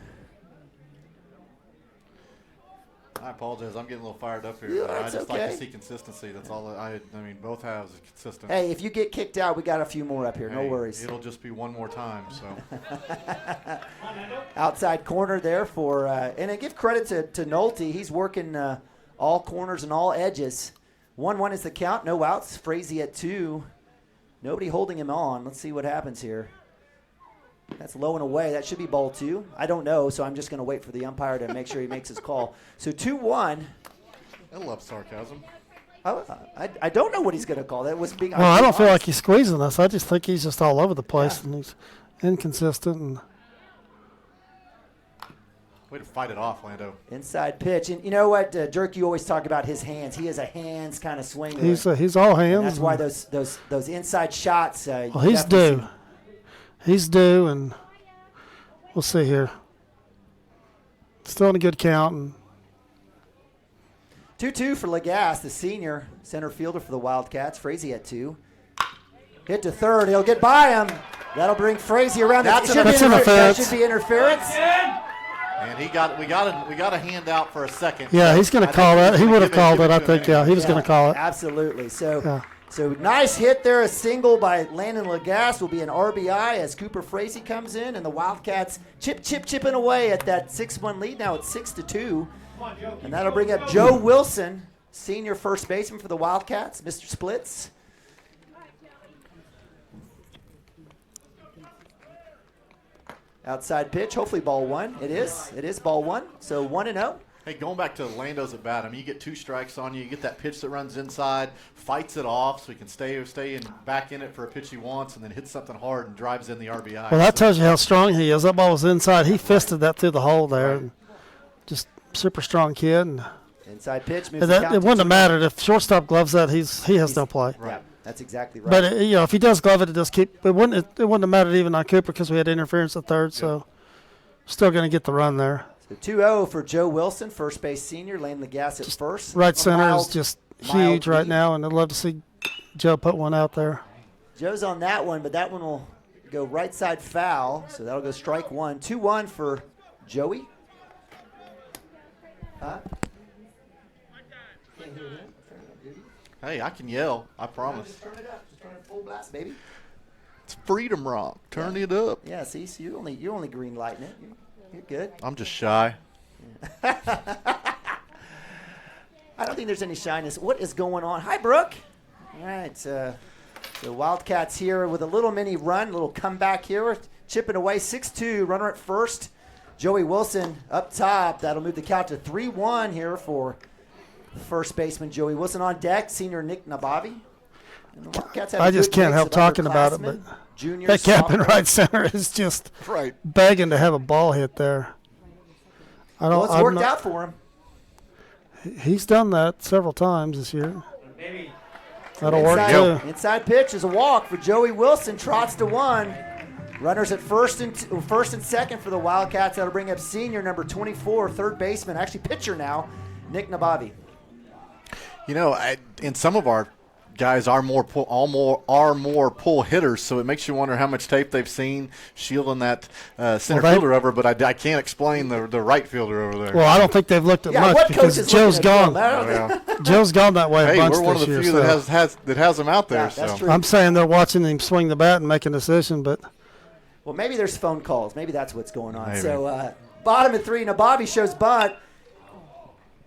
I apologize. I'm getting a little fired up here. Yeah, I that's just okay. like to see consistency. That's all. I mean, both halves are consistent. Hey, if you get kicked out, we got a few more up here. No Hey, worries. It'll just be one more time. So Outside corner there for, and I give credit to Nolte. He's working all corners and all edges. 1-1 is the count. No outs. Frazee at 2. Nobody holding him on. Let's see what happens here. That's low and away. That should be ball 2. I don't know, so I'm just going to wait for the umpire to make sure he makes his call. So 2-1. I love sarcasm. I don't know what he's going to call. That was being. Well, I don't feel like he's squeezing us. I just think he's just all over the place and he's inconsistent. And Way to fight it off, Lando. Inside pitch. And you know what, Dirk, you always talk about his hands. He is a hands kind of swinger. he's all hands. And that's why those inside shots. Well, he's due. He's due, and we'll see here. Still in a good count. And 2-2 for Lagasse, the senior center fielder for the Wildcats. Frazee at 2. Hit to third. He'll get by him. That'll bring Frazee around. That's interference. That should be interference. And we got a handout for a second. Yeah, he's going to call that. He would have called it, I think. Yeah, he was going to call it. Absolutely. So. Yeah. So nice hit there, a single by Landon Lagasse will be an RBI as Cooper Frazee comes in, and the Wildcats chipping away at that 6-1 lead. Now it's 6-2, and that'll bring up Joe Wilson, senior first baseman for the Wildcats, Mr. Splits. Outside pitch, hopefully ball 1. It is ball 1. So 1-0. Hey, going back to Lando's at bat, I mean, you get 2 strikes on you. You get that pitch that runs inside, fights it off so he can stay back in it for a pitch he wants, and then hits something hard and drives in the RBI. Well, that tells you how strong he is. That ball was inside. He fisted that through the hole there. And just super strong kid. And inside pitch. it wouldn't have mattered. If shortstop gloves that, he has no play. Right. That's exactly right. But, if he does glove it, it wouldn't have mattered even on Cooper because we had interference at third. So still going to get the run there. So 2-0 for Joe Wilson, first base senior, laying the gas at first. Right center is just huge right now, and I'd love to see Joe put one out there. Joe's on that one, but that one will go right side foul, so that'll go strike 1. 2-1 for Joey. Hey, I can yell. I promise. Just turn it up. Just turn it full blast, baby. It's Freedom Rock. Turn it up. Yeah, see, so you're only green lighting it. You're good. I'm just shy. I don't think there's any shyness. What is going on? Hi, Brooke. All right. The Wildcats here with a little mini run, a little comeback here. We're chipping away 6-2. Runner at first. Joey Wilson up top. That'll move the count to 3-1 here for first baseman Joey Wilson. On deck, senior Nick Nabavi. And the Wildcats have I just can't help talking about it, but that cap in right center is just begging to have a ball hit there. Well, it's worked out for him. He's done that several times this year. That'll work too. Inside pitch is a walk for Joey Wilson. Trots to 1. Runners at first and second for the Wildcats. That'll bring up senior number 24, third baseman, actually pitcher now, Nick Nabavi. You know, in some of our guys are more pull hitters, so it makes you wonder how much tape they've seen shielding that center fielder over. But I can't explain the right fielder over there. Well, I don't think they've looked at much because Joe's gone. Joe's gone that way a bunch this year. We're one of the few that has him out there. Yeah, that's true. I'm saying they're watching him swing the bat and make a decision, but well, maybe there's phone calls. Maybe that's what's going on. Maybe. So bottom at 3, Nabavi shows bunt.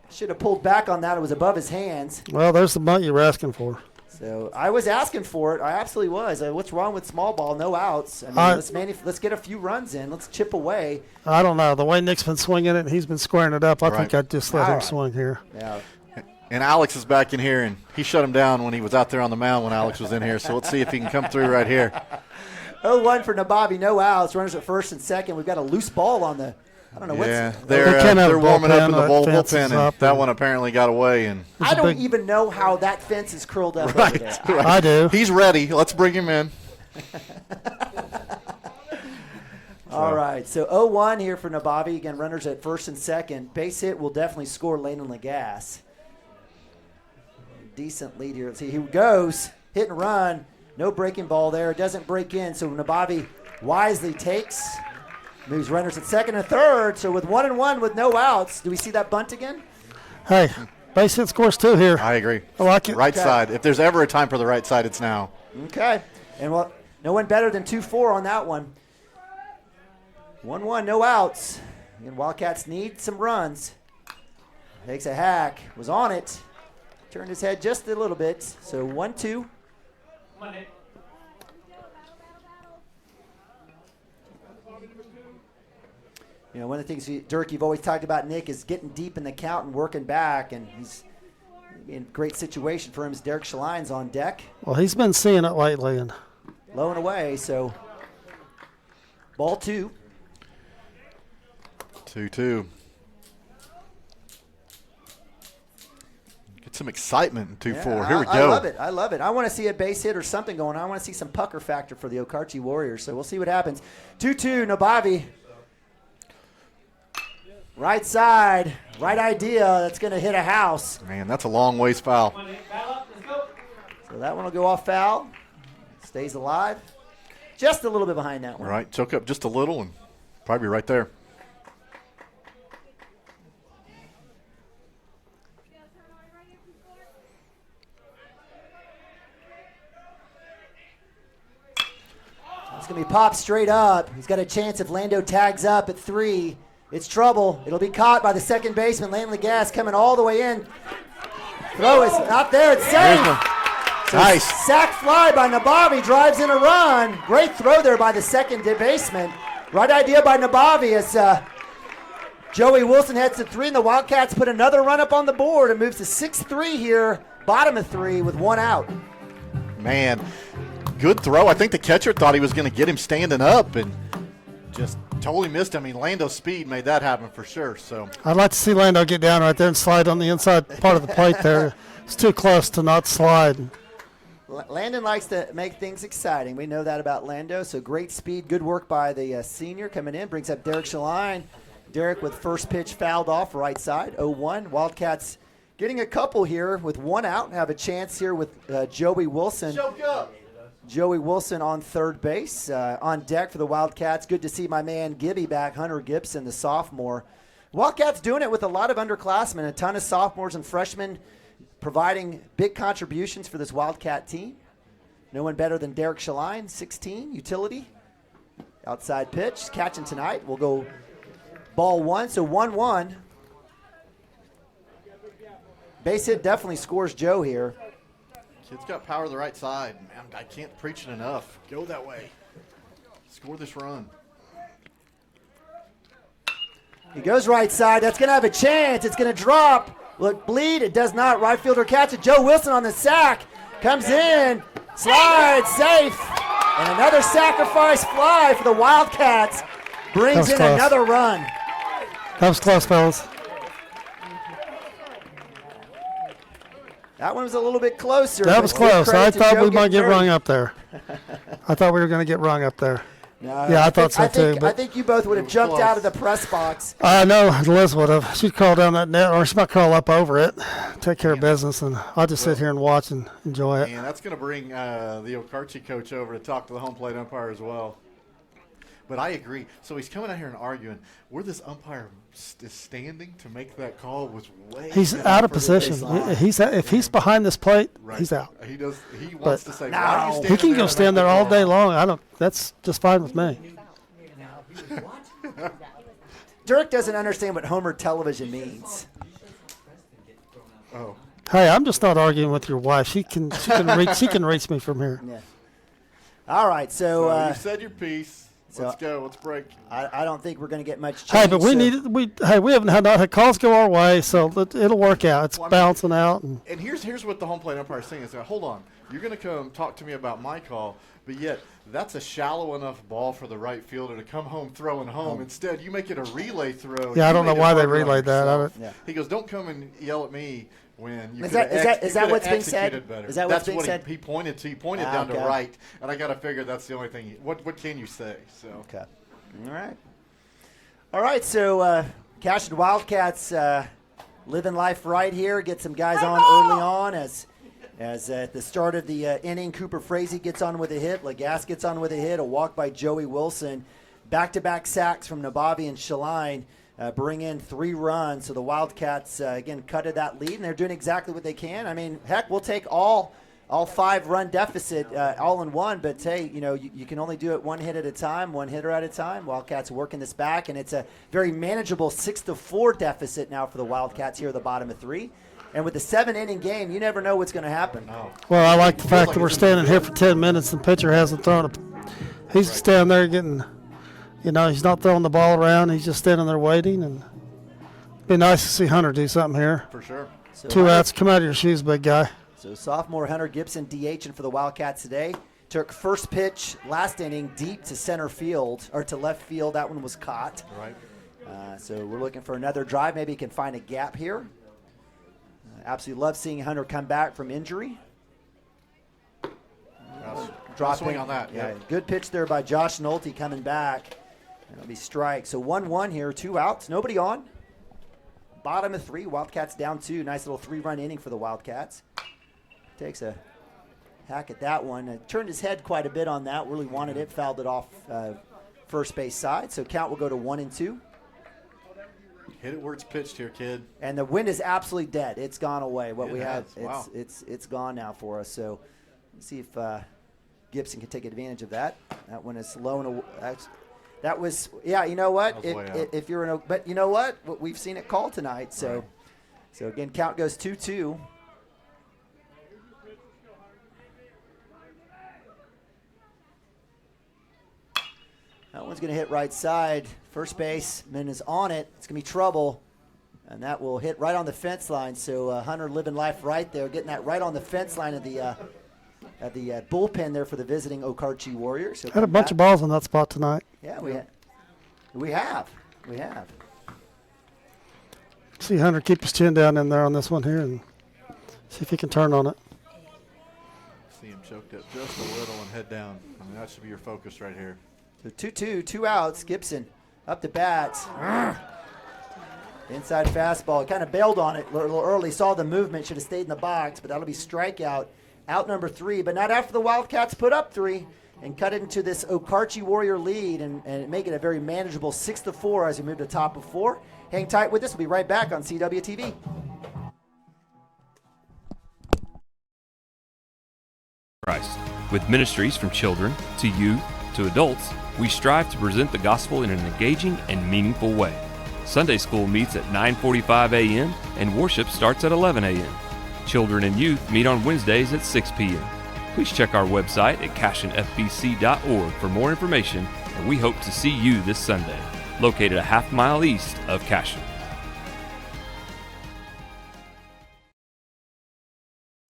Should have pulled back on that. It was above his hands. Well, there's the bunt you were asking for. So I was asking for it. I absolutely was. What's wrong with small ball? No outs. I mean, let's get a few runs in. Let's chip away. I don't know. The way Nick's been swinging it and he's been squaring it up, I think I'd just let him swing here. Yeah. And Alex is back in here, and he shut him down when he was out there on the mound when Alex was in here. So let's see if he can come through right here. 0-1 for Nabavi. No outs. Runners at first and second. We've got a loose ball on the I don't know what's. Yeah, they're warming up in the bullpen, and that one apparently got away. And I don't even know how that fence is curled up over there. Right. I do. He's ready. Let's bring him in. All right, so 0-1 here for Nabavi. Again, runners at first and second. Base hit will definitely score Landon Lagasse. Decent lead here. Let's see, he goes, hit and run. No breaking ball there. It doesn't break in, so Nabavi wisely takes. Moves runners at second and third, so with 1-1 with no outs. Do we see that bunt again? Hey, base hit scores 2 here. I agree. I like it. Right Okay. side. If there's ever a time for the right side, it's now. Okay. And well, no one better than 2-4 on that one. 1-1, no outs. And Wildcats need some runs. Takes a hack. Was on it. Turned his head just a little bit. So 1-2. You know, one of the things, Dirk, you've always talked about, Nick, is getting deep in the count and working back. And he's in a great situation for him as Derek Schaline's on deck. Well, he's been seeing it lately. And Low and away, so ball 2. 2-2. Get some excitement in 2-4. Yeah, Here we go. I love it. I love it. I want to see a base hit or something going on. I want to see some pucker factor for the Okarche Warriors. So we'll see what happens. 2-2, Nabavi. Right side, right idea. That's going to hit a house. Man, that's a long ways foul. So that one will go off foul. Stays alive. Just a little bit behind that one. Right, choke up just a little and probably right there. It's going to be popped straight up. He's got a chance if Lando tags up at 3. It's trouble. It'll be caught by the second baseman, Landon Gas, coming all the way in. Throw is not there. It's safe. So nice. Sack fly by Nabavi, drives in a run. Great throw there by the second baseman. Right idea by Nabavi as Joey Wilson heads to 3, and the Wildcats put another run up on the board and moves to 6-3 here, bottom of 3 with 1 out. Man, good throw. I think the catcher thought he was going to get him standing up and just totally missed him. I mean, Lando's speed made that happen for sure. So I'd like to see Lando get down right there and slide on the inside part of the plate there. It's too close to not slide. Landon likes to make things exciting. We know that about Lando. So great speed, good work by the senior coming in. Brings up Derek Shaline. Derek with first pitch fouled off right side, 0-1. Wildcats getting a couple here with 1 out and have a chance here with Joey Wilson. Joey Wilson on third base. On deck for the Wildcats. Good to see my man Gibby back, Hunter Gibson, the sophomore. Wildcats doing it with a lot of underclassmen, a ton of sophomores and freshmen providing big contributions for this Wildcat team. No one better than Derek Shaline, 16, utility. Outside pitch, catching tonight. We'll go ball 1, so 1-1. Base hit definitely scores Joe here. kid's got power to the right side. Man, I can't preach it enough. Go that way. Score this run. He goes right side. That's going to have a chance. It's going to drop. Look, bleed. It does not. Right fielder catch it. Joe Wilson on the sack. Comes in. Slides. Safe. And another sacrifice fly for the Wildcats. Brings in close. another run. That was close, fellas. That one was a little bit closer. That but was give close. credit I to thought Joe we might getting get rung dirty. up there. I thought we were going to get rung up there. No, Yeah, I thought so too. I But think you both would have jumped out of the press box. I know Liz would have. She'd crawl down that net, or she might crawl up over it, take care of business, and I'll just sit here and watch and enjoy it. And that's going to bring the Okarche coach over to talk to the home plate umpire as well. But I agree. So he's coming out here and arguing. Where this umpire is standing to make that call was way He's better out of for the position. baseline. If he's behind this plate, Right. he's out. He does. He But wants to say, "Why are you he standing can there go and stand make there the all call?" day long. I don't. That's just fine with me. Dirk doesn't understand what Homer television means. Oh. Hey, I'm just not arguing with your wife. She can reach me from here. Yeah. All right, so you said your piece. Let's go. Let's break. I don't think we're going to get much change. Hey, but we so- we haven't had calls go our way, so it'll work out. It's Well, I mean, balancing out. And And here's what the home plate umpire is saying is, hold on, you're going to come talk to me about my call, but yet that's a shallow enough ball for the right fielder to come home throwing home. Instead, you make it a relay throw. Yeah, I You don't know made it why they harder on relayed that. I yourself. don't- He goes, don't come and yell at me when you Is coulda that you coulda what's being said? executed better. Is that That's what's being what said? He pointed to. He pointed Ah, down to okay. right, and I got to figure that's the only thing. What can you say? So Okay. All right, so Cashion Wildcats living life right here. Get some guys on early on as As at the start of the inning, Cooper Frazee gets on with a hit. Lagasse gets on with a hit. A walk by Joey Wilson. Back-to-back sacks from Nabavi and Shaline bring in 3 runs. So the Wildcats, again, cutted that lead, and they're doing exactly what they can. I mean, heck, we'll take all 5-run deficit all in one, but hey, you can only do it one hit at a time, one hitter at a time. Wildcats working this back, and it's a very manageable 6-4 deficit now for the Wildcats here at the bottom of 3. And with the 7-inning game, you never know what's going to happen. Well, I like the fact that we're standing here for 10 minutes and the pitcher hasn't thrown a. He's standing there getting, he's not throwing the ball around. He's just standing there waiting. And it'd be nice to see Hunter do something here. For sure. So 2 outs. Come out of your shoes, big guy. So sophomore Hunter Gibson DHing for the Wildcats today. Took first pitch last inning deep to center field, or to left field. That one was caught. Right. So we're looking for another drive. Maybe he can find a gap here. Absolutely love seeing Hunter come back from injury. Drop swing on that. Yeah, good pitch there by Josh Nolte coming back. That'll be strike. So 1-1 here, 2 outs, nobody on. Bottom of 3, Wildcats down 2. Nice little 3-run inning for the Wildcats. Takes a hack at that one. Turned his head quite a bit on that. Really wanted it, fouled it off first base side. So count will go to 1-2. Hit it where it's pitched here, kid. And the wind is absolutely dead. It's gone away. What It we have, has. Wow. it's gone now for us. So let's see if Gibson can take advantage of that. That one is low and that was, yeah. You know what? If you're in a, but you know what? We've seen it called tonight. So, Right. So again, count goes 2-2. That one's going to hit right side. First baseman is on it. It's going to be trouble. And that will hit right on the fence line. So Hunter living life right there, getting that right on the fence line of the bullpen there for the visiting Okarche Warriors. So Had a bunch of balls on that spot tonight. Yeah, we have. See Hunter keep his chin down in there on this one here and see if he can turn on it. See him choked up just a little and head down. I mean, that should be your focus right here. So 2-2, 2 outs. Gibson up to bat. Inside fastball. Kind of bailed on it a little early. Saw the movement. Should have stayed in the box, but that'll be strikeout. Out number 3, but not after the Wildcats put up 3 and cut it into this Okarche Warrior lead and make it a very manageable 6-4 as we move to top of 4. Hang tight with us. We'll be right back on CWTV. Christ. With ministries from children to youth to adults, we strive to present the gospel in an engaging and meaningful way. Sunday school meets at 9:45 a.m. and worship starts at 11 a.m. Children and youth meet on Wednesdays at 6 p.m. Please check our website at cashionfbc.org for more information, and we hope to see you this Sunday, located a half-mile east of Cashion.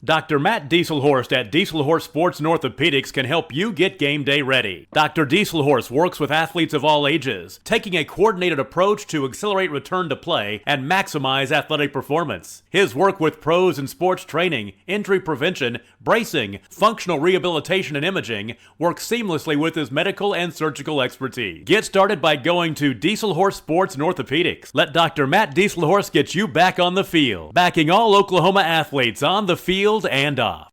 Dr. Matt Dieselhorst at Dieselhorst Sports and Orthopedics can help you get game day ready. Dr. Dieselhorst works with athletes of all ages, taking a coordinated approach to accelerate return to play and maximize athletic performance. His work with pros in sports training, injury prevention, bracing, functional rehabilitation, and imaging works seamlessly with his medical and surgical expertise. Get started by going to Dieselhorst Sports and Orthopedics. Let Dr. Matt Dieselhorst get you back on the field, backing all Oklahoma athletes on the field and off.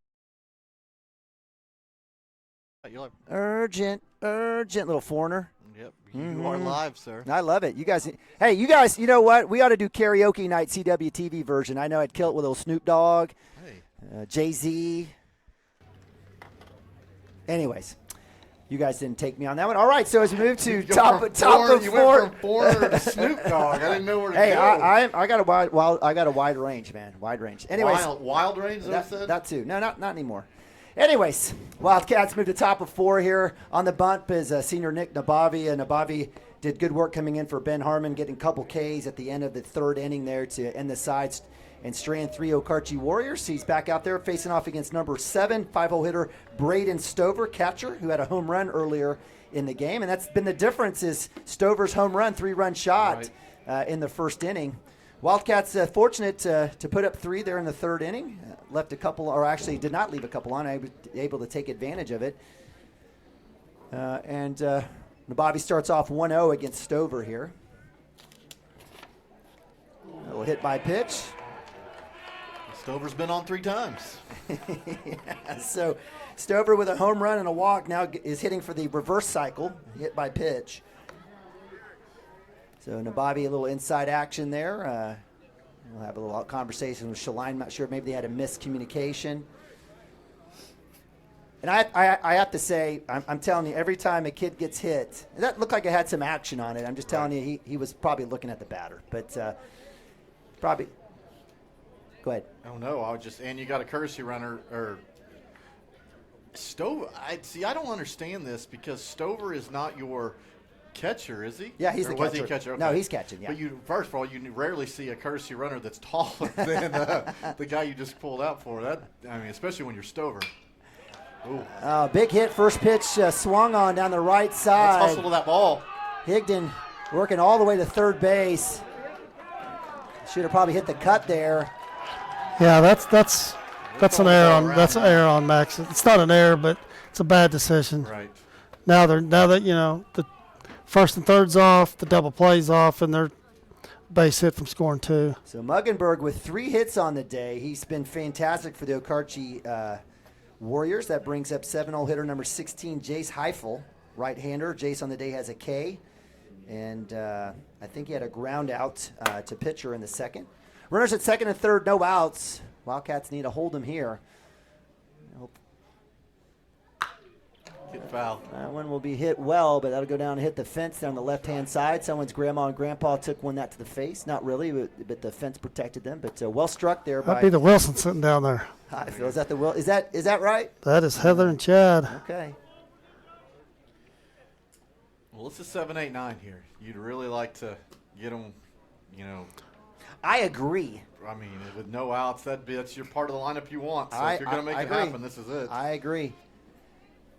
Urgent little foreigner. Yep, you are live, sir. I love it. You guys, you know what? We ought to do karaoke night CWTV version. I know I'd kill it with a little Snoop Dogg, Jay-Z. Anyways, you guys didn't take me on that one. All right, so as we move to top of 4. You went from foreigner to Snoop Dogg. I didn't know where to go. Hey, I got a wide range, man. Wide range. Anyways, wild range. That too. No, not anymore. Anyways, Wildcats move to top of 4 here. On the bump is senior Nick Nabavi. And Nabavi did good work coming in for Ben Harmon, getting a couple Ks at the end of the 3rd inning there to end the sides and strand 3 Okarche Warriors. He's back out there facing off against number 7 5-hole hitter Braden Stover, catcher, who had a home run earlier in the game. And that's been the difference is Stover's home run, 3-run shot in the 1st inning. Wildcats fortunate to put up 3 there in the 3rd inning. Left a couple, or actually did not leave a couple on. I was able to take advantage of it. And Nabavi starts off 1-0 against Stover here. A little hit by pitch. Stover's been on 3 times. Yeah, so Stover with a home run and a walk now is hitting for the reverse cycle, hit by pitch. So Nababi, a little inside action there. We'll have a little conversation with Shaline. I'm not sure, maybe they had a miscommunication. And I have to say, I'm telling you, every time a kid gets hit, and that looked like it had some action on it. I'm just telling you, he was probably looking at the batter. But probably, go ahead. Oh, no, and you got a courtesy runner, or Stover. I don't understand this because Stover is not your catcher, is he? Yeah, he's or the was catcher. He catcher? Okay. No, he's catching, yeah. But first of all, you rarely see a courtesy runner that's taller than the guy you just pulled out for. Especially when you're Stover. Big hit, first pitch swung on down the right side. Let's hustle to that ball. Higdon working all the way to third base. Should have probably hit the cut there. Yeah, that's an error on Max. It's not an error, but it's a bad decision. Right. Now that the first and third's off, the double play's off, and they're base hit from scoring 2. So Muggenberg with 3 hits on the day. He's been fantastic for the Okarche Warriors. That brings up 7-hole hitter number 16, Jace Heifel, right-hander. Jace on the day has a K, and I think he had a ground out to pitcher in the second. Runners at second and third, no outs. Wildcats need to hold them here. Hit foul. That one will be hit well, but that'll go down and hit the fence down the left-hand side. Someone's grandma and grandpa took one that to the face. Not really, but the fence protected them. But well struck there. That'd be the Wilson sitting down there. Is that the Will? Is that right? That is Heather and Chad. Okay. Well, this is 7, 8, 9 here. You'd really like to get them, I agree. With no outs, that's your part of the lineup you want. So if you're going to make it happen, this is it. I agree.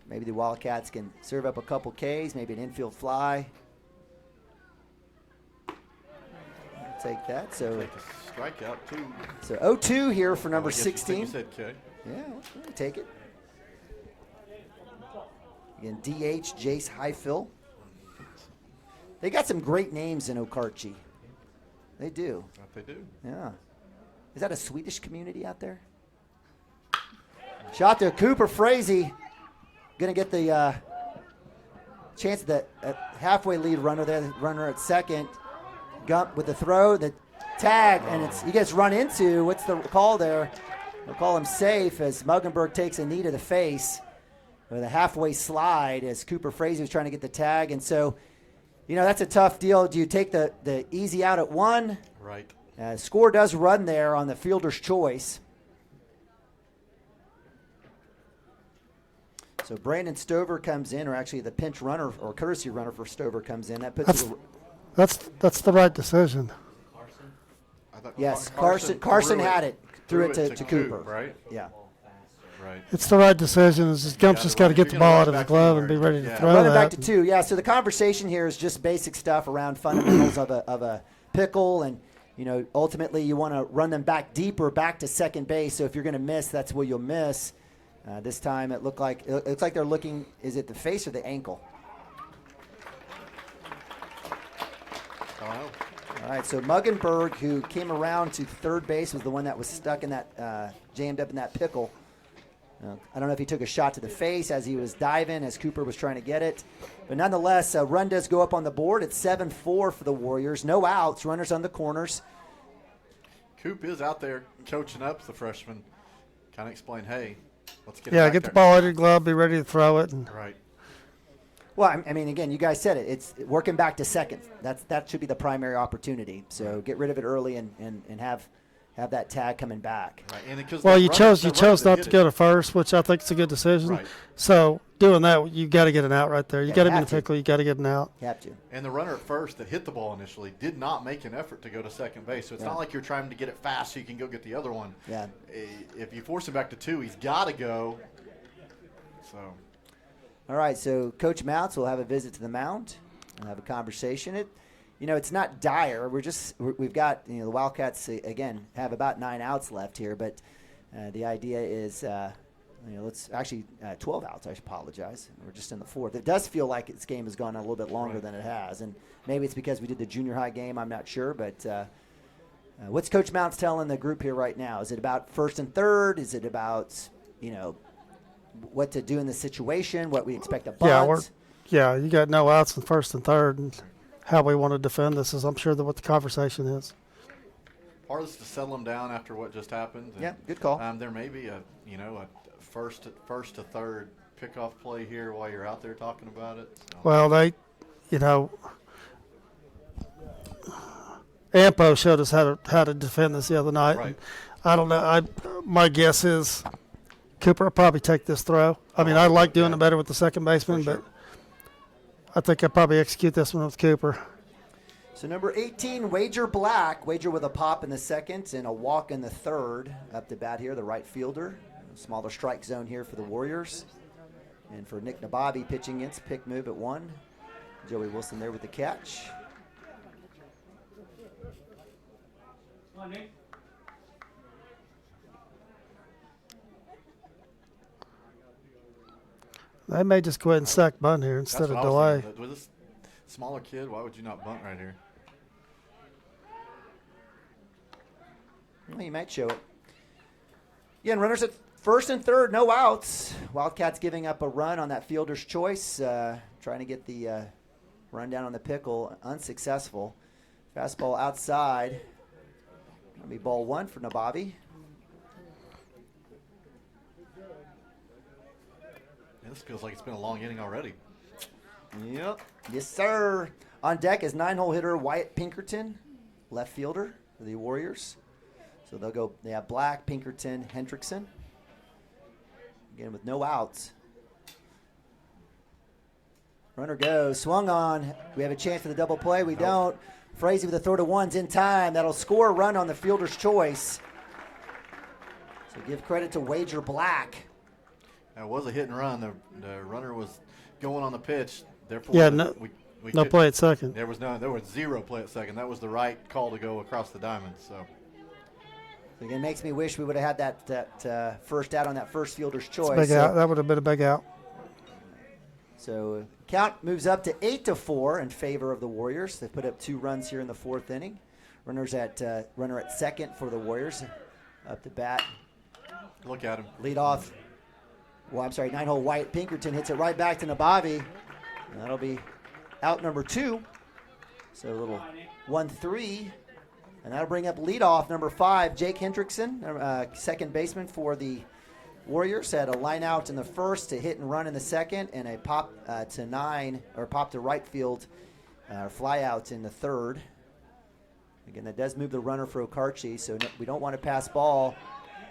Maybe the Wildcats can serve up a couple Ks, maybe an infield fly. I'll take that. So take a strikeout too. So 0-2 here for number 16. You said K. Yeah, we'll take it. Again, DH Jace Heifel. They got some great names in Okarche. They do. They do. Yeah. Is that a Swedish community out there? Shot to Cooper Frazee. Going to get the chance at the halfway lead runner there, the runner at second. Gump with the throw, the tag, and he gets run into. What's the call there? They'll call him safe as Muggenberg takes a knee to the face with a halfway slide as Cooper Frazee was trying to get the tag. And so, that's a tough deal. Do you take the easy out at 1? Right. Score does run there on the fielder's choice. So Brandon Stover comes in, or actually the pinch runner or courtesy runner for Stover comes in. That puts that's the right decision. Yes, Carson had it, threw it to Cooper. Right? Yeah. Right. It's the right decision. Gump's just got to get the ball out of his glove and be ready to throw Running that. back to 2. Yeah. So the conversation here is just basic stuff around fundamentals of a pickle, and ultimately you want to run them back deeper, back to second base. So if you're going to miss, that's where you'll miss. This time it looks like they're looking. Is it the face or the ankle? All right. So Muggenberg, who came around to third base, was the one that was stuck in that jammed up in that pickle. I don't know if he took a shot to the face as he was diving, as Cooper was trying to get it. But nonetheless, a run does go up on the board. It's 7-4 for the Warriors. No outs. Runners on the corners. Coop is out there coaching up the freshman. Kind of explain, hey, let's get get the ball out of your glove, be ready to throw it. Right. Well, again, you guys said it. It's working back to second. That should be the primary opportunity. So get rid of it early and have that tag coming back. Right. And you chose not to go to first, which I think is a good decision. Right. So doing that, you got to get an out right there. You got to be in the have to. pickle. You got to get an out. You have to. And the runner at first that hit the ball initially did not make an effort to go to second base. So it's not like you're trying to get it fast so you can go get the other one. Yeah. If you force him back to 2, he's got to go. So. All right. So Coach Mounts will have a visit to the mound and have a conversation. It's not dire. We've got the Wildcats again have about 9 outs left here, but the idea is let's actually 12 outs. I apologize. We're just in the 4th. It does feel like this game has gone on a little bit longer than it has, and maybe it's because we did the junior high game. I'm not sure, but What's Coach Mounts telling the group here right now? Is it about first and third? Is it about, what to do in the situation, what we expect to bunt? You got no outs in first and third, and how we want to defend this is, I'm sure, what the conversation is. Part of this to settle them down after what just happened. Yeah, good call. There may be a first to third pickoff play here while you're out there talking about it. So. Well, Ampo showed us how to defend this the other night. Right. I don't know. My guess is Cooper will probably take this throw. I mean, I like doing it better with the second baseman, but I think I'll probably execute this one with Cooper. So number 18, Wager Black. Wager with a pop in the second and a walk in the third. Up to bat here, the right fielder. Smaller strike zone here for the Warriors. And for Nick Nababi pitching against, pick move at 1. Joey Wilson there with the catch. They may just go ahead and stack bunt here instead of delay. With this smaller kid, why would you not bunt right here? Well, you might show it. Again, runners at first and third, no outs. Wildcats giving up a run on that fielder's choice, trying to get the run down on the pickle, unsuccessful. Fastball outside. That'll be ball 1 for Nabavi. This feels like it's been a long inning already. Yep. Yes, sir. On deck is 9-hole hitter Wyatt Pinkerton, left fielder for the Warriors. So they have Black, Pinkerton, Hendrickson. Again, with no outs. Runner goes, swung on. We have a chance for the double play. We don't. Frazee with a throw to ones in time. That'll score a run on the fielder's choice. So give credit to Wager Black. It was a hit and run. The runner was going on the pitch. Therefore, no play at second. There was zero play at second. That was the right call to go across the diamond. So again, makes me wish we would have had that first out on that first fielder's choice. Big out. That would have been a big out. So count moves up to 8-4 in favor of the Warriors. They've put up 2 runs here in the 4th inning. Runner at second for the Warriors. Up to bat. Look at him. Lead off. 9-hole Wyatt Pinkerton hits it right back to Nabavi. And that'll be out number 2. So a little 1-3. And that'll bring up leadoff number 5, Jake Hendrickson, second baseman for the Warriors. Had a line out in the first, a hit and run in the second, and a pop pop to right field, fly out in the third. Again, that does move the runner for Okarche, so we don't want to pass ball.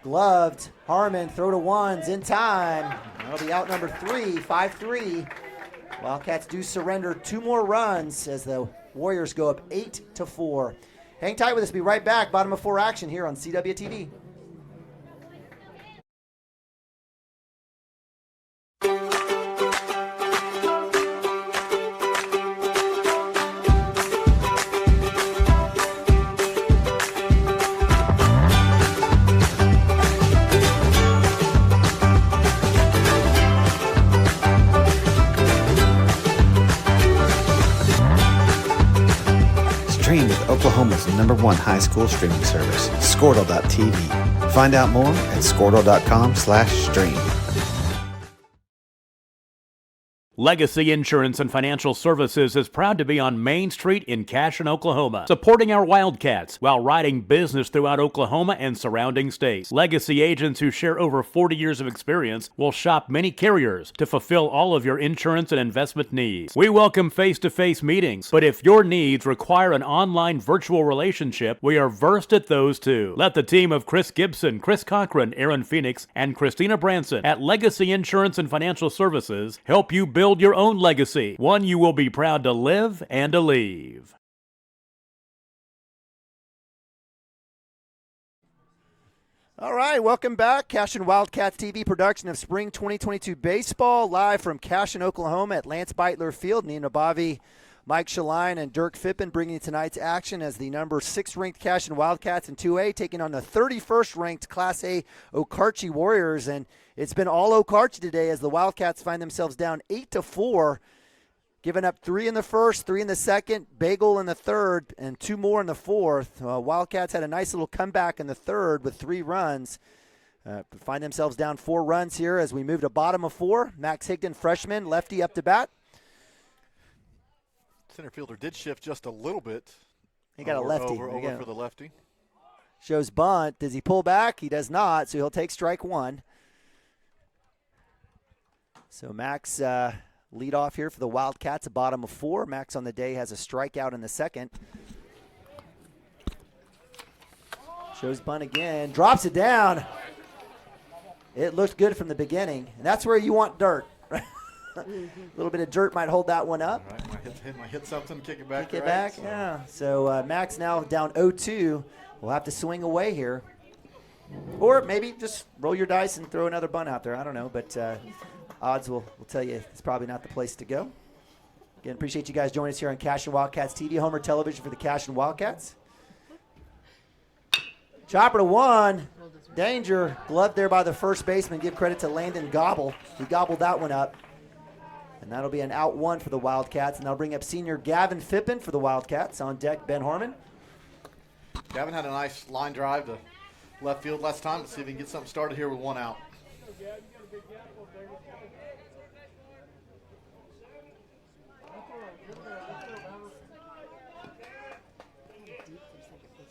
Gloved, Harmon, throw to ones in time. That'll be out number 3, 5-3. Wildcats do surrender 2 more runs as the Warriors go up 8-4. Hang tight with us. Be right back. Bottom of 4 action here on CWTV. Stream with Oklahoma's #1 high school streaming service, Squirtle.tv. Find out more at Squirtle.com/stream. Legacy Insurance and Financial Services is proud to be on Main Street in Cashion, Oklahoma, supporting our Wildcats while writing business throughout Oklahoma and surrounding states. Legacy agents who share over 40 years of experience will shop many carriers to fulfill all of your insurance and investment needs. We welcome face-to-face meetings, but if your needs require an online virtual relationship, we are versed at those too. Let the team of Chris Gibson, Chris Cochran, Aaron Phoenix, and Christina Branson at Legacy Insurance and Financial Services help you build your own legacy, one you will be proud to live and to leave. All right, welcome back. Cashion Wildcats TV production of Spring 2022 Baseball, live from Cashion, Oklahoma at Lance Beitler Field. Nina Nabavi, Mike Shaline, and Dirk Fippen bringing tonight's action as the number 6 ranked Cashion Wildcats in 2A taking on the 31st ranked Class A Okarche Warriors. And it's been all Okarche today as the Wildcats find themselves down 8-4. Giving up 3 in the first, 3 in the second, Bagel in the third, and 2 more in the fourth. Wildcats had a nice little comeback in the third with 3 runs. Find themselves down 4 runs here as we move to bottom of 4. Max Higdon, freshman, lefty up to bat. Center fielder did shift just a little bit. He got a lefty. Over for the lefty. Shows bunt. Does he pull back? He does not, so he'll take strike 1. So Max lead off here for the Wildcats, a bottom of 4. Max on the day has a strikeout in the second. Shows bunt again. Drops it down. It looked good from the beginning. And that's where you want dirt. A little bit of dirt might hold that one up. All right, might hit something, kick it back. Kick it back, so. Yeah. So Max now down 0-2. We'll have to swing away here. Or maybe just roll your dice and throw another bunt out there. I don't know, but odds will tell you it's probably not the place to go. Again, appreciate you guys joining us here on Cashion Wildcats TV, Homer Television for the Cashion Wildcats. Chopper to 1. Danger. Glove there by the first baseman. Give credit to Landon Gobble. He gobbled that one up. And that'll be an out 1 for the Wildcats. And they'll bring up senior Gavin Phippen for the Wildcats. On deck, Ben Harmon. Gavin had a nice line drive to left field last time. Let's see if he can get something started here with 1 out.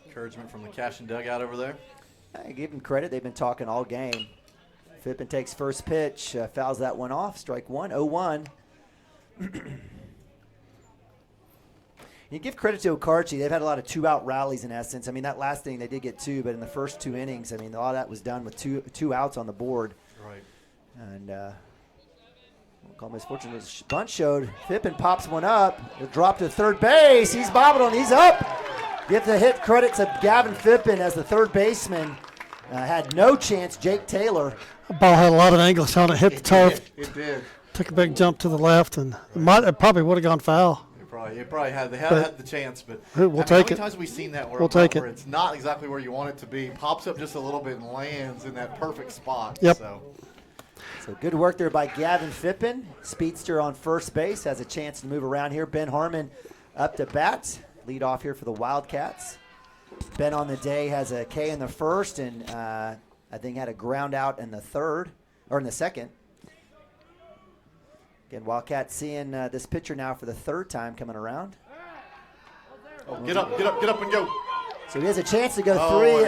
Encouragement from the Cashion dugout over there. I give them credit. They've been talking all game. Phippen takes first pitch, fouls that one off. Strike 1, 0-1. You give credit to Okarche. They've had a lot of 2-out rallies in essence. I mean, that last inning they did get 2, but in the first 2 innings, I mean, a lot of that was done with two outs on the board. Right. And we'll call misfortune. Bunt showed. Phippen pops one up. It'll drop to third base. He's bobbing on. He's up. Give the hit credit to Gavin Phippen as the third baseman. Had no chance. Jake Taylor. The ball had a lot of angles on it. Hit the turf. It did. Took a big jump to the left, and it probably would have gone foul. It probably had. They had the chance, but we'll take it. How many times have we seen that where it's not exactly where you want it to be, pops up just a little bit and lands in that perfect spot. Yep. So good work there by Gavin Phippen. Speedster on first base has a chance to move around here. Ben Harmon up to bat. Lead off here for the Wildcats. Ben on the day has a K in the first and I think had a ground out in the third or in the second. Again, Wildcats seeing this pitcher now for the third time coming around. Oh, get up and go. So he has a chance to go 3.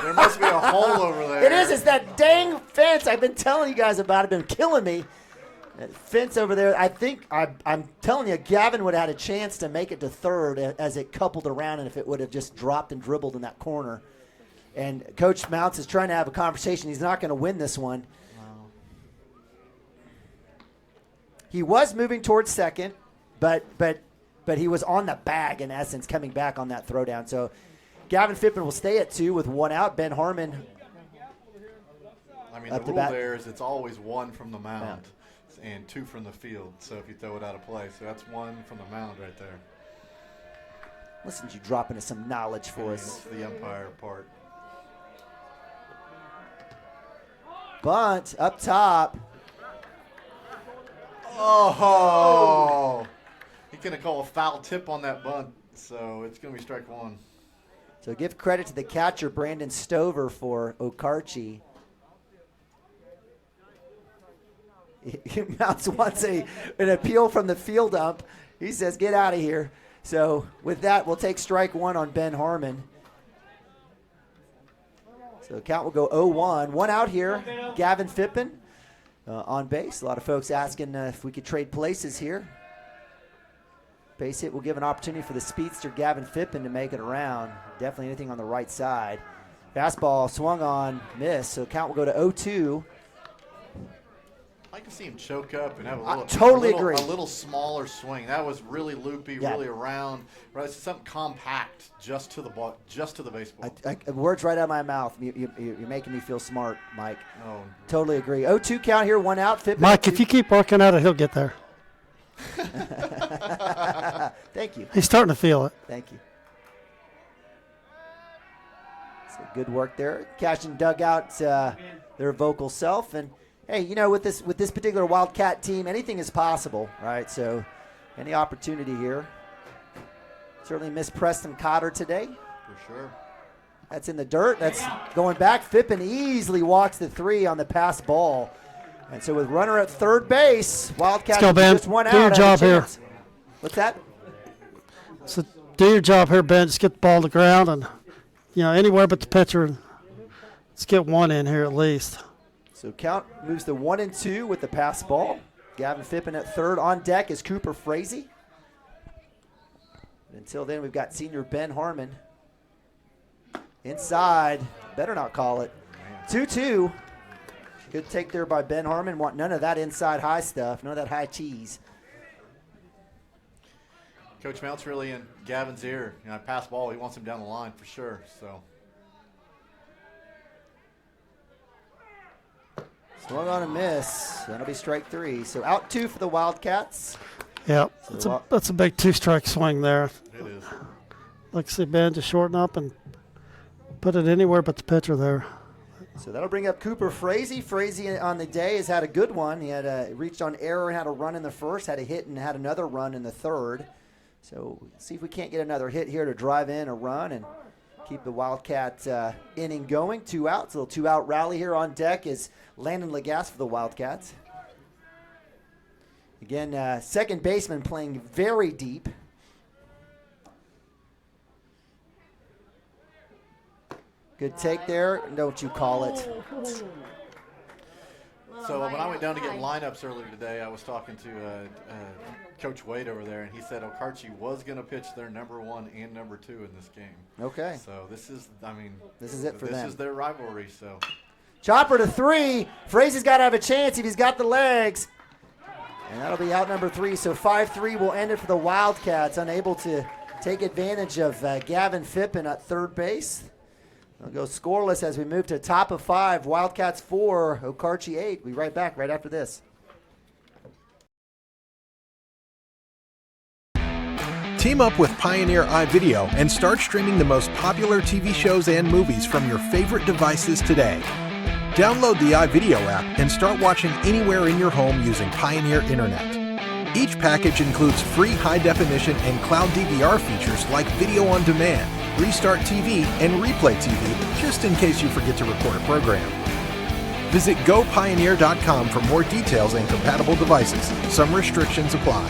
There must be a hole over there. It is. It's that dang fence I've been telling you guys about. It's been killing me. That fence over there. I think I'm telling you, Gavin would have had a chance to make it to third as it coupled around, and if it would have just dropped and dribbled in that corner. And Coach Mounts is trying to have a conversation. He's not going to win this one. He was moving towards second, but he was on the bag in essence, coming back on that throwdown. So Gavin Phippen will stay at 2 with 1 out. Ben Harmon. I mean, the rule there is it's always 1 from the mound and 2 from the field. So if you throw it out of play, so that's 1 from the mound right there. Listen to you drop into some knowledge for us. It's the umpire part. Bunt up top. Oh, he's going to call a foul tip on that bunt, so it's going to be strike 1. So give credit to the catcher, Brandon Stover, for Okarche. Mounts wants an appeal from the field ump. He says, get out of here. So with that, we'll take strike 1 on Ben Harmon. So the count will go 0-1. 1 out here, Gavin Phippen. On base. A lot of folks asking if we could trade places here. Base hit will give an opportunity for the speedster Gavin Phippen to make it around. Definitely anything on the right side. Fastball swung on, miss. So count will go to 0-2. I can see him choke up and have a little smaller swing. That was really loopy, really around. Right, it's something compact just to the ball, just to the baseball. Words right out of my mouth. You're making me feel smart, Mike. Oh, totally agree. 0-2 count here, 1 out. Phippen Mike, if you keep working at it, he'll get there. Thank you. He's starting to feel it. Thank you. So good work there. Cashion dug out their vocal self, and hey, you know, with this particular Wildcat team, anything is possible, right? So, any opportunity here. Certainly missed Preston Cotter today. For sure. That's in the dirt. That's going back. Fippen easily walks the 3 on the pass ball. And so with runner at third base, Wildcats just one out. Do your job here. What's that? So do your job here, Ben. Just get the ball to the ground and, anywhere but the pitcher. Let's get one in here at least. So count moves to 1-2 with the pass ball. Gavin Fippen at third. On deck is Cooper Frazee. Until then, we've got senior Ben Harmon. Inside. Better not call it. 2-2. Good take there by Ben Harmon. Want none of that inside high stuff. None of that high cheese. Coach Mount's really in Gavin's ear. Pass ball, he wants him down the line for sure. So. Swung on a miss. That'll be strike 3. So out 2 for the Wildcats. Yeah, So that's a big 2-strike swing there. It is. Like I said, Ben, just shorten up and put it anywhere but the pitcher there. So that'll bring up Cooper Frazee. Frazee on the day has had a good one. He had reached on error and had a run in the first, had a hit and had another run in the third. So see if we can't get another hit here to drive in a run and keep the Wildcat inning going. 2 outs, a little 2-out rally here on deck is Landon Lagasse for the Wildcats. Again, second baseman playing very deep. Good take there, don't you call it. So when I went down to get lineups earlier today, I was talking to Coach Wade over there, and he said Okarche was going to pitch their number 1 and number 2 in this game. Okay. So this is it for them. This is their rivalry. So Chopper to 3. Frazee's got to have a chance if he's got the legs. And that'll be out number 3. So 5-3 will end it for the Wildcats, unable to take advantage of Gavin Fippen at third base. They'll go scoreless as we move to top of 5. Wildcats 4, Okarche 8. We'll be right back right after this. Team up with Pioneer iVideo and start streaming the most popular TV shows and movies from your favorite devices today. Download the iVideo app and start watching anywhere in your home using Pioneer Internet. Each package includes free high-definition and cloud DVR features like video on demand, Restart TV, and Replay TV, just in case you forget to record a program. Visit gopioneer.com for more details and compatible devices. Some restrictions apply.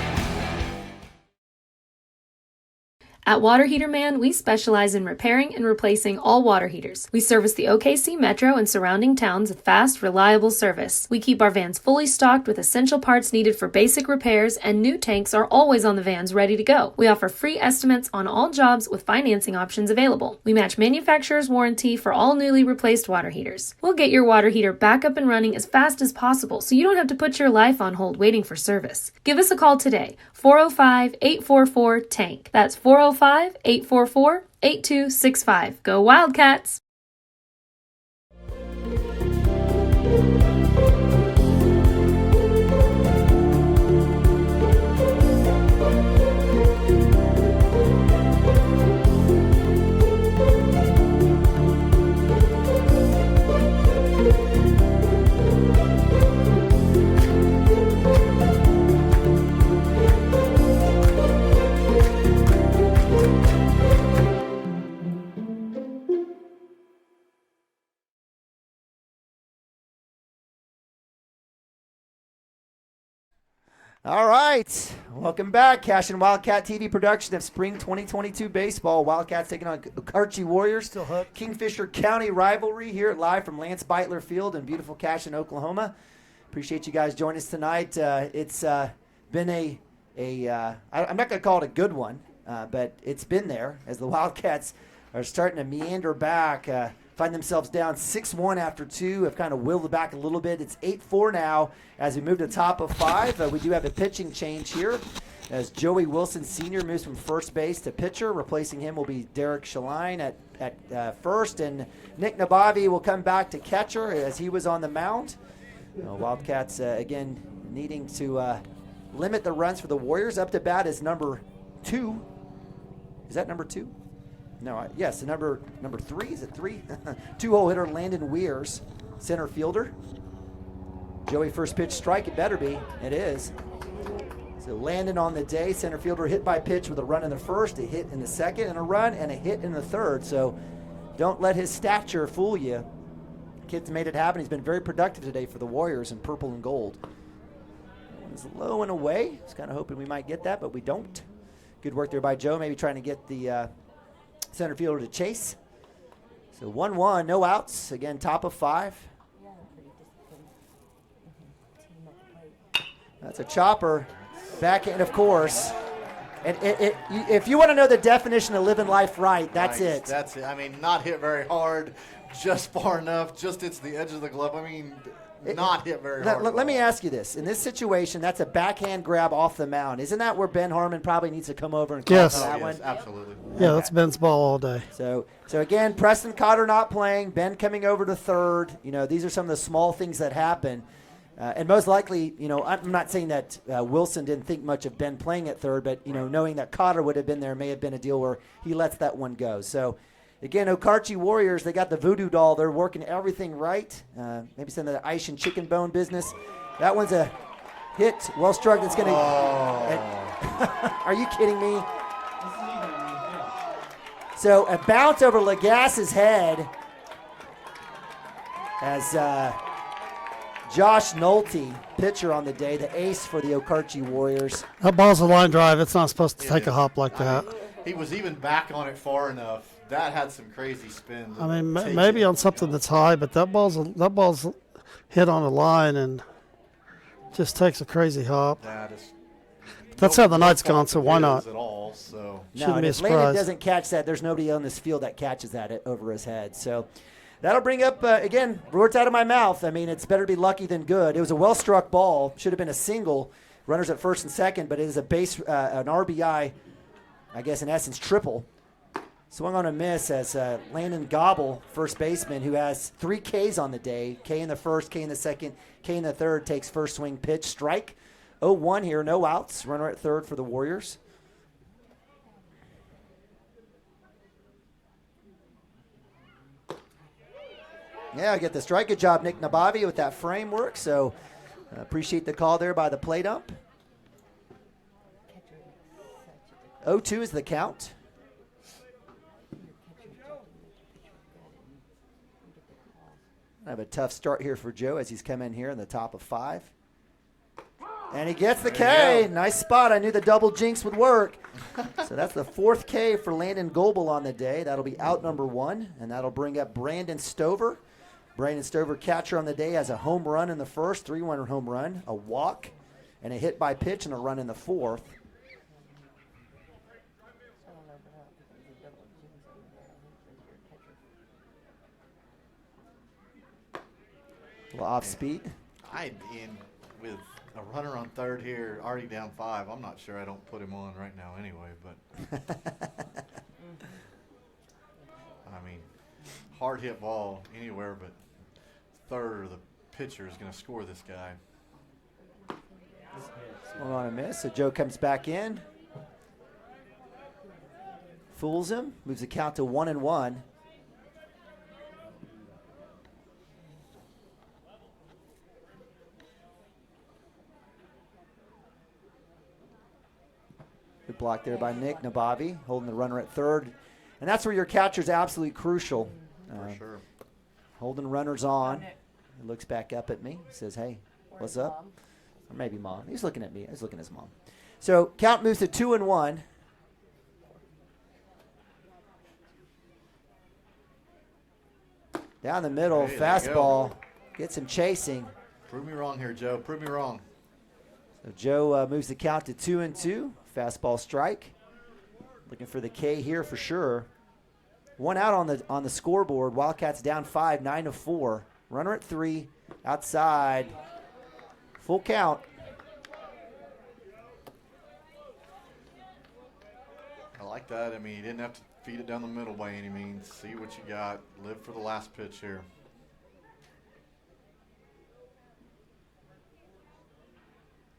At Water Heater Man, we specialize in repairing and replacing all water heaters. We service the OKC Metro and surrounding towns with fast, reliable service. We keep our vans fully stocked with essential parts needed for basic repairs, and new tanks are always on the vans ready to go. We offer free estimates on all jobs with financing options available. We match manufacturer's warranty for all newly replaced water heaters. We'll get your water heater back up and running as fast as possible so you don't have to put your life on hold waiting for service. Give us a call today, 405-844-TANK. That's 405-844-8265. Go Wildcats! All right, welcome back. Cashion Wildcat TV production of spring 2022 baseball. Wildcats taking on Okarche Warriors. Still hooked. Kingfisher County rivalry here live from Lance Beitler Field in beautiful Cashion, Oklahoma. Appreciate you guys joining us tonight. It's been I'm not going to call it a good one, but it's been there as the Wildcats are starting to meander back. Find themselves down 6-1 after 2, have kind of willed it back a little bit. It's 8-4 now as we move to top of 5. We do have a pitching change here as Joey Wilson Sr. moves from first base to pitcher. Replacing him will be Derek Shaline at first, and Nick Nabavi will come back to catcher as he was on the mound. Wildcats, again, needing to limit the runs for the Warriors. Up to bat is number 2. Is that number 2? No, yes, the number 3, is it 3? 2-hole hitter Landon Weirs, center fielder. Joey first pitch strike, it better be. It is. So Landon on the day, center fielder, hit by pitch with a run in the first, a hit in the second, and a run, and a hit in the third. So don't let his stature fool you. Kid's made it happen. He's been very productive today for the Warriors in purple and gold. That one's low and away. I was kind of hoping we might get that, but we don't. Good work there by Joe, maybe trying to get the center fielder to chase. So 1-1, no outs. Again, top of 5. That's a chopper. Backhand, of course. And if you want to know the definition of living life right, that's Nice. it. That's it. I mean, not hit very hard, just far enough, just hits the edge of the glove. I mean, not hit very hard. Let me ask you this. In this situation, that's a backhand grab off the mound. Isn't that where Ben Harmon probably needs to come over and call Yes. for that one? Absolutely. Yeah, that's Ben's ball all day. So again, Preston Cotter not playing, Ben coming over to third. You know, these are some of the small things that happen. And most likely, you know, I'm not saying that Wilson didn't think much of Ben playing at third, but, you know, knowing that Cotter would have been there may have been a deal where he lets that one go. So, again, Okarche Warriors, they got the voodoo doll. They're working everything right. Maybe some of the ice and chicken bone business. That one's a hit, well struck. That's going to. Are you kidding me? So a bounce over Lagass's head as Josh Nolte, pitcher on the day, the ace for the Okarche Warriors. That ball's a line drive. It's not supposed to take a hop like that. He was even back on it far enough. That had some crazy spin. I mean, maybe on something that's high, but that ball's hit on a line and just takes a crazy hop. That's how the night's gone, so why not? At all, so. No, and if Landon doesn't catch that, there's nobody on this field that catches that over his head. So that'll bring up, again, words out of my mouth. I mean, it's better to be lucky than good. It was a well-struck ball. Should have been a single. Runners at first and second, but it is a base, an RBI, I guess, in essence, triple. Swung on a miss as Landon Gobble, first baseman, who has 3 Ks on the day. K in the first, K in the second, K in the third, takes first swing pitch. Strike. 0-1 here, no outs. Runner at third for the Warriors. Yeah, I get the strike. Good job, Nick Nabavi, with that framework. So appreciate the call there by the plate ump. 0-2 is the count. I have a tough start here for Joe as he's come in here in the top of 5. And he gets the K. Nice spot. I knew the double jinx would work. So that's the 4th K for Landon Goebel on the day. That'll be out number 1, and that'll bring up Brandon Stover. Brandon Stover, catcher on the day, has a home run in the first, 3-1 home run, a walk, and a hit by pitch and a run in the 4th. A little off speed. With a runner on third here, already down 5. I'm not sure I don't put him on right now anyway, but I mean, hard hit ball anywhere but third, the pitcher is going to score this guy. Swung on a miss, so Joe comes back in. Fools him, moves the count to 1-1. Good block there by Nick Nabavi, holding the runner at third. And that's where your catcher's absolutely crucial. For sure. Holding runners on. He looks back up at me, says, hey, what's up? Or maybe mom. He's looking at me. He's looking at his mom. So count moves to 2-1. Down the middle, Hey, fastball. Gets him chasing. Prove me wrong here, Joe. Prove me wrong. So Joe moves the count to 2-2. Fastball strike. Looking for the K here for sure. 1 out on the scoreboard. Wildcats down 5, 9-4. Runner at 3. Outside. Full count. I like that. I mean, you didn't have to feed it down the middle by any means. See what you got. Live for the last pitch here.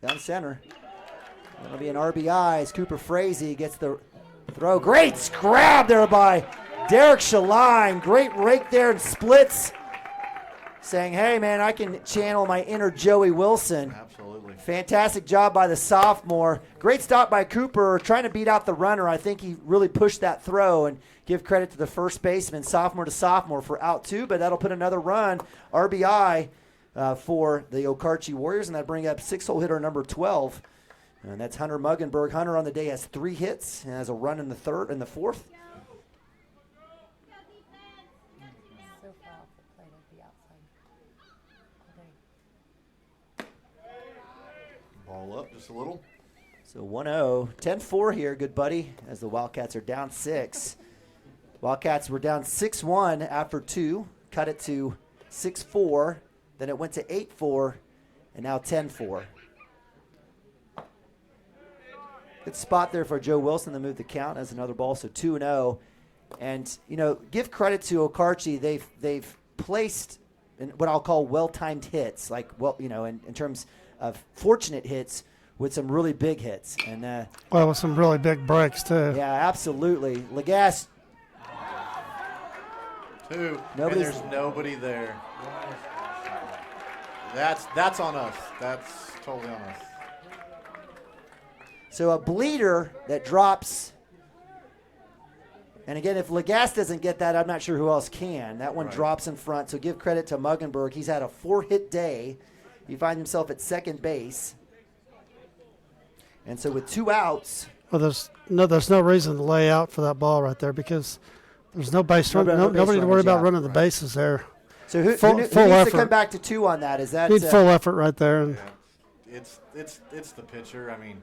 Down center. That'll be an RBI as Cooper Frazee gets the throw. Great grab there by Derek Shaline. Great rake there and splits. Saying, hey, man, I can channel my inner Joey Wilson. Absolutely. early. Fantastic job by the sophomore. Great stop by Cooper, trying to beat out the runner. I think he really pushed that throw, and give credit to the first baseman, sophomore to sophomore, for out 2, but that'll put another run, RBI, for the Okarche Warriors, and that bring up 6-hole hitter number 12. And that's Hunter Muggenberg. Hunter on the day has 3 hits and has a run in the fourth. Ball up just a little. So 1-0, 10-4 here, good buddy, as the Wildcats are down 6. Wildcats were down 6-1 after 2, cut it to 6-4, then it went to 8-4, and now 10-4. Good spot there for Joe Wilson to move the count as another ball, so 2-0. And, give credit to Okarche. They've placed in what I'll call well-timed hits, like, in terms of fortunate hits with some really big hits. And with some really big breaks, too. Yeah, absolutely. Legas. 2. And there's nobody there. That's on us. That's totally on us. So a bleeder that drops. And again, if Legas doesn't get that, I'm not sure who else can. That one drops in front. So give credit to Muggenberg. He's had a 4-hit day. He finds himself at second base. And so with 2 outs. Well, there's no reason to lay out for that ball right there because there's no base run. Nobody to worry about running the bases there. So who needs to come back to 2 on that? Is that need full effort right there? And it's the pitcher. I mean.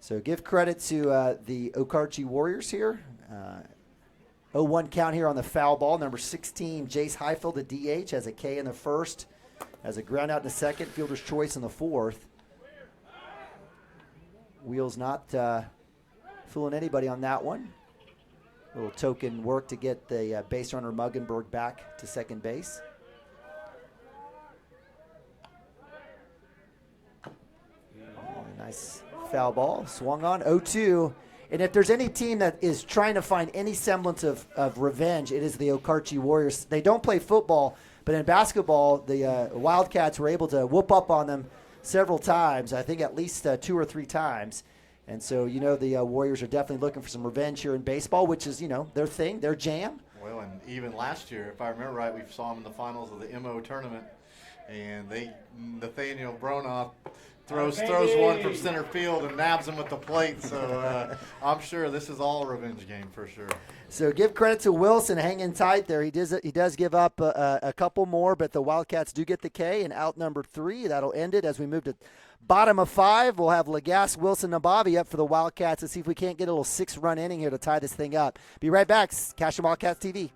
So give credit to the Okarche Warriors here. 0-1 count here on the foul ball. Number 16, Jace Highfield, the DH, has a K in the first, has a ground out in the second, fielder's choice in the fourth. Wheels not fooling anybody on that one. A little token work to get the base runner Muggenberg back to second base. Nice foul ball, swung on, 0-2. And if there's any team that is trying to find any semblance of revenge, it is the Okarche Warriors. They don't play football, but in basketball, the Wildcats were able to whoop up on them several times, I think at least 2 or 3 times. And so, the Warriors are definitely looking for some revenge here in baseball, which is, their thing, their jam. Well, and even last year, if I remember right, we saw them in the finals of the MO tournament, and Nathaniel Bronoff throws one from center field and nabs him at the plate. So I'm sure this is all a revenge game for sure. So give credit to Wilson hanging tight there. He does give up a couple more, but the Wildcats do get the K, and out number 3. That'll end it as we move to bottom of 5. We'll have Legas, Wilson, Nabavi up for the Wildcats to see if we can't get a little 6-run inning here to tie this thing up. Be right back. Cashion Wildcats TV.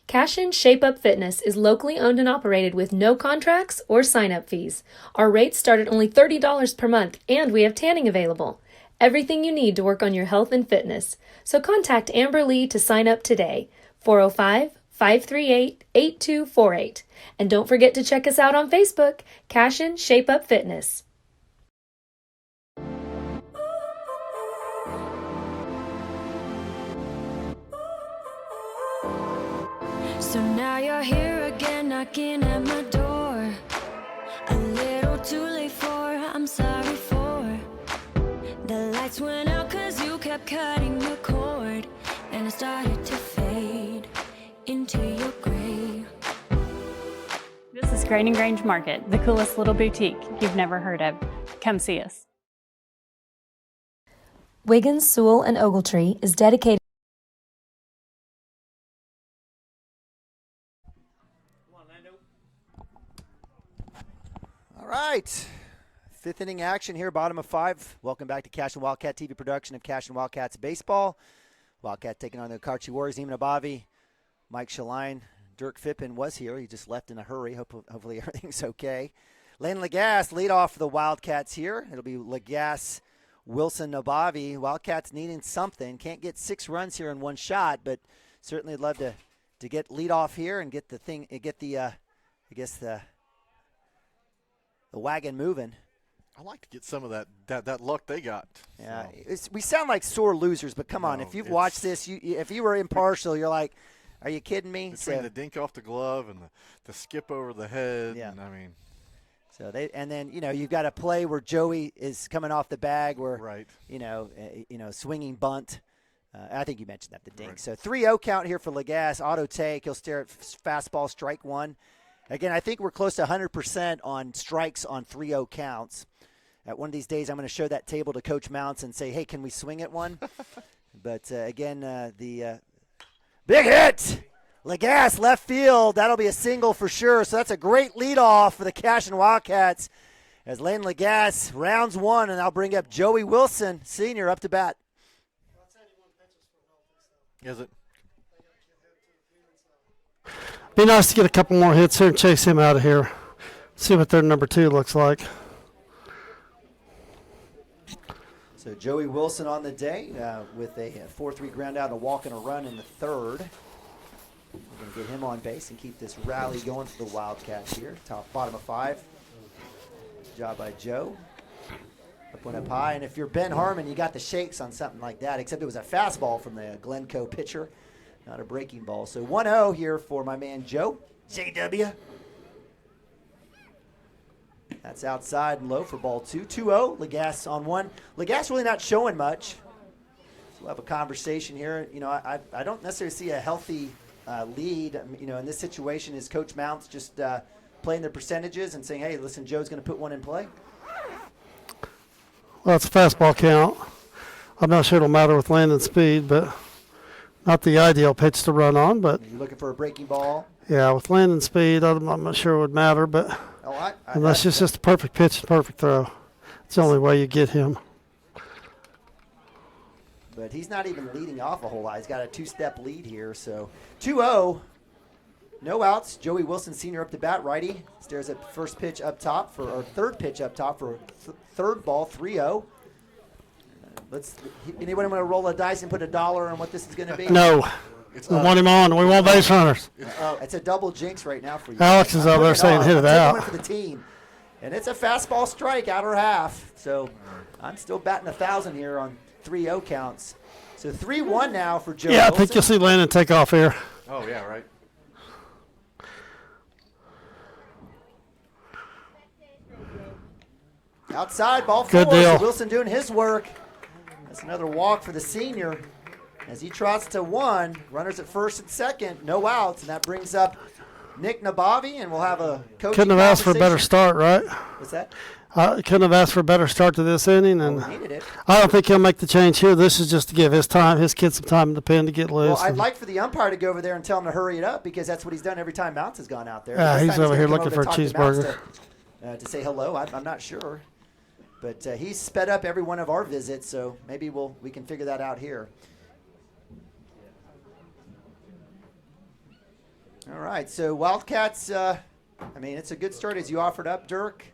Cashion Shape Up Fitness is locally owned and operated with no contracts or sign-up fees. Our rates start at only $30 per month, and we have tanning available. Everything you need to work on your health and fitness. So contact Amber Lee to sign up today. 405-538-8248. And don't forget to check us out on Facebook, Cashion Shape Up Fitness. So now you're here again, knocking at my door. A little too late for, I'm sorry for. The lights went out 'cause you kept cutting the cord, and I started to fade into your gray. This is Grain and Grange Market, the coolest little boutique you've never heard of. Come see us. Wiggins, Sewell, and Ogletree is dedicated. All right. 5th inning action here, bottom of 5. Welcome back to Cashion Wildcat TV production of Cashion Wildcats Baseball. Wildcat taking on the Okarche Warriors. Neiman Abavi, Mike Shaline, Dirk Fippen was here. He just left in a hurry. Hopefully everything's okay. Lane Legas lead off for the Wildcats here. It'll be Legas, Wilson, Abavi. Wildcats needing something. Can't get 6 runs here in one shot, but certainly would love to get lead off here and get the wagon moving. I like to get some of that luck they got. Yeah, we sound like sore losers, but come on, if you've watched this, if you were impartial, you're like, Are you kidding me? Between the dink off the glove and the skip over the head. Yeah. And, I mean. So and then you've got a play where Joey is coming off the bag where swinging bunt. I think you mentioned that, the dink. Right. So 3-0 count here for Legas. Auto take. He'll stare at fastball, strike one. Again, I think we're close to 100% on strikes on 3-0 counts. At one of these days, I'm going to show that table to Coach Mounts and say, hey, can we swing at one? But, again, the big hit. Legas, left field. That'll be a single for sure. So that's a great leadoff for the Cashion Wildcats as Lane Legas rounds one, and I'll bring up Joey Wilson, senior, up to bat. Is it? Be nice to get a couple more hits here and chase him out of here. See what their number 2 looks like. So Joey Wilson on the day with a 4-3 ground out, a walk and a run in the third. We're going to get him on base and keep this rally going for the Wildcats here. Bottom of 5. Good job by Joe. Up one up high. And if you're Ben Harmon, you got the shakes on something like that, except it was a fastball from the Glencoe pitcher, not a breaking ball. So 1-0 here for my man Joe. JW. That's outside and low for ball 2. 2-0. Legas on 1. Legas really not showing much. So we'll have a conversation here. I don't necessarily see a healthy lead. In this situation, is Coach Mounts just playing their percentages and saying, hey, listen, Joe's going to put one in play? Well, it's a fastball count. I'm not sure it'll matter with landing speed, but not the ideal pitch to run on. But you're looking for a breaking ball? Yeah, with landing speed, I'm not sure it would matter. But unless it's just a perfect pitch and perfect throw. It's the only way you get him. But he's not even leading off a whole lot. He's got a 2-step lead here. So 2-0. No outs. Joey Wilson, senior, up to bat. Righty stares at first pitch up top or third pitch up top for third ball. 3-0. Anyone want to roll a dice and put $1 on what this is going to be? No. We want him on. We want base runners. It's a double jinx right now for you. Alex is out there saying hit it out. One for the team. And it's a fastball strike, outer half. So I'm still batting 1,000 here on 3-0 counts. So 3-1 now for Joe Yeah, Wilson. I think you'll see Landon take off here. Oh, yeah, right. Outside, ball 4. Good deal. So Wilson doing his work. That's another walk for the senior as he trots to 1. Runners at first and second, no outs, and that brings up Nick Nabavi, and we'll have a coaching Couldn't have asked for a better start, right? What's that? Couldn't have asked for a better start to this inning, and we needed it. I don't think he'll make the change here. This is just to give his kid some time in the pen to get loose. Well, I'd like for the umpire to go over there and tell him to hurry it up because that's what he's done every time Mounts has gone out there. Yeah, This he's time over here gonna looking come for a to talk to cheeseburger. Mounts to say hello. I'm not sure. But he's sped up every one of our visits, so maybe we can figure that out here. All right, so Wildcats, it's a good start as you offered up, Dirk.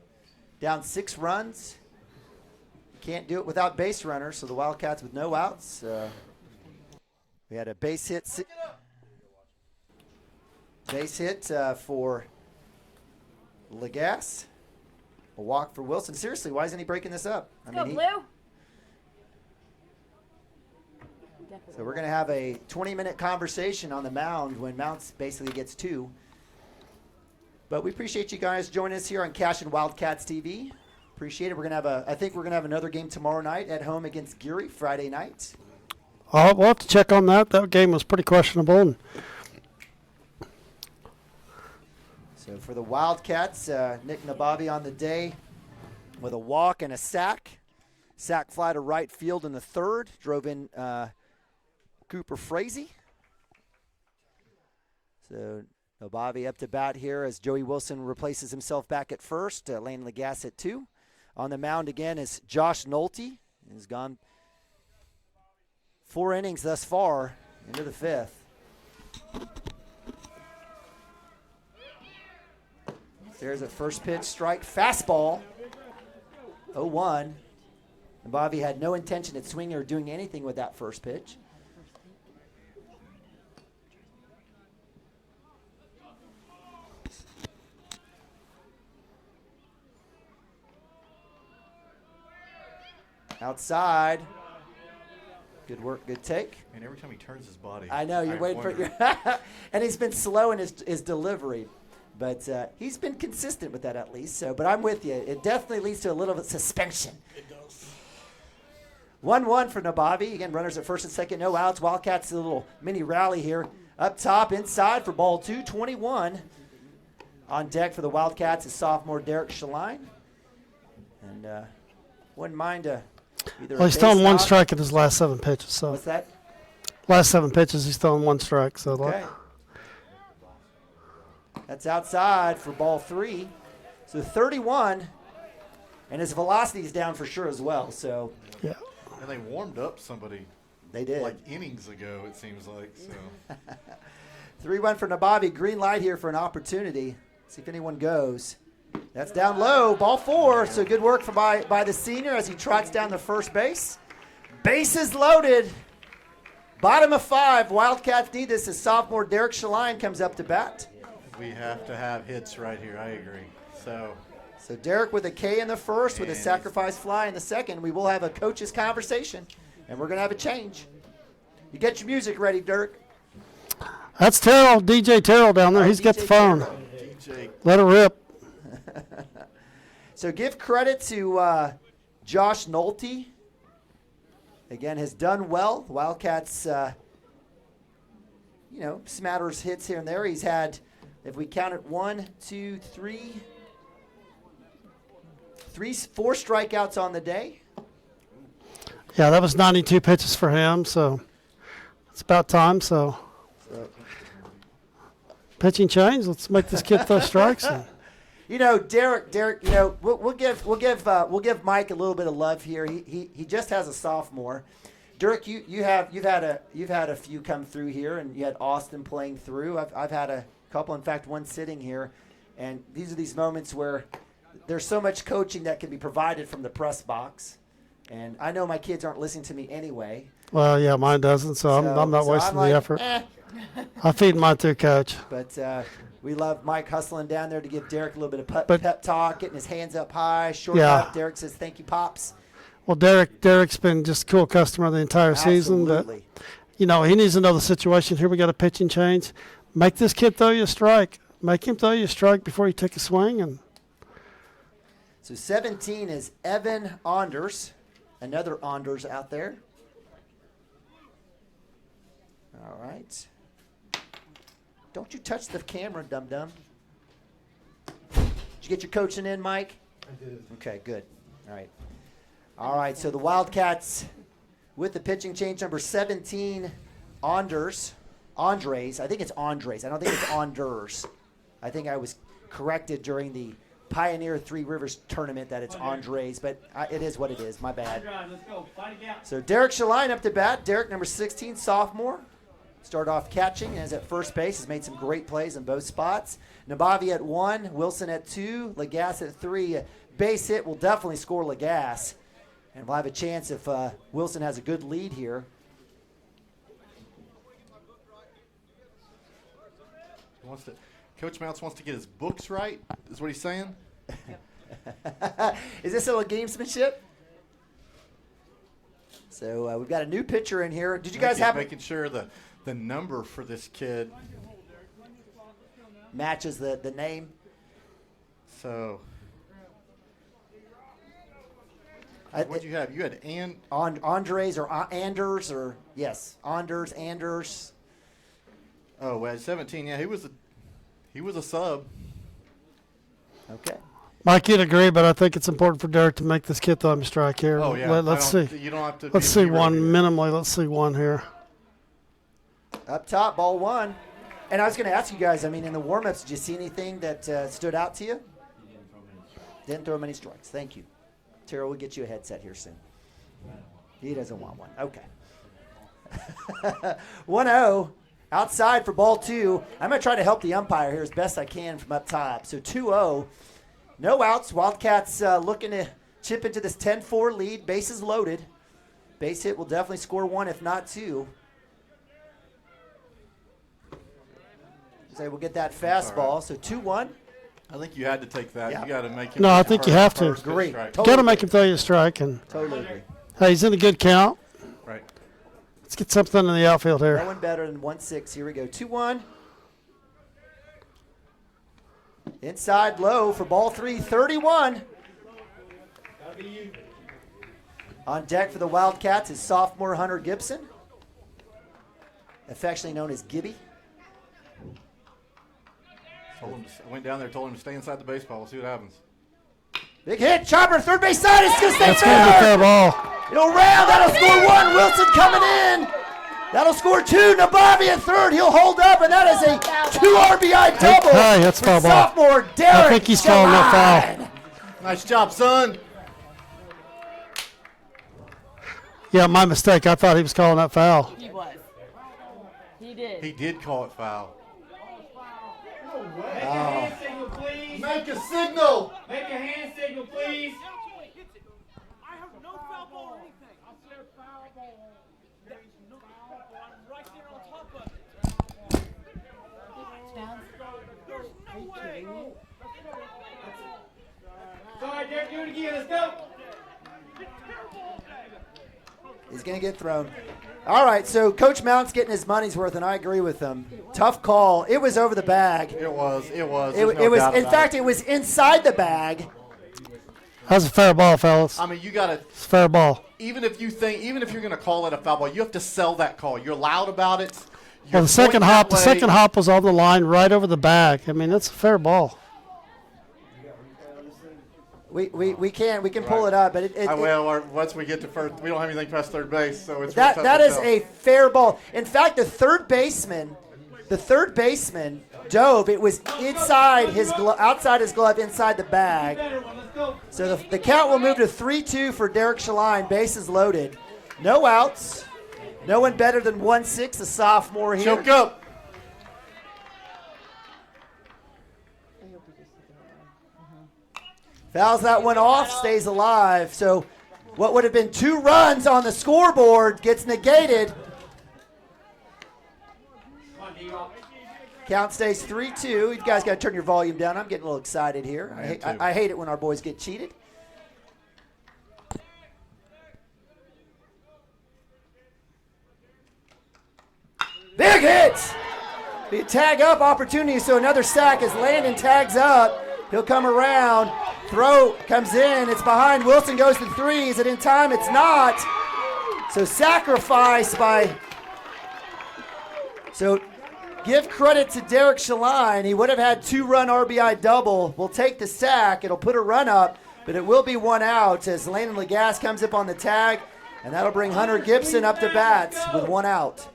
Down 6 runs. Can't do it without base runners, so the Wildcats with no outs. We had a base hit for Legas. A walk for Wilson. Seriously, why isn't he breaking this up? Blue. So we're going to have a 20-minute conversation on the mound when Mounts basically gets 2. But we appreciate you guys joining us here on Cashion Wildcats TV. Appreciate it. I think we're going to have another game tomorrow night at home against Geary, Friday night. We'll have to check on that. That game was pretty questionable. So for the Wildcats, Nick Nabavi on the day with a walk and a sack. Sack fly to right field in the third. Drove in Cooper Frazee. So Nabavi up to bat here as Joey Wilson replaces himself back at first. Lane Legas at 2. On the mound again is Josh Nolte. He's gone 4 innings thus far into the 5th. There's a first pitch strike. Fastball. 0-1. And Bobby had no intention at swinging or doing anything with that first pitch. Outside. Good work, good take. And every time he turns his body. I know, you're waiting for your and he's been slow in his delivery. But he's been consistent with that at least. So, but I'm with you. It definitely leads to a little bit of suspension. It does. 1-1 for Nabavi. Again, runners at first and second, no outs. Wildcats a little mini rally here. Up top, inside for ball 2, 21. On deck for the Wildcats is sophomore Derek Shaline. And wouldn't mind either. Well, he's thrown one strike in his last 7 pitches. So what's that? Last 7 pitches, he's thrown 1 strike. So okay. That's outside for ball 3. So 31. And his velocity is down for sure as well. So yeah. And they warmed up somebody. They did. Like innings ago, it seems like. So 3-1 for Nabavi. Green light here for an opportunity. See if anyone goes. That's down low. Ball 4. So good work by the senior as he trots down the first base. Bases loaded. Bottom of 5. Wildcats need this as sophomore Derek Shaline comes up to bat. We have to have hits right here. I agree. So Derek with a K in the first, with a sacrifice fly in the second. We will have a coach's conversation, and we're going to have a change. You get your music ready, Dirk. That's Terrell, DJ Terrell down there. He's got the phone. DJ. Let her rip. So give credit to Josh Nolte. Again, has done well. The Wildcats, smatters hits here and there. He's had, if we count it, 4 strikeouts on the day. Yeah, that was 92 pitches for him, so it's about time. So pitching change. Let's make this kid throw strikes. Derek. We'll give Mike a little bit of love here. He just has a sophomore. Dirk, you've had a few come through here, and you had Austin playing through. I've had a couple, in fact, one sitting here, and these are these moments where there's so much coaching that can be provided from the press box, and I know my kids aren't listening to me anyway. Well, yeah, mine doesn't, so I'm not wasting the effort. I feed mine through, Coach. But we love Mike hustling down there to give Derek a little bit of pep talk, getting his hands up high, short up. Derek says, "Thank you, Pops." Well, Derek's been just a cool customer the entire season. But, he needs to know the situation. Here we got a pitching change. Make this kid throw you a strike. Make him throw you a strike before you take a swing. And so 17 is Evan Onders, another Onders out there. All right. Don't you touch the camera, dum-dum. Did you get your coaching in, Mike? I did. Okay, good. All right, so the Wildcats with the pitching change, number 17, Andres. I think it's Andres. I don't think it's Onders. I think I was corrected during the Pioneer Three Rivers tournament that it's Andres, but it is what it is. My bad. Let's go. Fight again. So Derek Shaline up to bat. Derek, number 16, sophomore. Started off catching and is at first base. Has made some great plays in both spots. Nabavi at 1, Wilson at 2, Lagasse at 3. Base hit will definitely score Lagasse. And we'll have a chance if Wilson has a good lead here. Coach Mounts wants to get his books right, is what he's saying? Is this a little gamesmanship? So we've got a new pitcher in here. Did you guys have making sure the number for this kid matches the name? So what'd you have? You had Andres or Anders or yes, Anders. Oh, well, at 17, yeah, he was a sub. Okay. Mike, you'd agree, but I think it's important for Derek to make this kid throw him a strike here. Oh, yeah. Let's see. You don't have to. Let's see one minimally. Let's see one here. Up top, ball 1. And I was going to ask you guys, in the warm-ups, did you see anything that stood out to you? Didn't throw many strikes. Thank you. Terrell will get you a headset here soon. He doesn't want one. Okay. 1-0. Outside for ball 2. I'm going to try to help the umpire here as best I can from up top. So 2-0. No outs. Wildcats looking to chip into this 10-4 lead. Bases loaded. Base hit will definitely score 1, if not 2. So we'll get that fastball. So 2-1. I think you had to take that. Yeah. You got to make him. No, I think you have to. Agree. Got to make him throw you a strike. And totally agree. Hey, he's in a good count. Right. Let's get something in the outfield here. No one better than 1-6. Here we go. 2-1. Inside low for ball 3, 31. On deck for the Wildcats is sophomore Hunter Gibson, affectionately known as Gibby. Went down there, told him to stay inside the baseball. We'll see what happens. Big hit, chopper, third base side. It's going to stay That's going to be fair ball. It'll round. That'll score 1. Wilson coming in. That'll score 2. Nabavi at third. He'll hold up, and that is a 2 RBI double. Hey, that's for foul ball. sophomore Derek. I think he's calling that foul. Nice job, son. Yeah, my mistake. I thought he was calling that foul. He was. He did. He did call it foul. Make a hand signal, please. Make a signal. Make a hand signal, please. I have no foul ball or anything. I said foul ball. There is no foul ball. I'm right there on top of it. There's no way. Sorry, Derek, do it again. Let's go. He's going to get thrown. All right, so Coach Mount's getting his money's worth, and I agree with him. Tough call. It was over the bag. It was. It was. In fact, it was inside the bag. That was a fair ball, fellas. I mean, you got to. It's fair ball. Even if you're going to call it a foul ball, you have to sell that call. You're loud about it. Well, the second hop was on the line right over the bag. I mean, that's a fair ball. We can pull it up, but once we get to first, we don't have anything past third base, so it's that is a fair ball. In fact, the third baseman dove. It was inside his outside his glove, inside the bag. So the count will move to 3-2 for Derek Shaline. Bases loaded, no outs, no one better than 1-6, the sophomore here. Choke up. Fouls that one off, stays alive. So what would have been 2 runs on the scoreboard gets negated. Count stays 3-2. You guys got to turn your volume down. I'm getting a little excited here. I hate it when our boys get cheated. Big hit! The tag up opportunity, so another sack as Landon tags up. He'll come around. Throw comes in. It's behind. Wilson goes to 3. Is it in time? It's not. So sacrifice by. So give credit to Derek Shaline. He would have had 2-run RBI double. We'll take the sack. It'll put a run up, but it will be 1 out as Landon Lagasse comes up on the tag, and that'll bring Hunter Gibson up to bat with 1 out.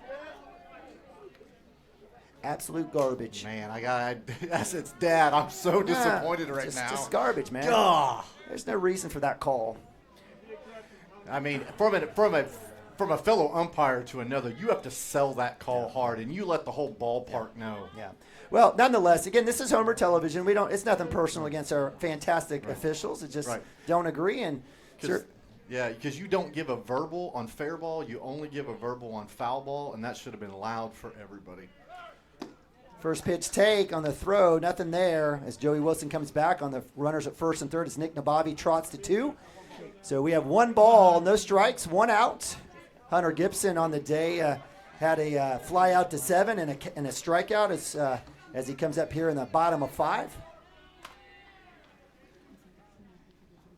Absolute garbage. Man, that's its dad. I'm so disappointed now. Just garbage, man. Ugh. There's no reason for that call. I mean, from a fellow umpire to another, you have to sell that call hard, and you let the whole ballpark know. Yeah. Well, nonetheless, again, this is Homer Television. It's nothing personal against our fantastic officials. It just don't agree, and because you don't give a verbal on fair ball, you only give a verbal on foul ball, and that should have been loud for everybody. First pitch take on the throw, nothing there. As Joey Wilson comes back on the runners at first and third, as Nick Nabavi trots to 2. So we have 1 ball, no strikes, 1 out. Hunter Gibson on the day had a fly out to 7 and a strikeout as he comes up here in the bottom of 5.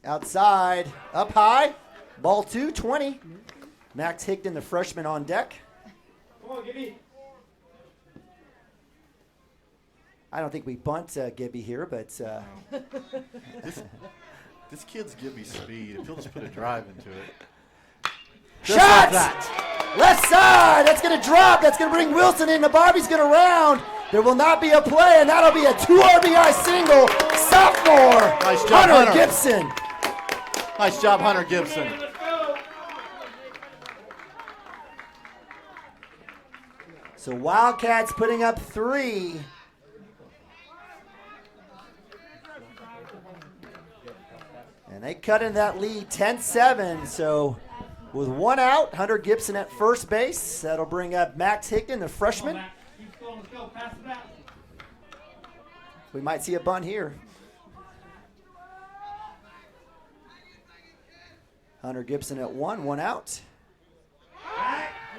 Outside, up high, ball 2, 20. Max Higdon, the freshman, on deck. Come on, Gibby. I don't think we bunt Gibby here, but this kid's Gibby speed. If he'll just put a drive into it. Shot! Like left side. That's going to drop. That's going to bring Wilson in. Nabavi's going to round. There will not be a play, and that'll be a 2 RBI single. Sophomore nice job, Hunter Gibson. Nice job, Hunter Gibson. So Wildcats putting up 3. And they cut in that lead 10-7. So with 1 out, Hunter Gibson at first base. That'll bring up Max Higdon, the freshman. We might see a bunt here. Hunter Gibson at 1 out.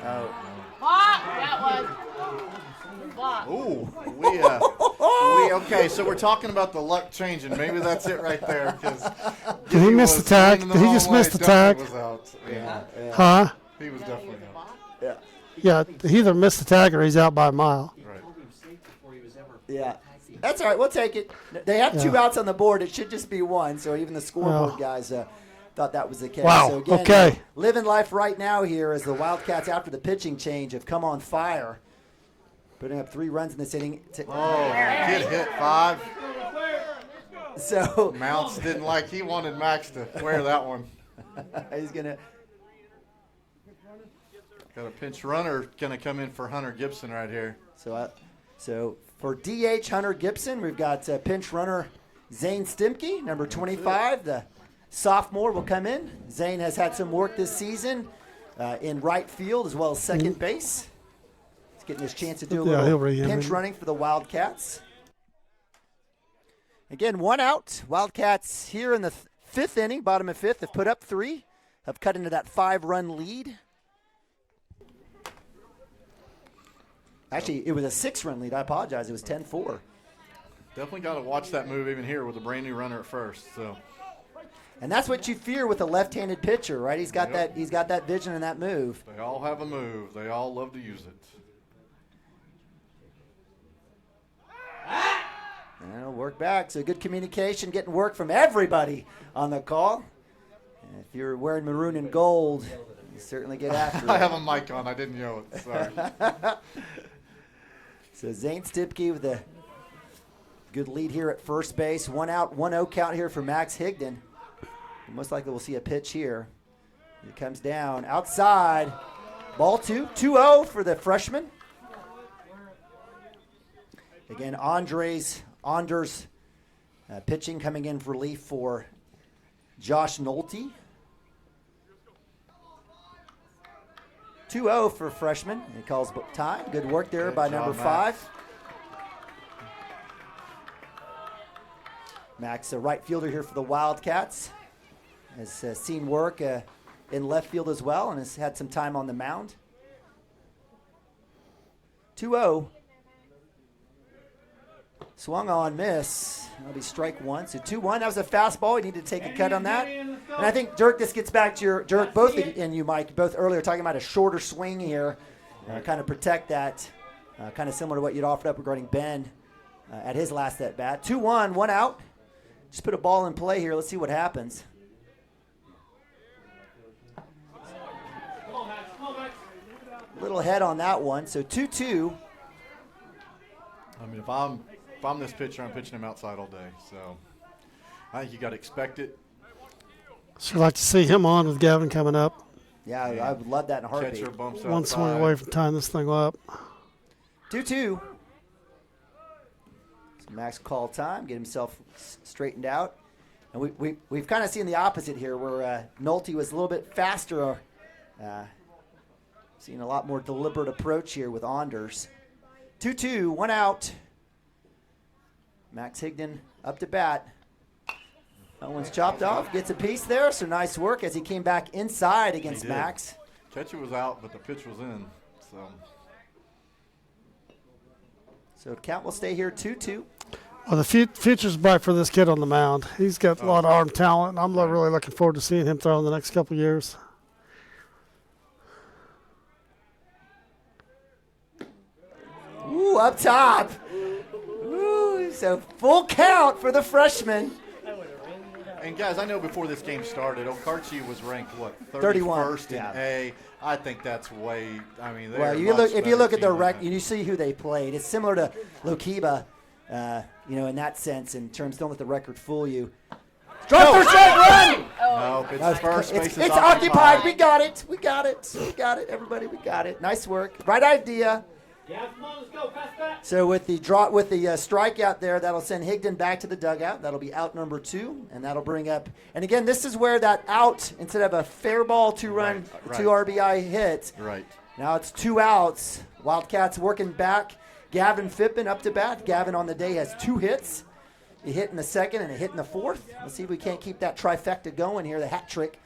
That was. Ooh, okay, so we're talking about the luck changing. Maybe that's it right there. Did he miss the tag? Did he just miss the tag? Was out. Yeah. Huh? He was definitely out. Yeah. Yeah, he either missed the tag or he's out by a mile. Right. Yeah. That's all right. We'll take it. They have 2 outs on the board. It should just be 1. So even the scoreboard guys thought that was the case. Wow. So again, Okay. Living life right now here as the Wildcats, after the pitching change, have come on fire, putting up 3 runs in this inning. Kid hit 5. So Mounts didn't like. He wanted Max to wear that one. He's gonna. Got a pinch runner gonna come in for Hunter Gibson right here. So for DH Hunter Gibson, we've got pinch runner Zane Stimke, number 25. The sophomore will come in. Zane has had some work this season in right field as well as second base. He's getting his chance to do a little pinch running for the Wildcats. Again, 1 out. Wildcats here in the 5th inning, bottom of 5th, have put up 3, have cut into that 5-run lead. Actually, it was a 6-run lead. I apologize. It was 10-4. Definitely got to watch that move even here with a brand new runner at first. So, and that's what you fear with a left-handed pitcher, right? He's got that. He's got that vision and that move. They all have a move. They all love to use it. And it'll work back. So good communication, getting work from everybody on the call. And if you're wearing maroon and gold, you certainly get after it. I have a mic on. I didn't know it. Sorry. So Zane Stipke with a good lead here at first base. 1 out, 1-0 count here for Max Higdon. Most likely we'll see a pitch here. It comes down outside. Ball 2, 2-0 for the freshman. Again, Anders pitching, coming in for relief for Josh Nolte. 2-0 for freshman. He calls time. Good work there by number 5. Max, a right fielder here for the Wildcats, has seen work in left field as well and has had some time on the mound. 2-0. Swung on, miss. That'll be strike 1. So 2-1. That was a fastball. You need to take a cut on that. And I think, Dirk, this gets back to your, Dirk, both and you, Mike, both earlier talking about a shorter swing here. Kind of protect that. Kind of similar to what you'd offered up regarding Ben at his last at bat. 2-1, 1 out. Just put a ball in play here. Let's see what happens. Little head on that one. So 2-2. I mean, if I'm this pitcher, I'm pitching him outside all day. So I think you got to expect it. So I'd like to see him on with Gavin coming up. Yeah, I would love that in a heartbeat. Catcher bumps One swing away from tying this thing up. 2-2. So Max call time, get himself straightened out. And we've kind of seen the opposite here where Nolte was a little bit faster. Seeing a lot more deliberate approach here with Anders. 2-2, 1 out. Max Higdon up to bat. That one's chopped off, gets a piece there, so nice work as he came back inside against Max. Catcher was out, but the pitch was in. So count will stay here 2-2. Well, the future's bright for this kid on the mound. He's got a lot of arm talent, and I'm really looking forward to seeing him throw in the next couple of years. Ooh, up top. Ooh, so full count for the freshman. And guys, I know before this game started, Okarche was ranked what, 31st in A. I think that's way. I mean, well, if you look at their record, you see who they played. It's similar to Lokiba, in that sense. In terms, don't let the record fool you. Drop first run! No, it's first base. It's occupied. We got it. We got it. We got it. Everybody, we got it. Nice work. Right idea. Yeah, come on, let's go. Pass back. So with the strikeout there, that'll send Higdon back to the dugout. That'll be out number 2, and that'll bring up. And again, this is where that out instead of a fair ball 2-run, 2 RBI hit. Right. Now it's 2 outs. Wildcats working back. Gavin Phippen up to bat. Gavin on the day has 2 hits. A hit in the second and a hit in the fourth. Let's see if we can't keep that trifecta going here. The hat trick.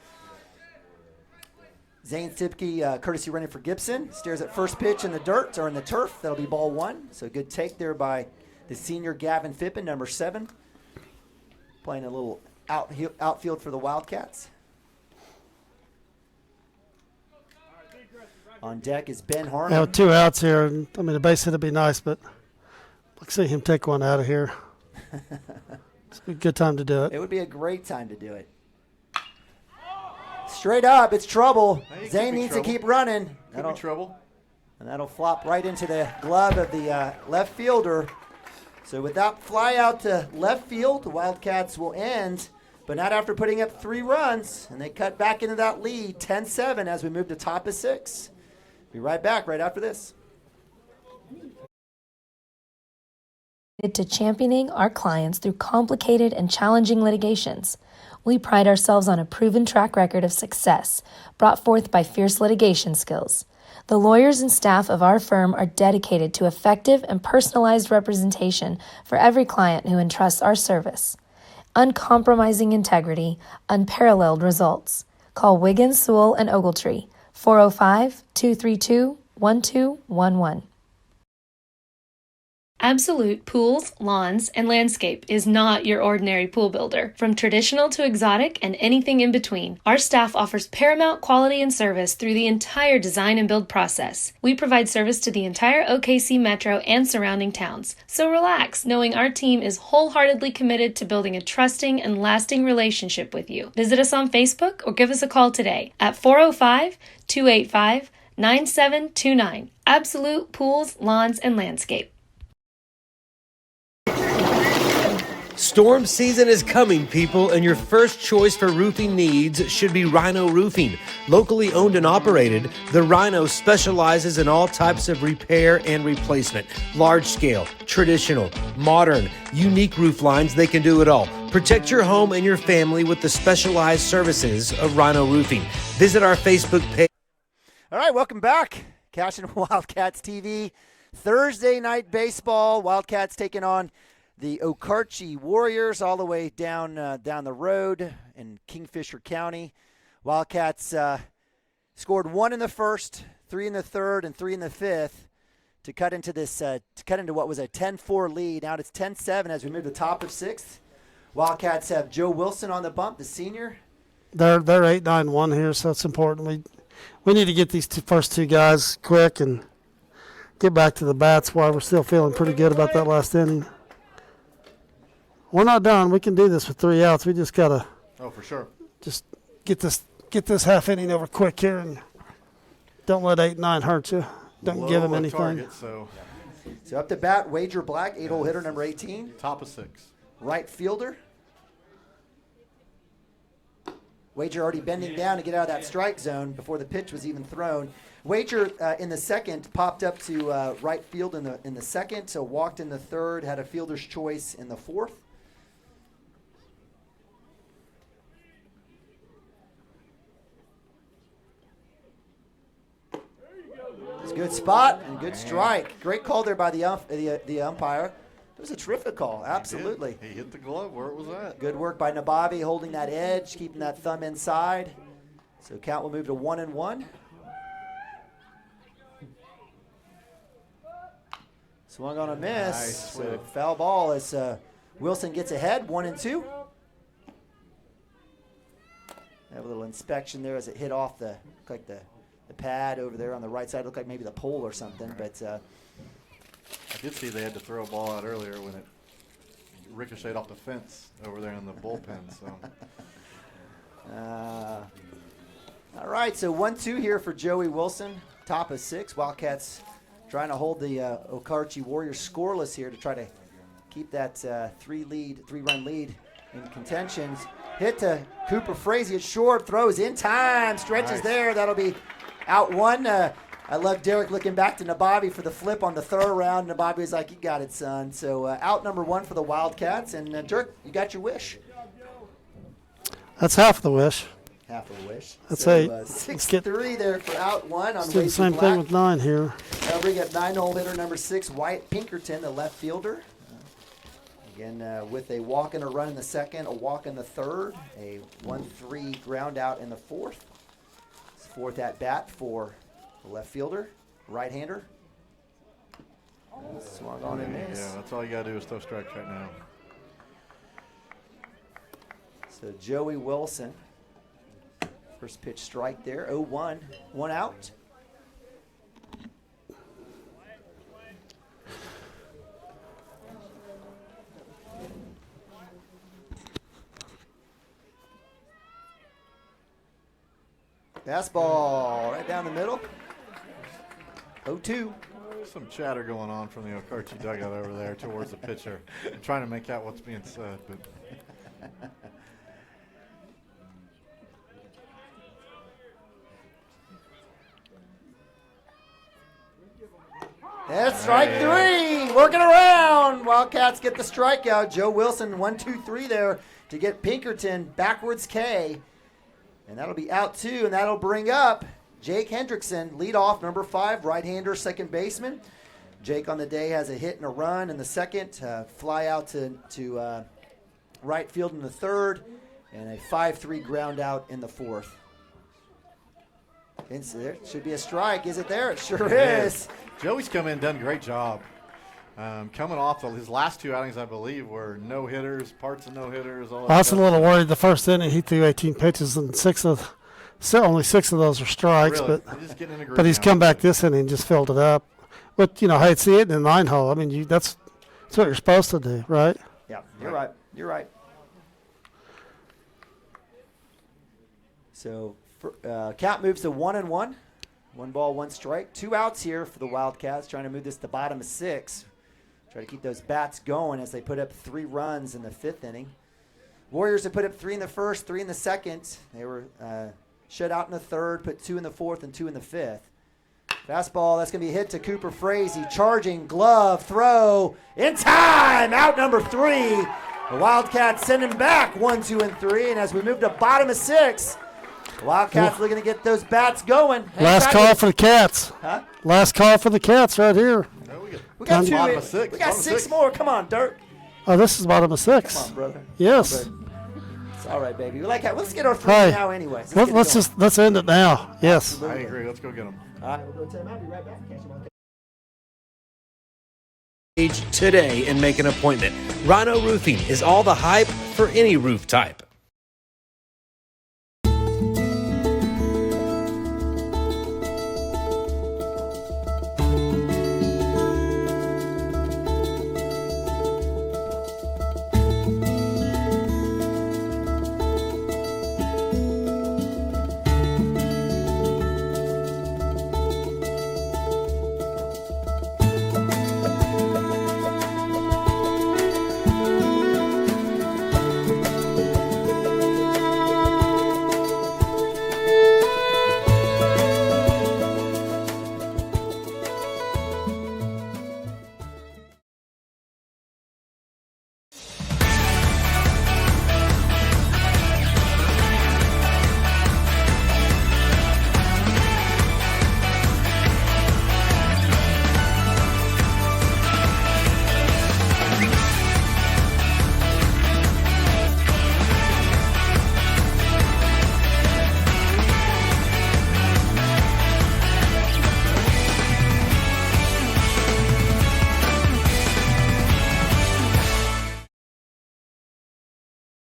Zane Stipke, courtesy running for Gibson, stares at first pitch in the dirt or in the turf. That'll be ball 1. So good take there by the senior Gavin Phippen, number 7. Playing a little outfield for the Wildcats. On deck is Ben Harmon. Yeah, with 2 outs here. I mean, the base hit would be nice, but let's see him take one out of here. It's a good time to do it. It would be a great time to do it. Straight up, it's trouble. Zane needs to keep running. Could be trouble. And that'll flop right into the glove of the left fielder. So with that fly out to left field, the Wildcats will end, but not after putting up 3 runs. And they cut back into that lead, 10-7, as we move to top of 6. Be right back right after this. To championing our clients through complicated and challenging litigations. We pride ourselves on a proven track record of success brought forth by fierce litigation skills. The lawyers and staff of our firm are dedicated to effective and personalized representation for every client who entrusts our service. Uncompromising integrity, unparalleled results. Call Wiggins, Sewell, and Ogletree, 405-232-1211. Absolute Pools, Lawns, and Landscape is not your ordinary pool builder. From traditional to exotic and anything in between, our staff offers paramount quality and service through the entire design and build process. We provide service to the entire OKC metro and surrounding towns. So relax, knowing our team is wholeheartedly committed to building a trusting and lasting relationship with you. Visit us on Facebook or give us a call today at 405-285-9729. Absolute Pools, Lawns, and Landscape. Storm season is coming, people, and your first choice for roofing needs should be Rhino Roofing. Locally owned and operated, the Rhino specializes in all types of repair and replacement. Large scale, traditional, modern, unique roof lines, they can do it all. Protect your home and your family with the specialized services of Rhino Roofing. Visit our Facebook page. All right, welcome back. Cashion Wildcats TV. Thursday night baseball. Wildcats taking on the Okarche Warriors all the way down the road in Kingfisher County. Wildcats scored 1 in the first, 3 in the third, and 3 in the fifth to cut into what was a 10-4 lead. Now it's 10-7 as we move to the top of 6th. Wildcats have Joe Wilson on the bump, the senior. They're 8-9-1 here, so it's important. We need to get these first 2 guys quick and get back to the bats while we're still feeling pretty good about that last inning. We're not done. We can do this with 3 outs. We just gotta. Oh, for sure. Just get this half inning over quick here, and don't let 8-9 hurt you. Don't give them anything. Target, so up to bat, Wager Black, 8-hole hitter, number 18. Top of 6. Right fielder. Wager already bending down to get out of that strike zone before the pitch was even thrown. Wager in the second popped up to right field in the second, so walked in the third, had a fielder's choice in the fourth. It's a good spot and good strike. Great call there by the umpire. It was a terrific call, absolutely. He hit the glove where it was at. Good work by Nabavi holding that edge, keeping that thumb inside. So count will move to 1-1. Swung on a miss. Nice. So foul ball as Wilson gets ahead, 1-2. Have a little inspection there as it hit off the pad over there on the right side. Looked like maybe the pole or something, but I did see they had to throw a ball out earlier when it ricocheted off the fence over there in the bullpen. So, all right, so 1-2 here for Joey Wilson, top of 6. Wildcats trying to hold the Okarche Warriors scoreless here to try to keep that 3-run lead in contentions. Hit to Cooper Frazee at short, throws in time, stretches Nice. there. That'll be out 1. I love Derek looking back to Nabavi for the flip on the throw round. Nabavi was like, "You got it, son." So out number 1 for the Wildcats. And Dirk, you got your wish. That's half the wish. Half of a wish. That's so, 8. 6-3 there for out 1 on Let's do the Wager same Black. thing with 9 here. That'll bring up 9-hole hitter number 6, Wyatt Pinkerton, the left fielder. Again, with a walk and a run in the second, a walk in the third, a 1-3 ground out in the fourth. fourth at bat for the left fielder, right-hander. Swung on and missed. Yeah, that's all you got to do is throw strikes right now. So Joey Wilson, first pitch strike there, 0-1, 1 out. Fastball right down the middle. 0-2. Some chatter going on from the Okarche dugout over there towards the pitcher. I'm trying to make out what's being said, but that's strike three. Working around. Wildcats get the strikeout. Joe Wilson, 1-2-3 there to get Pinkerton backwards K. And that'll be out 2, and that'll bring up Jake Hendrickson, leadoff, number 5, right-hander, second baseman. Jake on the day has a hit and a run in the second, fly out to right field in the third, and a 5-3 ground out in the fourth. And so there should be a strike. Is it there? It sure is. Joey's come in and done a great job. Coming off of his last 2 outings, I believe, were no-hitters, parts of no-hitters. I was a little worried the first inning. He threw 18 pitches, and only 6 of those were strikes. Really? But he's come back this inning and just filled it up. But, hey, it's the 8 and the 9 hole. I mean, that's what you're supposed to do, right? Yeah, you're right. You're right. So count moves to 1-1. 1 ball, 1 strike. 2 outs here for the Wildcats, trying to move this to bottom of 6. Try to keep those bats going as they put up 3 runs in the 5th inning. Warriors have put up 3 in the first, 3 in the second. They were shut out in the third, put 2 in the fourth and 2 in the 5th. Fastball, that's going to be hit to Cooper Frazee. Charging, glove, throw, in time, out number 3. The Wildcats send him back 1, 2, and 3. And as we move to bottom of 6, the Wildcats looking to get those bats going. Last call for the Cats. Huh? Last call for the Cats right here. We got 2. We got 6 more. Come on, Dirk. Oh, this is bottom of 6. Come on, brother. Yes. Come on, it's all right, baby. Let's get our 3 now anyway. Let's end it now. Yes. Absolutely. I agree. Let's go get them. All right, we'll go to him. I'll be right back. Today and make an appointment. Rhino Roofing is all the hype for any roof type.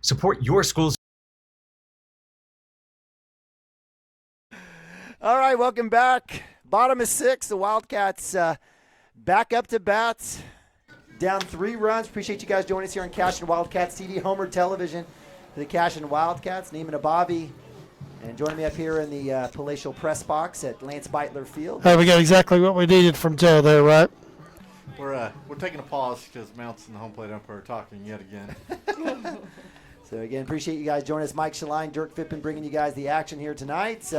Support your school's. All right, welcome back. Bottom of 6, the Wildcats back up to bats, down 3 runs. Appreciate you guys joining us here on Cashion Wildcats TV, Homer Television for the Cashion Wildcats. Neiman Abavi, and joining me up here in the palatial press box at Lance Beitler Field. Hey, we got exactly what we needed from Joe there, right? We're taking a pause because Mounts and the home plate umpire are talking yet again. So, again, appreciate you guys joining us. Mike Shaline, Dirk Fippen bringing you guys the action here tonight.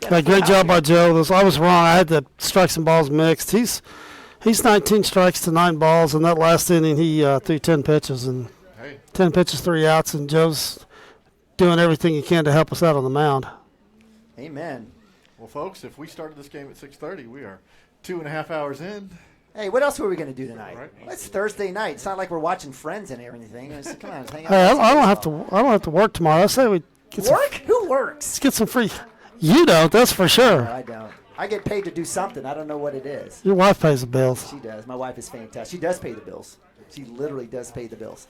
Great job by Joe. I was wrong. I had the strikes and balls mixed. He's 19 strikes to 9 balls. In that last inning, he threw 10 pitches. 10 pitches, 3 outs, and Joe's doing everything he can to help us out on the mound. Amen. Well, folks, if we started this game at 6:30, we are 2.5 hours in. Hey, what else were we going to do tonight? Right. Well, it's Thursday night. It's not like we're watching Friends and everything. Come on, let's hang out. Hey, I don't have to work tomorrow. I say we get work. Who works? Let's get some free. You don't, that's for sure. No, I don't. I get paid to do something. I don't know what it is. Your wife pays the bills. She does. My wife is fantastic. She does pay the bills. She literally does pay the bills.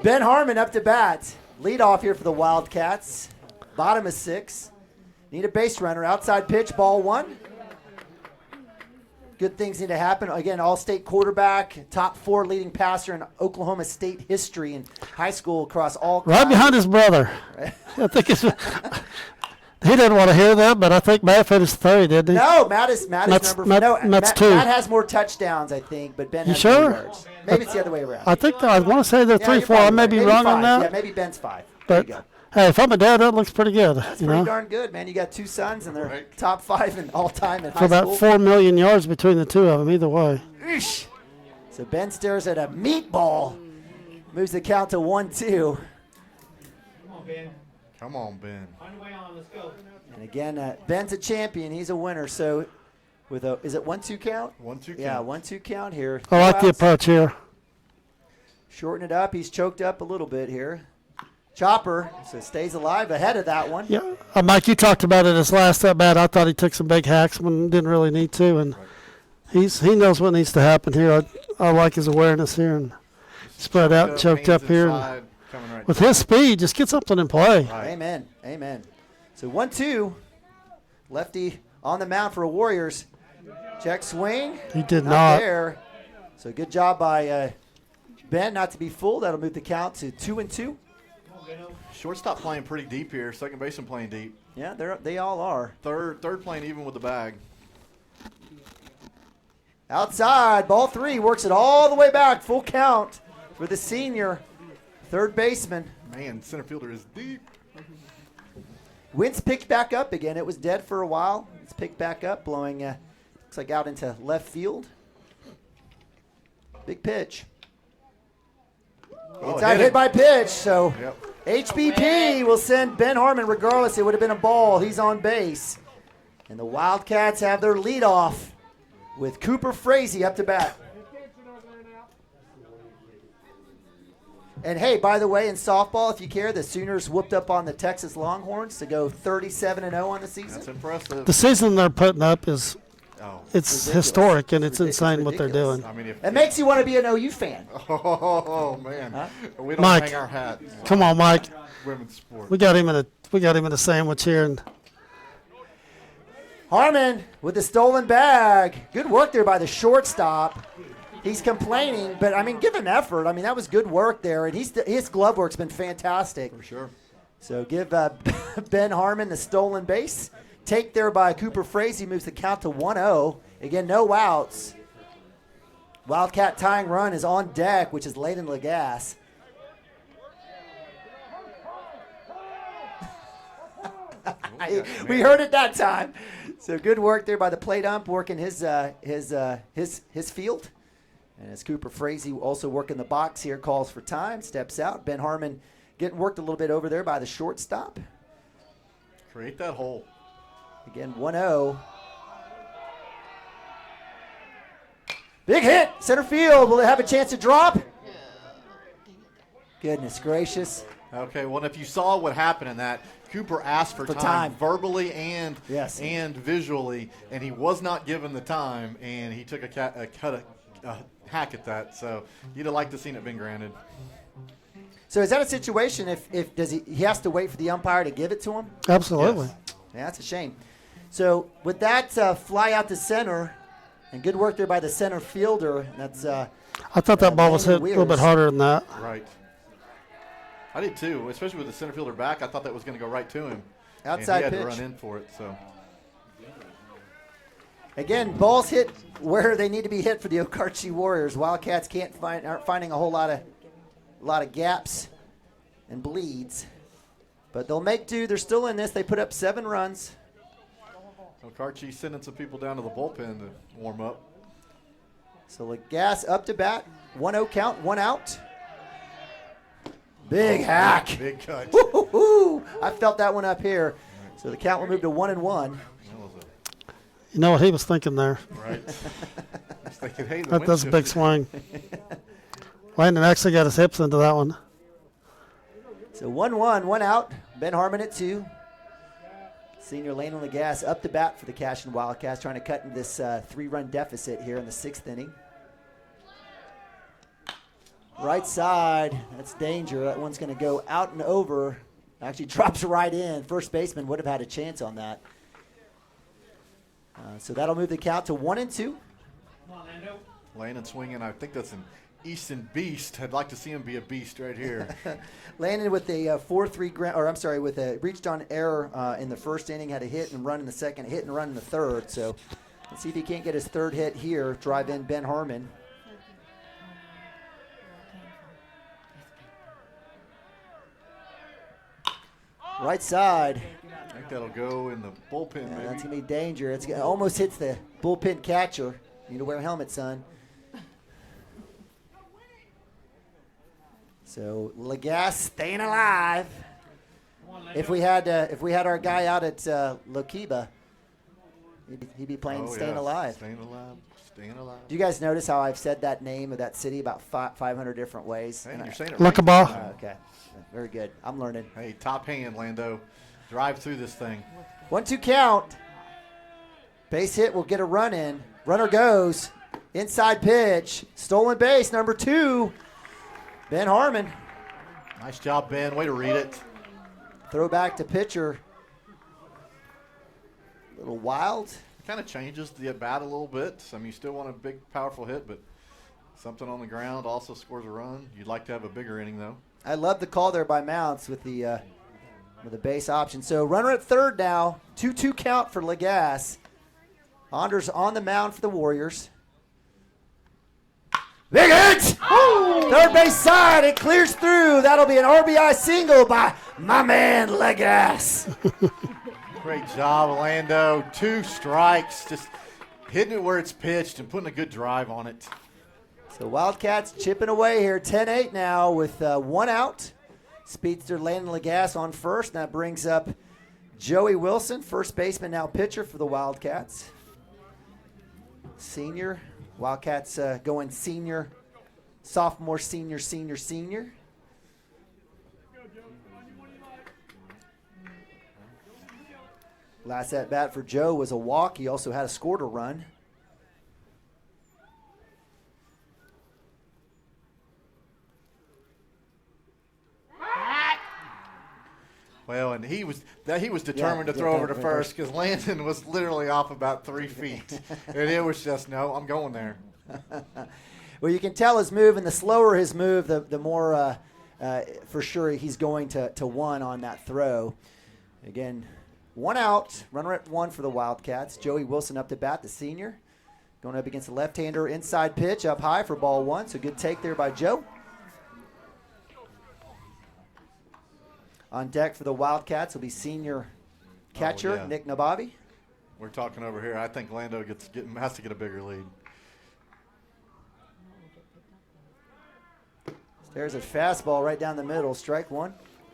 Ben Harmon up to bat. Lead off here for the Wildcats. Bottom is 6. Need a base runner. Outside pitch, ball 1. Good things need to happen. Again, all-state quarterback, top 4 leading passer in Oklahoma State history in high school across all Right behind his brother. I think it's. He didn't want to hear that, but I think Matt finished 3rd, didn't he? No, Matt is number 4. No, Matt's Matt 2. Matt has more touchdowns, I think, but Ben You has sure? more yards. Maybe it's the other way around. I think I want to say they're 3, you're 4. I probably may right. be Maybe wrong 5. on that. Yeah, maybe Ben's 5. But there you go. hey, if I'm a dad, that looks pretty good. That's you pretty know? darn good, man. You got 2 sons, and they're top 5 in all time in For high about school. 4 million yards between the two of them, either way. Eesh. So Ben stares at a meatball. Moves the count to 1-2. Come on, Ben. Come on, Ben. Find a way on. Let's go. And again, Ben's a champion. He's a winner. So with a, is it 1-2 count? 1-2 count. Yeah, 1-2 count here. I like the Outs. approach here. Shorten it up. He's choked up a little bit here. Chopper, so stays alive ahead of that one. Yeah, Mike, you talked about it his last at bat. I thought he took some big hacks when didn't really need to, and he knows what needs to happen here. I like his awareness here and spread out, and choked up here. And with his speed, just get something in play. Right. Amen. Amen. So 1-2. Lefty on the mound for the Warriors. Check swing. He did not. There. So good job by Ben not to be fooled. That'll move the count to 2-2. Shortstop playing pretty deep here. Second baseman playing deep. Yeah, they all are. Third playing even with the bag. Outside, ball 3, works it all the way back. Full count for the senior third baseman. Man, center fielder is deep. Wind's picked back up again. It was dead for a while. It's picked back up, blowing, looks like out into left field. Big pitch. Inside hit by pitch, so HBP will send Ben Harmon regardless. It would have been a ball. He's on base. And the Wildcats have their leadoff with Cooper Frazee up to bat. And hey, by the way, in softball, if you care, the Sooners whooped up on the Texas Longhorns to go 37-0 on the season. That's impressive. The season they're putting up is it's ridiculous. Historic, and it's Ridiculous. insane what they're doing. I mean, It makes you want to be an OU fan. Oh man, we don't Mike, hang our hat. come on, Mike. Women's sport. We got him in a sandwich here, and Harmon with the stolen bag. Good work there by the shortstop. He's complaining, but, I mean, give him effort. I mean, that was good work there, and his glove work's been fantastic. For sure. So give Ben Harmon the stolen base. Take there by Cooper Frazee moves the count to 1-0. Again, no outs. Wildcat tying run is on deck, which is Layden Lagasse. We heard it that time. So good work there by the plate ump, working his field. And as Cooper Frazee also working the box here, calls for time, steps out. Ben Harmon getting worked a little bit over there by the shortstop. Create that hole. Again, 1-0. Big hit, center field. Will it have a chance to drop? Goodness gracious. Okay, well, if you saw what happened in that, Cooper asked for time verbally and visually, and he was not given the time, and he took a hack at that. So you'd have liked to seen it been granted. So is that a situation if does he has to wait for the umpire to give it to him? Absolutely. Yes. Yeah, that's a shame. So with that fly out to center, and good work there by the center fielder. That's I thought that ball was hit a little bit harder than that. Right. I did too, especially with the center fielder back. I thought that was going to go right to him. Outside and he had pitch. to run in for it. So again, balls hit where they need to be hit for the Okarche Warriors. Wildcats aren't finding a whole lot of gaps and bleeds, but they'll make do. They're still in this. They put up 7 runs. Okarche sending some people down to the bullpen to warm up. So Lagasse up to bat. 1-0 count, 1 out. Big hack. Big cut. Woo-hoo-hoo. I felt that one up here. So the count will move to 1-1. You know what he was thinking there. Right. He's thinking, hey, that's a big swing. Landon actually got his hips into that one. So 1-1, 1 out. Ben Harmon at 2. Senior Landon Legas up to bat for the Cashion Wildcats, trying to cut into this 3-run deficit here in the 6th inning. Right side, that's danger. That one's going to go out and over. Actually drops right in. First baseman would have had a chance on that. So that'll move the count to 1-2. Landon swinging. I think that's an Easton beast. I'd like to see him be a beast right here. Landon with a 4-3 ground, or I'm sorry, with a reached on error in the first inning, had a hit and run in the second, hit and run in the third. So let's see if he can't get his third hit here. Drive in Ben Harmon. Right side. I think that'll go in the bullpen, maybe. That's going to be danger. It almost hits the bullpen catcher. You need to wear a helmet, son. So Legas staying alive. If we had our guy out at Lokiba, he'd be playing staying alive. Staying alive. Staying alive. Do you guys notice how I've said that name of that city about 500 different ways? Hey, you're saying it right. Lokiba. Okay. Very good. I'm learning. Hey, top hand, Lando. Drive through this thing. 1-2 count. Base hit will get a run in. Runner goes. Inside pitch. Stolen base, number 2. Ben Harmon. Nice job, Ben. Way to read it. Throw back to pitcher. A little wild. It kind of changes the at-bat a little bit. I mean, you still want a big, powerful hit, but something on the ground also scores a run. You'd like to have a bigger inning, though. I love the call there by Mounts with the base option. So runner at third now. 2-2 count for Legas. Anders on the mound for the Warriors. Big hit! Third base side, it clears through. That'll be an RBI single by my man Legas. Great job, Orlando. 2 strikes, just hitting it where it's pitched and putting a good drive on it. So Wildcats chipping away here. 10-8 now with 1 out. Speedster Landon Legas on first. That brings up Joey Wilson, first baseman, now pitcher for the Wildcats. Senior. Wildcats going senior, sophomore, senior, senior, senior. Last at bat for Joe was a walk. He also had a score to run. Well, and he was determined to throw over to first because Landon was literally off about 3 feet. And it was just, no, I'm going there. Well, you can tell his move, and the slower his move, the more for sure he's going to 1 on that throw. Again, 1 out, runner at 1 for the Wildcats. Joey Wilson up to bat, the senior. Going up against the left-hander, inside pitch up high for ball 1. So good take there by Joe. On deck for the Wildcats will be senior catcher Nick Nabavi. We're talking over here. I think Lando has to get a bigger lead. There's a fastball right down the middle, strike 1.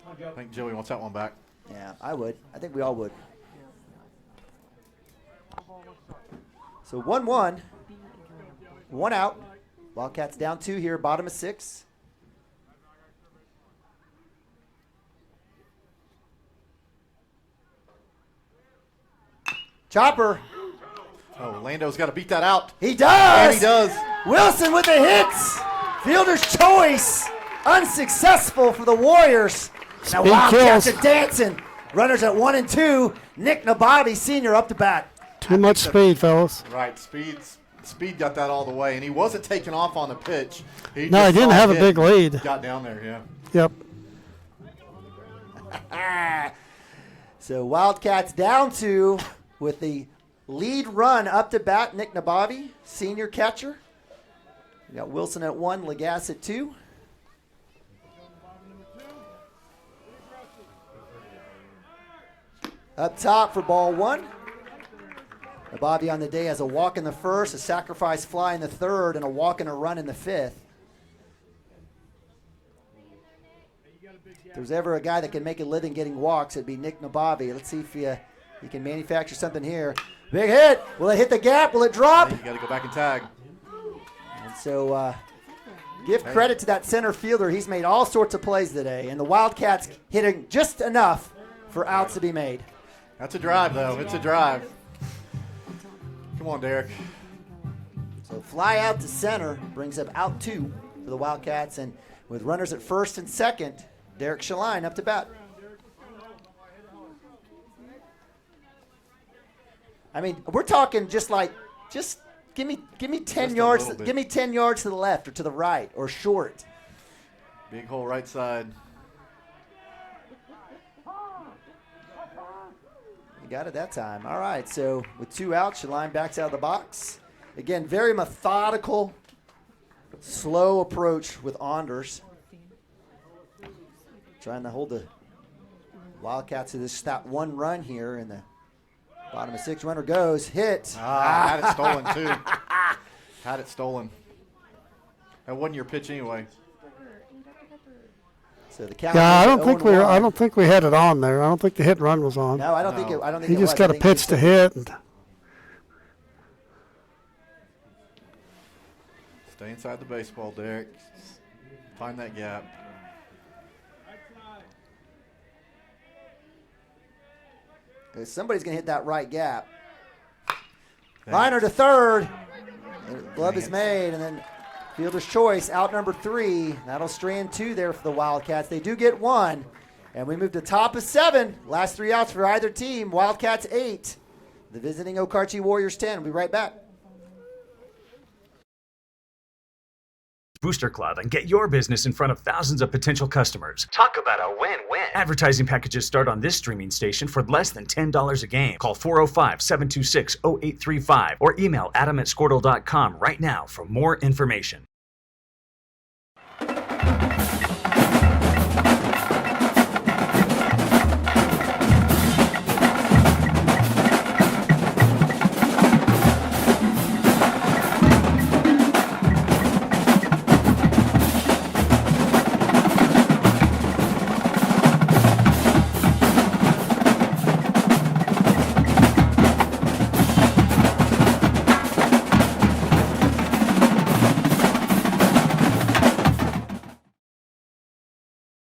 I think Joey wants that one back. Yeah, I would. I think we all would. So 1-1, 1 out. Wildcats down 2 here, bottom of 6. Chopper. Oh, Lando's got to beat that out. He does. And he does. Wilson with the hits. Fielder's choice. Unsuccessful for the Warriors. Now Wildcats are dancing. Runners at 1 and 2. Nick Nabavi, senior, up to bat. Too much speed, fellas. Right, Speed got that all the way, and he wasn't taking off on the pitch. He didn't have a big lead. Got down there, yeah. Yep. So Wildcats down 2 with the lead run up to bat, Nick Nabavi, senior catcher. We got Wilson at 1, Legas at 2. Up top for ball 1. Nabavi on the day has a walk in the first, a sacrifice fly in the third, and a walk and a run in the 5th. If there's ever a guy that can make a living getting walks, it'd be Nick Nabavi. Let's see if he can manufacture something here. Big hit. Will it hit the gap? Will it drop? You got to go back and tag. And so give credit to that center fielder. He's made all sorts of plays today, and the Wildcats hitting just enough for outs to be made. That's a drive, though. It's a drive. Come on, Derek. So fly out to center brings up out 2 for the Wildcats, and with runners at first and second, Derek Shaline up to bat. I mean, we're talking just give me 10 yards. Give me 10 yards to the left or to the right or short. Big hole right side. You got it that time. All right, so with 2 outs, Shaline backs out of the box. Again, very methodical, slow approach with Anders. Trying to hold the Wildcats to this that 1 run here in the bottom of 6. Runner goes, hit. Had it stolen, too. Had it stolen. That wasn't your pitch anyway. So the count. Yeah, I don't think we had it on there. I don't think the hit and run was on. No, I don't think it. He just got a pitch to hit. Stay inside the baseball, Derek. Find that gap. Somebody's going to hit that right gap. Liner to third. Glove is made, and then fielder's choice, out number 3. That'll strand 2 there for the Wildcats. They do get 1, and we move to top of 7. Last 3 outs for either team. Wildcats 8. The visiting Okarche Warriors 10. We'll be right back. Booster Club and get your business in front of thousands of potential customers. Talk about a win-win. Advertising packages start on this streaming station for less than $10 a game. Call 405-726-0835 or email adam@squirtle.com right now for more information.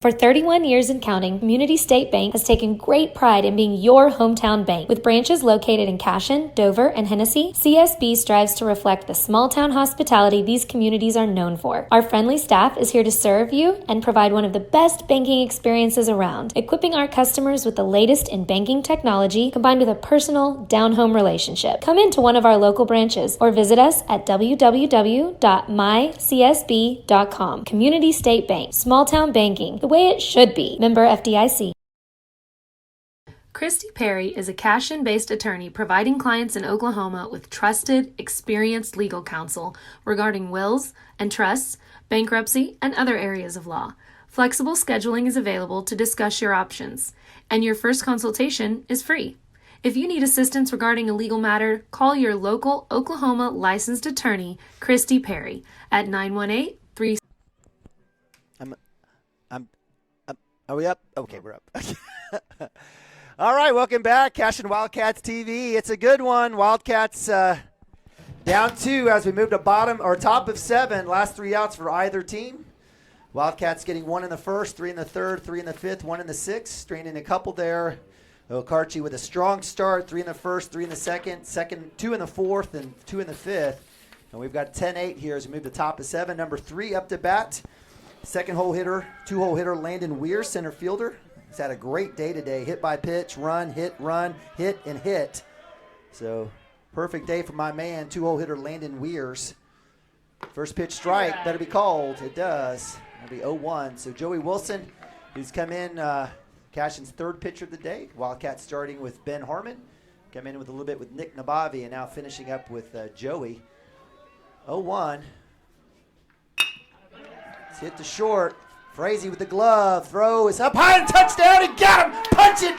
For 31 years and counting, Community State Bank has taken great pride in being your hometown bank. With branches located in Cashion, Dover, and Hennessy, CSB strives to reflect the small-town hospitality these communities are known for. Our friendly staff is here to serve you and provide one of the best banking experiences around, equipping our customers with the latest in banking technology combined with a personal, down-home relationship. Come into one of our local branches or visit us at www.mycsb.com. Community State Bank, small-town banking, the way it should be. Member FDIC. Christy Perry is a Cashion-based attorney providing clients in Oklahoma with trusted, experienced legal counsel regarding wills and trusts, bankruptcy, and other areas of law. Flexible scheduling is available to discuss your options, and your first consultation is free. If you need assistance regarding a legal matter, call your local Oklahoma licensed attorney, Christy Perry, at 918-3. Are we up? Okay, we're up. All right, welcome back. Cashion Wildcats TV. It's a good one. Wildcats down 2 as we move to top of 7. Last 3 outs for either team. Wildcats getting 1 in the first, 3 in the third, 3 in the fifth, 1 in the sixth. Straining a couple there. Okarche with a strong start, 3 in the first, 3 in the second, 2 in the fourth, and 2 in the fifth. And we've got 10-8 here as we move to top of 7. Number 3 up to bat. Second hole hitter, 2-hole hitter, Landon Weir, center fielder. He's had a great day today. Hit by pitch, run, hit, and hit. So perfect day for my man, 2-hole hitter Landon Weirs. First pitch strike, better be called. It does. It'll be 0-1. So Joey Wilson, who's come in, Cashion's 3rd pitcher of the day. Wildcats starting with Ben Harmon. Come in with a little bit with Nick Nabavi and now finishing up with Joey. 0-1. It's hit to short. Frazee with the glove. Throw is up high and touchdown. He got him. Punch it.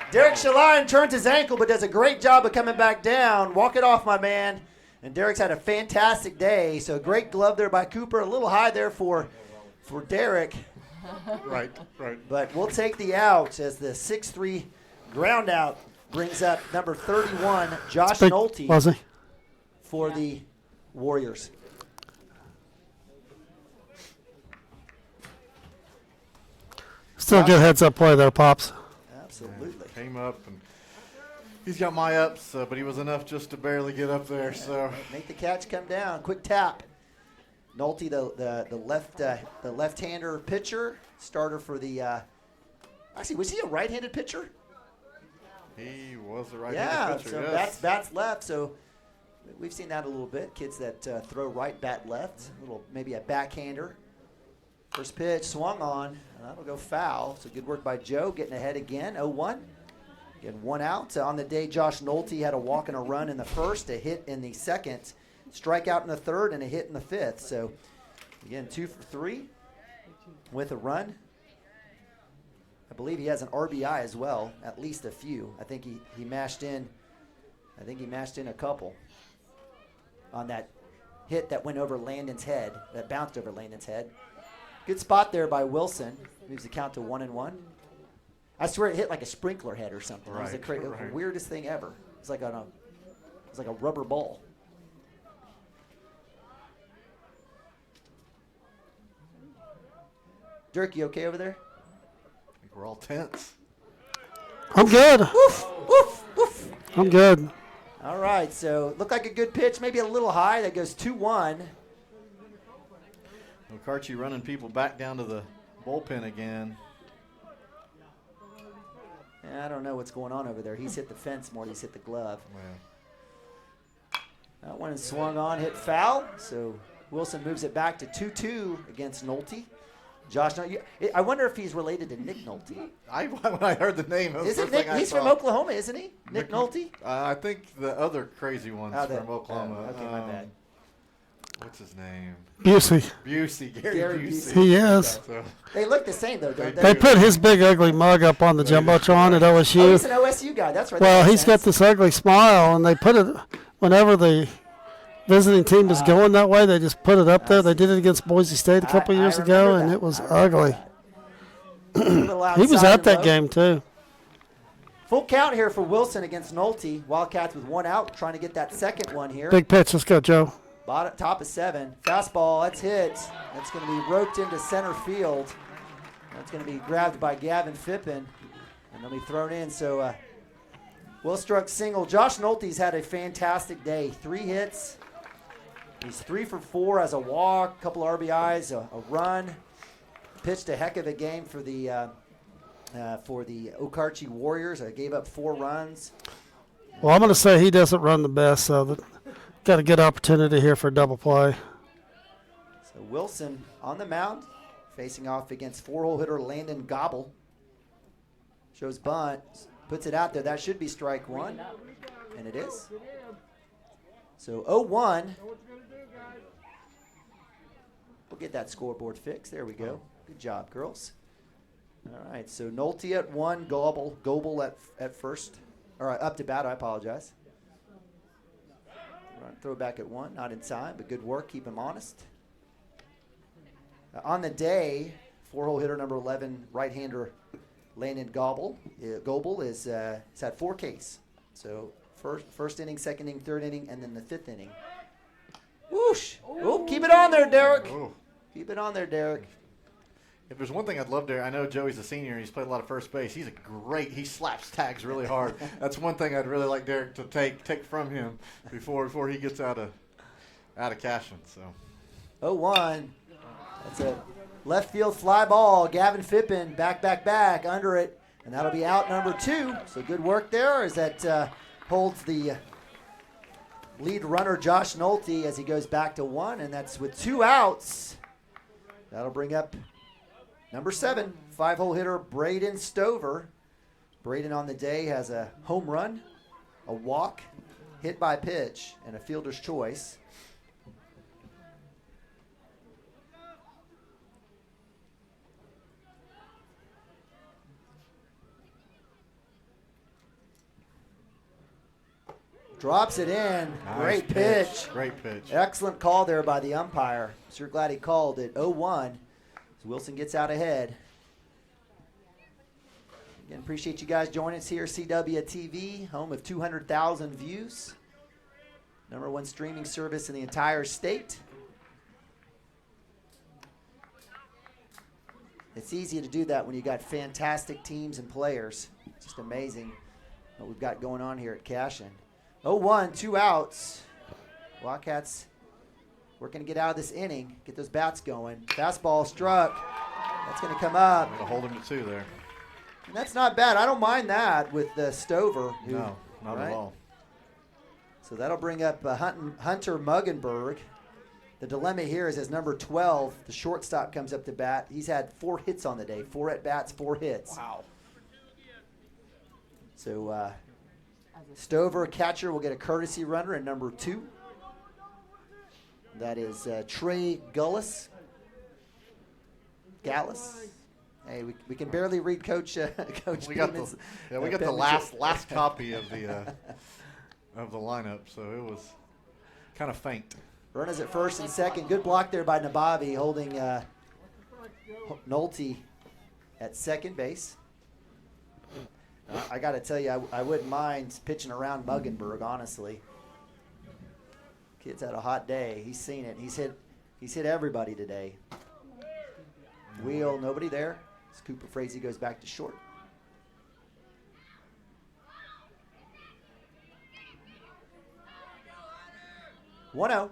Derek Shaline turns his ankle but does a great job of coming back down. Walk it off, my man. And Derek's had a fantastic day. So great glove there by Cooper. A little high there for Derek. Right. But we'll take the out as the 6-3 ground out brings up number 31, Josh Nolte, for the Warriors. Still good heads-up play there, Pops. Absolutely. Came up and He's got my ups, but he was enough just to barely get up there. So make the catch come down. Quick tap. Nolte, the left-hander pitcher, starter for the. Actually, was he a right-handed pitcher? He was a right-handed pitcher. So yes. bats left. So we've seen that a little bit. Kids that throw right, bat left. Maybe a backhander. First pitch swung on. That'll go foul. So good work by Joe, getting ahead again. 0-1. Again, 1 out. On the day, Josh Nolte had a walk and a run in the first, a hit in the second, strikeout in the third, and a hit in the fifth. So, again, 2 for 3 with a run. I believe he has an RBI as well, at least a few. I think he mashed in. I think he mashed in a couple on that hit that went over Landon's head, that bounced over Landon's head. Good spot there by Wilson. Moves the count to 1-1. I swear it hit like a sprinkler head or something. Right, It was the weirdest thing ever. It's like a rubber ball. Dirk, you okay over there? I think we're all tense. I'm good. Woof, woof, woof. I'm good. All right, so looked like a good pitch, maybe a little high. That goes 2-1. Okarche running people back down to the bullpen again. I don't know what's going on over there. He's hit the fence more than he's hit the glove. Wow. That one is swung on, hit foul. So Wilson moves it back to 2-2 against Nolte. Josh, I wonder if he's related to Nick Nolte. When I heard the name, Isn't Nick? He's from Oklahoma, isn't he? Nick Nolte. I think the other crazy one's from Oklahoma. Okay, my bad. What's his name? Busey. Gary Busey. He is. So. They look the same, though, don't they? They put his big ugly mug up on the Jumbotron at OSU. Oh, he's an OSU guy. That's right. Well, he's got this ugly smile, and they put it whenever the visiting team is going that way, they just put it up there. They did it against Boise State a couple years ago, and it was ugly. He was at that game, too. Full count here for Wilson against Nolte. Wildcats with 1 out, trying to get that second one here. Big pitch. Let's go, Joe. Bottom, top of 7. Fastball, that's hit. That's going to be roped into center field. That's going to be grabbed by Gavin Fippen, and they'll be thrown in. So, well-struck single. Josh Nolte's had a fantastic day. 3 hits. He's 3 for 4 as a walk, couple RBIs, a run. Pitched a heck of a game for the Okarche Warriors. I gave up 4 runs. Well, I'm going to say he doesn't run the best, so got a good opportunity here for a double play. So Wilson on the mound, facing off against 4-hole hitter Landon Gobble. Shows bunt, puts it out there. That should be strike 1, and it is. So 0-1. We'll get that scoreboard fixed. There we go. Good job, girls. All right, so Nolte at 1, Goebel at first. All right, up to bat, I apologize. Right, throw back at 1, not inside, but good work. Keep him honest. On the day, 4-hole hitter number 11, right-hander Landon Goebel is had 4 Ks. So first inning, second inning, third inning, and then the 5th inning. Whoosh! Oh, keep it on there, Derek. Oh. Keep it on there, Derek. If there's one thing I'd love to, I know Joey's a senior and he's played a lot of first base. He slaps tags really hard. That's one thing I'd really like Derek to take from him before he gets out of Cashion. So 0-1. That's a left field fly ball. Gavin Fippen back under it, and that'll be out number 2. So good work there as that holds the lead runner Josh Nolte as he goes back to 1, and that's with 2 outs. That'll bring up number 7, 5-hole hitter Braden Stover. Braden on the day has a home run, a walk, hit by pitch, and a fielder's choice. Drops it in. Nice Great pitch. Great pitch. Excellent call there by the umpire. Sure glad he called it. 0-1. So Wilson gets out ahead. Again, appreciate you guys joining us here. CW TV, home of 200,000 views. #1 streaming service in the entire state. It's easy to do that when you got fantastic teams and players. Just amazing. what we've got going on here at Cashion. 0-1, 2 outs. Wildcats working to get out of this inning, get those bats going. Fastball struck. That's going to come up. Going to hold him to 2 there. And that's not bad. I don't mind that with Stover. No, not at all. So that'll bring up Hunter Muggenberg. The dilemma here is as number 12, the shortstop comes up to bat. He's had 4 hits on the day, 4 at-bats, 4 hits. Wow. So Stover, catcher, will get a courtesy runner in number 2. That is Trey Gallus. Hey, we can barely read Coach. Coach. We got the last copy of the lineup, so it was kind of faint. Runners at first and second. Good block there by Nabavi, holding Nolte at second base. I got to tell you, I wouldn't mind pitching around Muggenberg, honestly. Kid's had a hot day. He's seen it. He's hit everybody today. Wheel, nobody there. As Cooper Frazee goes back to short. One-0.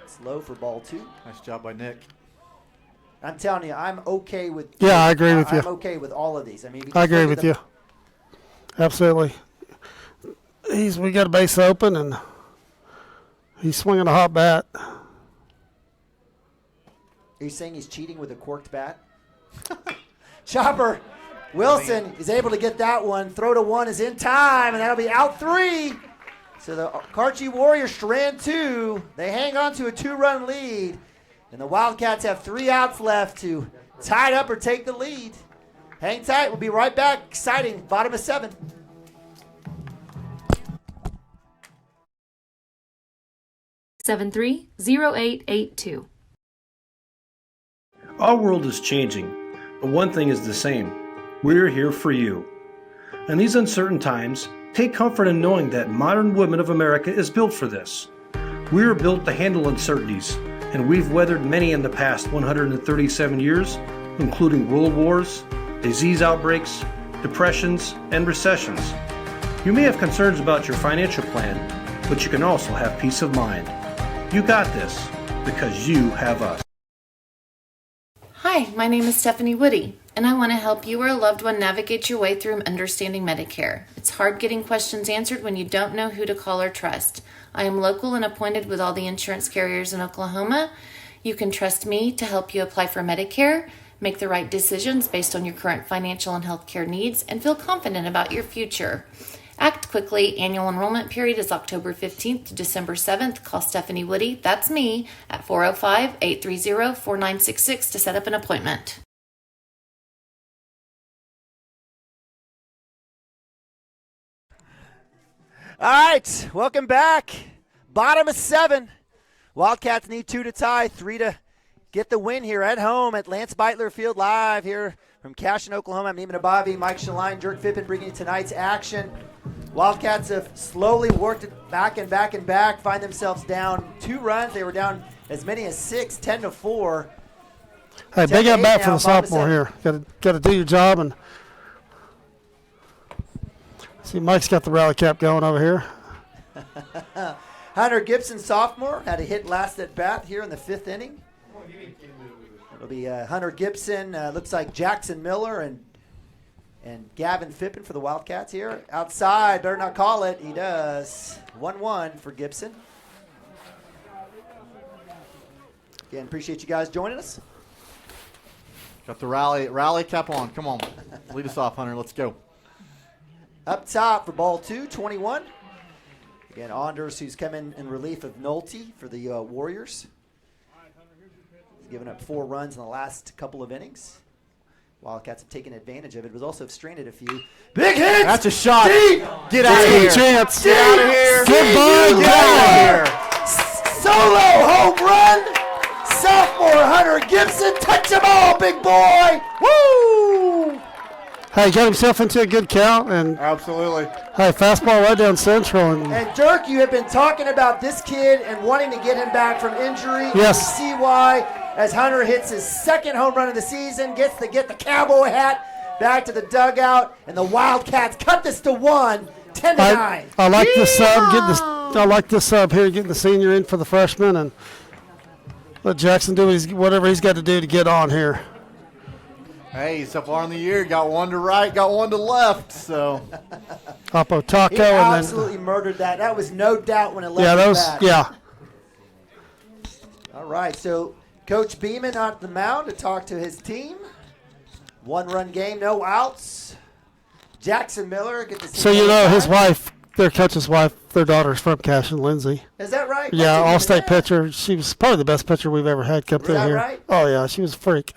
It's low for ball 2. Nice job by Nick. I'm telling you, I'm okay with. Yeah, I agree with you. I'm okay with all of these. I mean, I agree with you. Absolutely. We got a base open, and he's swinging a hot bat. Are you saying he's cheating with a corked bat? Chopper Wilson is able to get that one. Throw to 1 is in time, and that'll be out 3. So the Okarche Warriors strand 2. They hang on to a 2-run lead, and the Wildcats have 3 outs left to tie it up or take the lead. Hang tight. We'll be right back. Exciting. Bottom of 7. Seven 0882. Our world is changing, but one thing is the same. We're here for you. In these uncertain times, take comfort in knowing that modern women of America is built for this. We are built to handle uncertainties, and we've weathered many in the past 137 years, including world wars, disease outbreaks, depressions, and recessions. You may have concerns about your financial plan, but you can also have peace of mind. You got this, because you have us. Hi, my name is Stephanie Woody, and I want to help you or a loved one navigate your way through understanding Medicare. It's hard getting questions answered when you don't know who to call or trust. I am local and appointed with all the insurance carriers in Oklahoma. You can trust me to help you apply for Medicare, make the right decisions based on your current financial and healthcare needs, and feel confident about your future. Act quickly. Annual enrollment period is October 15th to December 7th. Call Stephanie Woody, that's me, at 405-830-4966 to set up an appointment. All right, welcome back. Bottom of 7. Wildcats need 2 to tie, 3 to get the win here at home at Lance Beitler Field live here from Cashion, Oklahoma. I'm Neiman Ababi, Mike Shaline, Dirk Fippen bringing you tonight's action. Wildcats have slowly worked it back and back and back, find themselves down 2 runs. They were down as many as 6, 10-4. Hey, big at bat for the sophomore here. Got to do your job. And see, Mike's got the rally cap going over here. Hunter Gibson, sophomore, had a hit last at bat here in the 5th inning. It'll be Hunter Gibson, looks like Jackson Miller and Gavin Fippen for the Wildcats here. Outside, better not call it. He does. 1-1 for Gibson. Again, appreciate you guys joining us. Got the rally cap on. Come on. Lead us off, Hunter. Let's go. Up top for ball 2, 21. Again, Anders, who's coming in relief of Nolte for the Warriors. He's given up 4 runs in the last couple of innings. Wildcats have taken advantage of it. It was also stranded a few. Big hits! That's a shot. Deep! Get out of here. Chance. Get out of here. Goodbye. Get out of here. Solo home run. Sophomore Hunter Gibson. Touch them all, big boy. Woo! Hey, got himself into a good count. And absolutely. Hey, fastball right down central. And Dirk, you have been talking about this kid and wanting to get him back from injury. Yes. You see why. as Hunter hits his second home run of the season, gets to get the cowboy hat back to the dugout, and the Wildcats cut this to 1, 10-9. I like this sub. I like this sub here, getting the senior in for the freshman, and let Jackson do whatever he's got to do to get on here. Hey, so far in the year, got one to right, got one to left. So Oppo Taco, He and absolutely murdered that. That was no doubt when it left yeah, his bat. yeah. All right, so Coach Beeman on the mound to talk to his team. 1-run game, no outs. Jackson Miller get the. So his wife, their coach's wife, their daughter's from Cashion, Lindsay. Is that right? Yeah, all-state pitcher. She was probably the best pitcher we've ever had come through that here. right? Oh yeah, she was a freak.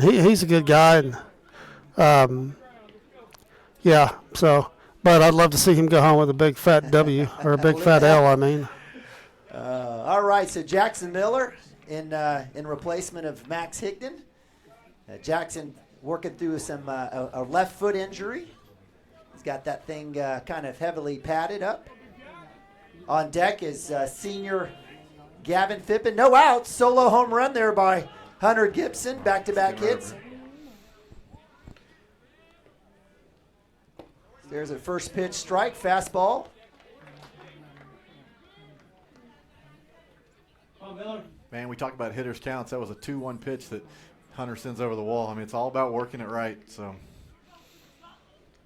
He's a good guy, and yeah. So, but I'd love to see him go home with a big fat W or a big fat L. I mean. All right, so Jackson Miller in replacement of Max Higdon. Jackson working through some a left foot injury. He's got that thing kind of heavily padded up. On deck is senior Gavin Phippen. No outs, solo home run there by Hunter Gibson, back-to-back hits. There's a first pitch strike, fastball. Man, we talk about hitters counts. That was a 2-1 pitch that Hunter sends over the wall. I mean, it's all about working it right. So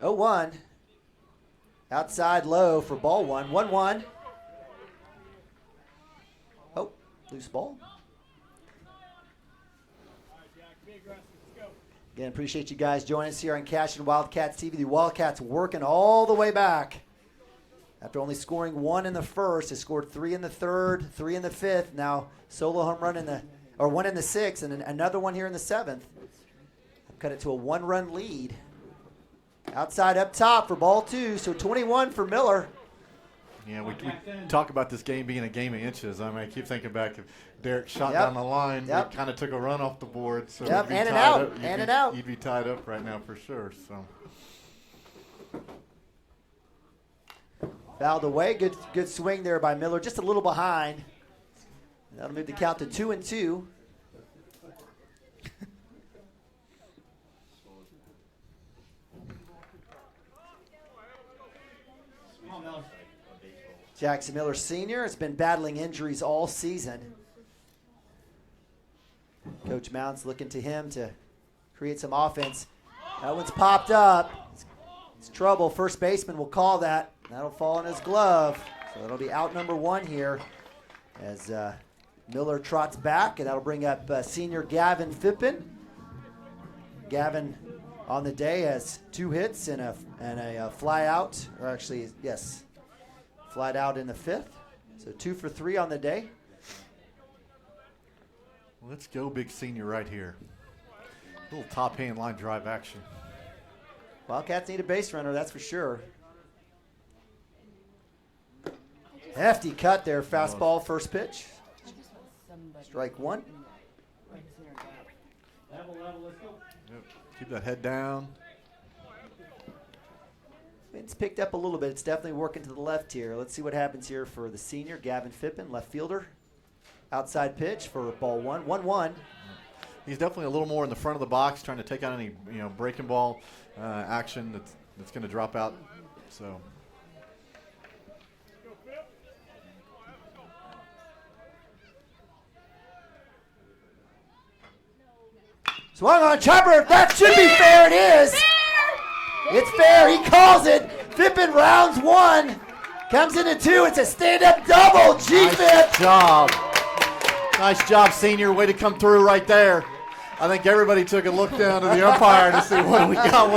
0-1. Outside low for ball one. 1-1. Oh, loose ball. Again, appreciate you guys joining us here on Cashion Wildcats TV. The Wildcats working all the way back. After only scoring 1 in the first, they scored 3 in the third, 3 in the fifth. Now solo home run or 1 in the sixth, and another one here in the seventh. Cut it to a 1-run lead. Outside up top for ball 2, so 21 for Miller. Yeah, we talk about this game being a game of inches. I mean, I keep thinking back if Derek shot down the line, it kind of took a run off the board. So and an out, and an out. You'd be tied up right now for sure. So fouled away. Good swing there by Miller. Just a little behind. That'll move the count to 2-2. Jackson Miller Sr. has been battling injuries all season. Coach Mounts looking to him to create some offense. That one's popped up. It's trouble. First baseman will call that. That'll fall in his glove. So that'll be out number 1 here as Miller trots back, and that'll bring up senior Gavin Phippen. Gavin on the day has 2 hits and a fly out, or actually, yes, flied out in the 5th. So 2 for 3 on the day. Let's go big senior right here. A little top hand line drive action. Wildcats need a base runner, that's for sure. Hefty cut there, fastball, first pitch. Strike 1. Yep. Keep that head down. It's picked up a little bit. It's definitely working to the left here. Let's see what happens here for the senior, Gavin Phippen, left fielder. Outside pitch for ball 1. 1-1. He's definitely a little more in the front of the box, trying to take out any breaking ball action that's going to drop out. So. Swung on chopper. That should be fair. It is. It's fair. He calls it. Phippen rounds 1. Comes into 2. It's a stand-up double. G-Phip. Nice job. Nice job, senior. Way to come through right there. I think everybody took a look down to the umpire to see what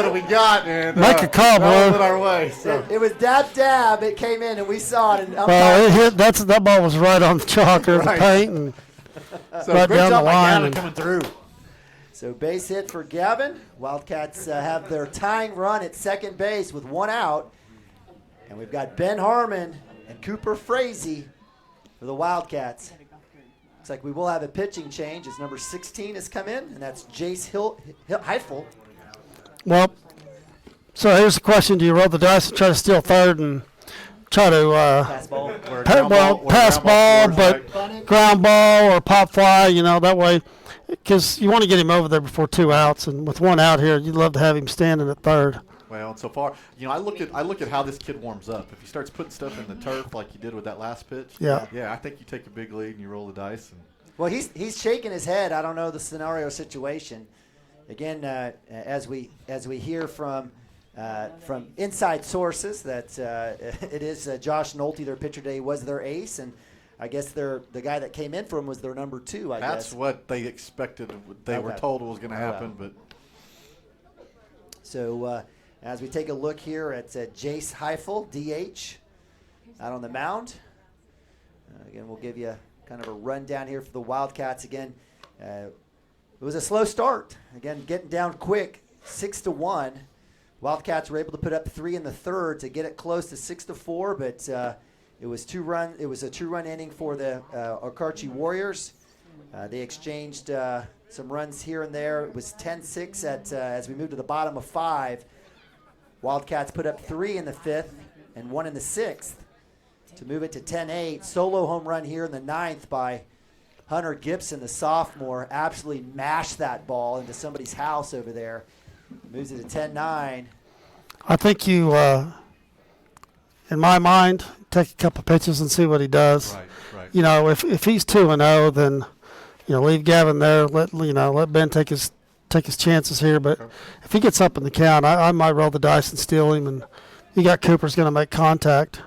do we got. And, make a call, bro. Went our way. So. It was dab. It came in, and we saw it. And well, it hit. That ball was right on the chalk or the paint, and so right great down job the by line. Gavin coming through. So base hit for Gavin. Wildcats have their tying run at second base with 1 out. And we've got Ben Harmon and Cooper Frazee for the Wildcats. Looks like we will have a pitching change as number 16 has come in, and that's Jace Heifel. Well, so here's the question. Do you roll the dice and try to steal third and try to Pass ball. pass ball, but ground ball or pop fly, that way, because you want to get him over there before 2 outs, and with 1 out here, you'd love to have him standing at third. Well, and so far, I look at how this kid warms up. If he starts putting stuff in the turf like he did with that last pitch, yeah, I think you take a big lead and you roll the dice. Well, he's shaking his head. I don't know the scenario situation. Again, as we hear from inside sources that it is Josh Nolte, their pitcher today, was their ace, and I guess the guy that came in for him was their number 2. That's what they expected. They were told was going to happen, but so as we take a look here at Jace Heifel, DH, out on the mound. Again, we'll give you kind of a rundown here for the Wildcats. Again, it was a slow start. Again, getting down quick, 6-1. Wildcats were able to put up 3 in the third to get it close to 6-4, but it was a 2-run inning for the Okarche Warriors. They exchanged some runs here and there. It was 10-6 as we moved to the bottom of 5. Wildcats put up 3 in the 5th and 1 in the 6th to move it to 10-8. Solo home run here in the 9th by Hunter Gibson, the sophomore. Absolutely mashed that ball into somebody's house over there. Moves it to 10-9. I think you, in my mind, take a couple pitches and see what he does. Right. If he's 2-0, then leave Gavin there. Let Ben take his chances here. But if he gets up in the count, I might roll the dice and steal him. And you got Cooper's going to make contact.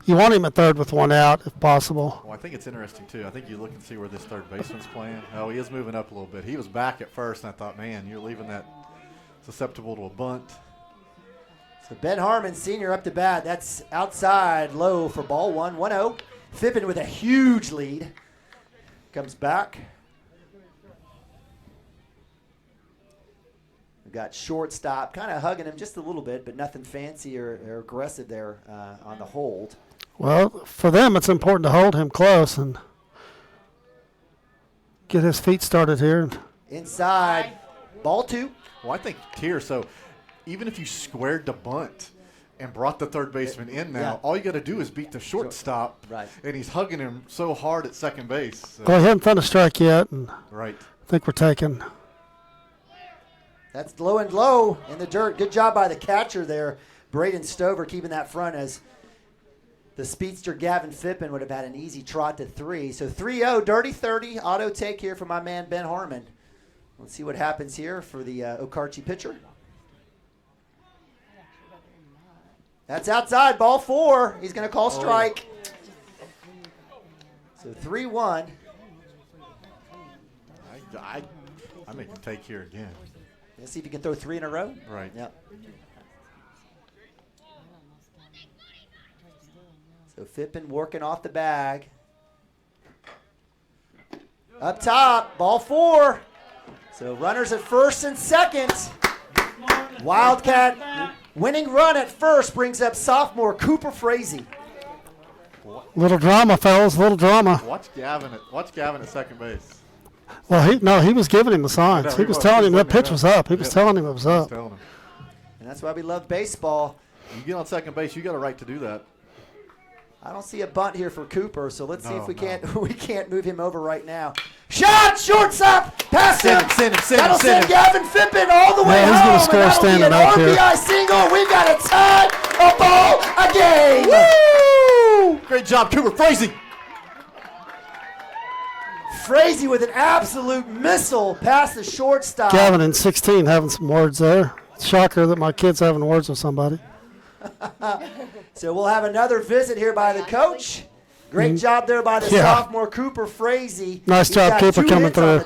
You want him at third with 1 out if possible. Well, I think it's interesting too. I think you look and see where this third baseman's playing. Oh, he is moving up a little bit. He was back at first, and I thought, man, you're leaving that susceptible to a bunt. So Ben Harmon, senior, up to bat. That's outside low for ball 1. 1-0. Fippen with a huge lead. Comes back. We've got shortstop kind of hugging him just a little bit, but nothing fancy or aggressive there on the hold. Well, for them, it's important to hold him close and get his feet started here. Inside, ball 2. Well, I think here, so even if you squared the bunt and brought the third baseman in now, all you got to do is beat the shortstop, and he's hugging him so hard at second base. So. Well, he hasn't found a strike yet, and I think we're taking. That's low and low in the dirt. Good job by the catcher there, Braden Stover, keeping that front as the speedster Gavin Fippen would have had an easy trot to 3. So 3-0, dirty 30, auto take here for my man Ben Harmon. Let's see what happens here for the Okarche pitcher. That's outside, ball 4. He's going to call strike. So 3-1. I make him take here again. Let's see if he can throw 3 in a row. Right. Yep. So Fippen working off the bag. Up top, ball 4. So runners at first and second. Wildcat winning run at first brings up sophomore Cooper Frazee. Little drama, fellas, little drama. Watch Gavin at second base. Well, he was giving him the signs. He was telling him that pitch was up. He was telling him it was up. And that's why we love baseball. You get on second base, you got a right to do that. I don't see a bunt here for Cooper, so let's see if we can't move him over right now. Shot, shortstop, pass him. That'll send Gavin Fippen all the way home. He's going to score standing up here. RBI single. We've got a tie, a ball, a game. Woo! Great job, Cooper Frazee. Frazee with an absolute missile past the shortstop. Gavin in 16 having some words there. Shocker that my kid's having words with somebody. So we'll have another visit here by the coach. Great job there by the sophomore Cooper Frazee. Nice job, Cooper, coming through.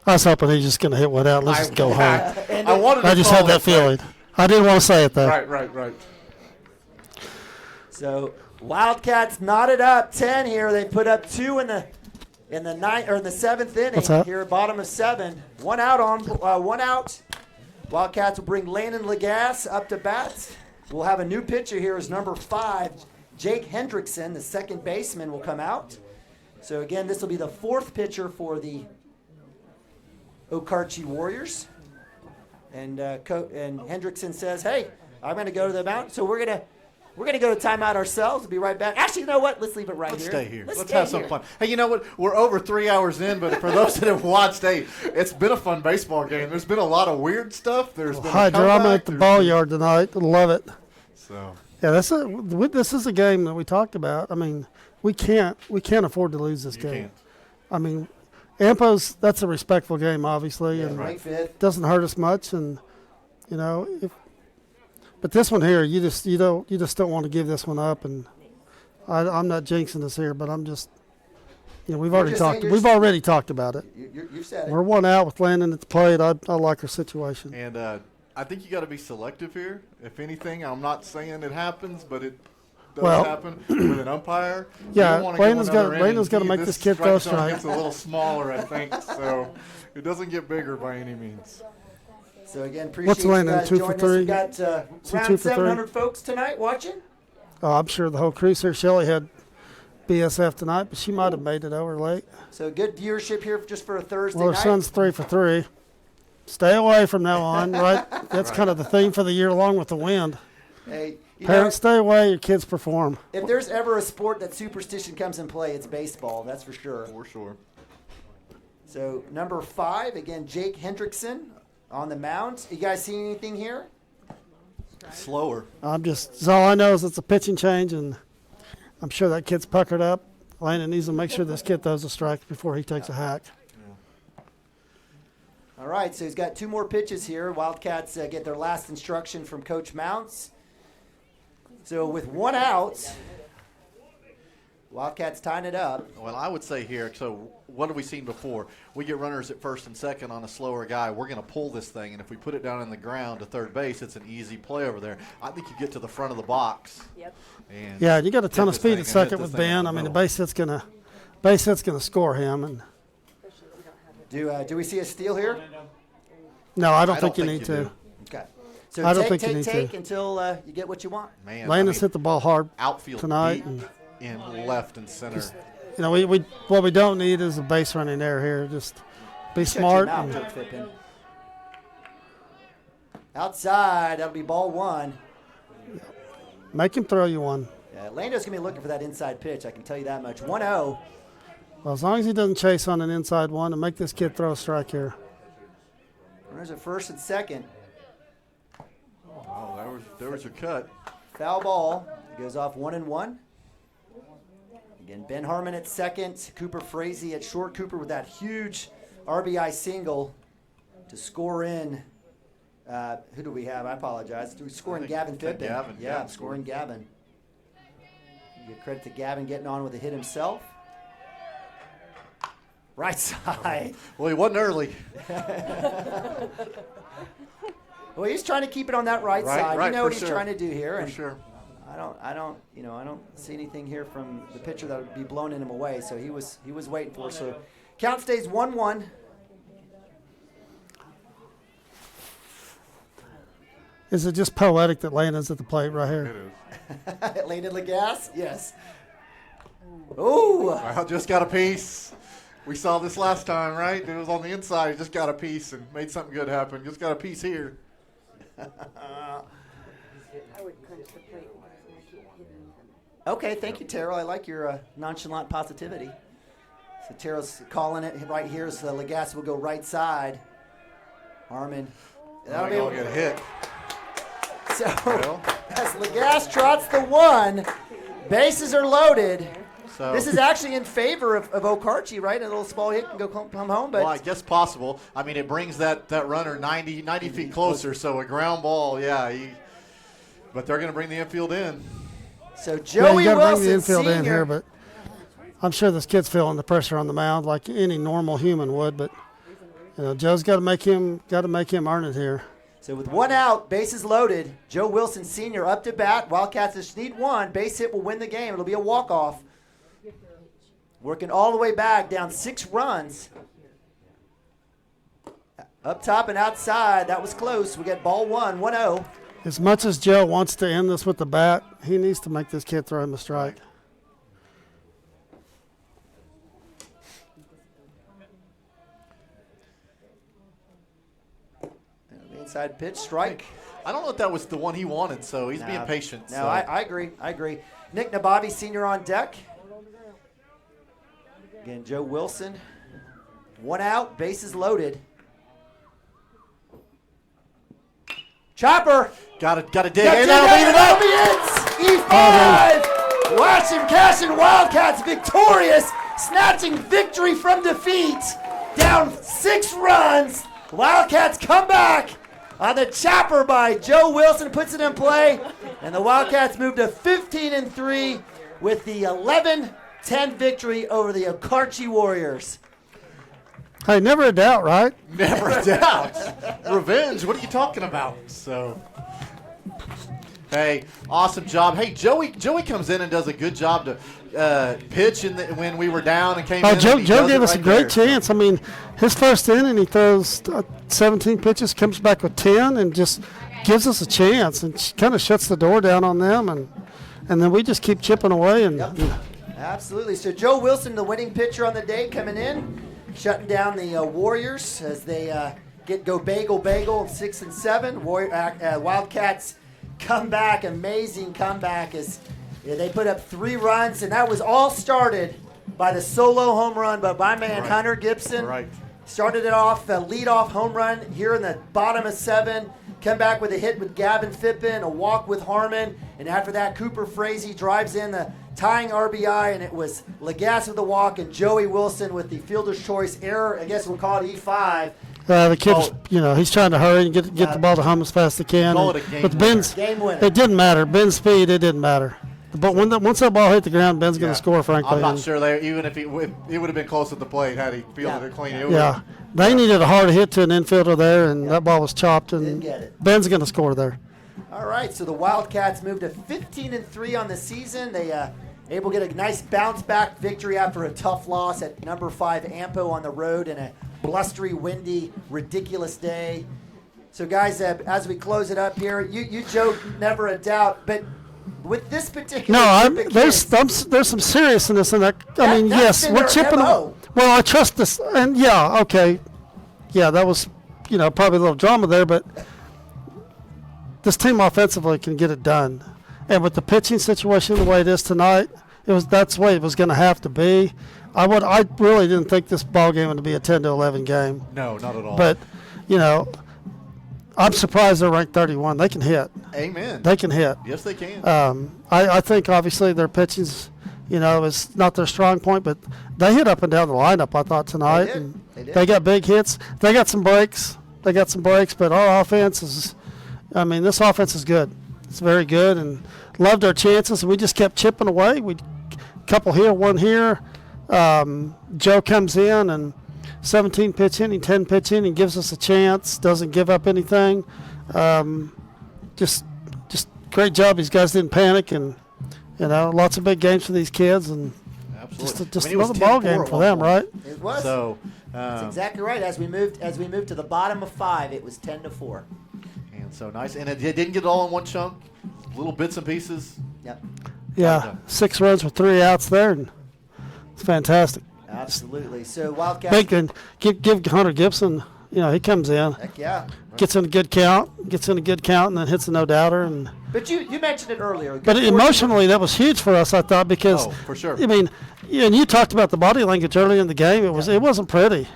I was hoping he's just going to hit one out. Let's just go home. I just had that feeling. I didn't want to say it, though. Right. So Wildcats knotted up 10 here. They put up 2 in the 7th inning here, bottom of 7. 1 out one out. Wildcats will bring Landon Lagasse up to bat. We'll have a new pitcher here as number 5, Jake Hendrickson, the second baseman, will come out. So again, this will be the 4th pitcher for the Okarche Warriors. And Hendrickson says, hey, I'm going to go to the mound. So we're going to We're going to go to timeout ourselves. We'll be right back. Actually, you know what? Let's leave it right Let's here. stay here. Let's stay have some here. fun. Hey, you know what? We're over 3 hours in, but for those that have watched, hey, it's been a fun baseball game. There's been a lot of weird stuff. There's been high a drama comeback. at the ball yard tonight. Love it. So yeah, this is a game that we talked about. I mean, we can't afford to lose this game. Can't. I mean, Ampo's, that's a respectful game, obviously, and right fifth. doesn't hurt us much. And you know, but this one here, you just don't want to give this one up. And I'm not jinxing this here, but I'm just, we've already talked about it. You said it. We're one out with Landon at the plate. I like our situation. And I think you got to be selective here. If anything, I'm not saying it happens, but it does happen with an umpire. Yeah, Landon's got to make this kid throw strike. It's a little smaller, I think, so it doesn't get bigger by any means. So again, appreciate What's Landon, you guys 2 for joining 3? us. We've got around 2 for 3? 700 folks tonight watching. Oh, I'm sure the whole crew's here. Shelley had BSF tonight, but she might have made it over late. So good viewership here just for a Thursday Well, her night. son's 3 for 3. Stay away from now on, right? That's kind of the theme for the year, along with the wind. Hey, Parents, stay away. Your kids perform. If there's ever a sport that superstition comes in play, it's baseball. That's for sure. For sure. So number 5, again, Jake Hendrickson on the mound. You guys see anything here? Slower. All I know is it's a pitching change, and I'm sure that kid's puckered up. Landon needs to make sure this kid throws a strike before he takes a hack. All right, so he's got 2 more pitches here. Wildcats get their last instruction from Coach Mounts. So with 1 out, Wildcats tying it up. Well, I would say here, so what have we seen before? We get runners at first and second on a slower guy. We're going to pull this thing, and if we put it down in the ground to third base, it's an easy play over there. I think you get to the front of the box. Yep. And yeah, you got a ton of speed at second with Ben. I mean, the base hit's gonna score him. And do we see a steal here? No, I don't think you need to. Okay. So I don't take think you need to. until you get what you want. Man, Landon's hit the ball hard outfield tonight. Deep in left and center. What we don't need is a base running error here. Just be smart. Outside, that'll be ball 1. Make him throw you one. Yeah, Lando's going to be looking for that inside pitch, I can tell you that much. 1-0. Well, as long as he doesn't chase on an inside one and make this kid throw a strike here. Runners at first and second. Oh, there was your cut. Foul ball. It goes off 1-1. Again, Ben Harmon at second. Cooper Frazee at short. Cooper with that huge RBI single to score in. Who do we have? I apologize. Do we score in Gavin Pippin? Gavin. Yeah, I'm scoring Gavin. Give credit to Gavin getting on with a hit himself. Right side. Well, he wasn't early. Well, he's trying to keep it on that right side. Right, you know what he's sure. trying to do here. For sure. I don't see anything here from the pitcher that would be blowing him away. So he was waiting for. So count stays 1-1. Is it just poetic that Landon's at the plate right here? It is. Landon Lagasse? Yes. Ooh. Well, just got a piece. We saw this last time, right? It was on the inside. He just got a piece and made something good happen. Just got a piece here. Okay, thank you, Terrell. I like your nonchalant positivity. So Terrell's calling it right here. So Lagasse will go right side. Harmon. That'll get hit. So as Lagasse trots the 1, bases are loaded. So this is actually in favor of Okarche, right? A little small hit can go come home. But well, I guess possible. I mean, it brings that runner 90 feet closer. So a ground ball, yeah. But they're going to bring the infield in. So Joey you Wilson, bring the infield Sr. in here, but I'm sure this kid's feeling the pressure on the mound like any normal human would. But Joe's got to make him earn it here. So with 1 out, bases loaded, Joe Wilson Sr. up to bat. Wildcats just need 1. Base hit will win the game. It'll be a walk-off. Working all the way back, down 6 runs. Up top and outside, that was close. We got ball 1, 1-0. As much as Joe wants to end this with the bat, he needs to make this kid throw him a strike. Inside pitch, strike. I don't know if that was the one he wanted, so he's being patient. No, so. I agree. I agree. Nick Nabavi, senior on deck. Again, Joe Wilson. One out, bases loaded. Chopper. Got to dig. And that'll be it. E5. Watch him, Cashion Wildcats victorious, snatching victory from defeat. Down 6 runs. Wildcats come back on the chopper by Joe Wilson, puts it in play, and the Wildcats move to 15-3 with the 11-10 victory over the Okarche Warriors. Hey, never a doubt, right? Never a doubt. Revenge, what are you talking about? So, hey, awesome job. Hey, Joey comes in and does a good job to pitch when we were down and came in. Joe gave us right a great there. chance. I mean, his first inning, he throws 17 pitches, comes back with 10, and just gives us a chance and kind of shuts the door down on them. And then we just keep chipping away. And Absolutely. So Joe Wilson, the winning pitcher on the day, coming in, shutting down the Warriors as they go bagel 6 and 7. Wildcats come back, amazing comeback as they put up 3 runs, and that was all started by the solo home run by my man Hunter Gibson. Right. Started it off, lead-off home run here in the bottom of 7. Come back with a hit with Gavin Phippen, a walk with Harmon, and after that, Cooper Frazee drives in the tying RBI, and it was Legas with the walk and Joey Wilson with the fielder's choice error. I guess we'll call it E5. the kid's, he's trying to hurry and get the ball to him as fast as he can. Call it a game With Ben's, Game winner. it didn't matter. Ben's speed, it didn't matter. But once that ball hit the ground, Ben's going to score, frankly. I'm not sure even if it would have been close at the plate had he fielded it clean. They needed a hard hit to an infielder there, and that ball was chopped, and get it. Ben's going to score there. All right, so the Wildcats moved to 15-3 on the season. They able to get a nice bounce-back victory after a tough loss at number 5 Ampo on the road in a blustery, windy, ridiculous day. So, guys, as we close it up here, you Joe, never a doubt, but with this particular group of kids, there's some seriousness in that. I mean, yes, we're chipping. MO. Well, I trust this, and that was, probably a little drama there, but this team offensively can get it done, and with the pitching situation the way it is tonight, that's the way it was going to have to be. I really didn't think this ball game would be a 10-11 game. No, not at all. But, I'm surprised they're ranked 31. They can hit. Amen. They can hit. Yes, they can. I think obviously their pitching's, is not their strong point, but they hit up and down the lineup, I thought, tonight. They got big hits. They got some breaks. But our offense this offense is good. It's very good, and loved our chances. And we just kept chipping away. We couple here, one here. Joe comes in and 17 pitch inning, 10 pitch inning, gives us a chance, doesn't give up anything. Just great job. These guys didn't panic, and lots of big games for these kids, and just another ball game for them, right? It was. So that's exactly right. As we moved to the bottom of 5, it was 10-4. And so nice, and it didn't get it all in one chunk. Little bits and pieces. Yep. Yeah, 6 runs with 3 outs there, and it's fantastic. Absolutely. So Wildcats. Big, and give Hunter Gibson. He comes in. Heck yeah. Gets in a good count, and then hits a no-doubter. And but you mentioned it earlier. But emotionally, that was huge for us, I thought, because for sure. and you talked about the body language early in the game. It wasn't pretty.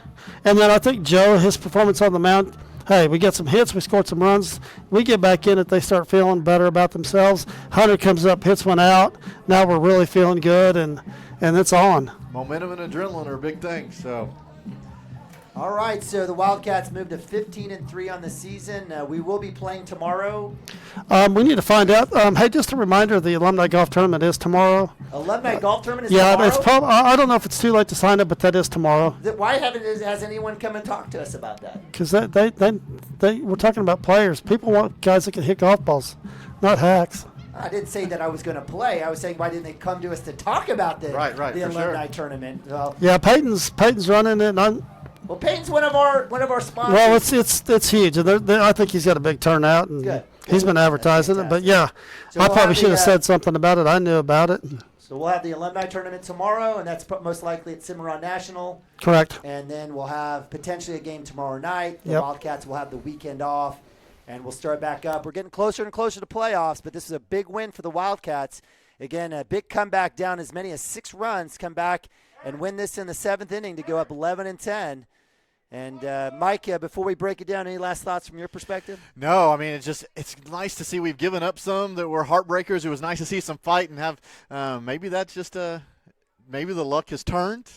And then I think Joe, his performance on the mound. Hey, we got some hits, we scored some runs. We get back in it, they start feeling better about themselves. Hunter comes up, hits one out. Now we're really feeling good, and it's on. Momentum and adrenaline are a big thing. So, all right. So the Wildcats moved to 15-3 on the season. We will be playing tomorrow. We need to find out. Hey, just a reminder: the alumni golf tournament is tomorrow. Alumni golf tournament is tomorrow. It's probably. I don't know if it's too late to sign up, but that is tomorrow. Why has anyone come and talked to us about that? Because we're talking about players. People want guys that can hit golf balls, not hacks. I didn't say that I was going to play. I was saying, why didn't they come to us to talk about the alumni tournament? Well, yeah, Peyton's running it. Well, Peyton's one of our sponsors. Well, it's huge. I think he's got a big turnout, and he's been advertising it. But yeah, so I probably should have said something about it. I knew about it. So we'll have the alumni tournament tomorrow, and that's most likely at Cimarron National. Correct. And then we'll have potentially a game tomorrow night. The Wildcats will have the weekend off. and we'll start back up. We're getting closer and closer to playoffs, but this is a big win for the Wildcats. Again, a big comeback, down as many as 6 runs, come back and win this in the 7th inning to go up 11-10. And Mike, before we break it down, any last thoughts from your perspective? No, I mean, it's nice to see we've given up some that were heartbreakers. It was nice to see some fight and have maybe that's just maybe the luck has turned,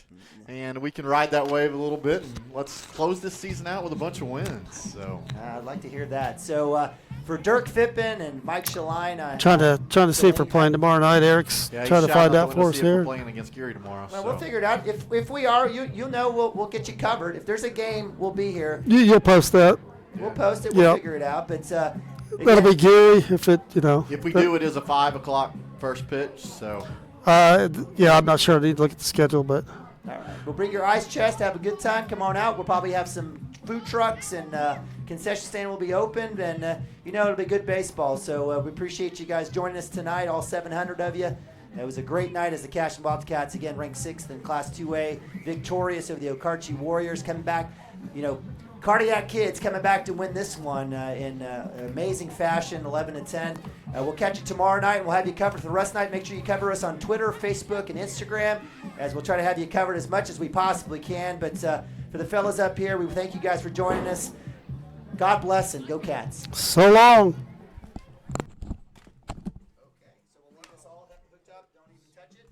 and we can ride that wave a little bit, and let's close this season out with a bunch of wins. So I'd like to hear that. So for Dirk Fippen and Mike Shaline, trying to see if we're playing tomorrow night. Eric's trying to find out for us here. We're playing against Geary tomorrow. Well, we'll figure it out. If we are, you know, we'll get you covered. If there's a game, we'll be here. You'll post that. We'll post it. We'll figure it out. But that'll be Geary if it, If we do, it is a 5 o'clock first pitch. So. I'm not sure. I need to look at the schedule, but. All right. We'll bring your ice chest. Have a good time. Come on out. We'll probably have some food trucks, and concession stand will be opened, and it'll be good baseball. So we appreciate you guys joining us tonight, all 700 of you. It was a great night as the Cashion Wildcats, again, ranked 6th in Class 2A, victorious over the Okarche Warriors, coming back, Cardiac Kids coming back to win this one in amazing fashion, 11-10. We'll catch you tomorrow night, and we'll have you covered for the rest of the night. Make sure you cover us on Twitter, Facebook, and Instagram, as we'll try to have you covered as much as we possibly can. But for the fellas up here, we thank you guys for joining us. God bless, and go Cats. So long. Okay, so we'll leave this all hooked up. Don't even touch it.